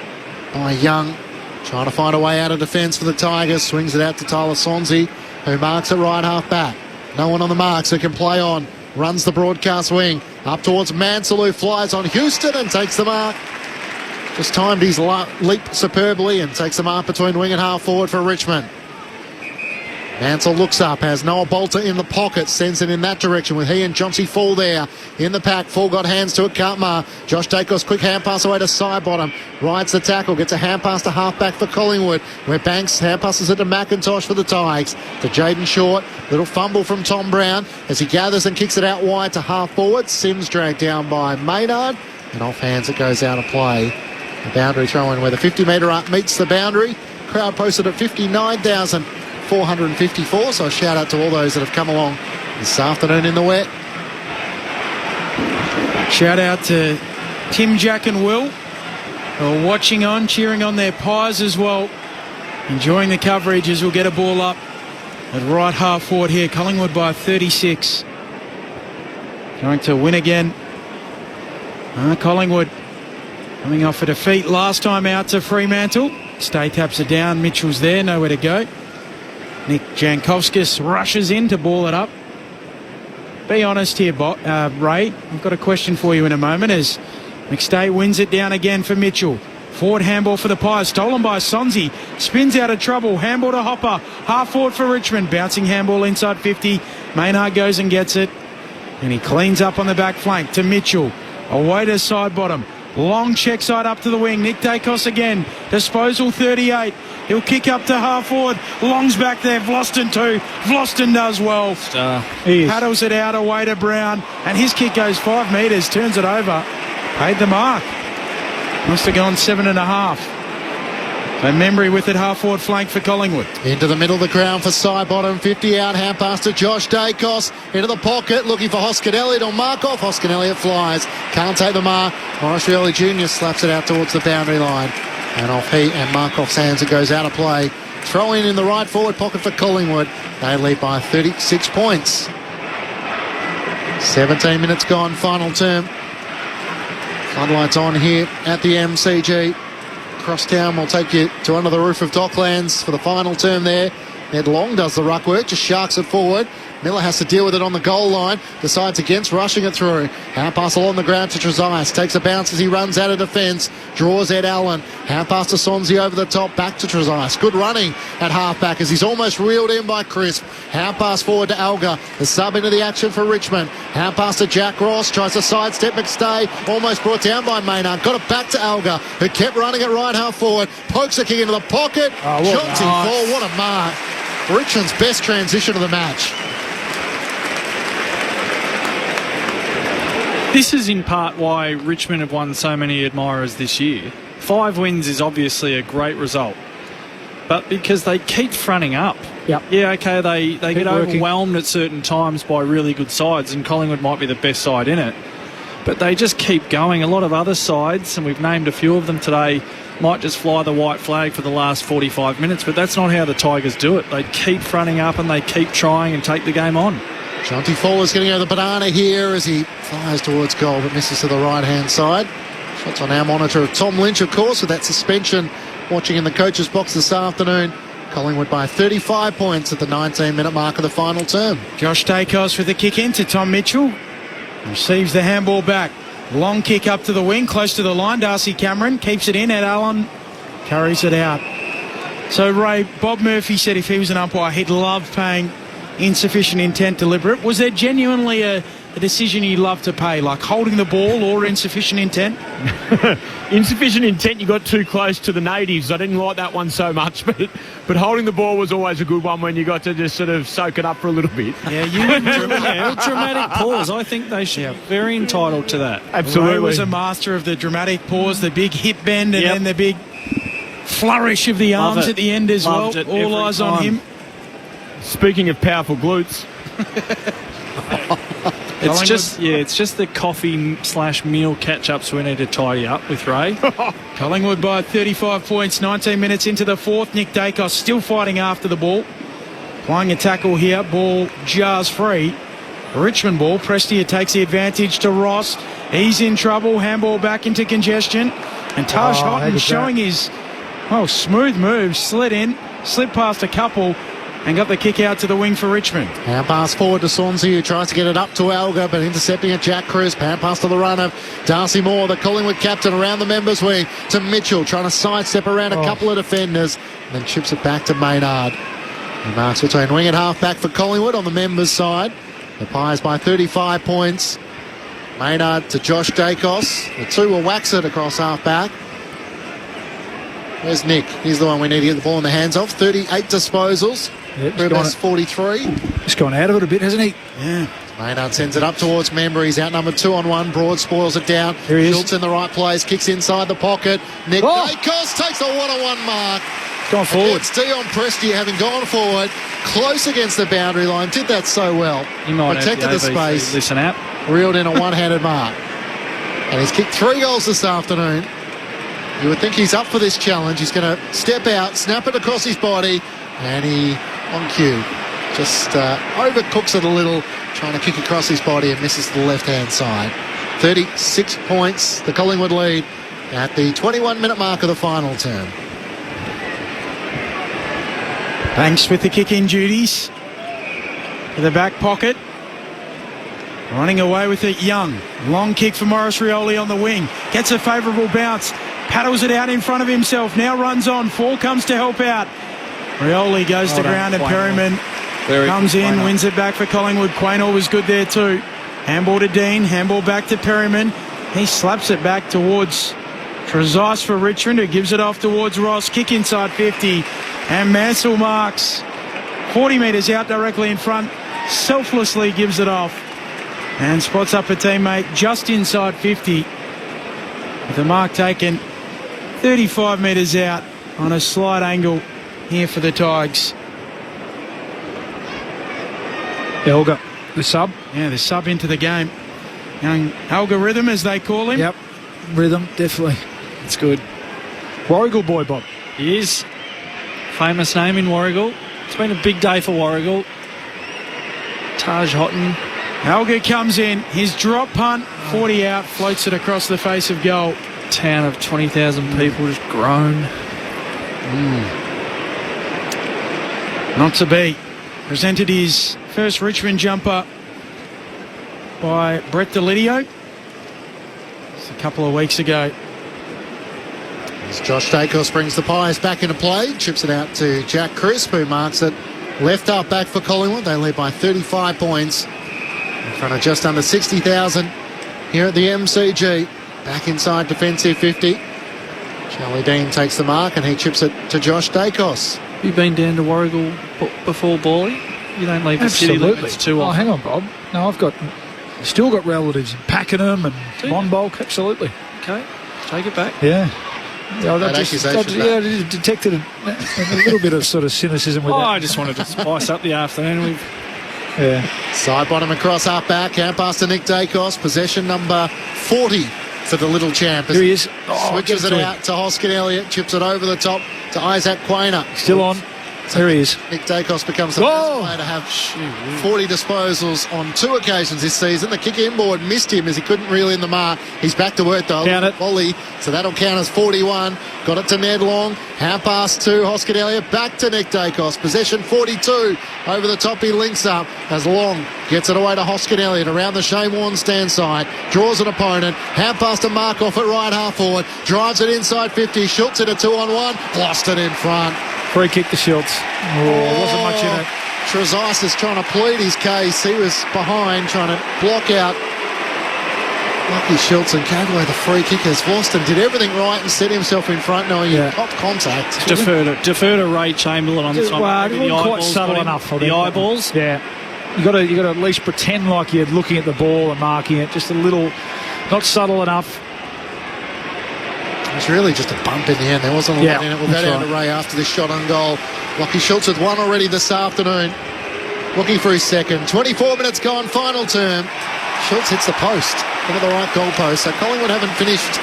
by Young. Trying to find a way out of defence for the Tigers. Swings it out to Tyler Sonsie, who marks it right half back. No one on the mark, so can play on. Runs the broadcast wing. Up towards Mansell, who flies on Houston and takes the mark. Just timed his leap superbly and takes the mark between wing and half forward for Richmond. Mansell looks up, has Noah Bolter in the pocket, sends it in that direction with he and Johnsy Fall there in the pack. Fall got hands to it, can't mark. Josh Dacos, quick hand pass away to side bottom, rides the tackle, gets a hand pass to half back for Collingwood, where Banks hand passes it to McIntosh for the Tigers, to Jaden Short. Little fumble from Tom Brown as he gathers and kicks it out wide to half forward. Sims dragged down by Maynard, and off hands it goes out of play. The boundary throw in where the 50-metre arc meets the boundary. Crowd posted at 59,454, so a shout out to all those that have come along this afternoon in the wet. Shout out to Tim, Jack and Will, who are watching on, cheering on their pies as well. Enjoying the coverage as we'll get a ball up at right half forward here. Collingwood by 36. Going to win again. Collingwood coming off a defeat last time out to Fremantle. Stay taps are down. Mitchell's there, nowhere to go. Nick Jankovskis rushes in to ball it up. Be honest here, Ray. I've got a question for you in a moment as McStay wins it down again for Mitchell. Forward handball for the Pies, stolen by Sonsie. Spins out of trouble. Handball to Hopper. Half forward for Richmond. Bouncing handball inside 50. Maynard goes and gets it. And he cleans up on the back flank to Mitchell. Away to side bottom. Long check side up to the wing. Nick Dacos again. Disposal 38. He'll kick up to half forward. Long's back there. Vlosten too. Vlosten does well. Paddles it out away to Brown. And his kick goes 5 metres. Turns it over. Paid the mark. Must have gone 7.5. So Membry with it, half forward flank for Collingwood. Into the middle of the ground for side bottom, 50 out, hand pass to Josh Dacos. Into the pocket, looking for Hoskin Elliott on Markov. Hoskin Elliott flies, can't take the mark. Morris Rioli Jr. slaps it out towards the boundary line. And off he and Markov's hands, it goes out of play. Throw in the right forward pocket for Collingwood. They lead by 36 points. 17 minutes gone, final term. Floodlights on here at the MCG. Crosstown will take you to under the roof of Docklands for the final term there. Ned Long does the ruck work, just sharks it forward. Miller has to deal with it on the goal line, decides against rushing it through. Hand pass along the ground to Trezise, takes a bounce as he runs out of defence, draws Ed Allen. Hand pass to Sonsie over the top, back to Trezise. Good running at half-back as he's almost reeled in by Crisp. Hand pass forward to Alga, the sub into the action for Richmond. Hand pass to Jack Ross, tries to sidestep McStay, almost brought down by Maynard. Got it back to Alga, who kept running it right half forward. Pokes a kick into the pocket. Shots in ball, what a mark. Richmond's best transition of the match. This is in part why Richmond have won so many admirers this year. 5 wins is obviously a great result, but because they keep fronting up. Yep. Yeah, okay, they get working. overwhelmed at certain times by really good sides, and Collingwood might be the best side in it, but they just keep going. A lot of other sides, and we've named a few of them today, might just fly the white flag for the last 45 minutes, but that's not how the Tigers do it. They keep fronting up and they keep trying and take the game on. Jonty Fowler's getting over the banana here as he flies towards goal but misses to the right-hand side. Shots on our monitor of Tom Lynch, of course, with that suspension watching in the coach's box this afternoon. Collingwood by 35 points at the 19-minute mark of the final term. Josh Dacos with the kick into Tom Mitchell. Receives the handball back. Long kick up to the wing, close to the line. Darcy Cameron keeps it in. Ed Allen carries it out. So, Ray, Bob Murphy said if he was an umpire, he'd love paying insufficient intent deliberate. Was there genuinely a decision you'd love to pay, like holding the ball or insufficient intent? Insufficient intent, you got too close to the natives. I didn't like that one so much, but holding the ball was always a good one when you got to just sort of soak it up for a little bit. Yeah, you dramatic pause. I think they should be very entitled to that. Absolutely. Ray was a master of the dramatic pause, the big hip bend, and then the big flourish of the arms at the end as Loved well. it All eyes time. on him. Speaking of powerful glutes. It's just the coffee/meal catch-ups we need to tidy up with, Ray. Collingwood by 35 points, 19 minutes into the fourth. Nick Dacos still fighting after the ball. Playing a tackle here, ball jars free. Richmond ball, Prestia takes the advantage to Ross. He's in trouble, handball back into congestion. And Taj Houghton showing his smooth move, slid in, slid past a couple, and got the kick out to the wing for Richmond. Hand pass forward to Swansea, who tries to get it up to Alga, but intercepting it, Jack Crisp. Hand pass to the runner, Darcy Moore, the Collingwood captain, around the members' wing to Mitchell, trying to sidestep around a couple of defenders, and then chips it back to Maynard. The marks between wing and half back for Collingwood on the members' side. The Pies by 35 points. Maynard to Josh Dacos. The two will wax it across half back. Where's Nick? He's the one we need to get the ball in the hands of. 38 disposals. Rubas 43. He's gone out of it a bit, hasn't he? Yeah. Maynard sends it up towards Member. He's outnumbered 2-on-1. Broad spoils it down. Here he is. Schultz in the right place. Kicks inside the pocket. Nick Dacos takes a 1-on-1 mark. Gone forward. It's Dion Prestia having gone forward. Close against the boundary line. Did that so well. He might protected have the space. Listen out. Reeled in a one-handed mark. And he's kicked 3 goals this afternoon. You would think he's up for this challenge. He's going to step out, snap it across his body, and he, on cue, just overcooks it a little, trying to kick across his body and misses to the left-hand side. 36 points, the Collingwood lead at the 21-minute mark of the final term. Banks with the kick-in duties. To the back pocket. Running away with it, Young. Long kick for Morris Rioli on the wing. Gets a favourable bounce. Paddles it out in front of himself. Now runs on. Four comes to help out. Rioli goes to ground and Perryman comes in, wins it back for Collingwood. Quaynor was good there too. Handball to Dean. Handball back to Perryman. He slaps it back towards Trezise for Richmond, who gives it off towards Ross. Kick inside 50. And Mansell marks 40 metres out directly in front. Selflessly gives it off. And spots up a teammate just inside 50. With the mark taken 35 metres out on a slight angle here for the Tigers. Elga, the sub. Yeah, the sub into the game. Young algorithm, as they call him. Yep, rhythm, definitely. It's good. Warrigal boy, Bob. He is. Famous name in Warrigal. It's been a big day for Warrigal. Taj Houghton. Alga comes in. His drop punt, 40 out, floats it across the face of goal. Town of 20,000 people just groan. Not to be. Presented his first Richmond jumper by Brett Delidio. Just a couple of weeks ago. As Josh Dacos brings the Pies back into play, chips it out to Jack Crisp, who marks it left half back for Collingwood. They lead by 35 points in front of just under 60,000 here at the MCG. Back inside defensive 50. Charlie Dean takes the mark and he chips it to Josh Dacos. Have you been down to Warrigal before, Bally? You don't leave the city limits too often. Oh, hang on, Bob. No, I've got Still got relatives in Pakenham and Monbulk, absolutely. Okay, take it back. Yeah. Yeah, I detected a little bit of sort of cynicism with that. I just wanted to spice up the afternoon. Side bottom across half back. Hand pass to Nick Dacos. Possession number 40 for the little champ. Here he is. Switches it out to Hoskin Elliott. Chips it over the top to Isaac Quainer. Still on. There he is. Nick Dacos becomes the first player to have 40 disposals on 2 occasions this season. The kick inboard missed him as he couldn't reel in the mark. He's back to work though. Count it. Volley. So that'll count as 41. Got it to Ned Long. Hand pass to Hoskin Elliott. Back to Nick Dacos. Possession 42. Over the top he links up as Long gets it away to Hoskin Elliott around the Shane Warne stand side. Draws an opponent. Hand pass to Markoff at right half forward. Drives it inside 50. Schultz in a 2-on-1. Lost it in front. Free kick to Schultz. Wasn't much in it. Trezise is trying to plead his case. He was behind trying to block out Lucky Schultz and gave away the free kickers. Forston did everything right and set himself in front knowing he got contact. Defer to Ray Chamberlain on this one. Well, it wasn't quite subtle enough. The eyeballs. Yeah. You got to at least pretend like you're looking at the ball and marking it. Just a little, not subtle enough. It was really just a bump in the end. There wasn't a lot in it. We'll go down to Ray after this shot on goal. Lucky Schultz with one already this afternoon. Looking for his second. 24 minutes gone, final term. Schultz hits the post. Look at the right goal post. So Collingwood haven't finished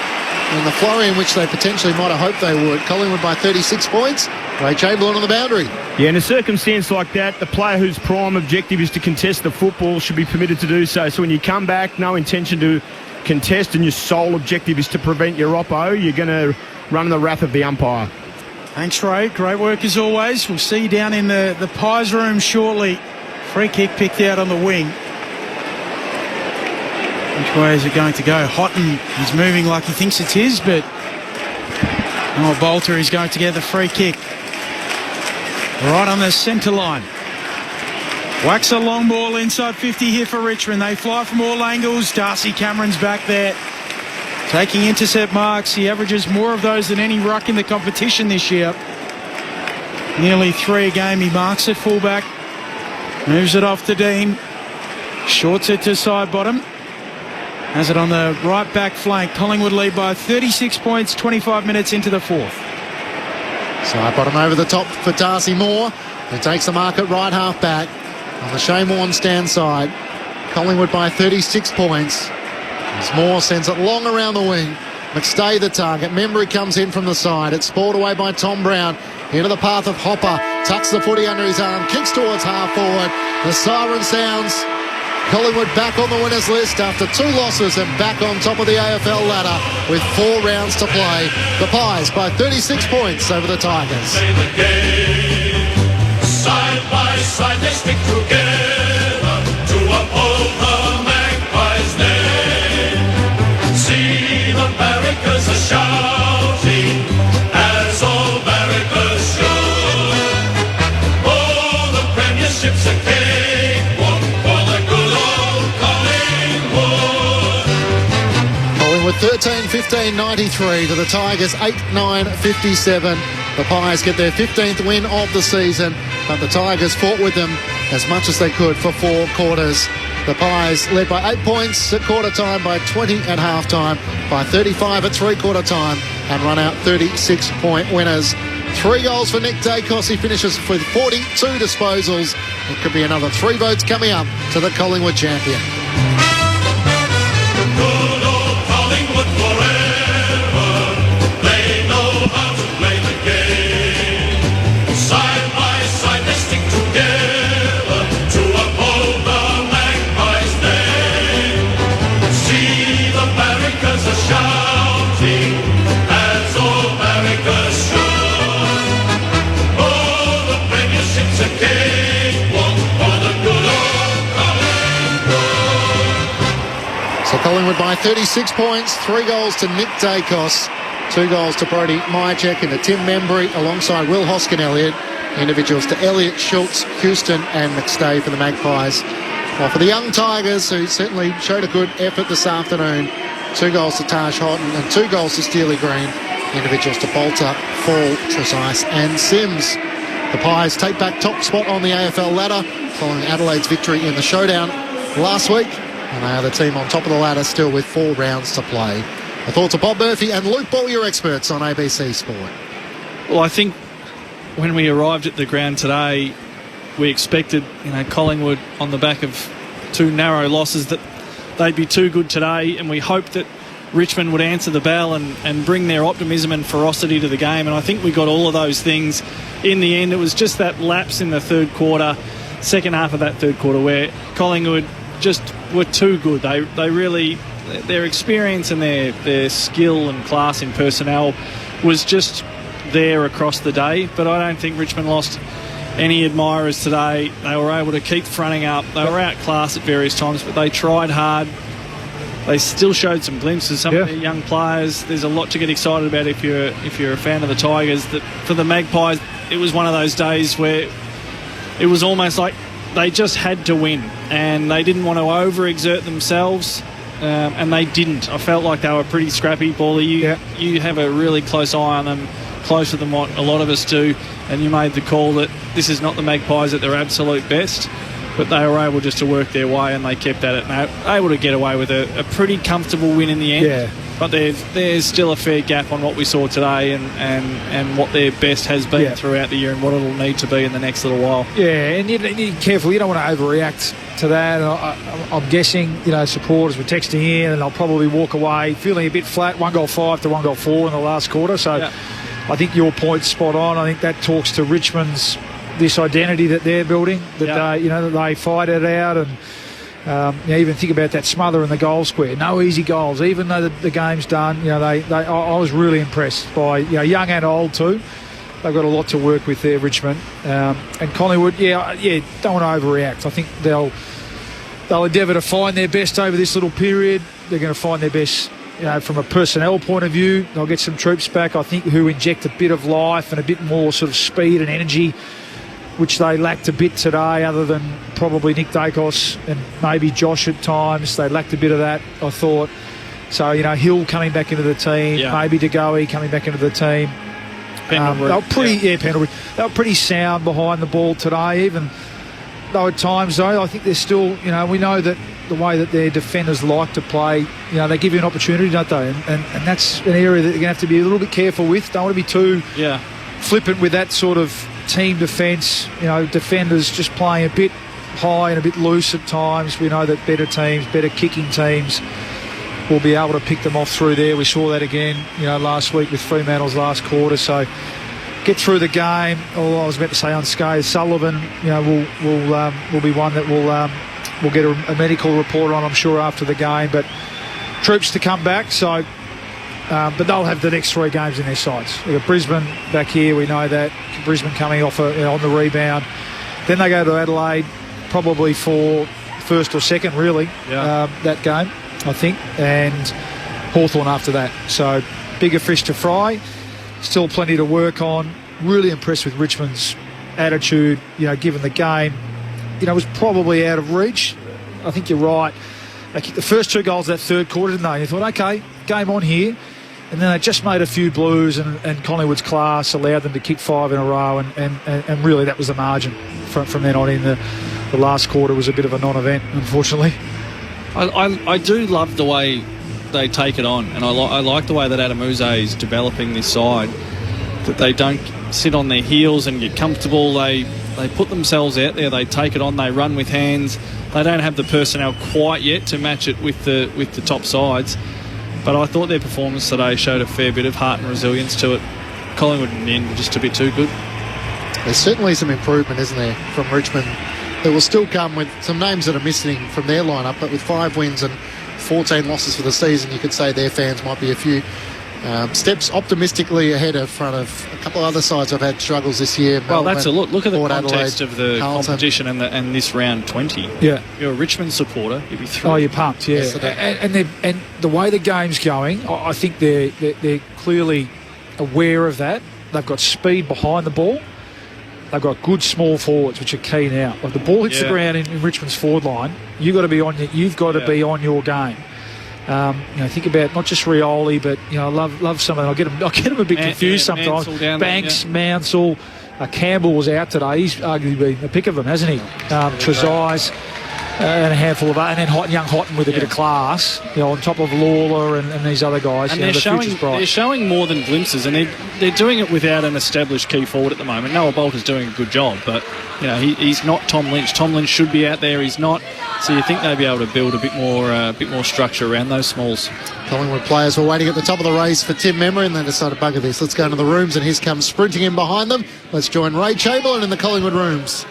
in the flurry in which they potentially might have hoped they would. Collingwood by 36 points. Ray Chamberlain on the boundary. Yeah, in a circumstance like that, the player whose prime objective is to contest the football should be permitted to do so. So when you come back, no intention to contest and your sole objective is to prevent your oppo, you're going to run the wrath of the umpire. Thanks, Ray. Great work as always. We'll see you down in the Pies room shortly. Free kick picked out on the wing. Which way is it going to go? Houghton is moving like he thinks it's his, but Bolter is going to get the free kick. Right on the centre line. Whacks a long ball inside 50 here for Richmond. They fly from all angles. Darcy Cameron's back there, taking intercept marks. He averages more of those than any ruck in the competition this year. Nearly 3 a game. He marks at fullback. Moves it off to Dean. Shorts it to side bottom. Has it on the right back flank. Collingwood lead by 36 points, 25 minutes into the fourth. Side bottom over the top for Darcy Moore. He takes the mark at right half back. On the Shane Warne stand side, Collingwood by 36 points. As Moore sends it long around the wing. McStay the target. Membry comes in from the side. It's spoiled away by Tom Brown. Into the path of Hopper. Tucks the footy under his arm. Kicks towards half forward. The siren sounds. Collingwood back on the winners list after 2 losses and back on top of the AFL ladder with 4 rounds to play. The Pies by 36 points over the Tigers. Side by side they stick together to uphold the Magpies' name. See the barricades are shouting as all barricades should. Oh, the premiership's a cakewalk for the good old Collingwood. Collingwood 13-15-93 to the Tigers 8-9-57. The Pies get their 15th win of the season, but the Tigers fought with them as much as they could for 4 quarters. The Pies led by 8 points at quarter time, by 20 at half time, by 35 at 3/4 time, and run out 36-point winners. 3 goals for Nick Dacos. He finishes with 42 disposals. It could be another 3 votes coming up to the Collingwood champion. Good old Collingwood forever. They know how to play the game. Side by side they stick together to uphold the Magpies' name. See the barricades are shouting as all barricades should. Oh, the premiership's a cakewalk for the good old Collingwood. So Collingwood by 36 points, 3 goals to Nick Dacos, 2 goals to Brodie Mychek and to Tim Membry alongside Will Hoskin Elliott. Individuals to Elliott, Schultz, Houston and McStay for the Magpies. Well, for the young Tigers, who certainly showed a good effort this afternoon, 2 goals to Taj Houghton and 2 goals to Steely Green. Individuals to Bolter, Fall, Trezise and Sims. The Pies take back top spot on the AFL ladder following Adelaide's victory in the showdown last week. And they are the team on top of the ladder still with 4 rounds to play. The thoughts of Bob Murphy and Luke Ball, your experts on ABC Sport. Well, I think when we arrived at the ground today, we expected, Collingwood on the back of 2 narrow losses that they'd be too good today, and we hoped that Richmond would answer the bell and bring their optimism and ferocity to the game, and I think we got all of those things. In the end, it was just that lapse in the third quarter, second half of that third quarter, where Collingwood just were too good. They really, their experience and their skill and class in personnel was just there across the day, but I don't think Richmond lost any admirers today. They were able to keep fronting up. They were outclassed at various times, but they tried hard. They still showed some glimpses. Some of their young players. There's a lot to get excited about if you're a fan of the Tigers. That for the Magpies, it was one of those days where it was almost like they just had to win, and they didn't want to overexert themselves, and they didn't. I felt like they were pretty scrappy. Paulie, you have a really close eye on them, closer than what a lot of us do, and you made the call that this is not the Magpies at their absolute best, but they were able just to work their way, and they kept at it, and they were able to get away with a pretty comfortable win in the end. Yeah. But there's still a fair gap on what we saw today and what their best has been throughout the year and what it'll need to be in the next little while. Yeah, and you're careful. You don't want to overreact to that. I'm guessing, supporters were texting in, and they'll probably walk away feeling a bit flat. 1-5 to 1-4 in the last quarter. So I think your point's spot on. I think that talks to Richmond's this identity that they're building, that that they fight it out, and even think about that smother in the goal square. No easy goals, even though the game's done. I was really impressed by young and old too. They've got a lot to work with there, Richmond, and Collingwood. Don't want to overreact. I think they'll endeavour to find their best over this little period. They're going to find their best. From a personnel point of view, they'll get some troops back, I think, who inject a bit of life and a bit more sort of speed and energy, which they lacked a bit today, other than probably Nick Dacos and maybe Josh at times. They lacked a bit of that, I thought. So, Hill coming back into the team, maybe DeGoey coming back into the team. They were pretty, Pendlebury. They were pretty sound behind the ball today, even though at times, though, I think they're still, we know that the way that their defenders like to play, they give you an opportunity, don't they? And that's an area that you're going to have to be a little bit careful with. Don't want to be too flippant with that sort of team defence. Defenders just playing a bit high and a bit loose at times. We know that better teams, better kicking teams, will be able to pick them off through there. We saw that again, last week with Fremantle's last quarter. So get through the game. I was about to say unscathed. Sullivan, will be one that we'll get a medical report on, I'm sure, after the game. But troops to come back. So. But they'll have the next 3 games in their sights. They've got Brisbane back here, we know that. Brisbane coming off on the rebound. Then they go to Adelaide, probably for first or second, really, that game, I think. And Hawthorn after that. So bigger fish to fry. Still plenty to work on. Really impressed with Richmond's attitude, given the game. Was probably out of reach. I think you're right. They kicked the first 2 goals of that third quarter, didn't they? And you thought, OK, game on here. And then they just made a few blues, and Collingwood's class allowed them to kick 5 in a row, and really that was the margin from then on in. The last quarter was a bit of a non-event, unfortunately. I do love the way they take it on, and I like the way that Adamuze is developing this side, that they don't sit on their heels and get comfortable. They put themselves out there, they take it on, they run with hands. They don't have the personnel quite yet to match it with the top sides. But I thought their performance today showed a fair bit of heart and resilience to it. Collingwood in the end were just a bit too good. There's certainly some improvement, isn't there, from Richmond. That will still come with some names that are missing from their lineup, but with 5 wins and 14 losses for the season, you could say their fans might be a few steps optimistically ahead in front of a couple of other sides who've had struggles this year. Well, Melbourne, that's a look at the Port context Adelaide, of the Carlton. competition and this round 20. Yeah. You're a Richmond supporter, you'd be thrilled. Oh, you're pumped, yeah. Yes, and the way the game's going, I think they're clearly aware of that. They've got speed behind the ball. They've got good small forwards, which are key now. If the ball hits the ground in Richmond's forward line, you've got to be on your game. Think about not just Rioli, but I love some of them. I get them a bit confused sometimes. Banks, Mansell, Campbell was out today. He's arguably been the pick of them, hasn't he? Trezise. and a handful of, and then young Houghton with a bit of class, on top of Lawler and these other guys. And they're showing more than glimpses, and they're doing it without an established key forward at the moment. Noah Bolter's doing a good job, but he's not Tom Lynch. Tom Lynch should be out there. He's not. So you think they'll be able to build a bit more structure around those smalls. Collingwood players were waiting at the top of the race for Tim Memory, and they decided, bugger this, let's go into the rooms, and here comes sprinting in behind them. Let's join Ray Chamberlain in the Collingwood rooms.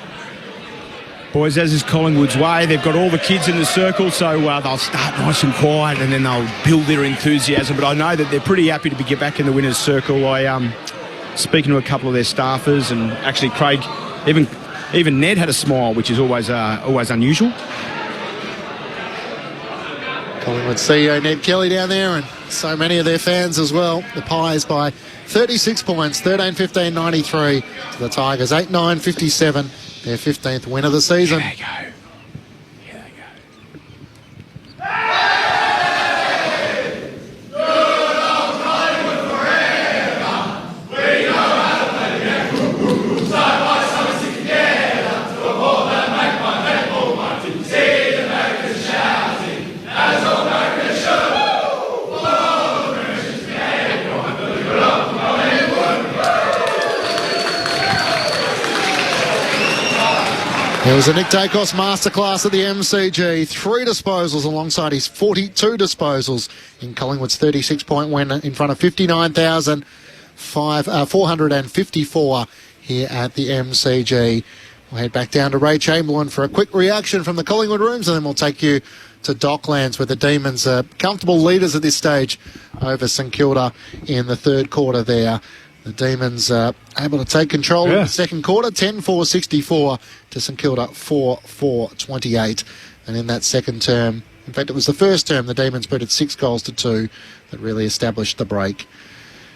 Boys, as is Collingwood's way, they've got all the kids in the circle, so they'll start nice and quiet and then they'll build their enthusiasm. But I know that they're pretty happy to get back in the winner's circle. Speaking to a couple of their staffers, and actually Craig, even Ned had a smile, which is always unusual. Collingwood CEO Ned Kelly down there, and so many of their fans as well. The Pies by 36 points, 13-15-93 to the Tigers, 8-9-57. Their 15th win of the season. Here they go. It was a Nick Dacos masterclass at the MCG. 3 disposals alongside his 42 disposals in Collingwood's 36-point win in front of 59,454 here at the MCG. We'll head back down to Ray Chamberlain for a quick reaction from the Collingwood rooms, and then we'll take you to Docklands, where the Demons are comfortable leaders at this stage over St Kilda in the third quarter there. The Demons able to take control in the second quarter, 10-4-64 to St Kilda 4-4-28. And in that second term, in fact, it was the first term, the Demons booted 6-2 that really established the break.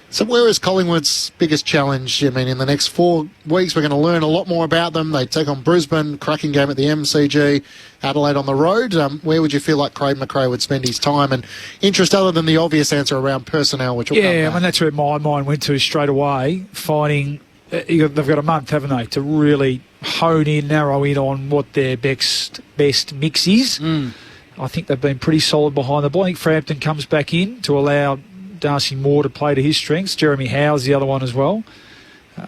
So where is Collingwood's biggest challenge? I mean, in the next 4 weeks, we're going to learn a lot more about them. They take on Brisbane, cracking game at the MCG, Adelaide on the road. Where would you feel like Craig McRae would spend his time and interest, other than the obvious answer around personnel, which will come back? I mean, that's where my mind went to straight away, finding they've got a month, haven't they, to really hone in, narrow in on what their best mix is. I think they've been pretty solid behind the ball. I think Frampton comes back in to allow Darcy Moore to play to his strengths. Jeremy Howe's the other one as well.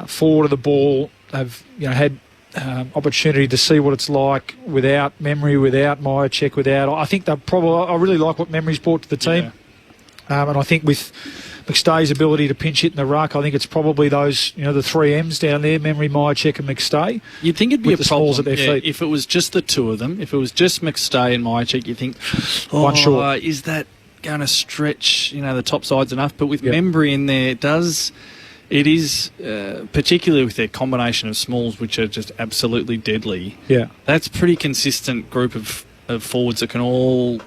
Forward of the ball, they've had opportunity to see what it's like without Memory, without Myercheck, without. I think I really like what Memory's brought to the team, and I think with McStay's ability to pinch hit in the ruck, I think it's probably those the 3 M's down there: Memory, Myercheck, and McStay. You'd think it'd be a problem at their feet. If it was just the two of them. If it was just McStay and Myercheck, you think, one short. Is that going to stretch the top sides enough? But with Memory in there, it is particularly with their combination of smalls, which are just absolutely deadly. That's pretty consistent group of forwards that can all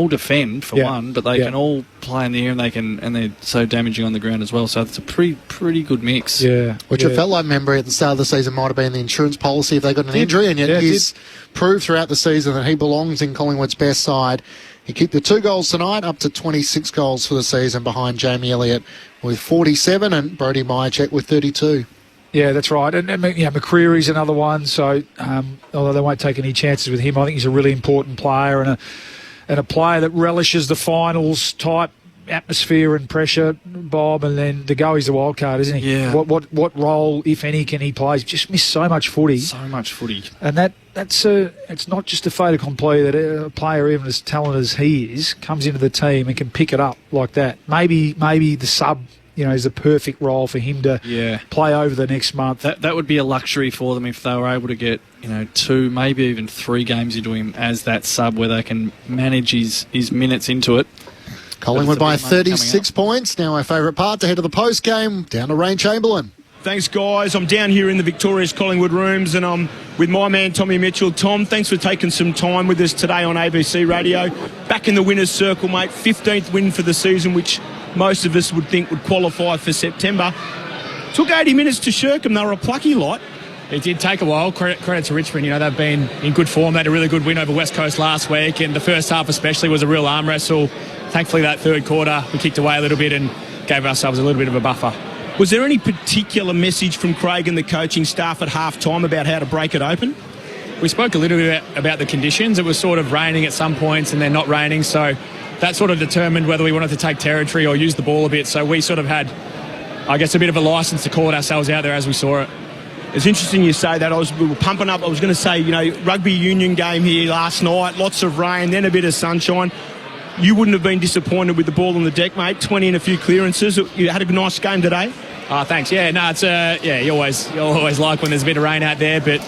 defend for one, but they can all play in the air, and they're so damaging on the ground as well. So it's a pretty good mix. Which it felt like Memory at the start of the season might have been the insurance policy if they got an injury, and yet he's proved throughout the season that he belongs in Collingwood's best side. He kicked the 2 goals tonight, up to 26 goals for the season, behind Jamie Elliott with 47 and Brodie Myercheck with 32. Yeah, that's right. And McCreary's another one. So although they won't take any chances with him, I think he's a really important player and a player that relishes the finals type atmosphere and pressure, Bob. And then to go, he's the wild card, isn't he? Yeah. What role, if any, can he play? He's just missed so much footy. And it's not just a fait accompli that a player even as talented as he is comes into the team and can pick it up like that. Maybe the sub is the perfect role for him to play over the next month. That would be a luxury for them if they were able to get 2, maybe even 3 games into him as that sub, where they can manage his minutes into it. Collingwood by 36 points. Now our favourite part, to head to the post game, down to Ray Chamberlain. Thanks, guys. I'm down here in the victorious Collingwood rooms, and I'm with my man Tommy Mitchell. Tom, thanks for taking some time with us today on ABC Radio. Back in the winner's circle, mate. 15th win for the season, which most of us would think would qualify for September. Took 80 minutes to shirk them. They were a plucky lot. It did take a while. Credit to Richmond. They've been in good form. They had a really good win over West Coast last week, and the first half especially was a real arm wrestle. Thankfully, that third quarter, we kicked away a little bit and gave ourselves a little bit of a buffer. Was there any particular message from Craig and the coaching staff at half-time about how to break it open? we spoke a little bit about the conditions. It was sort of raining at some points and then not raining, so that sort of determined whether we wanted to take territory or use the ball a bit. So we sort of had, I guess, a bit of a licence to call it ourselves out there as we saw it. It's interesting you say that. We were pumping up. I was going to say, rugby union game here last night, lots of rain, then a bit of sunshine. You wouldn't have been disappointed with the ball on the deck, mate. 20 and a few clearances. You had a nice game today. Oh, thanks. Yeah, no, it's you always like when there's a bit of rain out there, but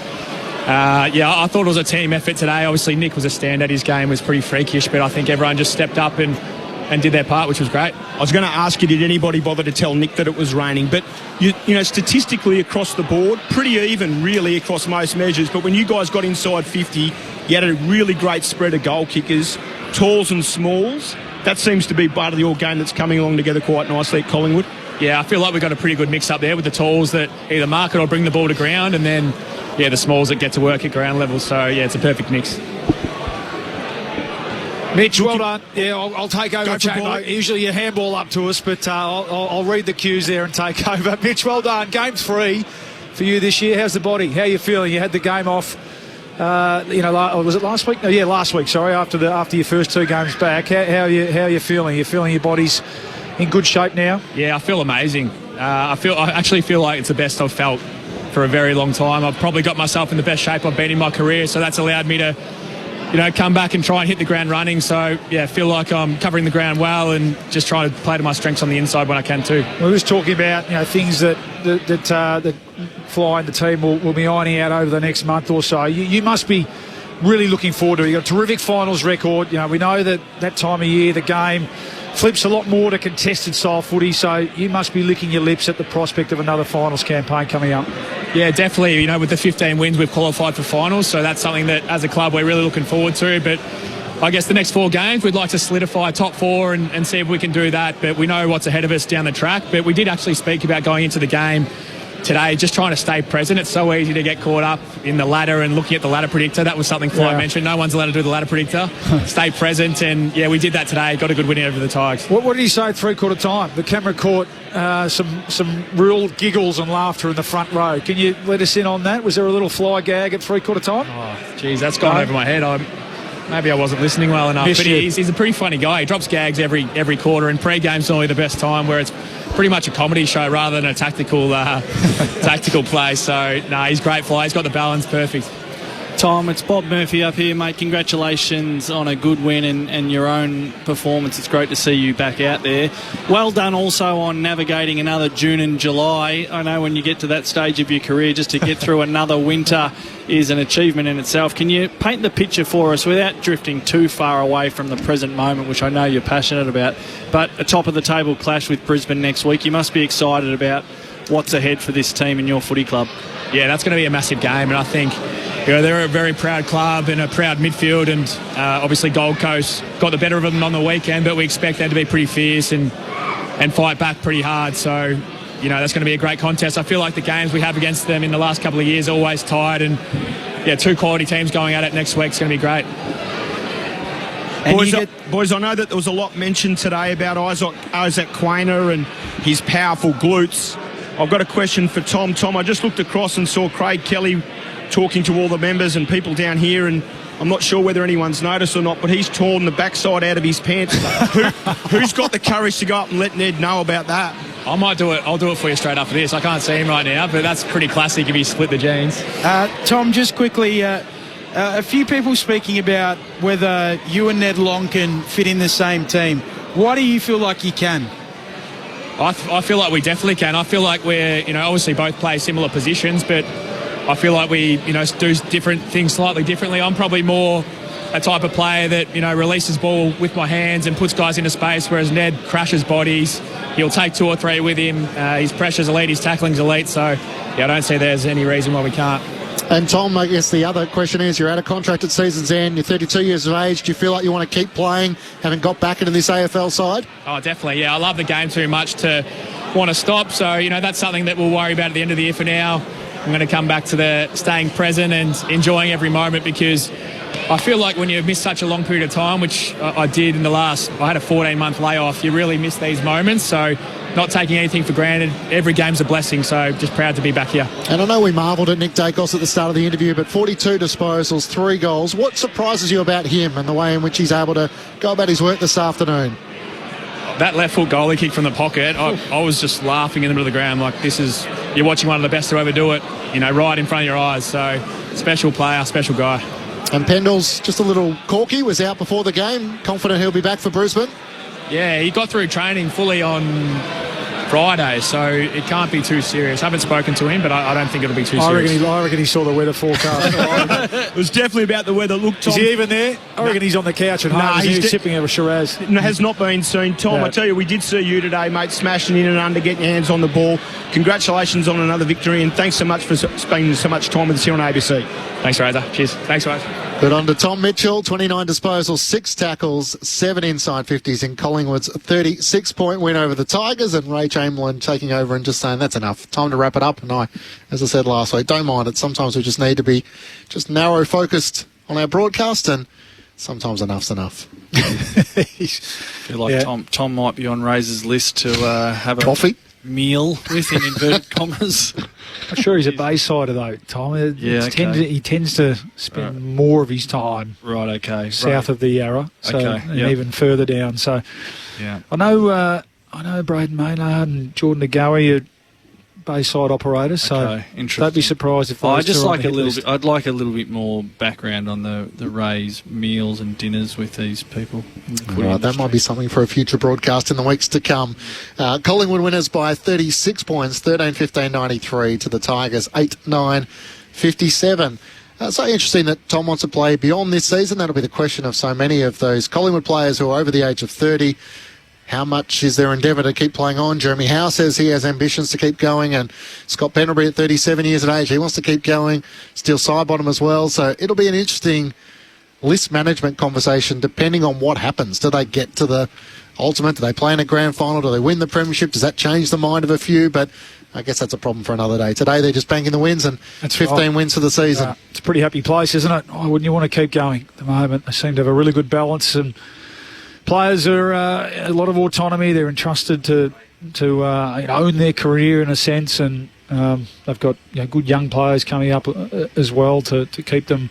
I thought it was a team effort today. Obviously, Nick was a standout. His game was pretty freakish, but I think everyone just stepped up and did their part, which was great. I was going to ask you, did anybody bother to tell Nick that it was raining? But, statistically across the board, pretty even really across most measures. But when you guys got inside 50, you had a really great spread of goal kickers, talls and smalls. That seems to be part of the all game that's coming along together quite nicely at Collingwood. Yeah, I feel like we've got a pretty good mix up there with the talls that either mark it or bring the ball to ground, and then, the smalls that get to work at ground level. So, it's a perfect mix. Mitch, well done. Yeah, I'll take over. Usually you handball up to us, but I'll read the cues there and take over. Mitch, well done. Game 3 for you this year. How's the body? How are you feeling? You had the game off, was it last week? No, yeah, last week, sorry, after your first 2 games back. How are you feeling? You feeling your body's in good shape now? Yeah, I feel amazing. I actually feel like it's the best I've felt for a very long time. I've probably got myself in the best shape I've been in my career, so that's allowed me to come back and try and hit the ground running. So, feel like I'm covering the ground well and just trying to play to my strengths on the inside when I can too. We're just talking about, things that Fly and the team will be ironing out over the next month or so. You must be really looking forward to it. You've got a terrific finals record. We know that time of year, the game flips a lot more to contested style footy, so you must be licking your lips at the prospect of another finals campaign coming up. Yeah, definitely. With the 15 wins, we've qualified for finals, so that's something that, as a club, we're really looking forward to. But I guess the next 4 games, we'd like to solidify top 4 and see if we can do that. But we know what's ahead of us down the track. But we did actually speak about going into the game today, just trying to stay present. It's so easy to get caught up in the ladder and looking at the ladder predictor. That was something Fly mentioned. No one's allowed to do the ladder predictor. Stay present, and we did that today. Got a good win over the Tigers. What did he say at 3/4 time? The camera caught some real giggles and laughter in the front row. Can you let us in on that? Was there a little Fly gag at 3/4 time? Oh, geez, that's gone over my head. Maybe I wasn't listening well enough. But he's a pretty funny guy. He drops gags every quarter, and pre-game's normally the best time, where it's pretty much a comedy show rather than a tactical play. So, he's great Fly. He's got the balance perfect. Tom, it's Bob Murphy up here, mate. Congratulations on a good win and your own performance. It's great to see you back out there. Well done also on navigating another June and July. I know when you get to that stage of your career, just to get through another winter is an achievement in itself. Can you paint the picture for us without drifting too far away from the present moment, which I know you're passionate about, but a top-of-the-table clash with Brisbane next week? You must be excited about what's ahead for this team and your footy club. Yeah, that's going to be a massive game, and I think they're a very proud club and a proud midfield, and obviously Gold Coast got the better of them on the weekend, but we expect them to be pretty fierce and fight back pretty hard. So, that's going to be a great contest. I feel like the games we have against them in the last couple of years are always tied, and 2 quality teams going at it next week is going to be great. Boys, I know that there was a lot mentioned today about Isaac Quainer and his powerful glutes. I've got a question for Tom. Tom, I just looked across and saw Craig Kelly talking to all the members and people down here, and I'm not sure whether anyone's noticed or not, but he's torn the backside out of his pants. Who's got the courage to go up and let Ned know about that? I might do it. I'll do it for you straight after this. I can't see him right now, but that's pretty classic if he split the jeans. Tom, just quickly, a few people speaking about whether you and Ned Long can fit in the same team. Why do you feel like you can? I feel like we definitely can. I feel like we're, obviously both play similar positions, but I feel like we, do different things slightly differently. I'm probably more a type of player that, releases ball with my hands and puts guys into space, whereas Ned crashes bodies. He'll take 2 or 3 with him. His pressure's elite, his tackling's elite. So, I don't see there's any reason why we can't. And Tom, I guess the other question is, you're out of contract at season's end, you're 32 years of age. Do you feel like you want to keep playing, having got back into this AFL side? Oh, definitely, yeah. I love the game too much to want to stop. So, that's something that we'll worry about at the end of the year. For now, I'm going to come back to the staying present and enjoying every moment, because I feel like when you miss such a long period of time, which I did in I had a 14-month layoff, you really miss these moments. So not taking anything for granted. Every game's a blessing, so just proud to be back here. And I know we marvelled at Nick Dacos at the start of the interview, but 42 disposals, 3 goals. What surprises you about him and the way in which he's able to go about his work this afternoon? That left foot goalie kick from the pocket, I was just laughing in the middle of the ground like you're watching one of the best to ever do it, right in front of your eyes. So special player, special guy. And Pendle's just a little corky, was out before the game. Confident he'll be back for Brisbane? Yeah, he got through training fully on Friday, so it can't be too serious. I haven't spoken to him, but I don't think it'll be too serious. I reckon he saw the weather forecast. It was definitely about the weather. Look, Tom, is he even there? I reckon he's on the couch at home. He's sipping a Shiraz. Has not been seen. Tom, I tell you, we did see you today, mate, smashing in and under, getting your hands on the ball. Congratulations on another victory, and thanks so much for spending so much time with us here on ABC. Thanks, Razor. Cheers. Thanks, guys. Good on to Tom Mitchell, 29 disposals, 6 tackles, 7 inside 50s in Collingwood's 36-point win over the Tigers, and Ray Chamberlain taking over and just saying that's enough. Time to wrap it up. And I, as I said last week, don't mind it. Sometimes we just need to be just narrow-focused on our broadcast, and sometimes enough's enough. I feel like Tom might be on Razor's list to have a coffee meal with, in inverted commas. I'm sure he's a Baysider though, Tom. He tends to spend more of his time south of the Yarra, even further down. So I know Braden Maynard and Jordan Agowie are Bayside operators, so don't be surprised if those two are on the hit list. I'd like a little bit more background on the Rays meals and dinners with these people. Right, that might be something for a future broadcast in the weeks to come. Collingwood winners by 36 points, 13-15-93 to the Tigers, 8-9-57. So interesting that Tom wants to play beyond this season. That'll be the question of so many of those Collingwood players who are over the age of 30. How much is their endeavour to keep playing on? Jeremy Howe says he has ambitions to keep going, and Scott Pendlebury at 37 years of age, he wants to keep going. Steele Sidebottom as well. So it'll be an interesting list management conversation depending on what happens. Do they get to the ultimate? Do they play in a grand final? Do they win the premiership? Does that change the mind of a few? But I guess that's a problem for another day. Today they're just banking the wins, and that's 15 wins for the season. It's a pretty happy place, isn't it? Oh, wouldn't you want to keep going at the moment? They seem to have a really good balance, and players are a lot of autonomy. They're entrusted to own their career in a sense, and they've got good young players coming up as well to keep them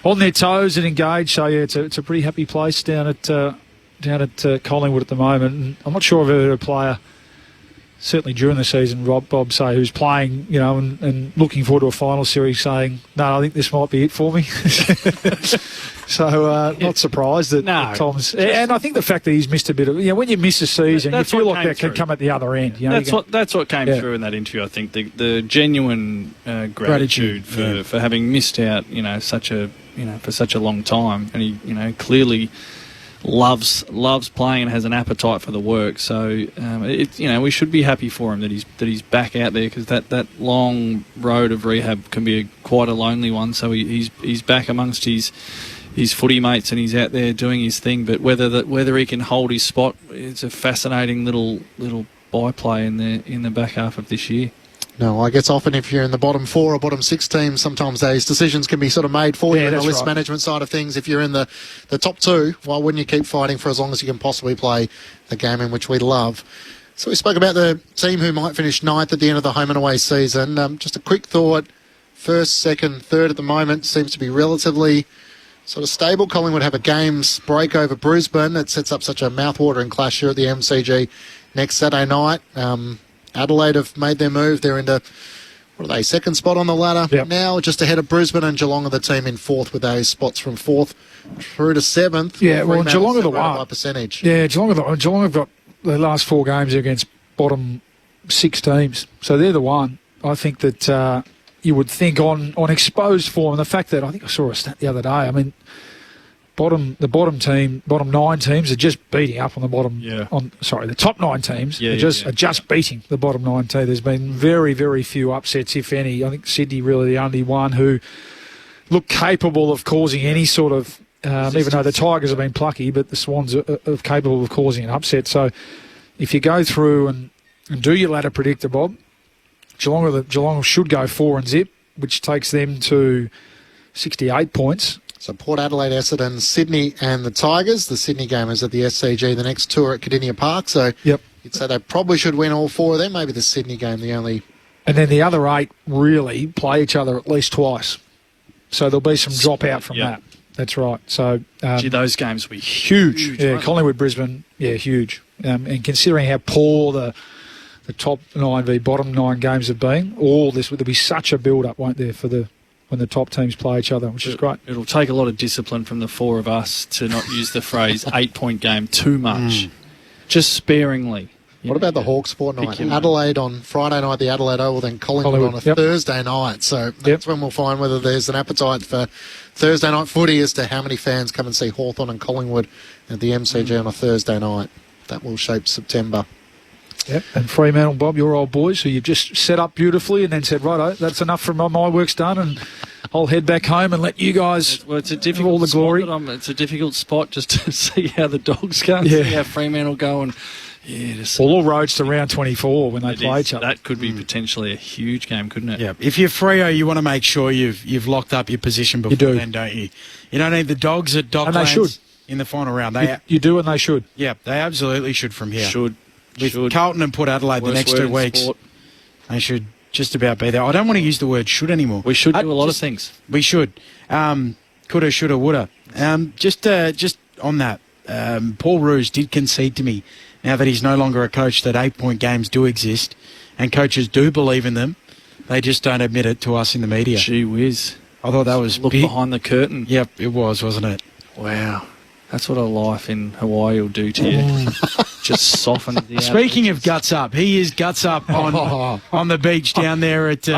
on their toes and engaged. So it's a pretty happy place down at Collingwood at the moment. And I'm not sure I've ever heard a player, certainly during the season, Bob say, who's playing, and looking forward to a final series, saying, "No, I think this might be it for me." So not surprised that Tom's, and I think the fact that he's missed a bit of, when you miss a season, you feel like that can come at the other end. That's what came through in that interview. I think the genuine gratitude for having missed out, such a long time, and he clearly loves playing and has an appetite for the work. So we should be happy for him that he's back out there, because that long road of rehab can be quite a lonely one. So he's back amongst his footy mates, and he's out there doing his thing. But whether he can hold his spot, it's a fascinating little byplay in the back half of this year. No, I guess often if you're in the bottom 4 or bottom 6 teams, sometimes those decisions can be sort of made for you in the list management side of things. If you're in the top 2, why wouldn't you keep fighting for as long as you can possibly play the game in which we love? So we spoke about the team who might finish 9th at the end of the home and away season. Just a quick thought, 1st, 2nd, 3rd at the moment seems to be relatively sort of stable. Collingwood have a games break over Brisbane. It sets up such a mouth-watering clash here at the MCG next Saturday night. Adelaide have made their move. They're into, 2nd spot on the ladder now, just ahead of Brisbane, and Geelong are the team in 4th with those spots from 4th through to 7th. Yeah, well, Geelong are the one. By percentage. Yeah, Geelong have got the last 4 games against bottom 6 teams. So they're the one. I think that you would think on exposed form, and the fact that I think I saw a stat the other day, I mean, the bottom 9 teams are just beating up on the bottom. The top 9 teams are just beating the bottom 9 teams. There's been very, very few upsets, if any. I think Sydney really the only one who looked capable of causing any sort of, even though the Tigers have been plucky, but the Swans are capable of causing an upset. So if you go through and do your ladder predictor, Bob, Geelong should go 4 and zip, which takes them to 68 points. So Port Adelaide, Essendon, Sydney and the Tigers. The Sydney game is at the SCG. The next 2 are at Cardinia Park. So you'd say they probably should win all 4 of them. Maybe the Sydney game, the only... And then the other 8 really play each other at least twice. So there'll be some drop out from that. That's right. So those games will be huge. Yeah, Collingwood, Brisbane, huge. And considering how poor the top 9 v bottom 9 games have been, all this there'll be such a build-up, won't there, for when the top teams play each other, which is great. It'll take a lot of discipline from the 4 of us to not use the phrase 8-point game too much, just sparingly. What about the Hawks fortnight? Adelaide on Friday night, the Adelaide Oval, then Collingwood on a Thursday night. So that's when we'll find whether there's an appetite for Thursday night footy as to how many fans come and see Hawthorn and Collingwood at the MCG on a Thursday night. That will shape September. Yep, and Fremantle, Bob, your old boys, who you've just set up beautifully and then said, righto, that's enough from my work's done and I'll head back home and let you guys it's a difficult all the glory. It's a difficult spot just to see how the Dogs go and see how Fremantle go. And all roads to round 24 when they play each other. That could be potentially a huge game, couldn't it? Yeah. If you're Freo, you want to make sure you've locked up your position before then, don't you? You don't need the Dogs at Docklands and they should. In the final round. You do, and they should. Yeah, they absolutely should from here. Should. With Carlton and Port Adelaide the next 2 weeks, they should just about be there. I don't want to use the word should anymore. We should do a lot of things. We should. Coulda, shoulda, woulda. Just on that, Paul Roos did concede to me, now that he's no longer a coach, that 8-point games do exist, and coaches do believe in them. They just don't admit it to us in the media. Gee whiz. I thought that was Look big. behind the curtain. Yep, it was, wasn't it? Wow. That's what a life in Hawaii will do to you. Just soften the Speaking of guts up, he is guts up on the beach down there at...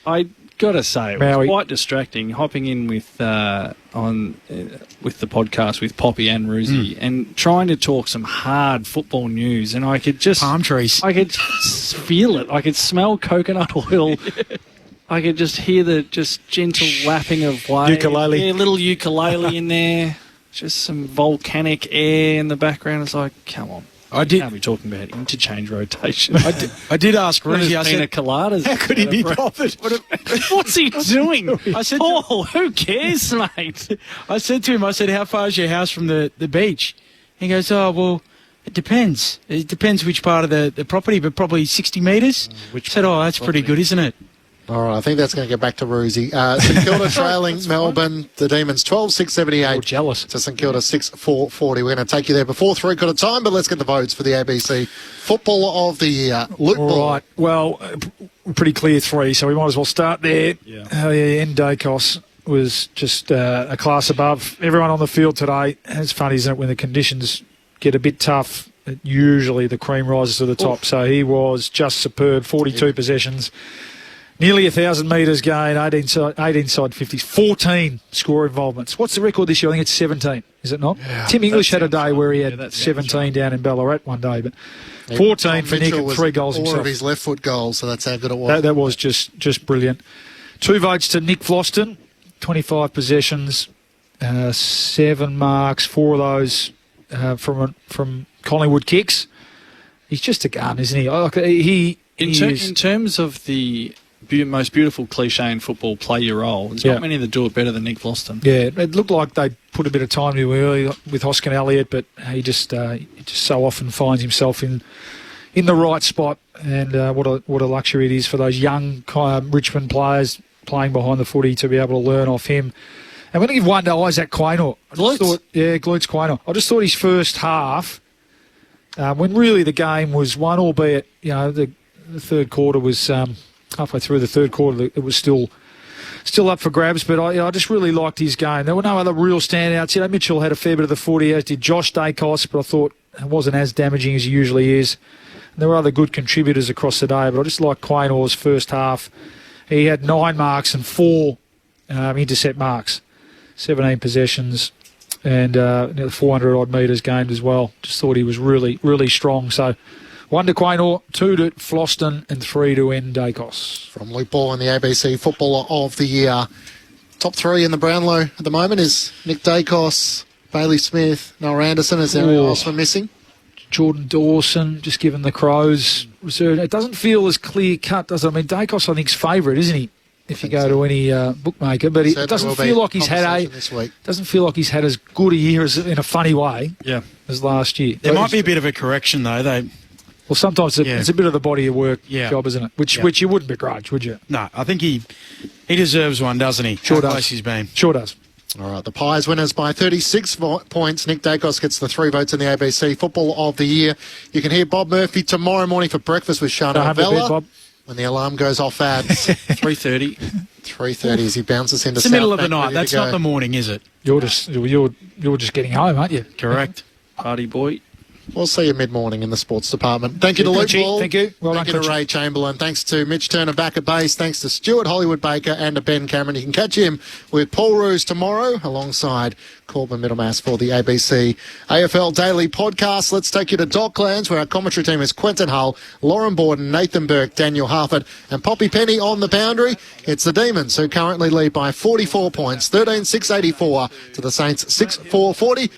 I got to say, it was quite distracting hopping in with the podcast with Poppy and Roosie and trying to talk some hard football news, and I could just... Palm trees. I could feel it. I could smell coconut oil. I could just hear the just gentle lapping of waves. Ukulele. Yeah, little ukulele in there. Just some volcanic air in the background. It's like, come on. Can't be talking about interchange rotation. I did ask Rosie. I said, coladas. How could he be bothered? What's he doing? I said, Paul, who cares, mate? I said to him, how far is your house from the beach? He goes, oh, well, it depends. It depends which part of the property, but probably 60 metres. I said, oh, that's pretty good, isn't it? All right, I think that's going to get back to Roosie. St Kilda trailing Melbourne. The Demons 12-6-78 jealous. to St Kilda 6-4-40. We're going to take you there before 3/4 time, but let's get the votes for the ABC Footballer of the Year. Luke Ball. All right, well, pretty clear 3, so we might as well start there. N. Dacos was just a class above everyone on the field today. It's funny, isn't it, when the conditions get a bit tough, usually the cream rises to the top. So he was just superb, 42 possessions. Nearly 1,000 metres gained, 18 side 50s, 14 score involvements. What's the record this year? I think it's 17, is it not? Yeah, Tim English had a day where he had 17 down in Ballarat one day, but 14 for Nick and 3 goals himself. 4 of his left foot goals, so that's how good it was. That was just brilliant. 2 votes to Nick Floston, 25 possessions, 7 marks, 4 of those from Collingwood kicks. He's just a gun, isn't he? In terms of the most beautiful cliche in football, play your role. There's not many that do it better than Nick Floston. Yeah, it looked like they put a bit of time to early with Hoskin Elliott, but he just so often finds himself in the right spot. And what a luxury it is for those young Richmond players playing behind the footy to be able to learn off him. I'm going to give one to Isaac Quaynor. Glutes Quaynor. I just thought his first half, when really the game was won, albeit the third quarter was halfway through the third quarter, it was still up for grabs, but I just really liked his game. There were no other real standouts. Mitchell had a fair bit of the footy, as did Josh Dacos, but I thought it wasn't as damaging as he usually is. And there were other good contributors across the day, but I just liked Quaynor's first half. He had 9 marks and 4 intercept marks, 17 possessions, and 400-odd metres gained as well. Just thought he was really, really strong. So 1 to Quaynor, 2 to Floston, and 3 to N. Dacos. From Luke Ball and the ABC Footballer of the Year. Top 3 in the Brownlow at the moment is Nick Dacos, Bailey Smith, Noah Anderson. Is there anyone else we're missing? Jordan Dawson, just given the Crows reserve. It doesn't feel as clear-cut, does it? I mean, Dacos, I think, is favourite, isn't he? If you go to any bookmaker, but it doesn't feel like he's had as good a year as in a funny way as last year. There might be a bit of a correction though. Well, sometimes it's a bit of the body of work job, isn't it? Which you wouldn't begrudge, would you? No, I think he deserves one, doesn't he? Sure How does. close he's been. Sure does. All right, the Pies winners by 36 points. Nick Dacos gets the 3 votes in the ABC Football of the Year. You can hear Bob Murphy tomorrow morning for breakfast with Shana Vella. Bob. When the alarm goes off at 3:30. 3:30 as he bounces into It's the middle of the Southbank, night. ready to That's go. not the morning, is it? You're just getting home, aren't you? Correct. Party boy. We'll see you mid-morning in the sports department. Thank you to Luke Clutchy. Ball. Thank you. Well Thank done, you to Clutchy. Ray Chamberlain. Thanks to Mitch Turner back at base. Thanks to Stuart Hollywood Baker and to Ben Cameron. You can catch him with Paul Roos tomorrow alongside Corbin Middlemass for the ABC AFL Daily Podcast. Let's take you to Docklands where our commentary team is Quentin Hull, Lauren Borden, Nathan Burke, Daniel Harford and Poppy Penny on the boundary. It's the Demons who currently lead by 44 points, 13-6-84 to the Saints 6-4-40.